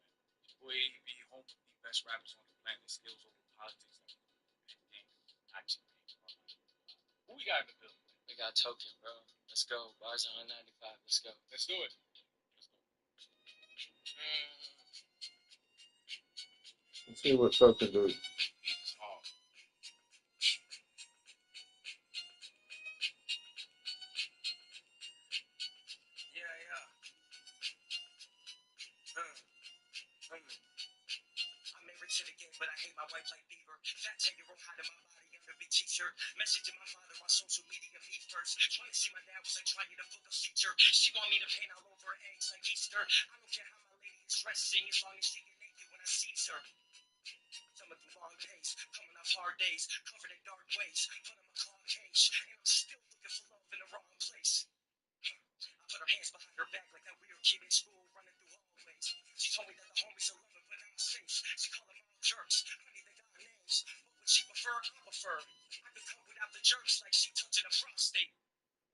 S13: Boy, be home with the best rappers on the planet. Skills over politics. Actually, who we got in the building?
S16: We got token, bro. Let's go. Bars on 95. Let's go.
S13: Let's do it.
S12: Let's see what token do.
S16: I'm married to the game, but I hate my wife like Beaver. Fat 10-year-old hiding my body under a big t-shirt. Messaging my father on social media, me first. Trying to see my dad was like trying to book a feature. She want me to paint all over her eggs like Easter. I don't care how my lady is dressing, as long as she get naked when I sees her. Thumbing through long days, coming off hard days, covered in dark ways. Put on my claw cage, and I'm still looking for love in the wrong place. I put her hands behind her back like that weird kid in school running through hallways. She told me that the homies are loving but not safe. She called them all jerks. Honey, they got names. What would she prefer? I prefer. I could come without the jerks like she touching a prostate.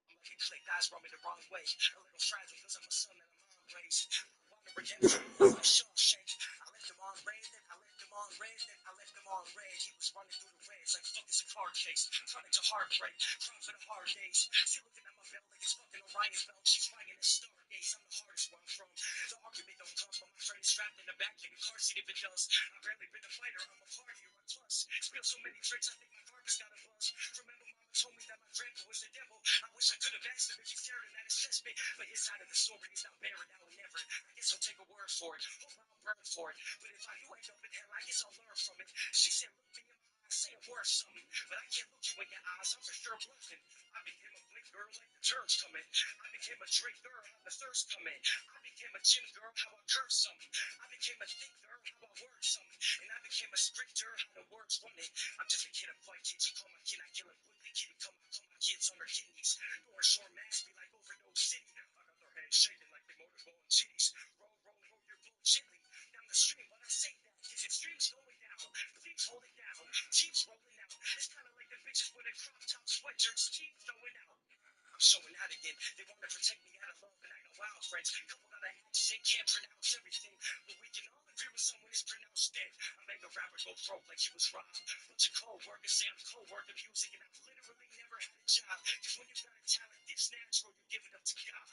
S16: I'm like a click, eyes rubbing the wrong way. A little fragile because I'm a son that a mom raised. I wander against him like Shawshank. I left him on red, then I left him on red, then I left him on red. He was running through the reds like fuck is a card case. Turning to heartbreak, crying for the hard days. She looking at my belt like it's fucking Orion's belt. She's writing a stargaze. I'm the hardest where I'm from. The argument don't come, but my friend is strapped in the back in the car seat if it does. I've barely been a fighter, I'm a partier, a plus. Spill so many drinks, I think my carpet's got a buzz. Remember mama told me that my grandpa was the devil. I wish I could have asked him if he's staring at his assessment, but his side of the story is not bearing out and never. I guess I'll take a word for it. Hope I don't burn for it. But if I do end up in hell, I guess I'll learn from it. She said, look me in my eyes, say a word something. But I can't look you in your eyes, I'm for sure bluffing. I became a blink girl like the turns coming. I became a drink girl, how the thirst coming. I became a gym girl, how I curse something. I became a think girl, how I word something. And I became a sprinter, how the words running. I'm just a kid of fight kids, you call my kid, I kill him quickly. Kitty come my kids on their kidneys. Door short mask me like overdose city. I got their hands shaking like they motorboat titties. Roll your boat gently down the stream. When I say that, is it streams going down? Please hold it down. Teams rolling out. It's kind of like the bitches with a crop top sweatshirts. Teams throwing out. I'm showing out again. They want to protect me out of love, and I know wild friends. Couple got an accent, can't pronounce everything, but we can all agree when someone is pronounced dead. I make a rapper go broke like he was robbed. Bunch of co-workers say I'm co-working music, and I've literally never had a job. Cause when you got a talent this natural, you give it up to God.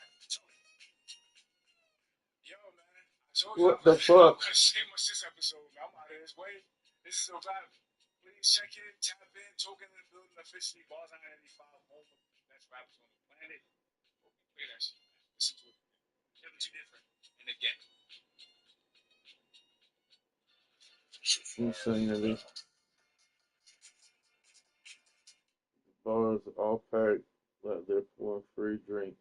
S13: Yo, man. I told you
S12: What
S13: I'm
S12: the fuck?
S13: gonna say much this episode, man. I'm out of this way. This is a wrap. Please check in, tap in, token in the building officially. Bars 985, home of the best rappers on the planet. Hope you play that shit, man. Listen to it. Never too different. And again.
S12: Insanity. Bars all packed, like they're pouring free drinks.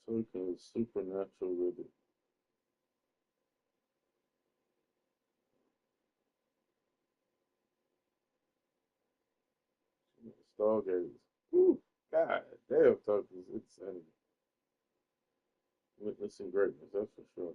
S12: Token is supernatural with it. Stargaze. Whew, God damn, Token's insanity. Witnessing greatness, that's for sure.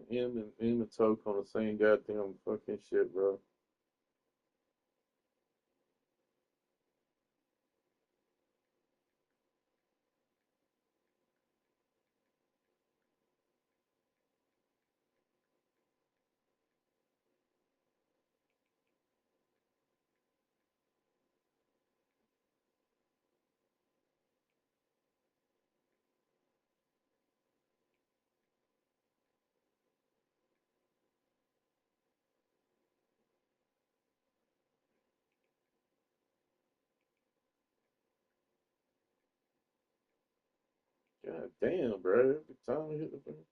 S12: And him and Toke on the same goddamn fucking shit, bro.
S8: God damn, bro. Every time I hit the thing.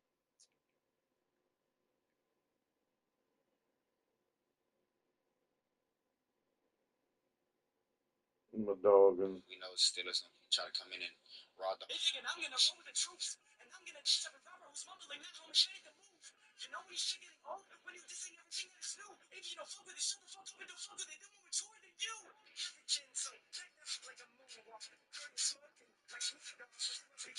S8: My dog and
S16: We know Steelers gonna try to come in and raw dog. They thinking I'm gonna roll with the troops, and I'm gonna ditch every rapper who's mumbling that home shit ain't the move. You know when you shit getting old, when you dissing everything that is new. If you don't fuck with it, shut the fuck up and don't fuck with it. Then we're mature than you. Every chin, so take that shit like a moonwalk. Dirty smoking, like Snoop Dogg. If you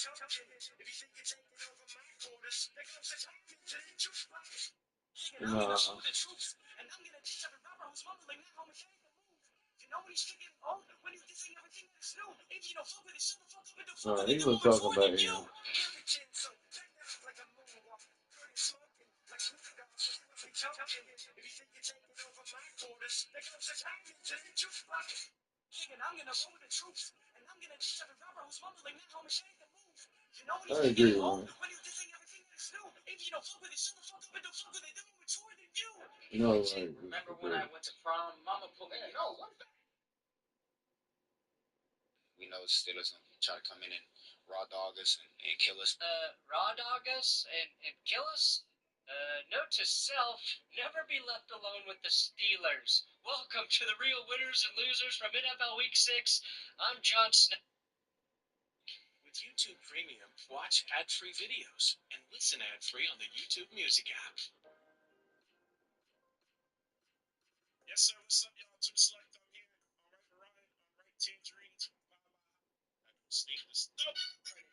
S16: think you're taking over my quarters, there comes a time into the jukebox. Thinking I'm gonna roll with the troops, and I'm gonna ditch every rapper who's mumbling that home shit ain't the move. You know when you shit getting old, when you dissing everything that is new. If you don't fuck with it, shut the fuck up and don't fuck with it.
S8: he
S16: Then
S8: was
S16: we're
S8: talking
S16: mature
S8: about
S16: than you.
S8: him.
S16: Every chin, so take that shit like a moonwalk. Dirty smoking, like Snoop Dogg. If you think you're taking over my quarters, there comes a time into the jukebox. Thinking I'm gonna roll with the troops, and I'm gonna ditch every rapper who's mumbling that home shit ain't the move. You know when you
S8: I
S16: shit
S8: agree
S16: getting
S8: with
S16: old,
S8: him.
S16: when you dissing everything that is new. If you don't fuck with it, shut the fuck up and don't fuck with it. Then we're mature than you.
S8: No, like,
S16: Remember when I went to prom? Mama put me. Yo, what the? We know Steelers gonna try to come in and raw dog us and kill us. Raw dog us and kill us? Note to self, never be left alone with the Steelers. Welcome to the real winners and losers from NFL Week 6. I'm John Snow. With YouTube Premium, watch ad-free videos and listen ad-free on the YouTube Music app.
S13: Yes, sir. What's up, y'all? Too Select. I'm here. All right, Tangerines. I don't sneak this. Nope.
S16: When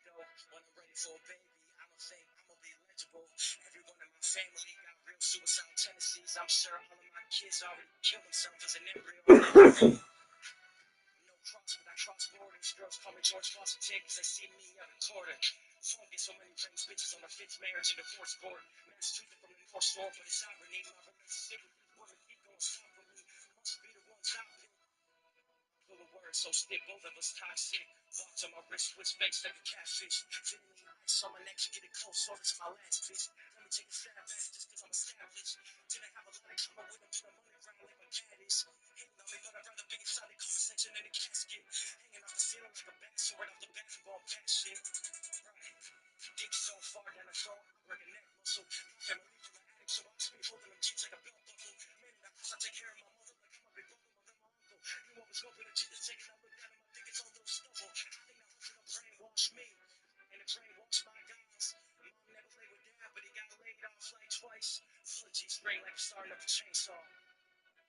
S16: I'm ready for a baby, I don't think I'ma be legible. Everyone in my family got real suicidal tendencies. I'm sure all of my kids already killed themselves as an embryo. No cross, but I cross borders. Girls call me George Washington because they see me every quarter. Phone get so many rings, bitches on their fifth marriage and divorce court. Massachusetts from the North Shore, but it's irony. My relationship with these women keep going south for me. Must be the ones out there. Full of words, so stick, both of us toxic. Watch on my wrist, switch face like a catfish. Didn't need ice on my neck to get it close, so to my last bitch. Let me take a stab back just cause I'm established. Didn't have a lot of drama with him, put the money round like my dad is. Hating on me, but I'd rather be inside the conversation than the casket. Hanging off the ceiling like a bat sword off the basketball bat shit. Right. Dick so far down the throat, I break a neck muscle. Family from an addict, so I just be holding them jeans like a belt buckle. Man, in the house, I take care of my mother like I'm a big brother, mother, my uncle. You always hoping that Jesus taking, I look down at my dick, it's all little stubble. I think the hope that brainwash me, and it brainwash my guys. Mom never played with dad, but he got laid off like twice. Full G-string like I'm starting up a chainsaw.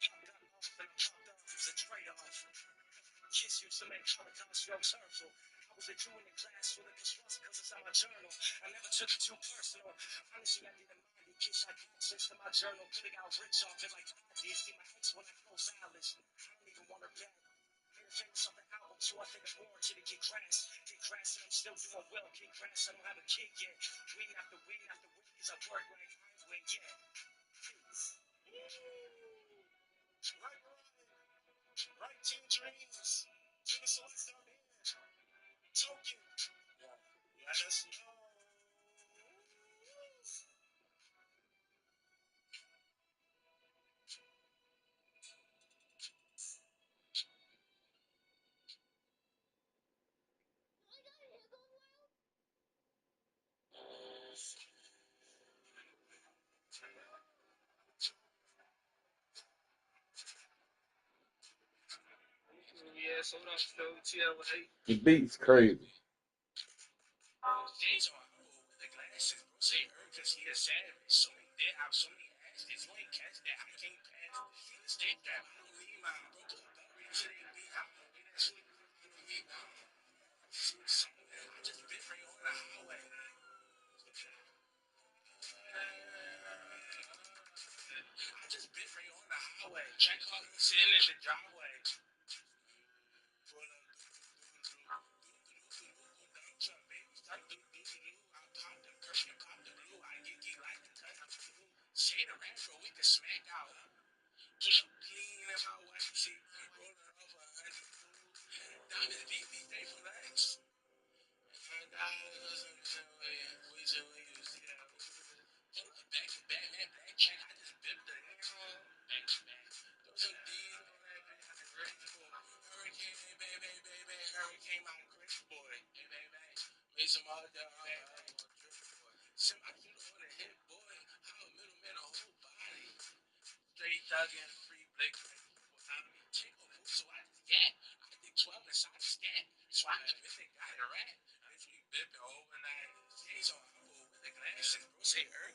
S16: Pop got off and I popped off, it was a trade-off. Kids used to make Holocaust jokes hurtful. I was a Jew in the class with a swastika because it's on my journal. I never took it too personal. Honestly, I didn't mind it. Kids had access to my journal. Could have got rich off it like I did. See my ex when I closed Alice. I don't even want her back. Made a famous on the album, so I think I'm warranted to get grass. Get grass and I'm still doing well. Get grass, I don't have a kid yet. Win after win after win because I work like I ain't win yet.
S13: Right, Tangerines. Too Select. I'm here. Token. Let us know.
S16: Yeah, so what up, though, TLA?
S8: The beat's crazy.
S16: James on with the glasses, bro. Say her because he a savage. So many dead out, so many asses. You ain't catch that. I can't pass. Stick that. I don't need my bro. Go battery to they be out. That's what I don't need now. Somewhere I just bit right on the highway. I just bit right on the highway. Jack caught him sitting in the driveway. Shade a rap, bro, we can smack out. Push up clean in my white shit, rolling off 100. Diamond BB, they flex. Back to back, man, black check, I just bipped the back to back. Throw some D's on that bitch.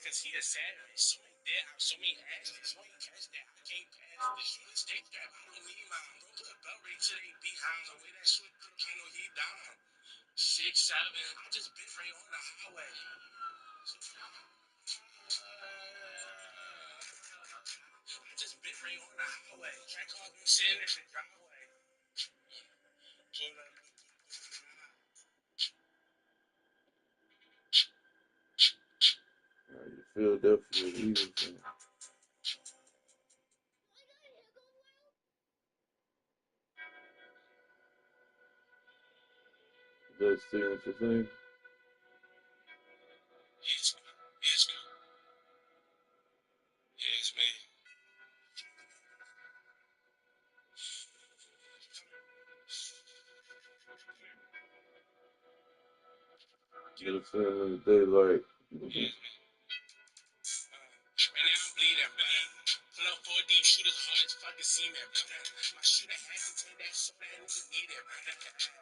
S16: cause he a savage. So many dead, so many ashes. You ain't catch that. I can't pass this. You a stick strap. I don't need mine. Bro, put a belt right to they behind. The way that shit through the candle, he down. 6'7". I just bit right on the highway. I just bit right on the highway. Track car been sitting in the driveway. Pull up.
S8: Philadelphia Eagles. That's the thing.
S16: It's me.
S8: Get a feeling of daylight.
S16: Right now I'm bleeding, but pull up 4 deep, shoot as hard as fucking cement. My shooter had to take that so that nigga need it.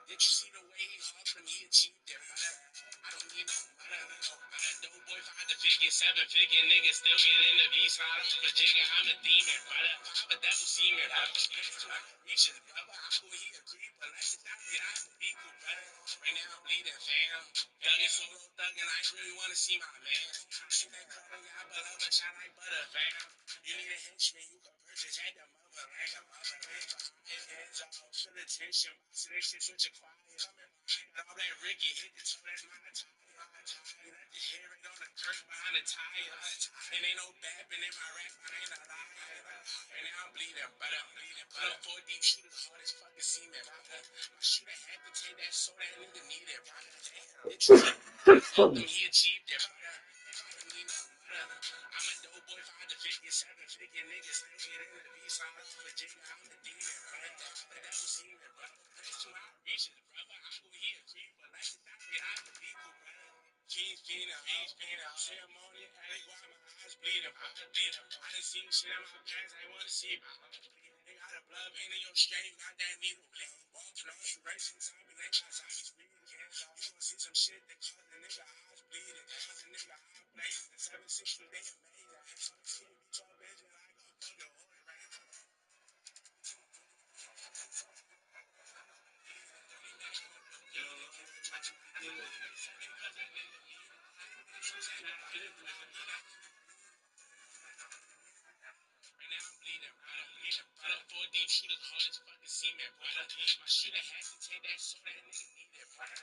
S16: Did you see the way he hawked him? He achieved it. I don't need no money. Dope boy 5 to 50, 7-figure nigga still get in the V slide off a jigger. I'm a demon, brother. I'm a devil semen, brother. Reaches, brother. I go here, creep, but like it's not me. I'm equal, brother. Right now I'm bleeding, fam. Thuggin' solo thuggin', I ain't really wanna see my man. Shit that crowd, I love a shot like butter, fam. You need a henchman, you can purchase at the mother like a mother. Hands off, feel the tension, boxing this shit switch a quiet. Got all that Ricky hit the toe, that's my attire. Let the hair right on the curtain behind the tire. And ain't no bapping in my rap, I ain't a liar. And now I'm bleeding, but I'm bleeding. Put up 4 deep, shoot as hard as fucking cement. My shooter had to take that so that nigga need it. Damn, did you see him? He achieved it. I'm a dope boy, 5 to 50, 7-figure nigga still get in the V slide off a jigger. I'm a demon, brother. The devil see me, brother. That's too high reaches, brother. I go here, creep, but like the doctor, I the people, brother. Fiends peanut, ceremony, alley, why my eyes bleeding, I done seen shit in my past, I wanna see it. They got a blood vein in your strain, got that needle bleed. Walking on you, racing zombie, they got zombies breathing. You gon' see some shit that cause the nigga eyes bleeding. Cause the nigga eyes blazing. 760, they amazing. Some see me 12 vision like a fucking horse, right? Right now I'm bleeding, brother. Put up 4 deep, shoot as hard as fucking cement, brother. My shooter had to take that so that nigga need it, brother.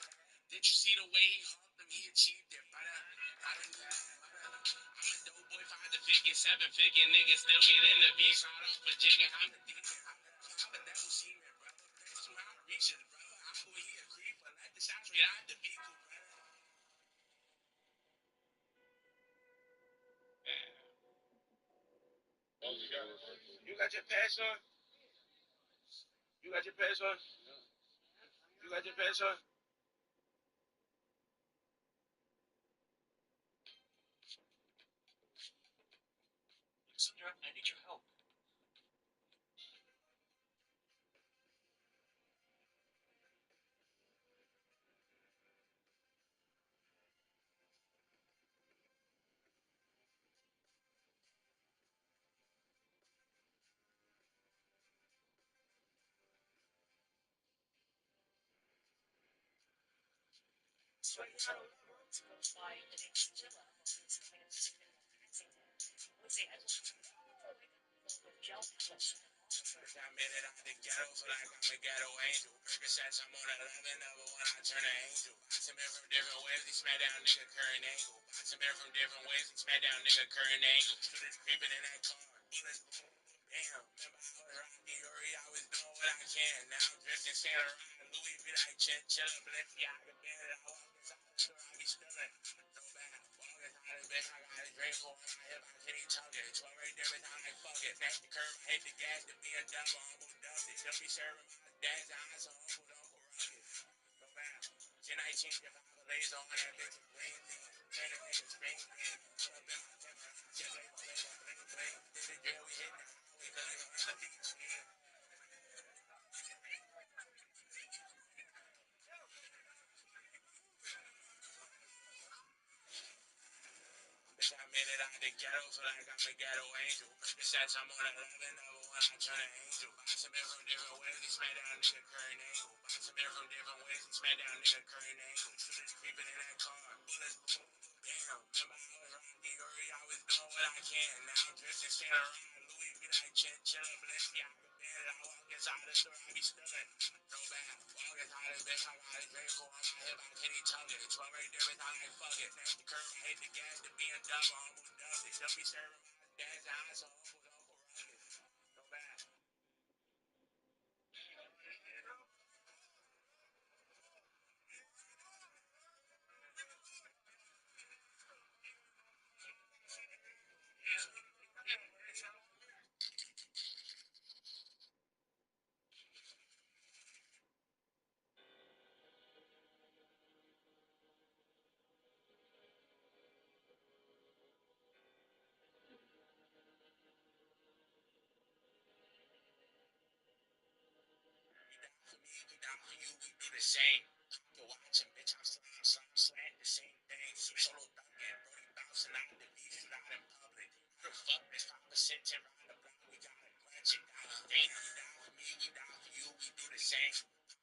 S16: Did you see the way he hawked him? He achieved it, brother. I done need it, brother. I'm a dope boy, 5 to 50, 7-figure nigga still get in the V slide off a jigger. I'm a demon. I'm a devil semen, brother. That's too high reaches, brother. I go here, creep, but let the shots right out the vehicle, brother. You got your patch on? You got your patch on? You got your patch on? Sandra, I need your help. I made it out the ghetto, feel like I'm a ghetto angel. Percocets, I'm on 11 of it when I turn an angel. Box him in from different ways, he smack down nigga current angle. Box him in from different ways, he smack down nigga current angle. Shooters creeping in that car, bullets boom, bam. Remember I was Rocky Ori, I was doing what I can. Now I'm drifting, Santa Ryan, Louis V like chinchilla, Balenciaga bandit. I walk inside the store, I be spilling. No bad, walk inside the bitch, I got a drink for one, I hit my kitty talking. 12 right there, bitch, I'm like fuck it. Snatch the curve, I hit the gas, the BMW, almost dumped it. She'll be serving my dad's eyes, so Uncle Rugged. No bad. 1019, if I have a laser on that bitch, it's green thing. Turn the nigga spring green. Pull up in my temper, just like flavor, bling bling. Did the drill, we hitting the highway, cause we on the beach. Bitch, I made it out the ghetto, feel like I'm a ghetto angel. Percocets, I'm on 11, number one, I turn an angel. Box him in from different ways, he smack down nigga current angle. Box him in from different ways, he smack down nigga current angle. Shooters creeping in that car, bullets boom, damn. Remember I was Rocky, I was doing what I can. Now I'm drifting, stand around, Louis be like chinchilla, Balenciaga bed. I walk inside the store, I be stealing. No bad, walk inside the bitch, I got a drink for on my hip, I can't even tell it. 12 right there, bitch, I like fuck it. Next the curve, I hit the gas, the BMW, almost dubbed it. Still be serving my gas, the high, so Uncle rugged. No bad. The same. You're watching, bitch. I'm slant, the same thing. Solo thuggin', Brody bouncing out the beef, shoot out in public. Who the fuck is 5% to ride the block? We gotta clutch it. Ain't you down for me, we down for you, we do the same.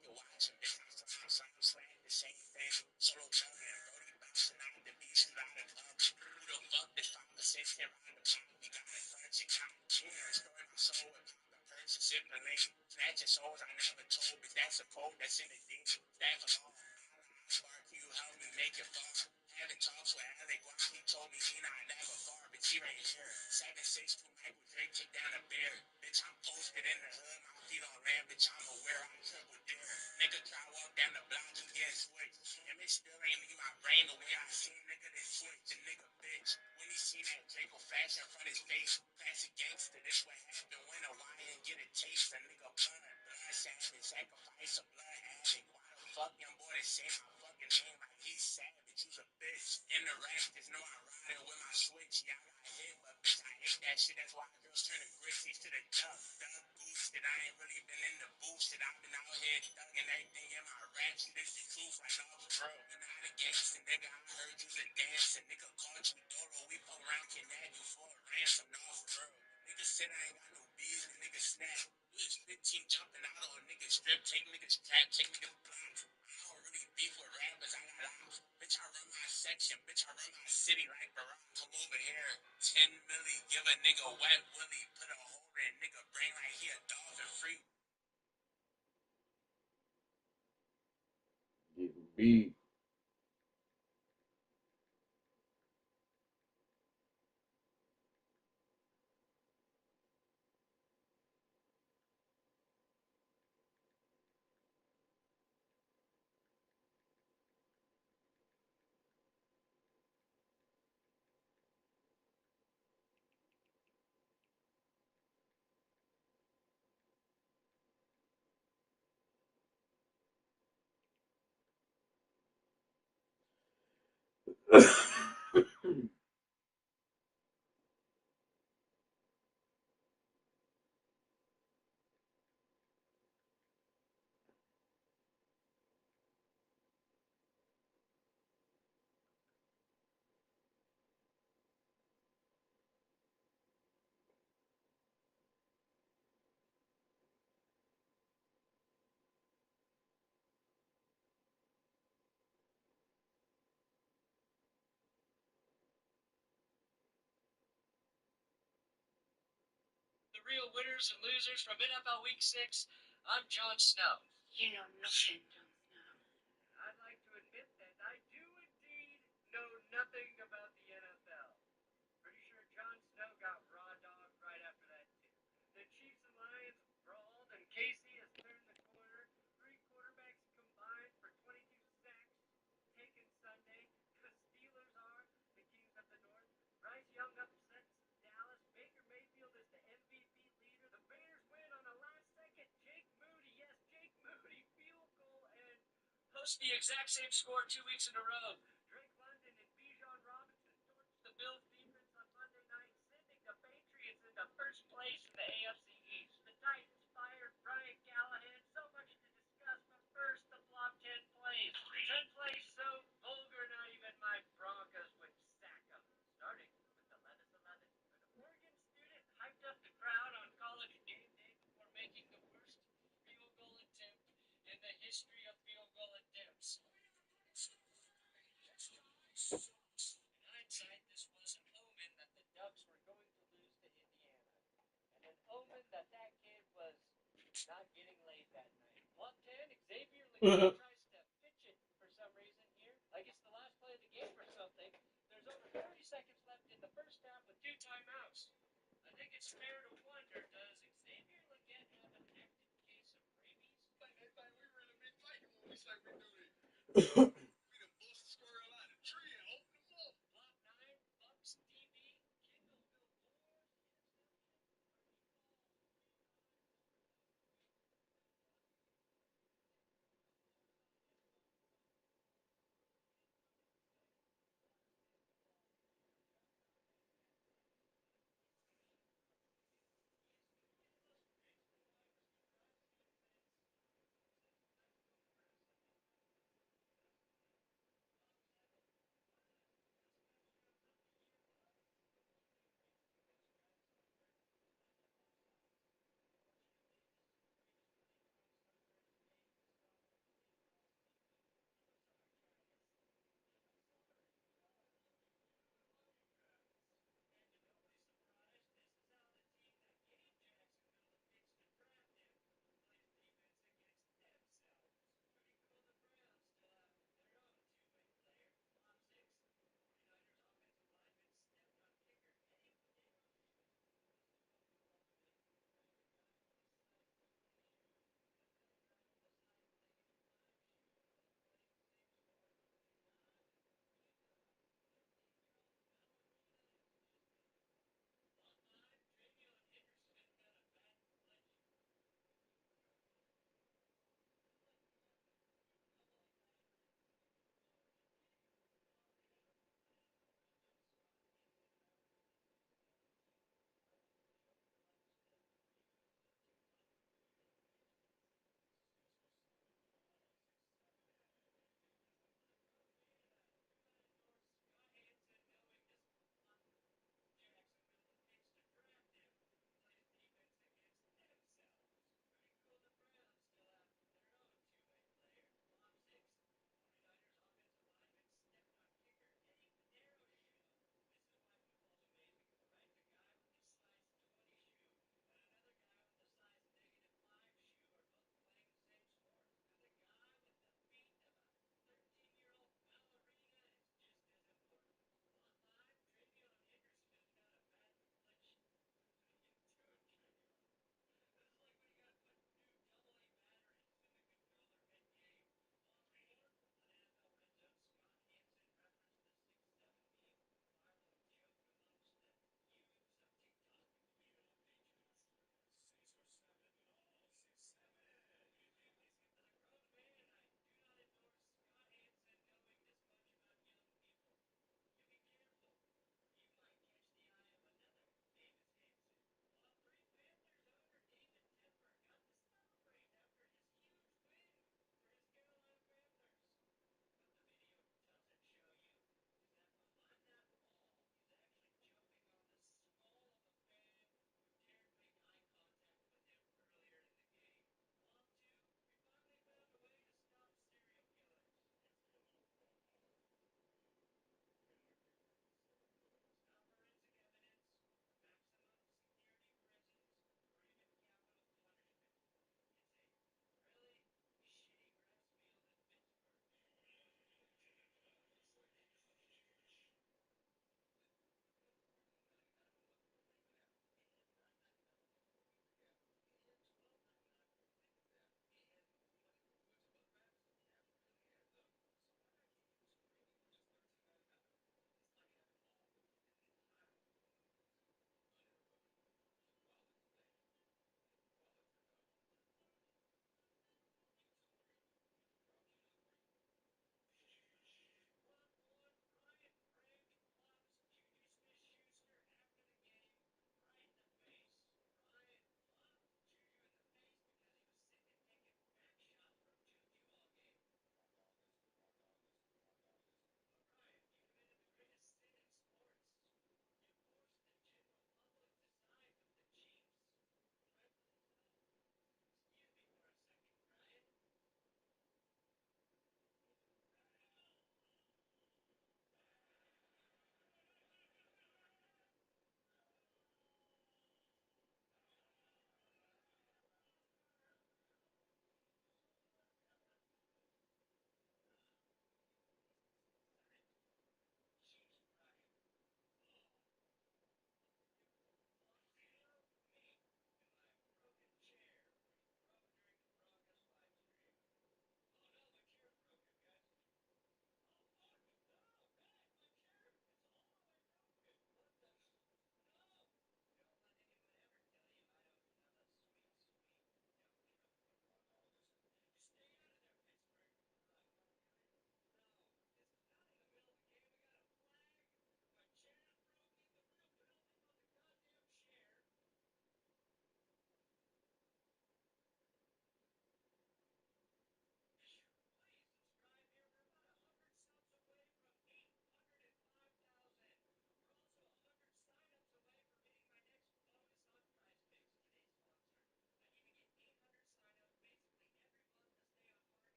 S16: You're watching, bitch. I'm slant, the same thing. Solo thuggin', Brody bouncing out the beef, shoot out in public. Who the fuck is 5% to ride the block? We gotta clutch it. Yeah, destroy my soul with the purchase in the lane. Snatching souls I never told, but that's a code that's in the deep. Staff alone. Spark, you help me make it far. Having talks with Alec while he told me he not never far, but he right here. 762 Michael Drake, take down a bear. Bitch, I'm posted in the hood, my feet on land, bitch, I'm aware I triple dare. Nigga try to walk down the block, you get switched. And it still ain't leave my brain the way I seen nigga that switch. The nigga bitch, when he seen that Draco flash in front of his face, classic gangster, this what happened when a lion get a taste. A nigga blood savage, sacrifice a blood addict. Why the fuck young boy they say my fucking name like he's savage? You's a bitch. In the rack, there's no I ride it with my switch. Yeah, I got hit, but bitch, I hate that shit. That's why girls turn to grizzlies to the duck. Duck goose shit. I ain't really been in the booth shit. I've been out here thugging everything in my rap shit. This the truth, like no bro. You're not a gangster, nigga. I heard you's a dancer. Nigga called you Dolo. We fuck around, kidnap you for a ransom. No, for real. Nigga said I ain't got no bees, and nigga snap. We was 15 jumping out on niggas strip, take niggas trap, take niggas block. I don't really beef with rappers, I got ops. Bitch, I run my section, bitch, I run my city like Barack. Come over here, 10 milli, give a nigga wet willy, put a hole in nigga brain like he a dolphin free.
S8: Getting beat.
S5: The real winners and losers from NFL Week 6. I'm Jon Snow.
S17: You know nothing, Jon Snow.
S5: I'd like to admit that I do indeed know nothing about the NFL. Pretty sure Jon Snow got raw dogged right after that, too. The Chiefs and Lions brawled, and Casey has turned the corner. 3 quarterbacks combined for 22 sacks taken Sunday. The Steelers are the kings of the North. Bryce Young upsets Dallas. Baker Mayfield is the MVP leader. The Bears win on a last-second Jake Moody. Yes, Jake Moody field goal and post the exact same score 2 weeks in a row. Drake London and Bijan Robinson torched the Bills defense on Monday night, sending the Patriots into first place in the AFC East. The Titans fired Brian Callahan. So much to discuss, but first, the flop 10 plays. 10 plays so vulgar, not even my Broncos would sack them. Starting with the up the crowd on college game day before making the worst field goal attempt in the history of field goal attempts. In hindsight, this was an omen that the Ducks were going to lose to Indiana. And an omen that kid was not getting laid that night. Long 10, Xavier Leggett tries to pitch it for some reason here. Like it's the last play of the game or something. There's over 30 seconds left in the first half with 2 timeouts. I think it's fair to wonder, does Xavier Leggett have an active case of rabies? Like we were in a big fight when we said we do this. We done bust the squirrel out of the tree and open them up. Block 9, Bucks TV, Kindle Billboard.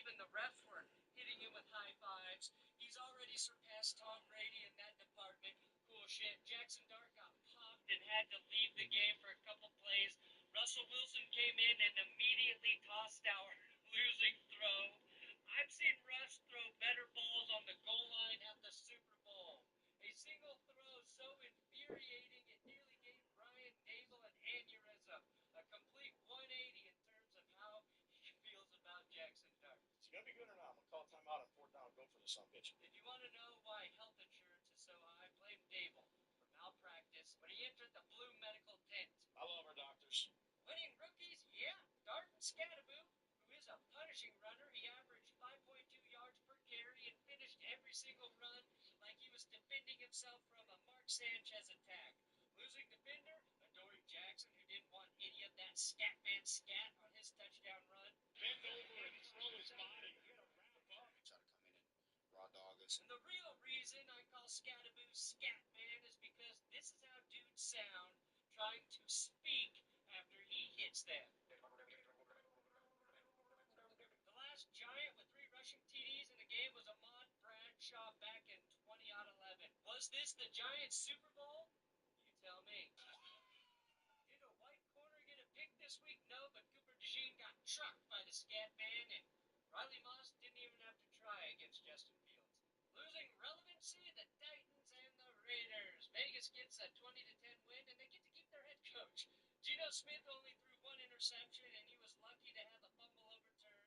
S5: Even the refs were hitting him with high fives. He's already surpassed Tom Brady in that department. Cool shit. Jackson Dart got popped and had to leave the game for a couple plays. Russell Wilson came in and immediately tossed our losing throw. I've seen Russ throw better balls on the goal line at the Super Bowl. A single throw so infuriating it nearly gave Brian Dable an aneurysm. A complete 180 in terms of how he feels about Jackson Dart.
S14: Is it going to be good or not? I'm going to call timeout on 4th down and go for the son bitch.
S5: If you want to know why health insurance is so high, blame Dable for malpractice when he entered the blue medical tent.
S14: I love our doctors.
S5: Winning rookies? Yeah. Dart and Scattaboo, who is a punishing runner. He averaged 5.2 yards per carry and finished every single run like he was defending himself from a Mark Sanchez attack. Losing defender? Adoree Jackson, who didn't want any of that scat man scat on his touchdown run.
S14: Bend over and throw his body. You got to wrap up.
S15: Try to come in and raw dog us.
S5: And the real reason I call Scattaboo Scat Man is because this is how dudes sound trying to speak after he hits them. The last Giant with 3 rushing TDs in a game was Ahmad Bradshaw back in 2011. Was this the Giants' Super Bowl? You tell me. Did a white corner get a pick this week? No, but Cooper DeJean got trucked by the Scat Man, and Riley Moss didn't even have to try against Justin Fields. Losing relevancy, the Titans and the Raiders. Vegas gets a 20-10 win, and they get to keep their head coach. Geno Smith only threw 1 interception, and he was lucky to have a fumble overturned.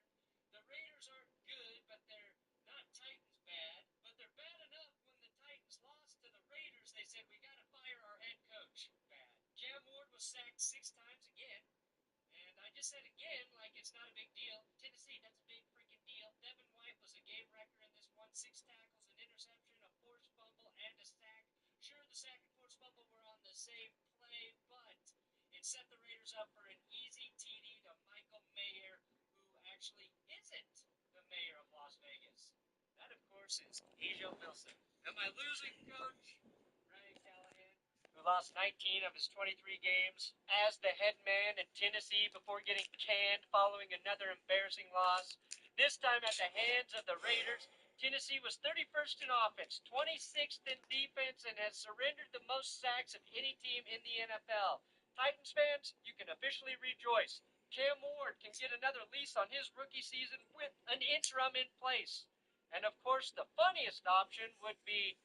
S5: The Raiders aren't good, but they're not Titans bad. But they're bad enough when the Titans lost to the Raiders, they said, we got to fire our head coach. Bad. Cam Ward was sacked 6 times again. And I just said again, like it's not a big deal. Tennessee, that's a big freaking deal. Devin White was a game wrecker in this one. 6 tackles, an interception, a forced fumble, and a sack. Sure, the sack and forced fumble were on the same play, but it set the Raiders up for an easy TD to Michael Mayer, who actually isn't the mayor of Las Vegas. That, of course, is Asia Wilson. And my losing coach, Brian Callahan, who lost 19 of his 23 games as the head man in Tennessee before getting canned following another embarrassing loss. This time at the hands of the Raiders. Tennessee was 31st in offense, 26th in defense, and has surrendered the most sacks of any team in the NFL. Titans fans, you can officially rejoice. Cam Ward can get another lease on his rookie season with an interim in place. And, of course, the funniest option would be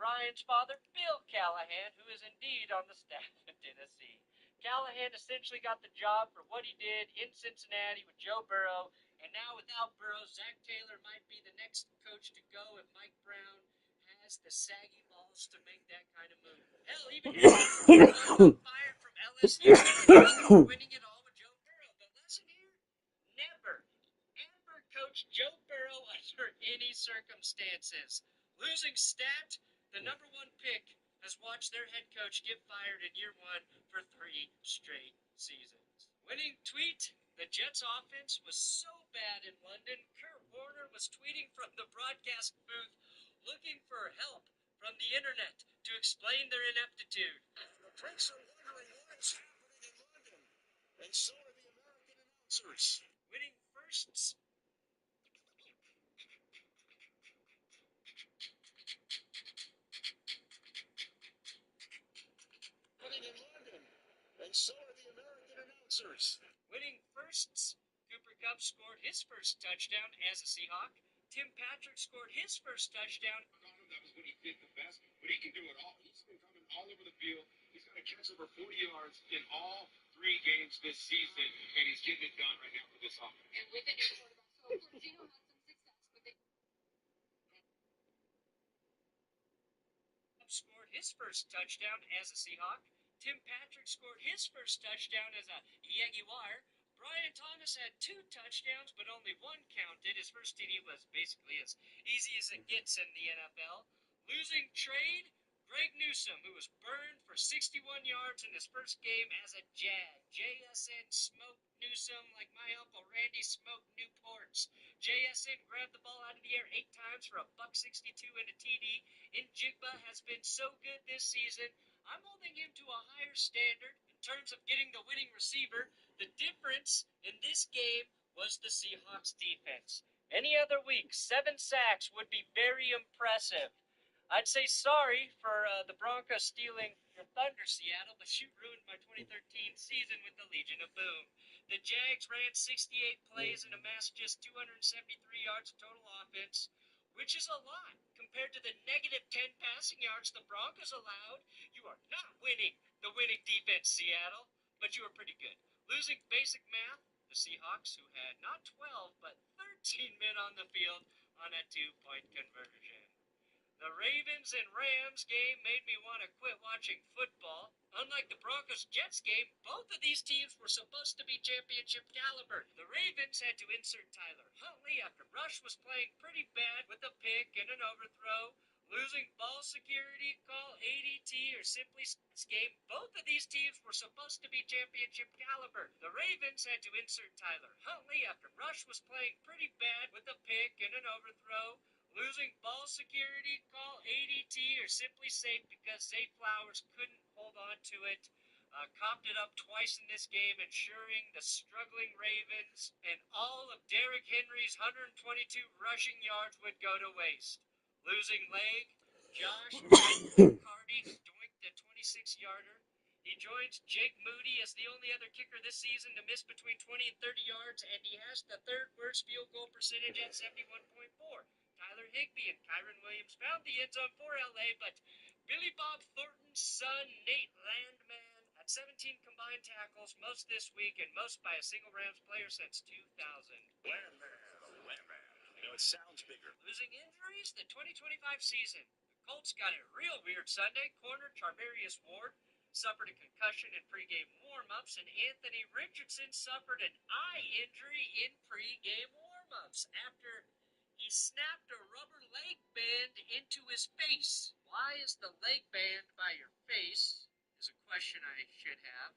S5: Brian's father, Bill Callahan, who is indeed on the staff in Tennessee. Callahan essentially got the job for what he did in Cincinnati with Joe Burrow, and now without Burrow, Zach Taylor might be the next coach to go if Mike Brown has the saggy balls to make that kind of move. Hell, even got fired from LSU, winning it all with Joe Burrow. The lesson here, never, ever coach Joe Burrow under any circumstances. Losing stat, the number 1 pick has watched their head coach get fired in year 1 for 3 straight seasons. Winning tweet, the Jets offense was so bad in London, Kurt Warner was tweeting from the broadcast booth looking for help from the internet to explain their ineptitude.
S14: The Prince are wondering what's happening in London, and so are the American announcers.
S5: Winning firsts.
S14: In London, and so are the American announcers.
S5: Winning firsts. Cooper Kupp scored his first touchdown as a Seahawk. Tim Patrick scored his first touchdown.
S13: That was when he did the best, but he can do it all. He's been coming all over the field. He's going to catch over 40 yards in all 3 games this season, and he's getting it done right now with this offense.
S17: And with the new quarterback, so Gino had some success, but they
S5: scored his first touchdown as a Seahawk. Tim Patrick scored his first touchdown as a Jaguar. Brian Thomas had 2 touchdowns, but only 1 counted. His first TD was basically as easy as it gets in the NFL. Losing trade, Greg Newsome, who was burned for 61 yards in his first game as a Jag. JSN smoked Newsome like my Uncle Randy smoked Newports. JSN grabbed the ball out of the air 8 times for a $1.62 and a TD. Njigba has been so good this season, I'm holding him to a higher standard in terms of getting the winning receiver. The difference in this game was the Seahawks defense. Any other week, 7 sacks would be very impressive. I'd say sorry for the Broncos stealing your thunder, Seattle, but you ruined my 2013 season with the Legion of Boom. The Jags ran 68 plays and amassed just 273 yards of total offense, which is a lot compared to the negative 10 passing yards the Broncos allowed. You are not winning the winning defense, Seattle, but you are pretty good. Losing basic math, the Seahawks, who had not 12 but 13 men on the field on a 2-point conversion. The Ravens and Rams game made me want to quit watching football. Unlike the Broncos-Jets game, both of these teams were supposed to be championship caliber. The Ravens had to insert Tyler Huntley after Rush was playing pretty bad with a pick and an overthrow. Losing ball security, call ADT, or simply this game, both of these teams were supposed to be championship caliber. The Ravens had to insert Tyler Huntley after Rush was playing pretty bad with a pick and an overthrow. Losing ball security, call ADT, or simply safe because Zay Flowers couldn't hold on to it. Copped it up twice in this game, ensuring the struggling Ravens and all of Derrick Henry's 122 rushing yards would go to waste. Losing leg, Josh McCarty doinked a 26-yarder. He joins Jake Moody as the only other kicker this season to miss between 20 and 30 yards, and he has the third worst field goal percentage at 71.4. Tyler Higbee and Kyron Williams found the end zone for LA, but Billy Bob Thornton's son, Nate Landman, had 17 combined tackles, most this week and most by a single Rams player since 2000. Landman. You know, it sounds bigger. Losing injuries, the 2025 season. The Colts got it real weird Sunday. Corner Charvarius Ward suffered a concussion in pregame warm-ups, and Anthony Richardson suffered an eye injury in pregame warm-ups after he snapped a rubber leg band into his face. Why is the leg band by your face? Is a question I should have.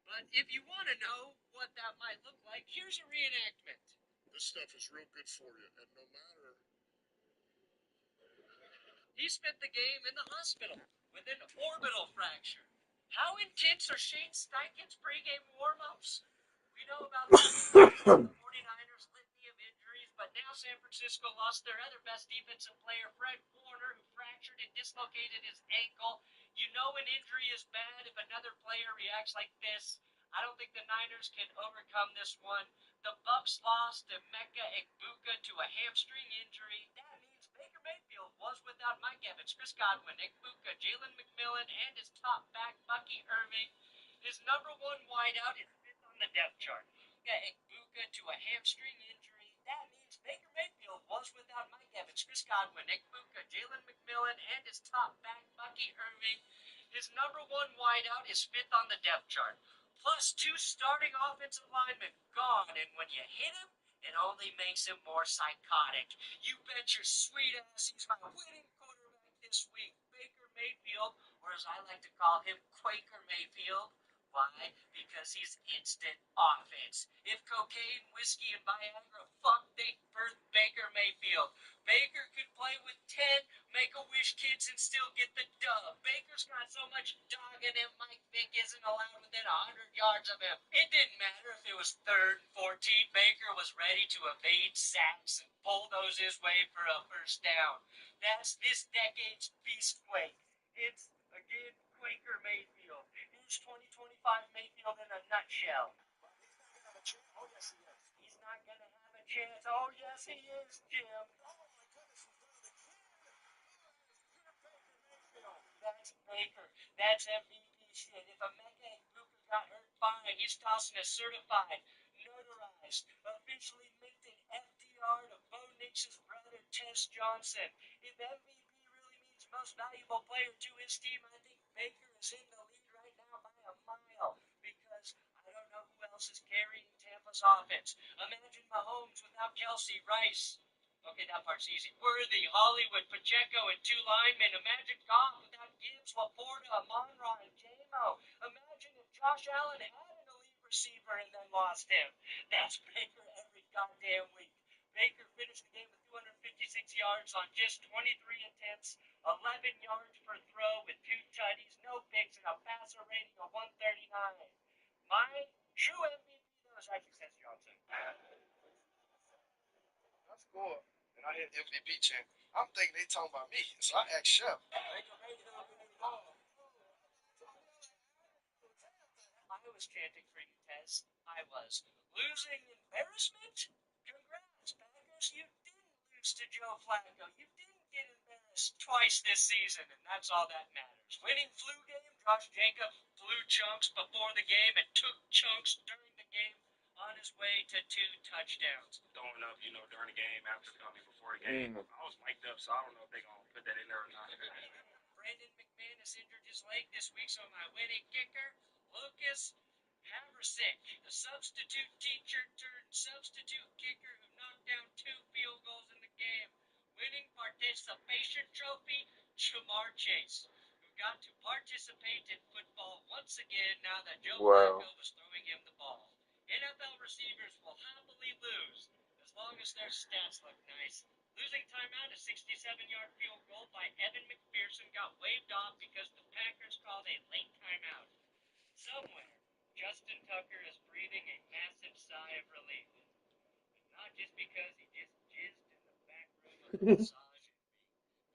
S5: But if you want to know what that might look like, here's a reenactment.
S15: This stuff is real good for you, and no matter...
S5: He spent the game in the hospital with an orbital fracture. How intense are Shane Steichen's pregame warm-ups? We know about the 49ers litany of injuries, but now San Francisco lost their other best defensive player, Fred Warner, who fractured and dislocated his ankle. You know an injury is bad if another player reacts like this. I don't think the Niners can overcome this one. The Bucs lost to Mecca Egbuka to a hamstring injury. That means Baker Mayfield was without Mike Evans, Chris Godwin, Egbuka, Jalen McMillan, and his top back, Bucky Irving. His number one wideout is fifth on the depth chart. Egbuka to a hamstring injury. That means Baker Mayfield was without Mike Evans, Chris Godwin, Egbuka, Jalen McMillan, and his top back, Bucky Irving. His number one wideout is fifth on the depth chart. Plus 2 starting offensive linemen gone, and when you hit him, it only makes him more psychotic. You bet your sweet ass he's my winning quarterback this week, Baker Mayfield, or as I like to call him, Quaker Mayfield. Why? Because he's instant offense. If cocaine, whiskey, and Viagra fuck, they birth Baker Mayfield. Baker could play with 10 Make-A-Wish kids and still get the dub. Baker's got so much dog in him, Mike Vick isn't allowed within 100 yards of him. It didn't matter if it was 3rd and 14. Baker was ready to evade sacks and bulldoze his way for a first down. That's this decade's beast quake. It's, again, Quaker Mayfield. Here's 2025 Mayfield in a nutshell. Oh, yes, he is. He's not going to have a chance. Oh, yes, he is, Jim. Oh, my goodness. That's Baker. That's MVP shit. If a Mecca Egbuka got hurt, fine. He's tossing a certified, notarized, officially minted FDR to Bo Nix's brother, Tess Johnson. If MVP really means most valuable player to his team, I think Baker is in the lead right now by a mile. Because I don't know who else is carrying Tampa's offense. Imagine Mahomes without Kelsey, Rice,
S16: Okay, that part's easy. Worthy, Hollywood, Pacheco, and two linemen. Imagine Goff without Gibbs, Laporta, Amon-Ra, and J-Mo. Imagine if Josh Allen had an elite receiver and then lost him. That's Baker every goddamn week. Baker finished the game with 256 yards on just 23 attempts, 11 yards per throw with 2 tutties, no picks, and a passer rating of 139. My true MVP, though, is actually Seth Johnson.
S14: That's cool. And I hit MVP chant. I'm thinking they talking about me, so I asked Chef.
S16: I was chanting for you, Tez. I was. Losing embarrassment? Congrats, Packers. You didn't lose to Joe Flacco. You didn't get embarrassed twice this season, and that's all that matters. Winning flu game, Josh Jacobs flew chunks before the game and took chunks during the game on his way to 2 touchdowns.
S13: Throwing up, during the game, after before the game. I was mic'd up, so I don't know if they're going to put that in there or not.
S16: Brandon McManus injured his leg this week, so my winning kicker, Lucas Haversick, the substitute teacher turned substitute kicker who knocked down 2 field goals in the game. Winning participation trophy, Jamar Chase, who got to participate in football once again now that Joe Flacco was throwing him the ball. NFL receivers will happily lose as long as their stats look nice. Losing timeout, a 67-yard field goal by Evan McPherson got waved off because the Packers called a late timeout. Somewhere, Justin Tucker is breathing a massive sigh of relief. Not just because he just jizzed in the back room of the massage.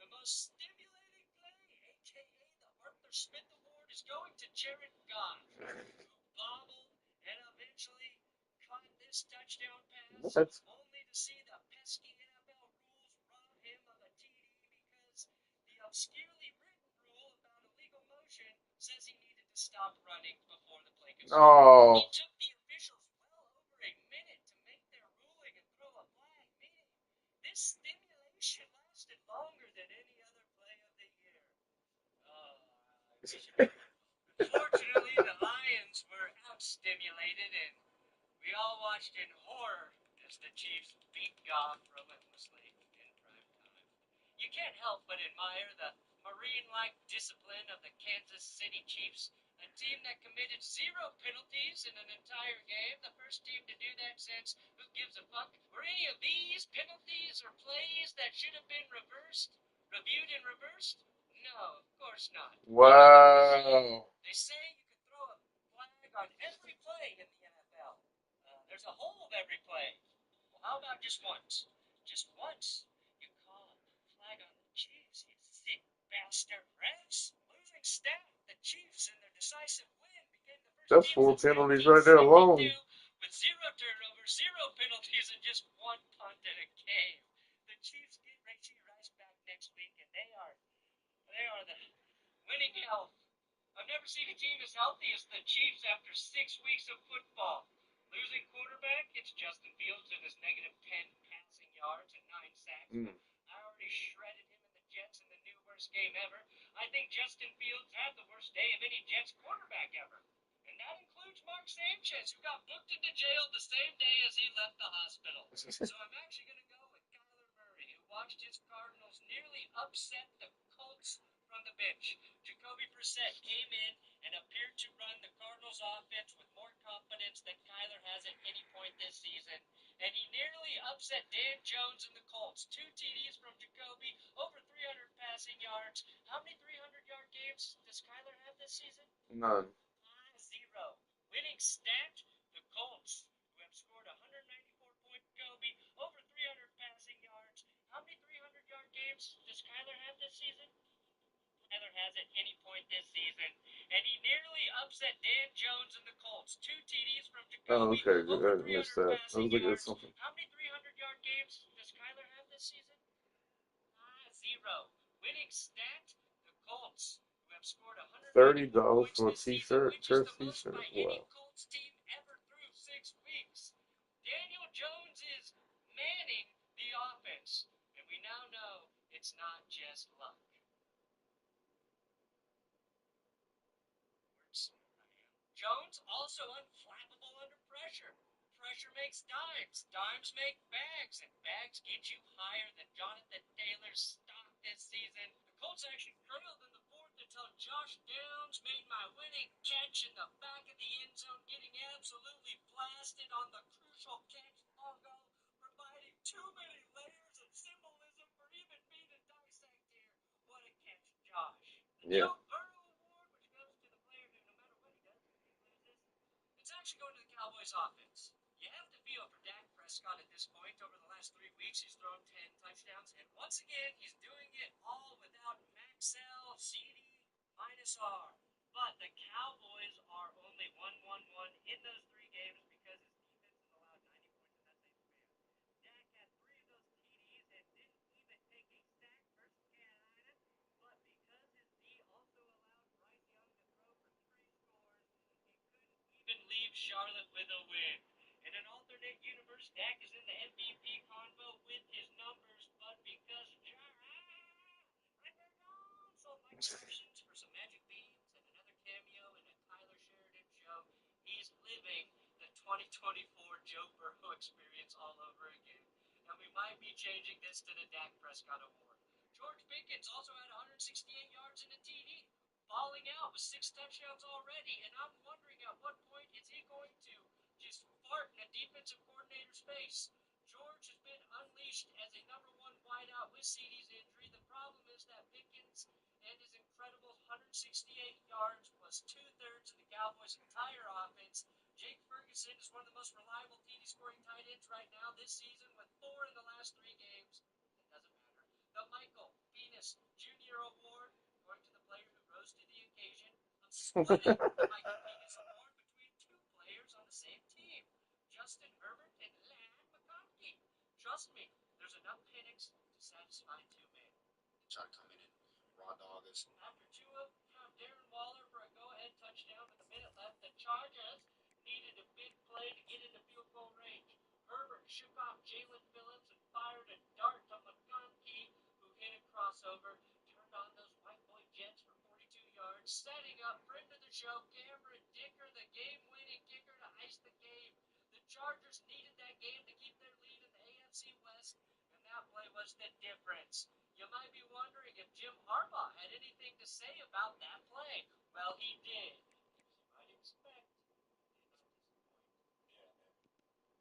S16: The most stimulating play, a.k.a. the Arthur Smith Award, is going to Jared Goff, who bobbled and eventually caught this touchdown pass, only to see the pesky NFL rules rob him of a TD because the obscurely written rule about illegal motion says he needed to stop running before the play could start. It took the officials well over a minute to make their ruling and throw a flag, meaning this stimulation lasted longer than any other play of the year. Fortunately, the Lions were outstimulated, and we all watched in horror as the Chiefs beat Goff relentlessly in prime time. You can't help but admire the Marine-like discipline of the Kansas City Chiefs, a team that committed 0 penalties in an entire game, the first team to do that since who gives a fuck? Were any of these penalties or plays that should have been reviewed and reversed? No, of course not.
S8: Wow.
S16: They say you can throw a flag on every play in the NFL. There's a hold every play. Well, how about just once? Just once. You call a flag on the Chiefs, you sick bastard refs. Losing stat, the Chiefs in their decisive win became the first
S8: That's
S16: team
S8: 4
S16: since
S8: penalties right there alone.
S16: with 0 turnovers, 0 penalties, and just 1 punt in a game. The Chiefs get Rashee Rice back next week, and they are the winning health. I've never seen a team as healthy as the Chiefs after 6 weeks of football. Losing quarterback, it's Justin Fields in his negative 10 passing yards and 9 sacks. I already shredded him in the Jets in the new worst game ever. I think Justin Fields had the worst day of any Jets quarterback ever. And that includes Mark Sanchez, who got booked into jail the same day as he left the hospital. So I'm actually going to go with Kyler Murray, who watched his Cardinals nearly upset the Colts from the bench. Jacoby Brissett came in and appeared to run the Cardinals offense with more confidence than Kyler has at any point this season. And he nearly upset Dan Jones and the Colts. 2 TDs from Jacoby, over 300 passing yards. How many 300-yard games does Kyler have this season?
S8: None.
S16: 0. Winning stat, the Colts, who have scored 194-point Jacoby, over 300 passing yards. How many 300-yard games does Kyler have this season? Kyler has at any point this season, and he nearly upset Dan Jones and the Colts. 2 TDs from Jacoby, over 300 passing yards. How many 300-yard games does Kyler have this season? 0. Winning stat, the Colts, who have scored
S8: $30
S16: points
S8: for a
S16: this season,
S8: t-shirt,
S16: which is the
S8: dress
S16: most
S8: t-shirt.
S16: by any
S8: Wow.
S16: Colts team ever through 6 weeks. Daniel Jones is manning the offense, and we now know it's not just luck. Jones also unflappable under pressure.
S5: pressure makes dimes. Dimes make bags, and bags get you higher than Jonathan Taylor's stock this season. The Colts actually trailed in the fourth until Josh Downs made my winning catch in the back of the end zone, getting absolutely blasted on the crucial catch logo, providing too many layers of symbolism for even me to dissect here. What a catch, Josh. The Joe Burrow Award, which goes to the player who, no matter what he does, he loses, it's actually going to the Cowboys offense. You have to feel for Dak Prescott at this point. Over the last 3 weeks, he's thrown 10 touchdowns, and once again, he's doing it all without Maxell, CD, minus R. But the Cowboys are only 1-1-1 in those 3 games because his defense has allowed 90 points, and that's a fair. Dak had 3 of those TDs and didn't even take a sack versus Carolina, but because his D also allowed Bryce Young to throw for 3 scores, he couldn't even leave Charlotte with a win. In an alternate universe, Dak is in the MVP convo with his numbers, but because sold Michael Parsons for some magic beans and another cameo in a Tyler Sheridan show, he's living the 2024 Joe Burrow experience all over again. And we might be changing this to the Dak Prescott Award. George Pickens also had 168 yards in a TD, falling out with 6 touchdowns already, and I'm wondering at what point is he going to just fart in a defensive coordinator's face. George has been unleashed as a number 1 wideout with CD's injury. The problem is that Pickens and his incredible 168 yards was 2/3 of the Cowboys' entire offense. Jake Ferguson is one of the most reliable TD scoring tight ends right now this season with 4 in the last 3 games. It doesn't matter. The Michael Venus Jr. Award, going to the player who rose to the occasion. I'm splitting the Michael Venus Award between 2 players on the same team, Justin Herbert and Lan McConkey. Trust me, there's enough Penix to satisfy 2 men.
S15: Try to come in and raw dog us.
S5: After Tua found Darren Waller for a go-ahead touchdown with a minute left, the Chargers needed a big play to get into field goal range. Herbert shook off Jalen Phillips and fired a dart to McConkey, who hit a crossover, turned on those white boy Jets for 42 yards, setting up friend of the show, Cameron Dicker, the game-winning kicker to ice the game. The Chargers needed that game to keep their lead in the AFC West, and that play was the difference. You might be wondering if Jim Harbaugh had anything to say about that play. Well, he did. As you might expect, it did not disappoint.
S3: Yeah, man.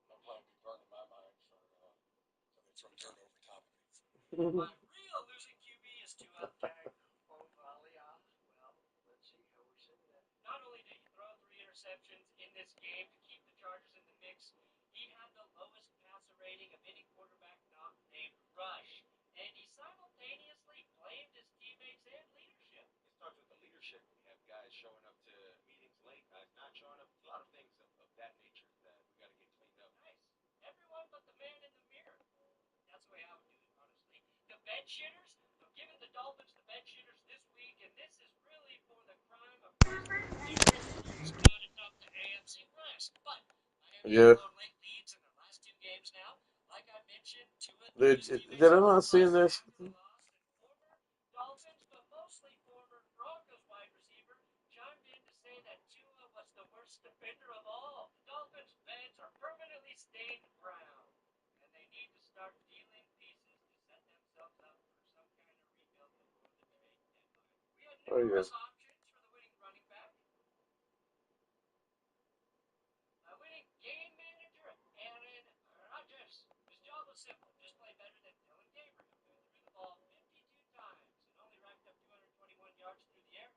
S3: No play would be burned in my mind for they throw dirt over top of me.
S5: My real losing QB is Tua Tagovailoa. Well, let's see how we say that. Not only did he throw 3 interceptions in this game to keep the Chargers in the mix, he had the lowest passer rating of any quarterback not named Rush. And he simultaneously blamed his teammates and leadership.
S18: It starts with the leadership. We have guys showing up to meetings late, guys not showing up. A lot of things of that nature that we got to get cleaned up.
S5: Nice. Everyone but the man in the mirror. That's the way I would do it, honestly. The bed shitters, I'm giving the Dolphins the bed shitters this week, and this is really for the crime of not atop the AFC West. But Miami has blown late leads in their last 2 games now. Like I mentioned,
S8: Did I not see this?
S5: former Dolphins, but mostly former Broncos wide receiver, chimed in to say that Tua was the worst defender of all. The Dolphins' beds are permanently stained brown, and they need to start dealing pieces to set themselves up for some kind of rebuild before the trade deadline. We had numerous options for the winning running back. My winning game manager, Aaron Rodgers. His job was simple. Just play better than Dylan Gabriel, who threw the ball 52 times and only racked up 221 yards through the air.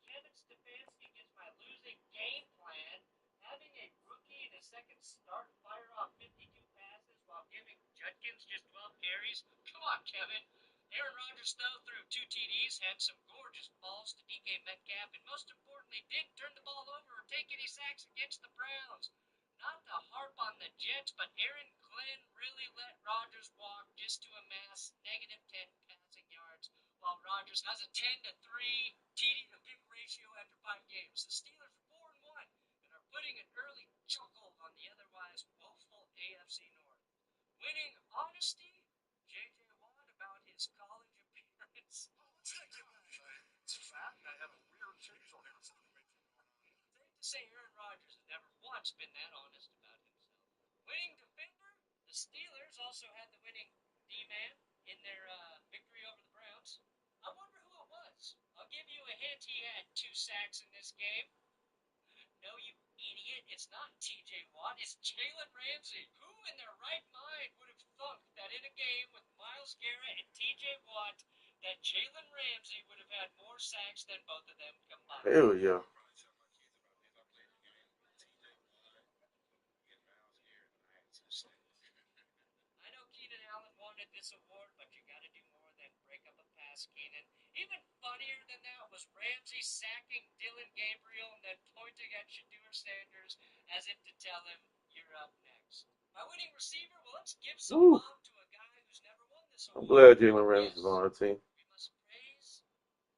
S5: Kevin Stefanski gets my losing game plan, having a rookie in his second start fire off 52 passes while giving Judkins just 12 carries. Come on, Kevin. Aaron Rodgers, though, threw 2 TDs, had some gorgeous balls to DK Metcalf, and most importantly, didn't turn the ball over or take any sacks against the Browns. Not to harp on the Jets, but Aaron Glenn really let Rodgers walk just to amass -10 passing yards, while Rodgers has a 10-3 TD to pick ratio after 5 games. The Steelers are 4-1 and are putting an early chokehold on the otherwise woeful AFC North. Winning honesty, J.J. Watt about his college appearance.
S18: It's fat, and I have a weird facial hair situation going on.
S5: Safe to say Aaron Rodgers has never once been that honest about himself. Winning defender, the Steelers also had the winning D-man in their victory over the Browns. I wonder who it was. I'll give you a hint. He had 2 sacks in this game. No, you idiot. It's not T.J. Watt. It's Jalen Ramsey. Who in their right mind would have thunk that in a game with Myles Garrett and T.J. Watt that Jalen Ramsey would have had more sacks than both of them combined?
S8: Hell yeah.
S5: I know Keenan Allen wanted this award, but you got to do more than break up a pass, Keenan. Even funnier than that was Ramsey sacking Dylan Gabriel and then pointing at Shedeur Sanders as if to tell him, you're up next. My winning receiver, well, let's give some love to a guy who's never won this
S8: I'm
S5: award.
S8: glad Jalen Ramsey is on our team.
S5: We must praise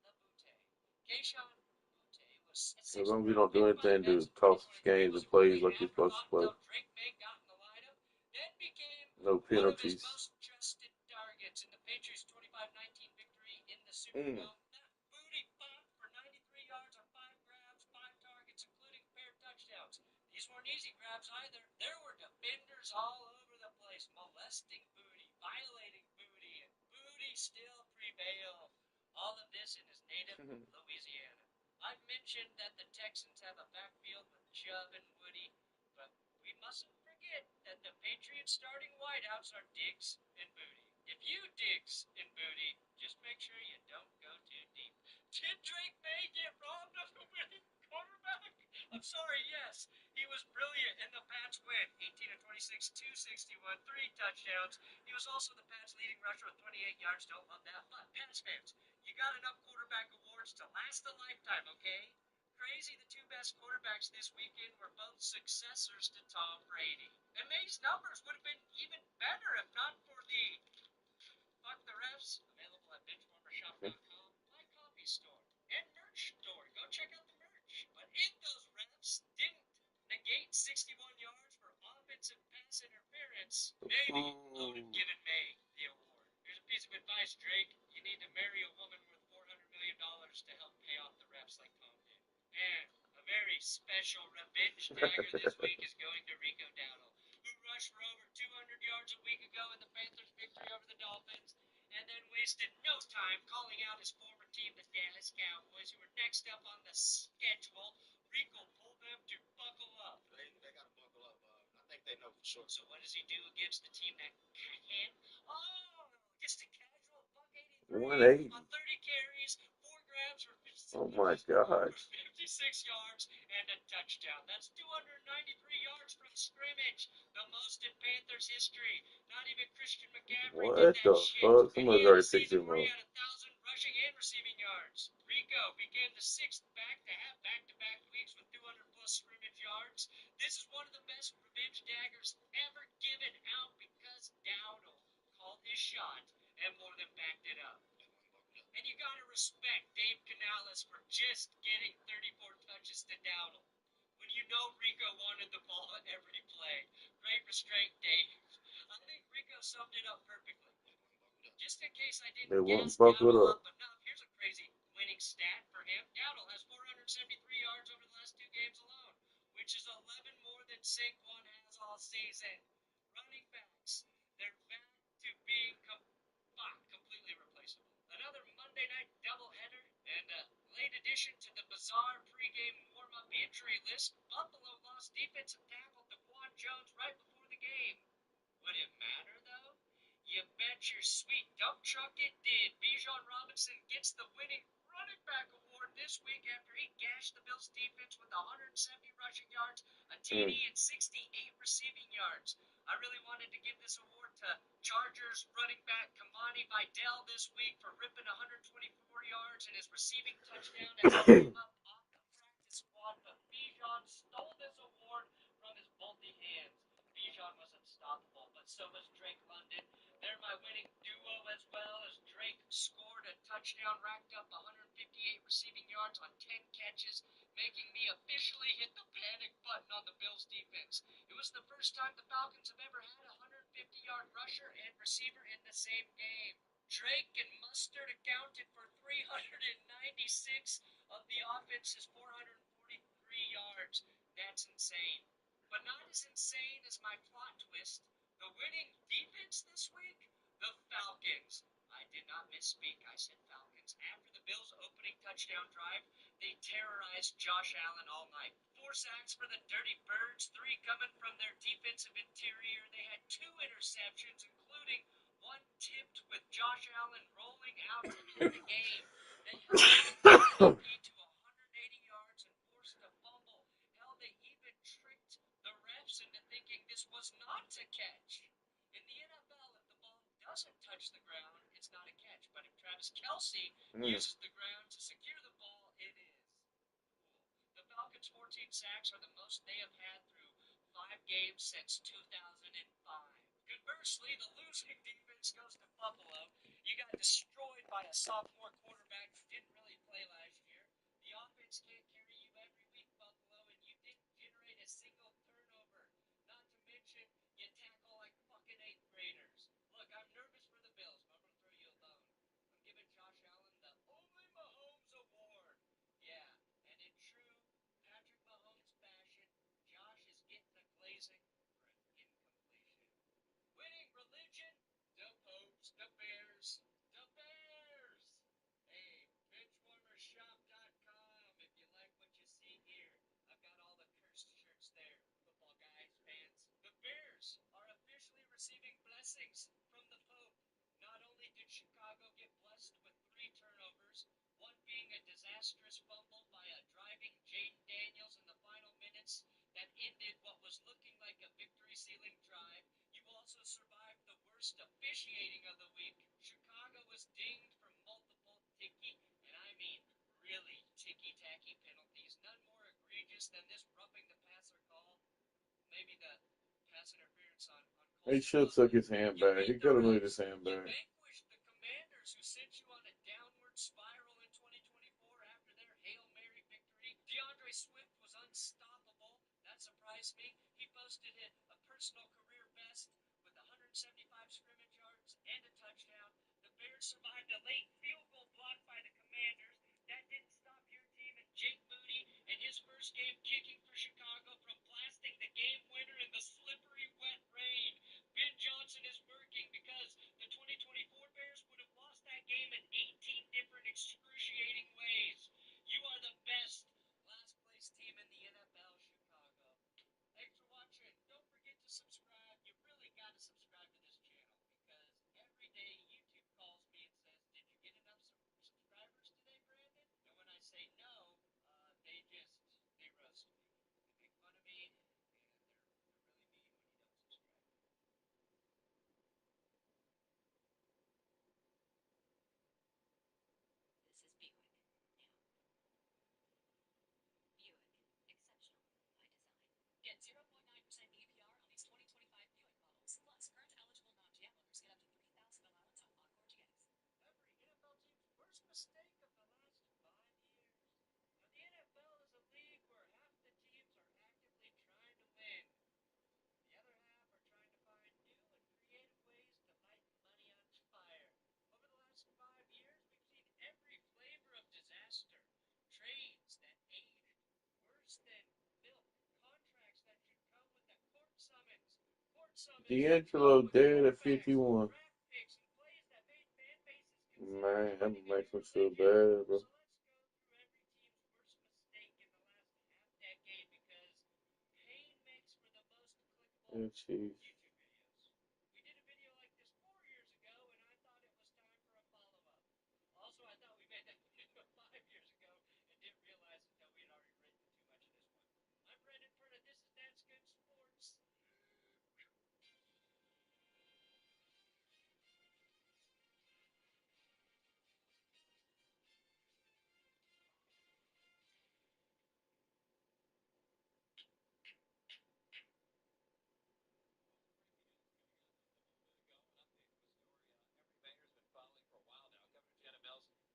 S5: the Butte. Keyshawn Butte was a
S8: As long as you don't do anything to cost us games and plays like you're supposed to play.
S5: Drake May got in the lineup, then became
S8: No
S5: one of his
S8: penalties.
S5: most trusted targets in the Patriots' 25-19 victory in the Superdome. That booty pop for 93 yards on 5 grabs, 5 targets, including a pair of touchdowns. These weren't easy grabs either. There were defenders all over the place, molesting booty, violating booty, and booty still prevailed. All of this in his native Louisiana. I've mentioned that the Texans have a backfield with Chubb and Woody, but we mustn't forget that the Patriots' starting wideouts are Diggs and Booty. If you Diggs and Booty, just make sure you don't go too deep. Did Drake May get robbed of the winning quarterback? I'm sorry, yes. He was brilliant in the Pats win. 18 of 26, 261, 3 touchdowns. He was also the Pats' leading rusher with 28 yards. Don't love that. But, Pats fans, you got enough quarterback awards to last a lifetime, okay? Crazy, the 2 best quarterbacks this weekend were both successors to Tom Brady. And May's numbers would have been even better if not for the Fuck the Refs, available at benchwarmershop.com, my coffee store, and merch store. Go check out the merch. But in those refs didn't negate 61 yards for offensive pass interference. Maybe I would have given May the award. Here's a piece of advice, Drake. You need to marry a woman worth $400 million to help pay off the refs like Tom did. And a very special revenge dagger this week is going to Rico Dowdle, who rushed for over 200 yards a week ago in the Panthers' victory over the Dolphins, and then wasted no time calling out his former team, the Dallas Cowboys, who were next up on the schedule. Rico told them to buckle up.
S18: They got to buckle up. I think they know for sure.
S5: So what does he do against the team that can? Oh, just a casual buck 83 on 30 carries, 4 grabs for 56
S8: Oh my gosh.
S5: yards and a touchdown. That's 293 yards from scrimmage, the most in Panthers history. Not even Christian McCaffrey did
S8: What
S5: that
S8: the
S5: shit.
S8: fuck?
S5: And he
S8: Somebody's
S5: had a
S8: already picked
S5: season
S8: him
S5: where he
S8: up.
S5: had 1,000 rushing and receiving yards. Rico began the 6th back-to-back weeks with 200-plus scrimmage yards. This is one of the best revenge daggers ever given out because Dowdle called his shot and more than backed it up. And you gotta respect Dave Canales for just getting 34 touches to Dowdle. When you know Rico wanted the ball at every play. Great restraint, Dave. I think Rico summed it up perfectly. Just in case I didn't gas Dowdle up enough, here's a crazy winning stat for him. Dowdle has 473 yards over the last 2 games alone, which is 11 more than Saquon has all season. Running backs, they're back to being completely replaceable. Another Monday night doubleheader and a late addition to the bizarre pregame warm-up injury list. Buffalo lost defensive tackle DeQuan Jones right before the game. Would it matter, though? You bet your sweet dump truck it did. Bijan Robinson gets the winning running back award this week after he gashed the Bills' defense with 170 rushing yards, a TD, and 68 receiving yards. I really wanted to give this award to Chargers running back Kamani Vidal this week for ripping 124 yards and his receiving touchdown as he came up off the practice squad, but Bijan stole this award from his bulky hands. Bijan was unstoppable, but so was Drake London. They're my winning duo as well, as Drake scored a touchdown, racked up 158 receiving yards on 10 catches, making me officially hit the panic button on the Bills' defense. It was the first time the Falcons have ever had a 150-yard rusher and receiver in the same game. Drake and Mustard accounted for 396 of the offense's 443 yards. That's insane.
S16: But not as insane as my plot twist. The winning defense this week? The Falcons. I did not misspeak. I said Falcons. After the Bills' opening touchdown drive, they terrorized Josh Allen all night. 4 sacks for the Dirty Birds, 3 coming from their defensive interior. They had 2 interceptions, including one tipped with Josh Allen rolling out to end the game. They held Kentucky to 180 yards and forced a fumble. Hell, they even tricked the refs into thinking this was not a catch. In the NFL, if the ball doesn't touch the ground, it's not a catch. But if Travis Kelce uses the ground to secure the ball, it is. The Falcons' 14 sacks are the most they have had through 5 games since 2005. Conversely, the losing defense goes to Buffalo. You got destroyed by a sophomore quarterback who didn't really play last year. The offense can't carry you every week, Buffalo, and you didn't generate a single turnover. Not to mention, you tackle like fucking 8th graders. Look, I'm nervous for the Bills, but I'm going to throw you a bone. I'm giving Josh Allen the Only Mahomes Award. Yeah, and in true Patrick Mahomes fashion, Josh is getting a glazing for an incompletion. Winning religion? The Popes, the Bears, the Bears! Hey, benchwarmershop.com if you like what you see here. I've got all the cursed shirts there, football guys, fans. The Bears are officially receiving blessings from the Pope. Not only did Chicago get blessed with 3 turnovers, one being a disastrous fumble by a driving Jaden Daniels in the final minutes that ended what was looking like a victory-sealing drive, you also survived the worst officiating of the week. Chicago was dinged for multiple ticky, and I mean really ticky-tacky penalties, none more egregious than this roughing the passer call. Maybe the pass interference on
S12: He should have took his hand back. He could have moved his hand
S16: you
S12: back.
S16: vanquished the Commanders, who sent you on a downward spiral in 2024 after their Hail Mary victory. DeAndre Swift was unstoppable. That surprised me. He posted a personal career best with 175 scrimmage yards and a touchdown. The Bears survived a late field goal blocked by the Commanders. That didn't stop your team and Jake Moody in his first game kicking for Chicago from blasting the game winner in the slippery, wet rain. Ben Johnson is working because the 2024 Bears would have lost that game in 18 different excruciating ways. You are the best last place team in the NFL, Chicago. Thanks for watching. Don't forget to subscribe. You really got to subscribe to this channel because every day YouTube calls me and says, "Did you get enough subscribers today, Brandon?" And when I say no, they roast me. They make fun of me, and they're really mean when you don't subscribe. This is Buick. Buick. Exceptional by design. Get 0.9% APR on these 2025 Buick models. Plus, current eligible non-GM owners get up to $3,000 allowance on Encore GX. Every NFL team's worst mistake of the last 5 years. Now, the NFL is a league where half the teams are actively trying to win. The other half are trying to find new and creative ways to light money on fire. Over the last 5 years, we've seen every flavor of disaster. Trades that aged worse than milk. Contracts that should come with a court summons. Court summons
S12: D'Angelo dead at 51.
S16: draft picks and plays that made fan bases
S12: Man, that makes me feel bad, bro.
S16: So let's go through every team's worst mistake in the last half-decade because pain makes for the most clickable
S12: Jeez.
S16: YouTube videos. We did a video like this 4 years ago, and I thought it was time for a follow-up. Also, I thought we made that video 5 years ago and didn't realize until we had already written too much of this one. I'm Brendan Furta. This is That's Good Sports.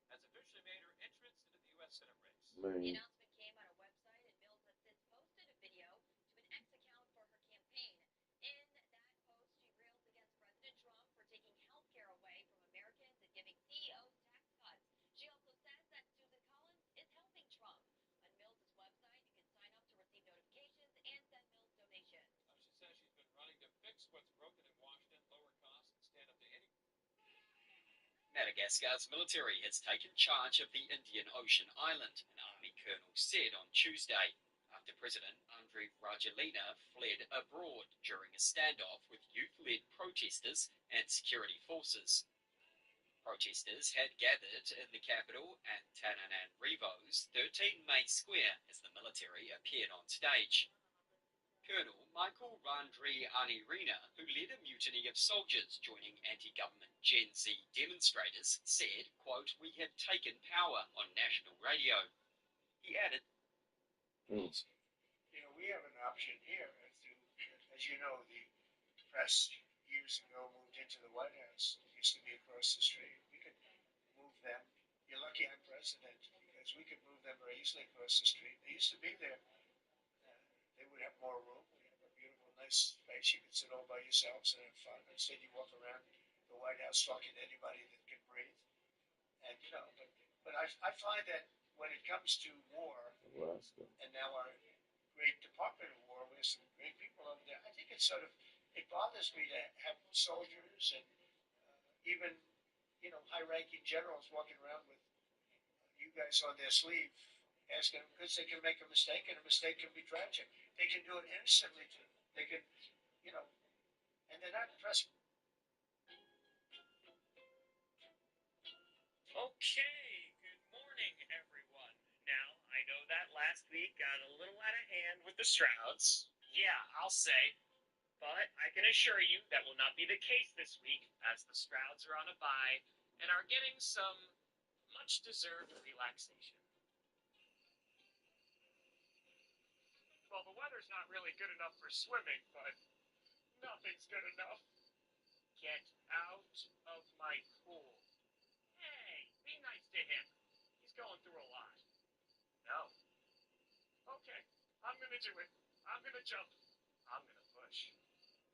S5: Has officially made her entrance into the U.S. Senate race.
S12: Man.
S16: The announcement came on a website, and Mills has since posted a video to an X account for her campaign. In that post, she rails against President Trump for taking health care away from Americans and giving CEOs tax cuts. She also says that Susan Collins is helping Trump. On Mills' website, you can sign up to receive notifications and send Mills donations. Madagascar's military has taken charge of the Indian Ocean island, an army colonel said on Tuesday, after President Andry Rajoelina fled abroad during a standoff with youth-led protesters and security forces. Protesters had gathered in the capital Antananarivo's 13 Main Square as the military appeared on stage. Colonel Michael Randrianirina, who led a mutiny of soldiers joining anti-government Gen Z demonstrators, said, quote, "We have taken power" on national radio. He added,
S14: You know, we have an option here. As you know, the press years ago moved into the White House. It used to be across the street. We could move them. You're lucky I'm president because we could move them very easily across the street. They used to be there. They would have more room. We have a beautiful, nice space. You could sit all by yourselves and have fun. Instead, you walk around the White House talking to anybody that can breathe. And, you know, but I find that when it comes to war, and now our great Department of War, we have some great people over there, I think it bothers me to have soldiers and even, you know, high-ranking generals walking around with you guys on their sleeve, asking them, because they can make a mistake, and a mistake can be tragic. They can do it innocently, too. They can, you know, and they're not impressed.
S19: Okay, good morning, everyone. Now, I know that last week got a little out of hand with the Strouds. Yeah, I'll say. But I can assure you that will not be the case this week, as the Strouds are on a bye and are getting some much-deserved relaxation. Well, the weather's not really good enough for swimming, but nothing's good enough. Get out of my pool. Hey, be nice to him. He's going through a lot. No. Okay, I'm gonna do it. I'm gonna jump. I'm gonna push.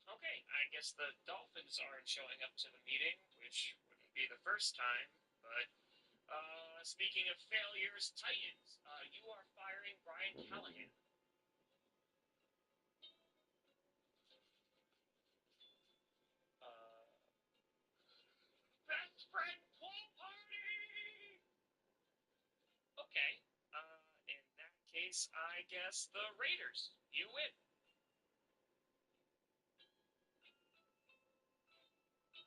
S19: Okay, I guess the Dolphins aren't showing up to the meeting, which wouldn't be the first time, but, speaking of failures, Titans, you are firing Brian Callahan. Best friend pool party! Okay, in that case, I guess the Raiders, you win.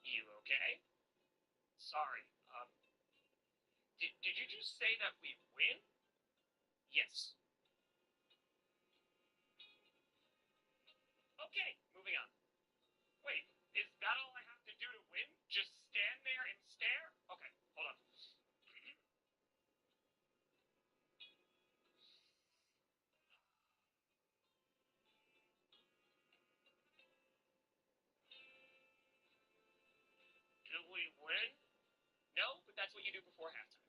S19: You okay? Sorry, did you just say that we win? Yes. Okay, moving on. Wait, is that all I have to do to win? Just stand there and stare? Okay, hold on. Do we win? No, but that's what you do before halftime.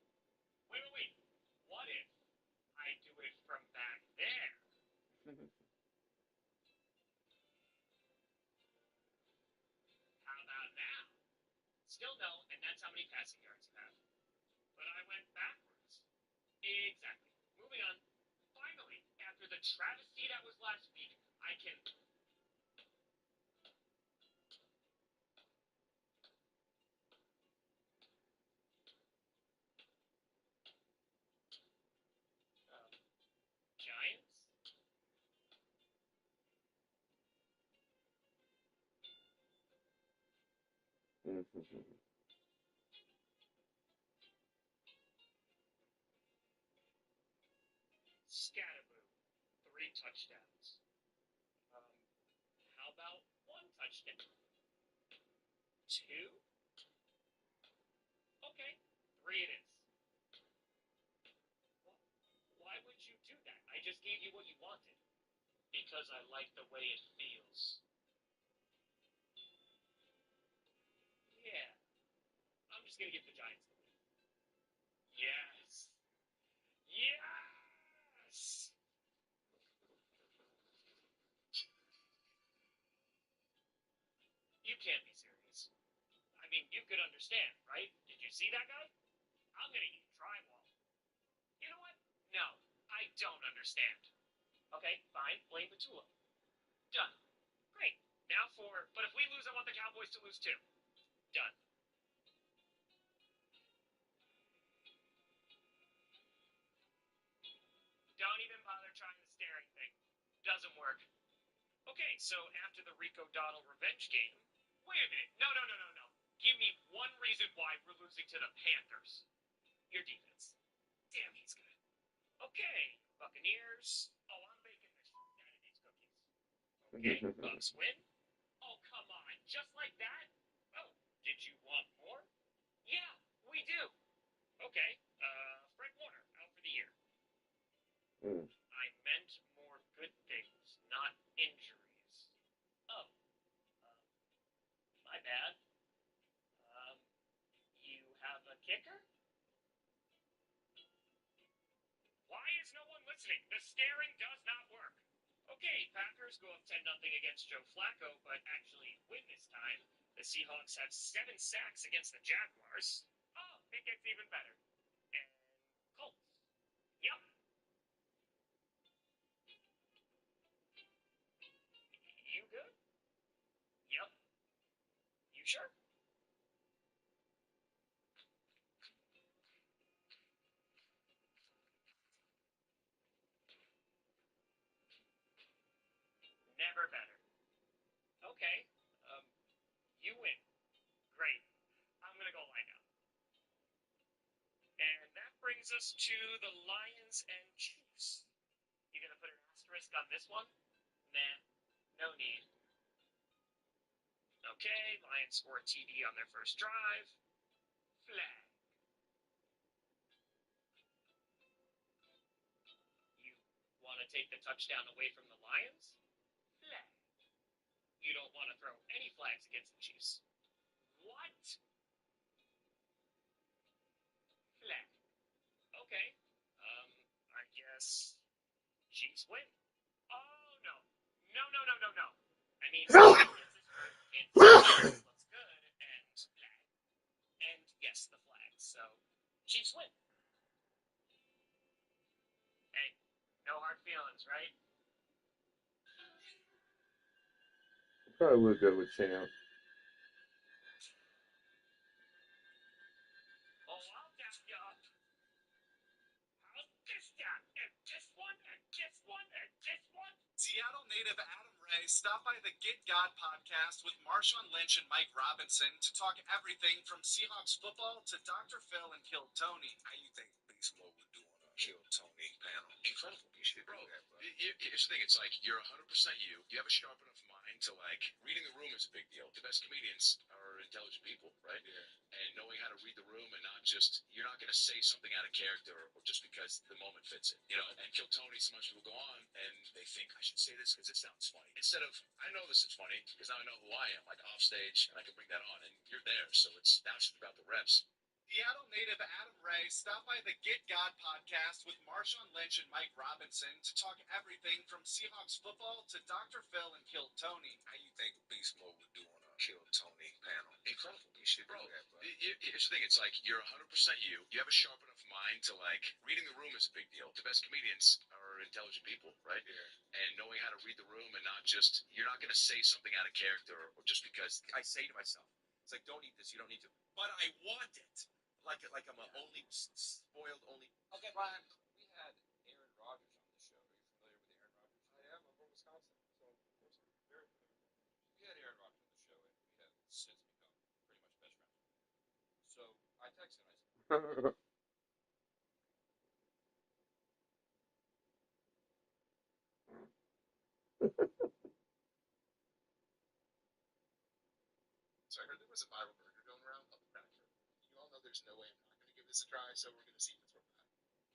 S19: Wait. What if I do it from back there? How about now? Still no, and that's how many passing yards you have. But I went backwards. Exactly. Moving on. Finally, after the travesty that was last week, I can... Giants? Scatterboo. 3 touchdowns. How about 1 touchdown? 2? Okay, 3 it is. Why would you do that? I just gave you what you wanted. Because I like the way it feels. Yeah. I'm just gonna give the Giants the win. Yes. Yes! You can't be serious. I mean, you could understand, right? Did you see that guy? I'm gonna eat drywall. You know what? No, I don't understand. Okay, fine. Blame Patula. Done. Great. But if we lose, I want the Cowboys to lose too. Done. Don't even bother trying the staring thing. Doesn't work. Okay, so after the Rico Dowdle revenge game... Wait a minute. No. Give me one reason why we're losing to the Panthers. Your defense. Damn, he's good. Okay, Buccaneers. Oh, I'm making the shit out of these cookies. Okay, Bucks win. Oh, come on. Just like that? Oh, did you want more? Yeah, we do. Okay, Fred Warner out for the year. I meant more good things, not injuries. Oh, my bad. You have a kicker? Why is no one listening? The staring does not work. Okay, Packers go up 10-0 against Joe Flacco, but actually win this time. The Seahawks have 7 sacks against the Jaguars. Oh, it gets even better. And Colts. Yep. You good? Yep. You sure? Never better. Okay. You win. Great. I'm gonna go lie down. And that brings us to the Lions and Chiefs. You gonna put an asterisk on this one? Nah, no need. Okay, Lions score a TD on their first drive. Flag. You want to take the touchdown away from the Lions? Flag. You don't want to throw any flags against the Chiefs. What? Flag. Okay. I guess Chiefs win. Oh, no. No. I mean, it looks good, and flag. And yes, the flag. So, Chiefs win. Hey, no hard feelings, right?
S8: Probably would go with champ.
S19: Oh, I'll dap you up. How's this dap? And this one, and this one, and this one.
S20: Seattle native Adam Ray stopped by the Get God podcast with Marshawn Lynch and Mike Robinson to talk everything from Seahawks football to Dr. Phil and Kill Tony.
S15: How you think Beast Mode would do on a Kill Tony panel? Incredible. You should do that, bro.
S21: Here's the thing. It's like you're 100% you. You have a sharp enough mind to, like, reading the room is a big deal. The best comedians are intelligent people, right? Yeah. And knowing how to read the room and not just, you're not going to say something out of character or just because the moment fits it. You know, and Kill Tony, sometimes people go on and they think, I should say this because it sounds funny. Instead of, I know this is funny because now I know who I am, like off stage, and I can bring that on. And you're there, so it's now just about the reps.
S20: Seattle native Adam Ray stopped by the Get God podcast with Marshawn Lynch and Mike Robinson to talk everything from Seahawks football to Dr. Phil and Kill Tony.
S15: How you think Beast Mode would do on a Kill Tony panel? Incredible. You should do that, bro.
S21: Here's the thing. It's like you're 100% you. You have a sharp enough mind to, like, reading the room is a big deal. The best comedians are intelligent people, right? Yeah. And knowing how to read the room and not just, you're not going to say something out of character or just because.
S22: I say to myself, it's like, don't eat this. You don't need to. But I want it. Like I'm a only spoiled only.
S18: Okay, Brian, we had Aaron Rodgers on the show. Are you familiar with Aaron Rodgers?
S3: I am. I'm from Wisconsin, so of course I'm very familiar with him.
S18: We had Aaron Rodgers on the show, and we have since become pretty much best friends. So I texted him. I said,
S20: So I heard there was a viral burger going around up in Bradford. You all know there's no way I'm not going to give this a try, so we're going to see if it's worth that.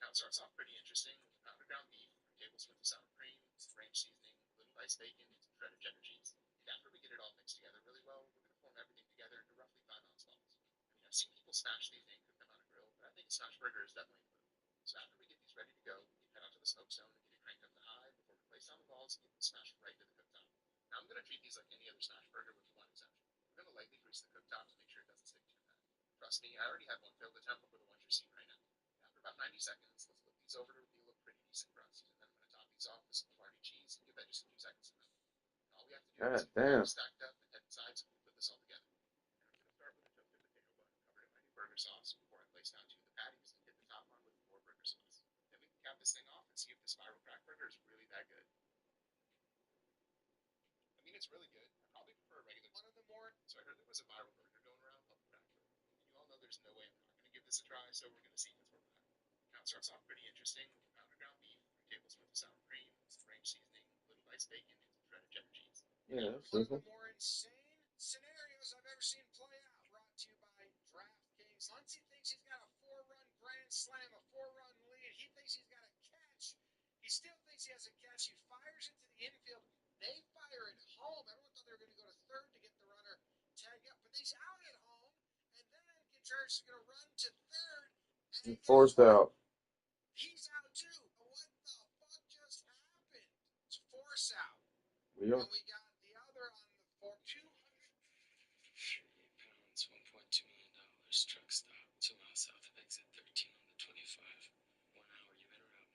S20: Now it starts off pretty interesting with a pound of ground beef, 3 tablespoons of sour cream, some ranch seasoning, a little diced bacon, and some shredded cheddar cheese. And after we get it all mixed together really well, we're going to form everything together into roughly 5-ounce balls. I mean, I've seen people smash these and cook them on a grill, but I think a smash burger is definitely the move. So after we get these ready to go, we head out to the smoke stone and get it cranked up to high before we place down the balls and get them smashed right into the cooktop. Now I'm going to treat these like any other smash burger with one exception. We're going to lightly grease the cooktop to make sure it doesn't stick to your pan. Trust me, I already have one filled to temp before the ones you're seeing right now. After about 90 seconds, let's flip these over to reveal a pretty decent crust. And then I'm going to top these off with some Havarti cheese and give that just a few seconds to melt. And all we have to do is keep them stacked up and head inside so we can put this all together. And I'm going to start with a toasted potato bun covered in my new burger sauce before I place down 2 of the patties and hit the top one with more burger sauce. Then we can cap this thing off and see if the spiral crack burger is really that good. I mean, it's really good. I probably prefer a regular one of them more. So I heard there was a viral burger going around called the crack burger. And you all know there's no way I'm not going to give this a try, so we're going to see if it's where we're at. Now, it starts off pretty interesting with pounded ground beef, 3 tablespoons of sour cream, some ranch seasoning, a little diced bacon, and some shredded cheddar cheese.
S12: Yeah, that's
S20: One of
S12: simple.
S20: the more insane scenarios I've ever seen play out, brought to you by DraftKings. Muncie thinks he's got a 4-run grand slam, a 4-run lead. He thinks he's got a catch. He still thinks he has a catch. He fires into the infield. They fire it home. Everyone thought they were going to go to third to get the runner tagged up, but he's out at home. And then Contreras is going to run to third.
S12: And forced out.
S20: He's out too. What the fuck just happened? It's force out.
S12: Yeah.
S20: And we got the other on the 200.
S16: 38 pounds, $1.2 million, truck stop, 2 miles south of exit 13 on the 25. 1 hour, you in or out?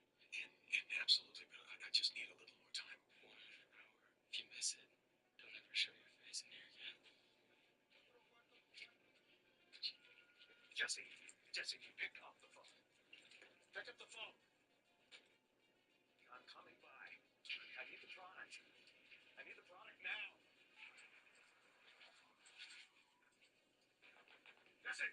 S18: Absolutely, but I just need a little more time.
S16: 1 hour. If you miss it, don't ever show your face in here again.
S18: Jesse, pick up the phone. Pick up the phone. I'm coming by. I need the product. I need the product now. Jesse.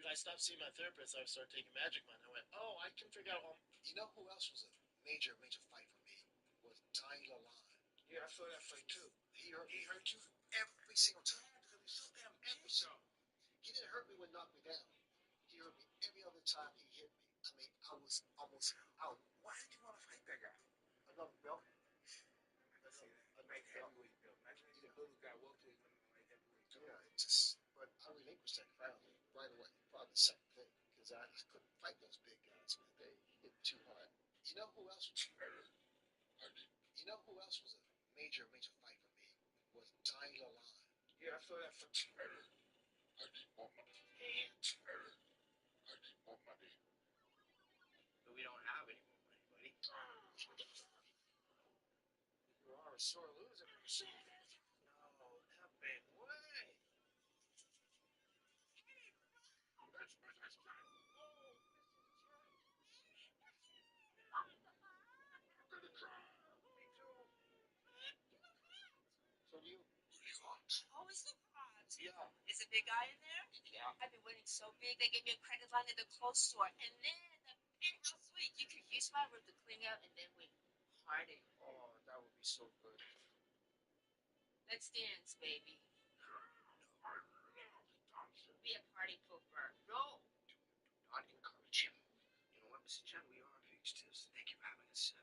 S2: I stopped seeing my therapist. I started taking Magic Man. I went, oh, I can figure out.
S15: You know who else was a major fight for me? Was Dai Lalonde.
S14: Yeah, I saw that fight too.
S15: He hurt you every single time. He was so damn episode. He didn't hurt me when he knocked me down. He hurt me every other time he hit me. I mean, I was almost out.
S14: Why did you want to fight that guy?
S15: Another belt.
S14: Light heavyweight belt. Imagine he's a little guy walked in light heavyweight belt.
S15: Yeah, it just. But I relinquished that crown right away. Probably the second thing because I couldn't fight those big guys, man. They hit too hard. You know who else was? You know who else was a major fight for me? Was Dai Lalonde.
S14: Yeah, I saw that fight.
S15: I need more money. I need more money.
S14: But we don't have any more money, buddy.
S2: You are a sore loser.
S14: No, that big way.
S15: So you?
S17: Always look hot.
S15: Yeah.
S17: Is a big guy in there?
S15: Yeah.
S17: I've been waiting so big, they gave me a credit line at the clothes store. And then the penthouse suite. You could use my room to clean up and then we party.
S15: Oh, that would be so good.
S17: Let's dance, baby. Be a party pooper. Roll.
S15: Not encourage him.
S14: You know what, Mr. Chen? We are big still, so thank you for having a sip.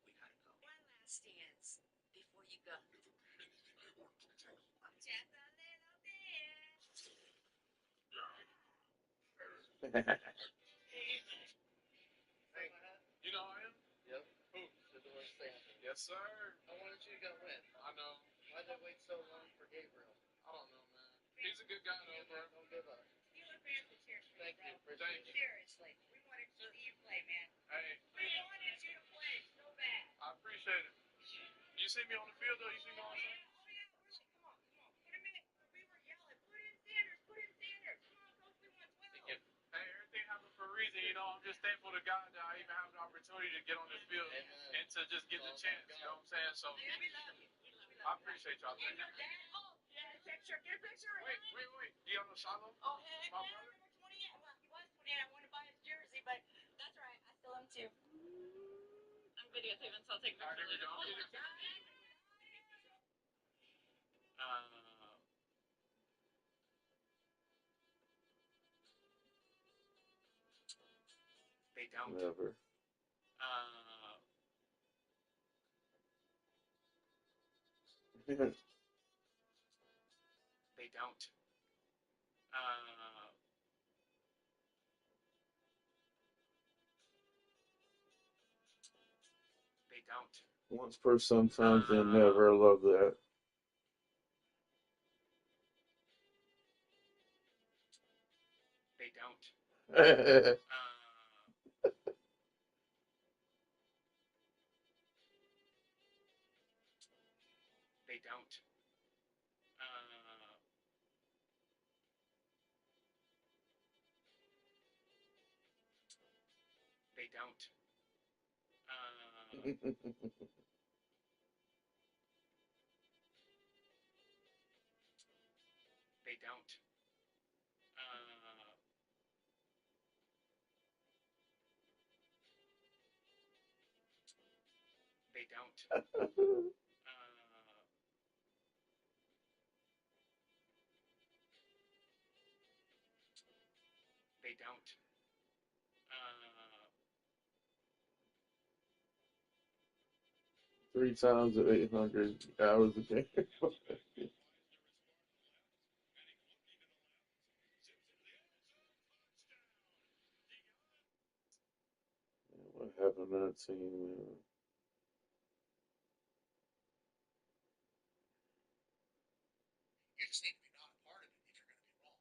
S14: We gotta go.
S17: One last dance before you go.
S15: Anything I want to tell you.
S17: Just a little dance.
S14: Hey, you know I am?
S2: Yep.
S14: Who?
S2: Shador Sanders.
S14: Yes, sir.
S2: I wanted you to go in.
S14: I know.
S2: Why'd they wait so long for Gabriel?
S14: I don't know, man. He's a good guy, though, bro.
S2: Don't give up.
S17: Steeler fans will cheer for
S2: Thank you.
S17: bro.
S14: Thank you.
S17: Seriously. We wanted to see you play, man.
S14: Hey,
S17: We wanted you to play so bad.
S14: I appreciate it. You see me on the field, though? You see me on the field?
S17: Oh, yeah. We're like, come on. Put him in. We were yelling, put in Sanders. Come on, Coach, we want 12.
S14: Hey, everything happened for a reason. You know, I'm just thankful to God that I even have the opportunity to get on this field and to just get the chance. You know what I'm saying? So
S17: We love you.
S14: I appreciate y'all.
S17: And your dad, oh, yeah, picture. Get a picture.
S14: Wait. Dion Shalom?
S17: Oh, heck
S14: My
S17: yeah,
S14: brother?
S17: number 28. Well, he was 28. I wanted to buy his jersey, but that's all right. I still am too. I'm videotaping, so I'll take a
S14: All right,
S17: picture
S14: here we
S17: later.
S14: go.
S17: Oh, my God.
S14: They don't.
S12: Never.
S14: They don't.
S18: They don't.
S8: Once per sometimes, then never. I love that.
S18: They don't. They don't. They don't. They don't.
S8: 3 times of 800 hours a day. What happened to that team, man?
S2: You just need to be not a part of it if you're going to be wrong.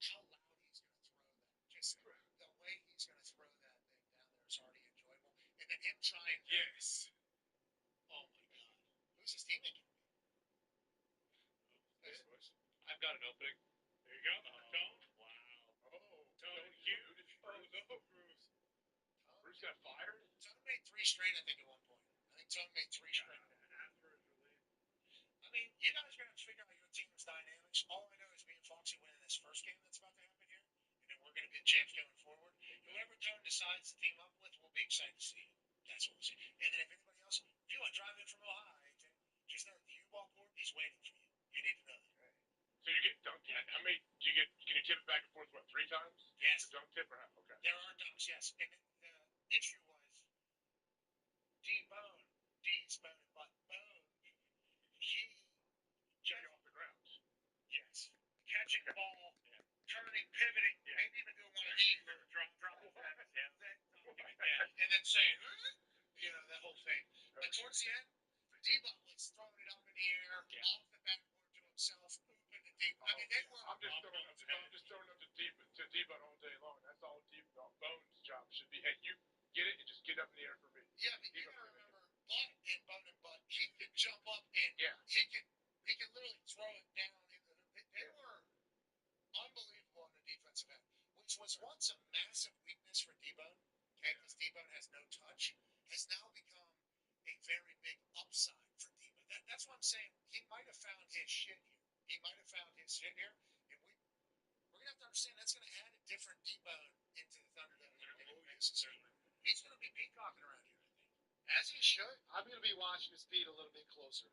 S2: How loud he's going to throw that. Just the way he's going to throw that thing down there is already enjoyable. And then him trying.
S13: Yes.
S2: Oh, my God. Who's his teammate going to be?
S13: I've got an opening. There you go. Tone. Wow. Oh, Tone huge. Oh, no, Bruce. Bruce got fired?
S2: Tone made 3 straight, I think, at one point. I think Tone made 3 straight.
S13: After his relief.
S2: I mean, you guys are going to have to figure out your team's dynamics. All I know is me and Foxy winning this first game that's about to happen here, and then we're going to be the champs going forward. Whoever Tone decides to team up with, we'll be excited to see it. That's what we'll see. And then if anybody else, if you want to drive in from Ohio, AJ, just know the U-Ball court is waiting for you. You need to know that. Right.
S13: So you get dunked. How many do you get? Can you tip it back and forth, what, 3 times?
S2: Yes.
S13: The dunk tip or how? Okay.
S2: There are dunks, yes. And the issue was D-Bone, D's Bone and Butt Bone, he
S13: Get you off the ground.
S2: yes. Catching the ball, turning, pivoting, maybe even doing one of these or drop and then saying, you know, that whole thing. But towards the end, D-Bone was throwing it up in the air, off the backboard to himself, open to deep. I mean, they were.
S13: I'm just throwing up to D-Bone all day long. That's all Bone's job should be. Hey, you get it and just get up in the air for me.
S2: Yeah, but you gotta remember, Butt in Bone and Butt, he could jump up and he could literally throw it down. They were unbelievable on the defensive end, which was once a massive weakness for D-Bone, okay, because D-Bone has no touch, has now become a very big upside for D-Bone. That's what I'm saying. He might have found his shit here. And we're going to have to understand that's going to add a different D-Bone into the Thunderdome on a daily basis. He's going to be peacocking around here, I think.
S20: As he should. I'm going to be watching his feet a little bit closer.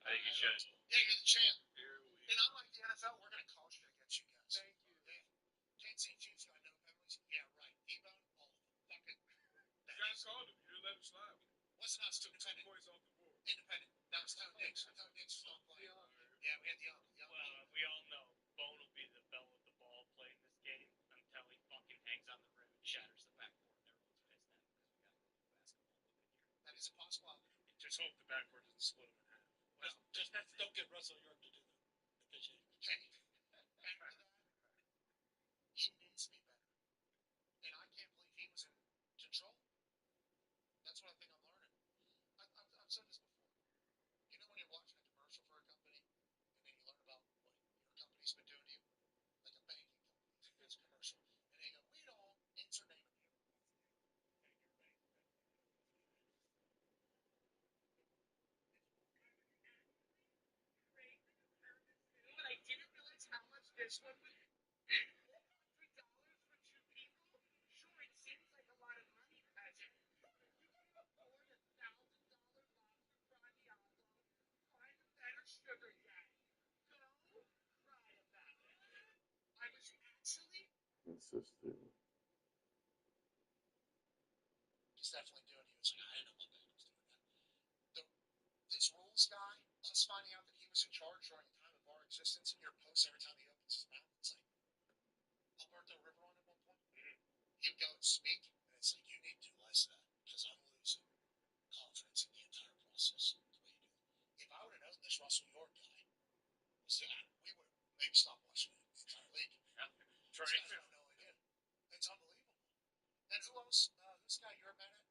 S18: I think you should.
S2: Yeah, you're the champ. And unlike the NFL, we're going to caution against you guys.
S20: Thank you.
S2: Yeah. Kansas City Chiefs got no penalties. Yeah, right. D-Bone, all of them. Fucking.
S13: You guys called him. You didn't let him slide.
S2: Wasn't us too independent.
S13: 2 points off the board.
S2: Independent. That was Tone Diggs. Tone Diggs was not playing. Yeah, we had the young.
S19: Well, we all know Bone will be the bell with the ball playing this game until he fucking hangs on the rim and shatters the backboard and everyone's pissed at him because we got to go to basketball.
S2: That is a possible outcome.
S13: Just hope the backboard doesn't split him in half.
S19: Well, just don't get Russell York to do the officiating.
S2: Okay. After that, he needs to be better. And I can't believe he was in control. That's what I think I'm learning. I've said this before. You know when you're watching a commercial for a company, and then you learn about what your company's been doing to you? Like a banking company. It's a commercial. And they go, we don't insert name of you.
S10: I didn't realize how much this one would $400 for 2 people? Sure, it seems like a lot of money, Patrick. But if you can afford $1,000 lobster fry Diablo, find a better sugar daddy. Go cry about it. I was actually
S8: Consistent.
S2: He's definitely doing it. It's like, I didn't know what the heck was doing that. This rules guy, us finding out that he was in charge during the time of our existence, and your posts every time he opens his mouth, it's like Alberto Riveron at one point. He would go and speak, and it's like, you need to do less of that, because I'm losing confidence
S15: this Russell York guy. So we would maybe stop watching it the entire league.
S19: Yeah.
S15: These guys have no idea. It's unbelievable. And who else? Who's the guy you're mad at?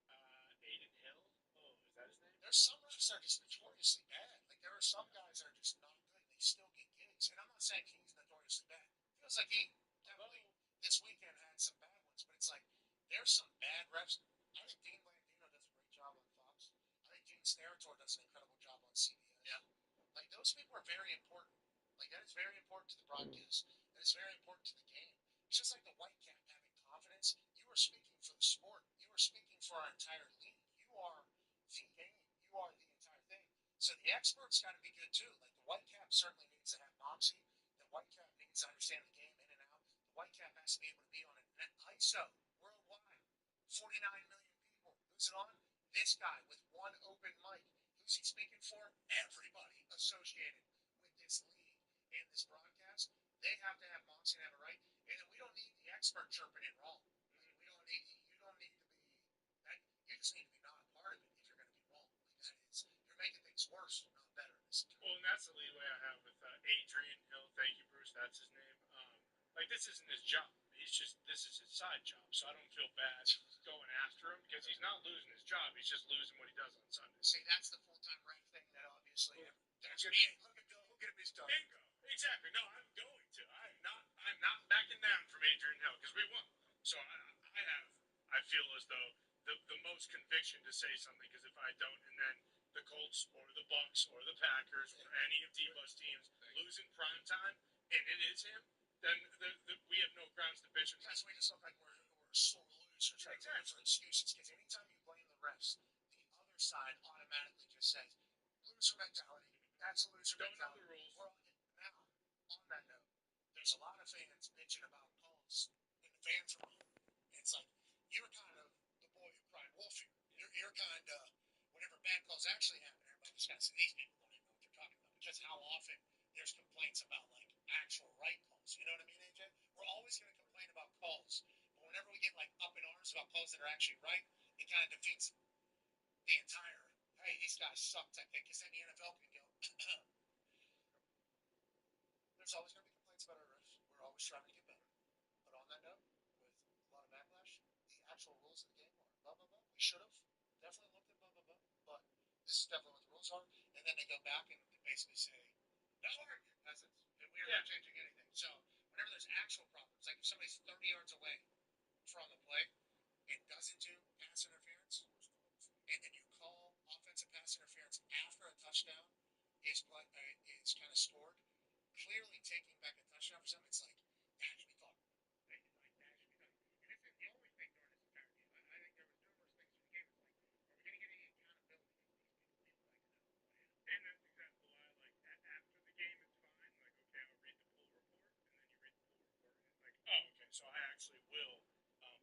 S19: Aiden Hill. Oh, is that his name?
S15: There's some refs that are just notoriously bad. Like, there are some guys that are just not good, and they still get gigs. And I'm not saying he's notoriously bad. Feels like he definitely this weekend had some bad ones, but it's like there's some bad refs. I think Dean Blandino does a great job on Fox. I think Gene Steratore does an incredible job on CBS.
S19: Yeah.
S15: Like, those people are very important. Like, that is very important to the broadcast. That is very important to the game. It's just like the white cap having confidence. You are speaking for the sport. You are speaking for our entire league. You are the game. You are the entire thing. So the experts got to be good too. Like, the white cap certainly needs to have moxie. The white cap needs to understand the game in and out. The white cap has to be able to be on an ISO worldwide. 49 million people. Who's it on? This guy with one open mic. Who's he speaking for? Everybody associated with this league and this broadcast. They have to have moxie and have it right. And then we don't need the expert chirping it wrong. We don't need, you don't need to be, that, you just need to be not a part of it if you're going to be wrong. Like, that is, you're making things worse, not better.
S19: Well, and that's the leeway I have with Adrian Hill. Thank you, Bruce. That's his name. Like, this isn't his job. This is his side job. So I don't feel bad going after him because he's not losing his job. He's just losing what he does on Sunday.
S15: See, that's the full-time ref thing that obviously, that's me. Look at his done.
S19: Bingo. Exactly. No, I'm going to. I'm not backing down from Adrian Hill because we won. So I feel as though the most conviction to say something because if I don't, and then the Colts or the Bucks or the Packers or any of Debo's teams lose in prime time, and it is him, then we have no grounds to bitch.
S15: That's why we just look like we're sore losers. Right? Exactly. For excuses, because anytime you blame the refs, the other side automatically just says loser mentality. That's a loser mentality.
S19: Don't know the rules.
S15: Now, on that note, there's a lot of fans bitching about calls in the fans room. It's like you're kind of the boy who cried wolf here. You're kind of whenever bad calls actually happen, everybody's got to say these people don't even know what they're talking about because how often there's complaints about like actual right calls. You know what I mean, AJ? We're always going to complain about calls, but whenever we get like up in arms about calls that are actually right, it kind of defeats the entire. Hey, these guys suck technique because then the NFL can go. There's always going to be complaints about our refs. We're always trying to get better. But on that note, with a lot of backlash, the actual rules of the game are blah, blah, blah. We should have definitely looked at blah, blah, blah. But this is definitely what the rules are. And then they go back and basically say, no argument, peasants. And we are not changing anything. So whenever there's actual problems, like if somebody's 30 yards away from the play and doesn't do pass interference, and then you call offensive pass interference after a touchdown is kind of scored, clearly taking back a touchdown for something, it's like, that should be called. And this is the only thing during this entire game. I think there was numerous things in the game. It's like, are we going to get any accountability from these people? People like to know.
S19: And that's exactly why, like, after the game, it's fine. Like, okay, I'll read the pool report, and then you read the pool report, and it's like, oh, okay, so I actually will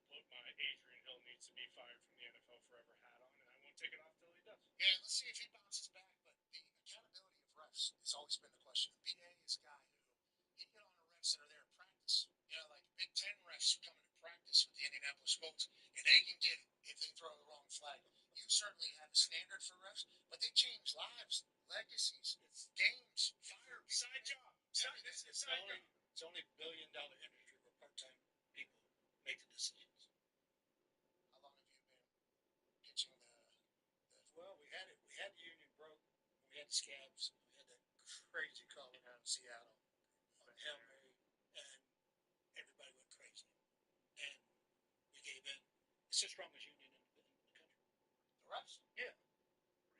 S19: put my Adrian Hill needs to be fired from the NFL forever hat on, and I won't take it off till he does.
S15: Yeah, let's see if he bounces back. But the accountability of refs has always been the question. The BA is a guy who he get on the refs that are there in practice. You know, like Big Ten refs who come into practice with the Indianapolis Colts, and they can get it if they throw the wrong flag. You certainly have a standard for refs, but they change lives, legacies, games, fire,
S19: side job.
S14: It's only $1 billion industry where part-time people make the decisions.
S15: How long have you been pitching the
S14: Well, we had the union broke, we had the scabs, we had that crazy call out in Seattle on Hail Mary, and everybody went crazy. And we gave in. It's the strongest union in the country.
S15: The refs?
S14: Yeah.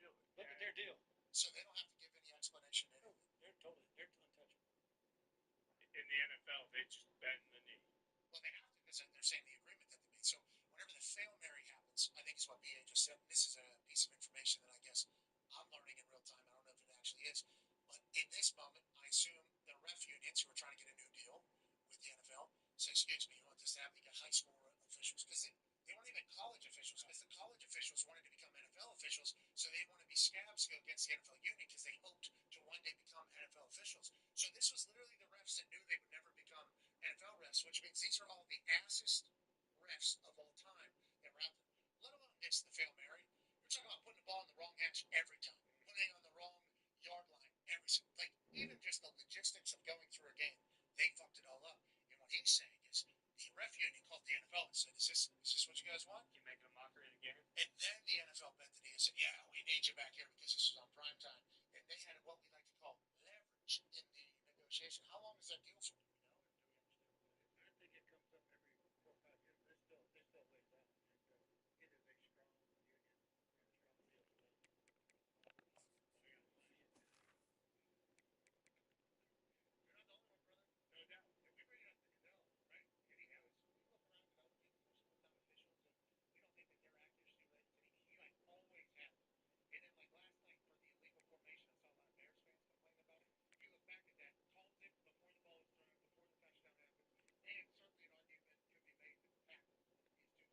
S14: Really? Look at their deal.
S15: So they don't have to give any explanation.
S14: They're untouchable.
S19: In the NFL, they just bend the knee.
S15: Well, they have to because they're saying the agreement that they made. So whenever the Hail Mary happens, I think is what BA just said. This is a piece of information that I guess I'm learning in real time. I don't know if it actually is. But in this moment, I assume the ref unions who are trying to get a new deal with the NFL say, excuse me, you want this to happen? You got high school officials. Because they weren't even college officials because the college officials wanted to become NFL officials. So they want to be scabs to go against the NFL union because they hoped to one day become NFL officials. So this was literally the refs that knew they would never become NFL refs, which means these are all the assest refs of all time that were out there. Let alone this, the Hail Mary. We're talking about putting the ball in the wrong hash every time, putting it on the wrong yard line
S14: Like, even just the logistics of going through a game, they fucked it all up. And what he's saying is the ref union called the NFL and said, is this what you guys want?
S19: You making a mockery of the game?
S14: And then the NFL bent the knee and said, yeah, we need you back here because this is on prime time. And they had what we like to call leverage in the negotiation. How long is that deal for?
S19: I think it comes up every 4 or 5 years. This still lays out. It is a strong union and a strong deal for them. You're not the only one, brother. No doubt. And we bring it up to Goodell, right? And we look around at other people who are small-time officials, and we don't think that their accuracy rates, and he like always has it. And then like last night for the illegal formation, I saw a lot of Bears fans complain about it. If you look back at that, calls it before the ball is thrown, before the touchdown happens, and certainly an argument could be made that the tackle is too far back.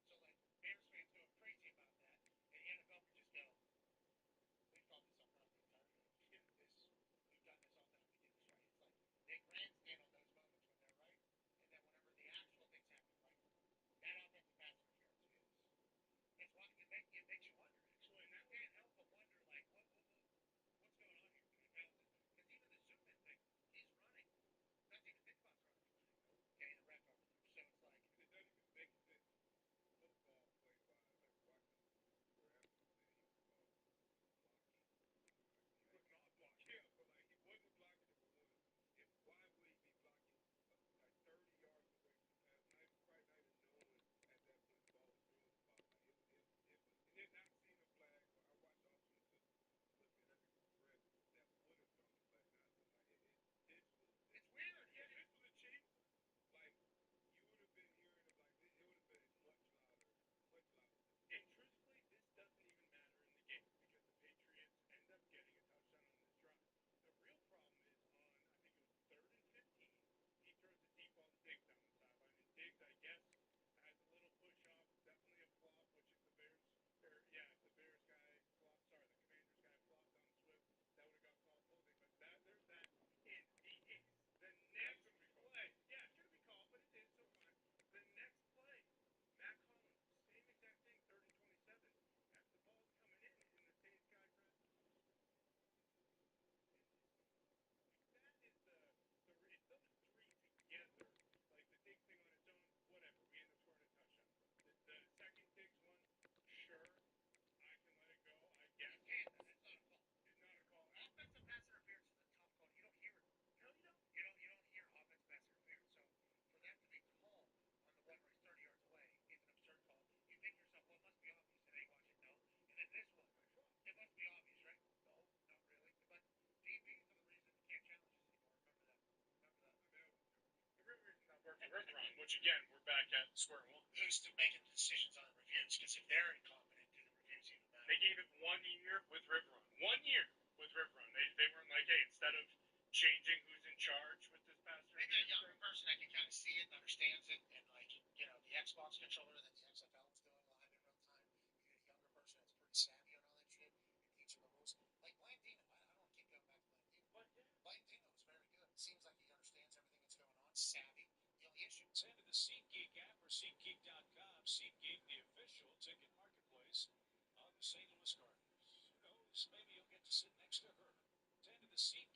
S19: So like Bears fans going crazy about that, and the NFL could just go, we've called this up front the entire game. We've done this all the time. We did this right. It's like they grandstand on those moments when they're right, and then whenever the actual things happen, right? That offensive pass interference is. It's why it makes you wonder actually, and I can't help but wonder like what's going on here? Because even the zoom in thing, he's running. Not even think about throwing a flag. Okay, the ref over there. So it's like it doesn't even make sense. Football play by like watching forever. He was not blocking. Yeah, but like he wasn't blocking it for one. Why would he be blocking like 30 yards away from the pass? Probably not even knowing at that point the ball was thrown to the ball. Like it was. And then not seeing a flag. I watched Austin to look at every ref that would have thrown the flag. Not like this was. It's weird. Yeah, this was a cheap. Like you would have been hearing of like it would have been much louder, much louder. And truthfully, this doesn't even matter in the game because the Patriots end up getting a touchdown on this drive. The real problem is on, I think it was 3rd and 15. He throws a deep ball to Diggs down the sideline, and Diggs, I guess, has a little push off, definitely a flop, which if the Bears, or yeah, if the Bears guy flopped, sorry, the Commanders guy flopped on Swift, that would have got called holding. But there's that. In the next play, yeah, it shouldn't be called, but it is, so fine. The next play, Matt Collins, same exact thing, 3rd and 27. As the ball's coming in the same guy grabs. That is it's those three together. Like the Diggs thing on its own, whatever. We end up scoring a touchdown. The second Diggs one, sure, I can let it go. I guess. You can. It's not a call. It's not a call. Offensive pass interference is a tough call. You don't hear it. No, you don't. You don't hear offensive pass interference. So for that to be called on the one where he's 30 yards away is an absurd call. You think to yourself, well, it must be obvious. And then you watch it, no. And then this one, it must be obvious, right? No, not really. But DBs are the reason you can't challenge this anymore. Remember that. The real reason that worked for Riveron, which again, we're back at square one. Who's making the decisions on the reviews? Because if they're incompetent, do the reviews even matter? They gave it 1 year with Riveron. 1 year with Riveron. They weren't like, hey, instead of changing who's in charge with this pastor. Maybe a younger person that can kind of see it and understands it, and like the Xbox controller that the XFL was doing live in real time. You get a younger person that's pretty savvy on all that shit and teach them the rules. Like Blandino, I don't want to keep going back to Blandino. Blandino was very good. It seems like he understands everything that's going on. Savvy. The only issue.
S4: Send to the SeatGeek app or SeatGeek.com. SeatGeek, the official ticket marketplace of the St. Louis Cardinals. Who knows? Maybe you'll get to sit next to her. Send to the Seat.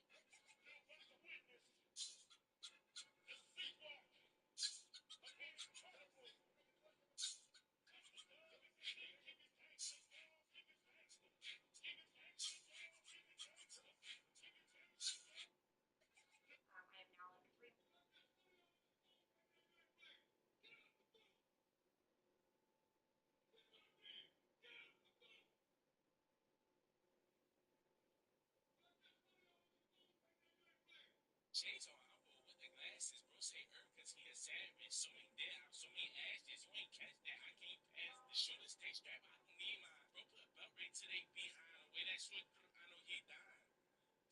S4: Shades on Apple with the glasses, bro. Say because he a savage. So many dead, so many ashes. You ain't catch that. I can't pass the shoulder stay strap. I don't need mine. Bro, put a belt right to they behind. The way that short through, I know he dying.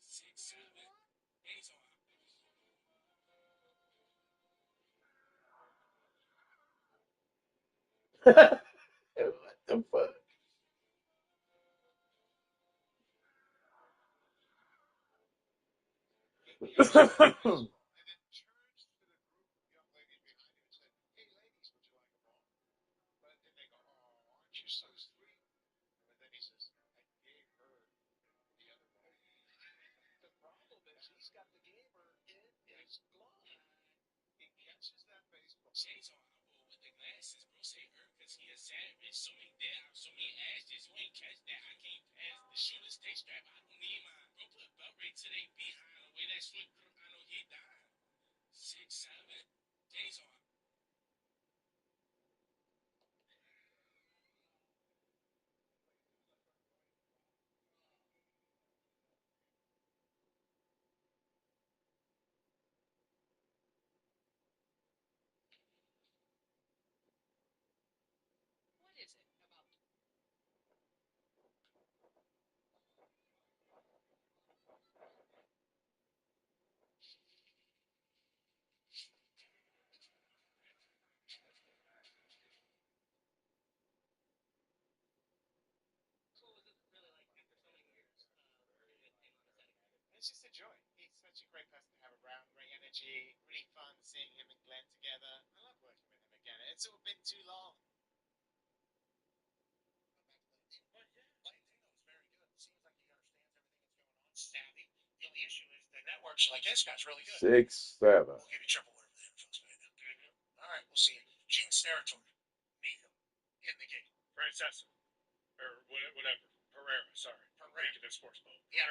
S4: 6, 7. Shades on Apple.
S8: What the fuck?
S14: But then they go, oh, aren't you so sweet? But then he says, I gave her the other ball.
S20: He's got the gamer in his glove. He catches that baseball.
S4: Shades on eyeball with the glasses, bro. Say because he a savage. So many dead, so many ashes. You ain't catch that. I can't pass the shooter. Stay strapped. I don't need mine. Bro, put a belt right to they behind. The way that switch, I know he dying. 6, 7. Shades on.
S17: What is it about
S20: It's just a joy. He's such a great person to have around, great energy, really fun seeing him and Glenn together. I love working with him again. It's all been too long.
S14: savvy? The only issue is the networks like this guy's really good.
S8: 6, 7.
S14: We'll give you triple whatever the info's made. All right, we'll see you. Gene's territory. Meet him in the gate.
S19: Francesa. Or whatever. Pereira, sorry.
S14: Pereira.
S19: Making a sports boat.
S14: Yeah,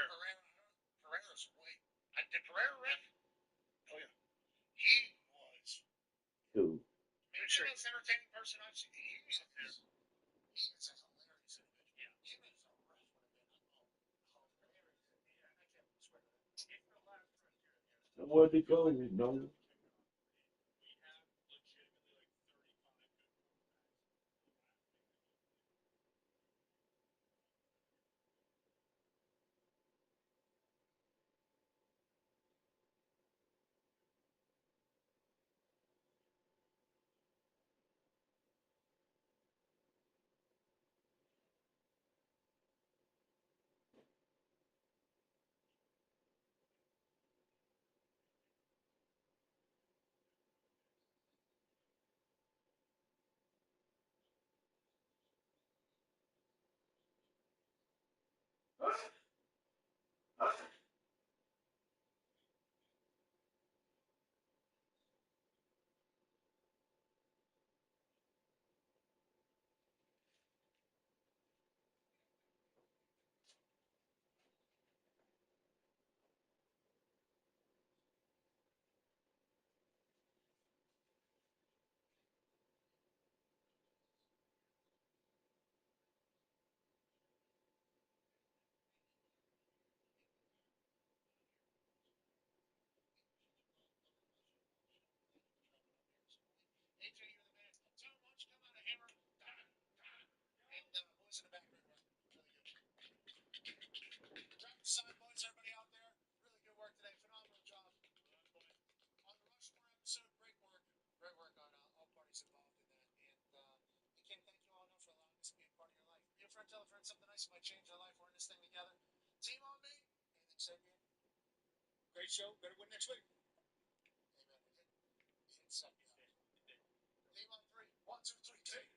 S14: Pereira's way. Did Pereira ref?
S19: Oh, yeah.
S14: He was.
S8: 2.
S14: Maybe the most entertaining person I've seen. He was up there. He is a hilarious individual. Yeah. Him as a ref would have been hilarious. Yeah, I can't swear to that. If the last frontier,
S8: What they call it, no?
S14: AJ, you're the man. Tom, why don't you come out of hammer? And boys in the back room, really good. Drop the sign, boys, everybody out there. Really good work today. Phenomenal job. On the Rushmore episode, great work. Great work on all parties involved in that. And I can't thank you all enough for allowing us to be a part of your life. Be a friend, tell a friend something nice that might change their life. We're in this thing together. Team on me. Anything said yet?
S20: Great show. Better win next week.
S14: Amen. Hit set. Team on 3. 1, 2, 3. Take.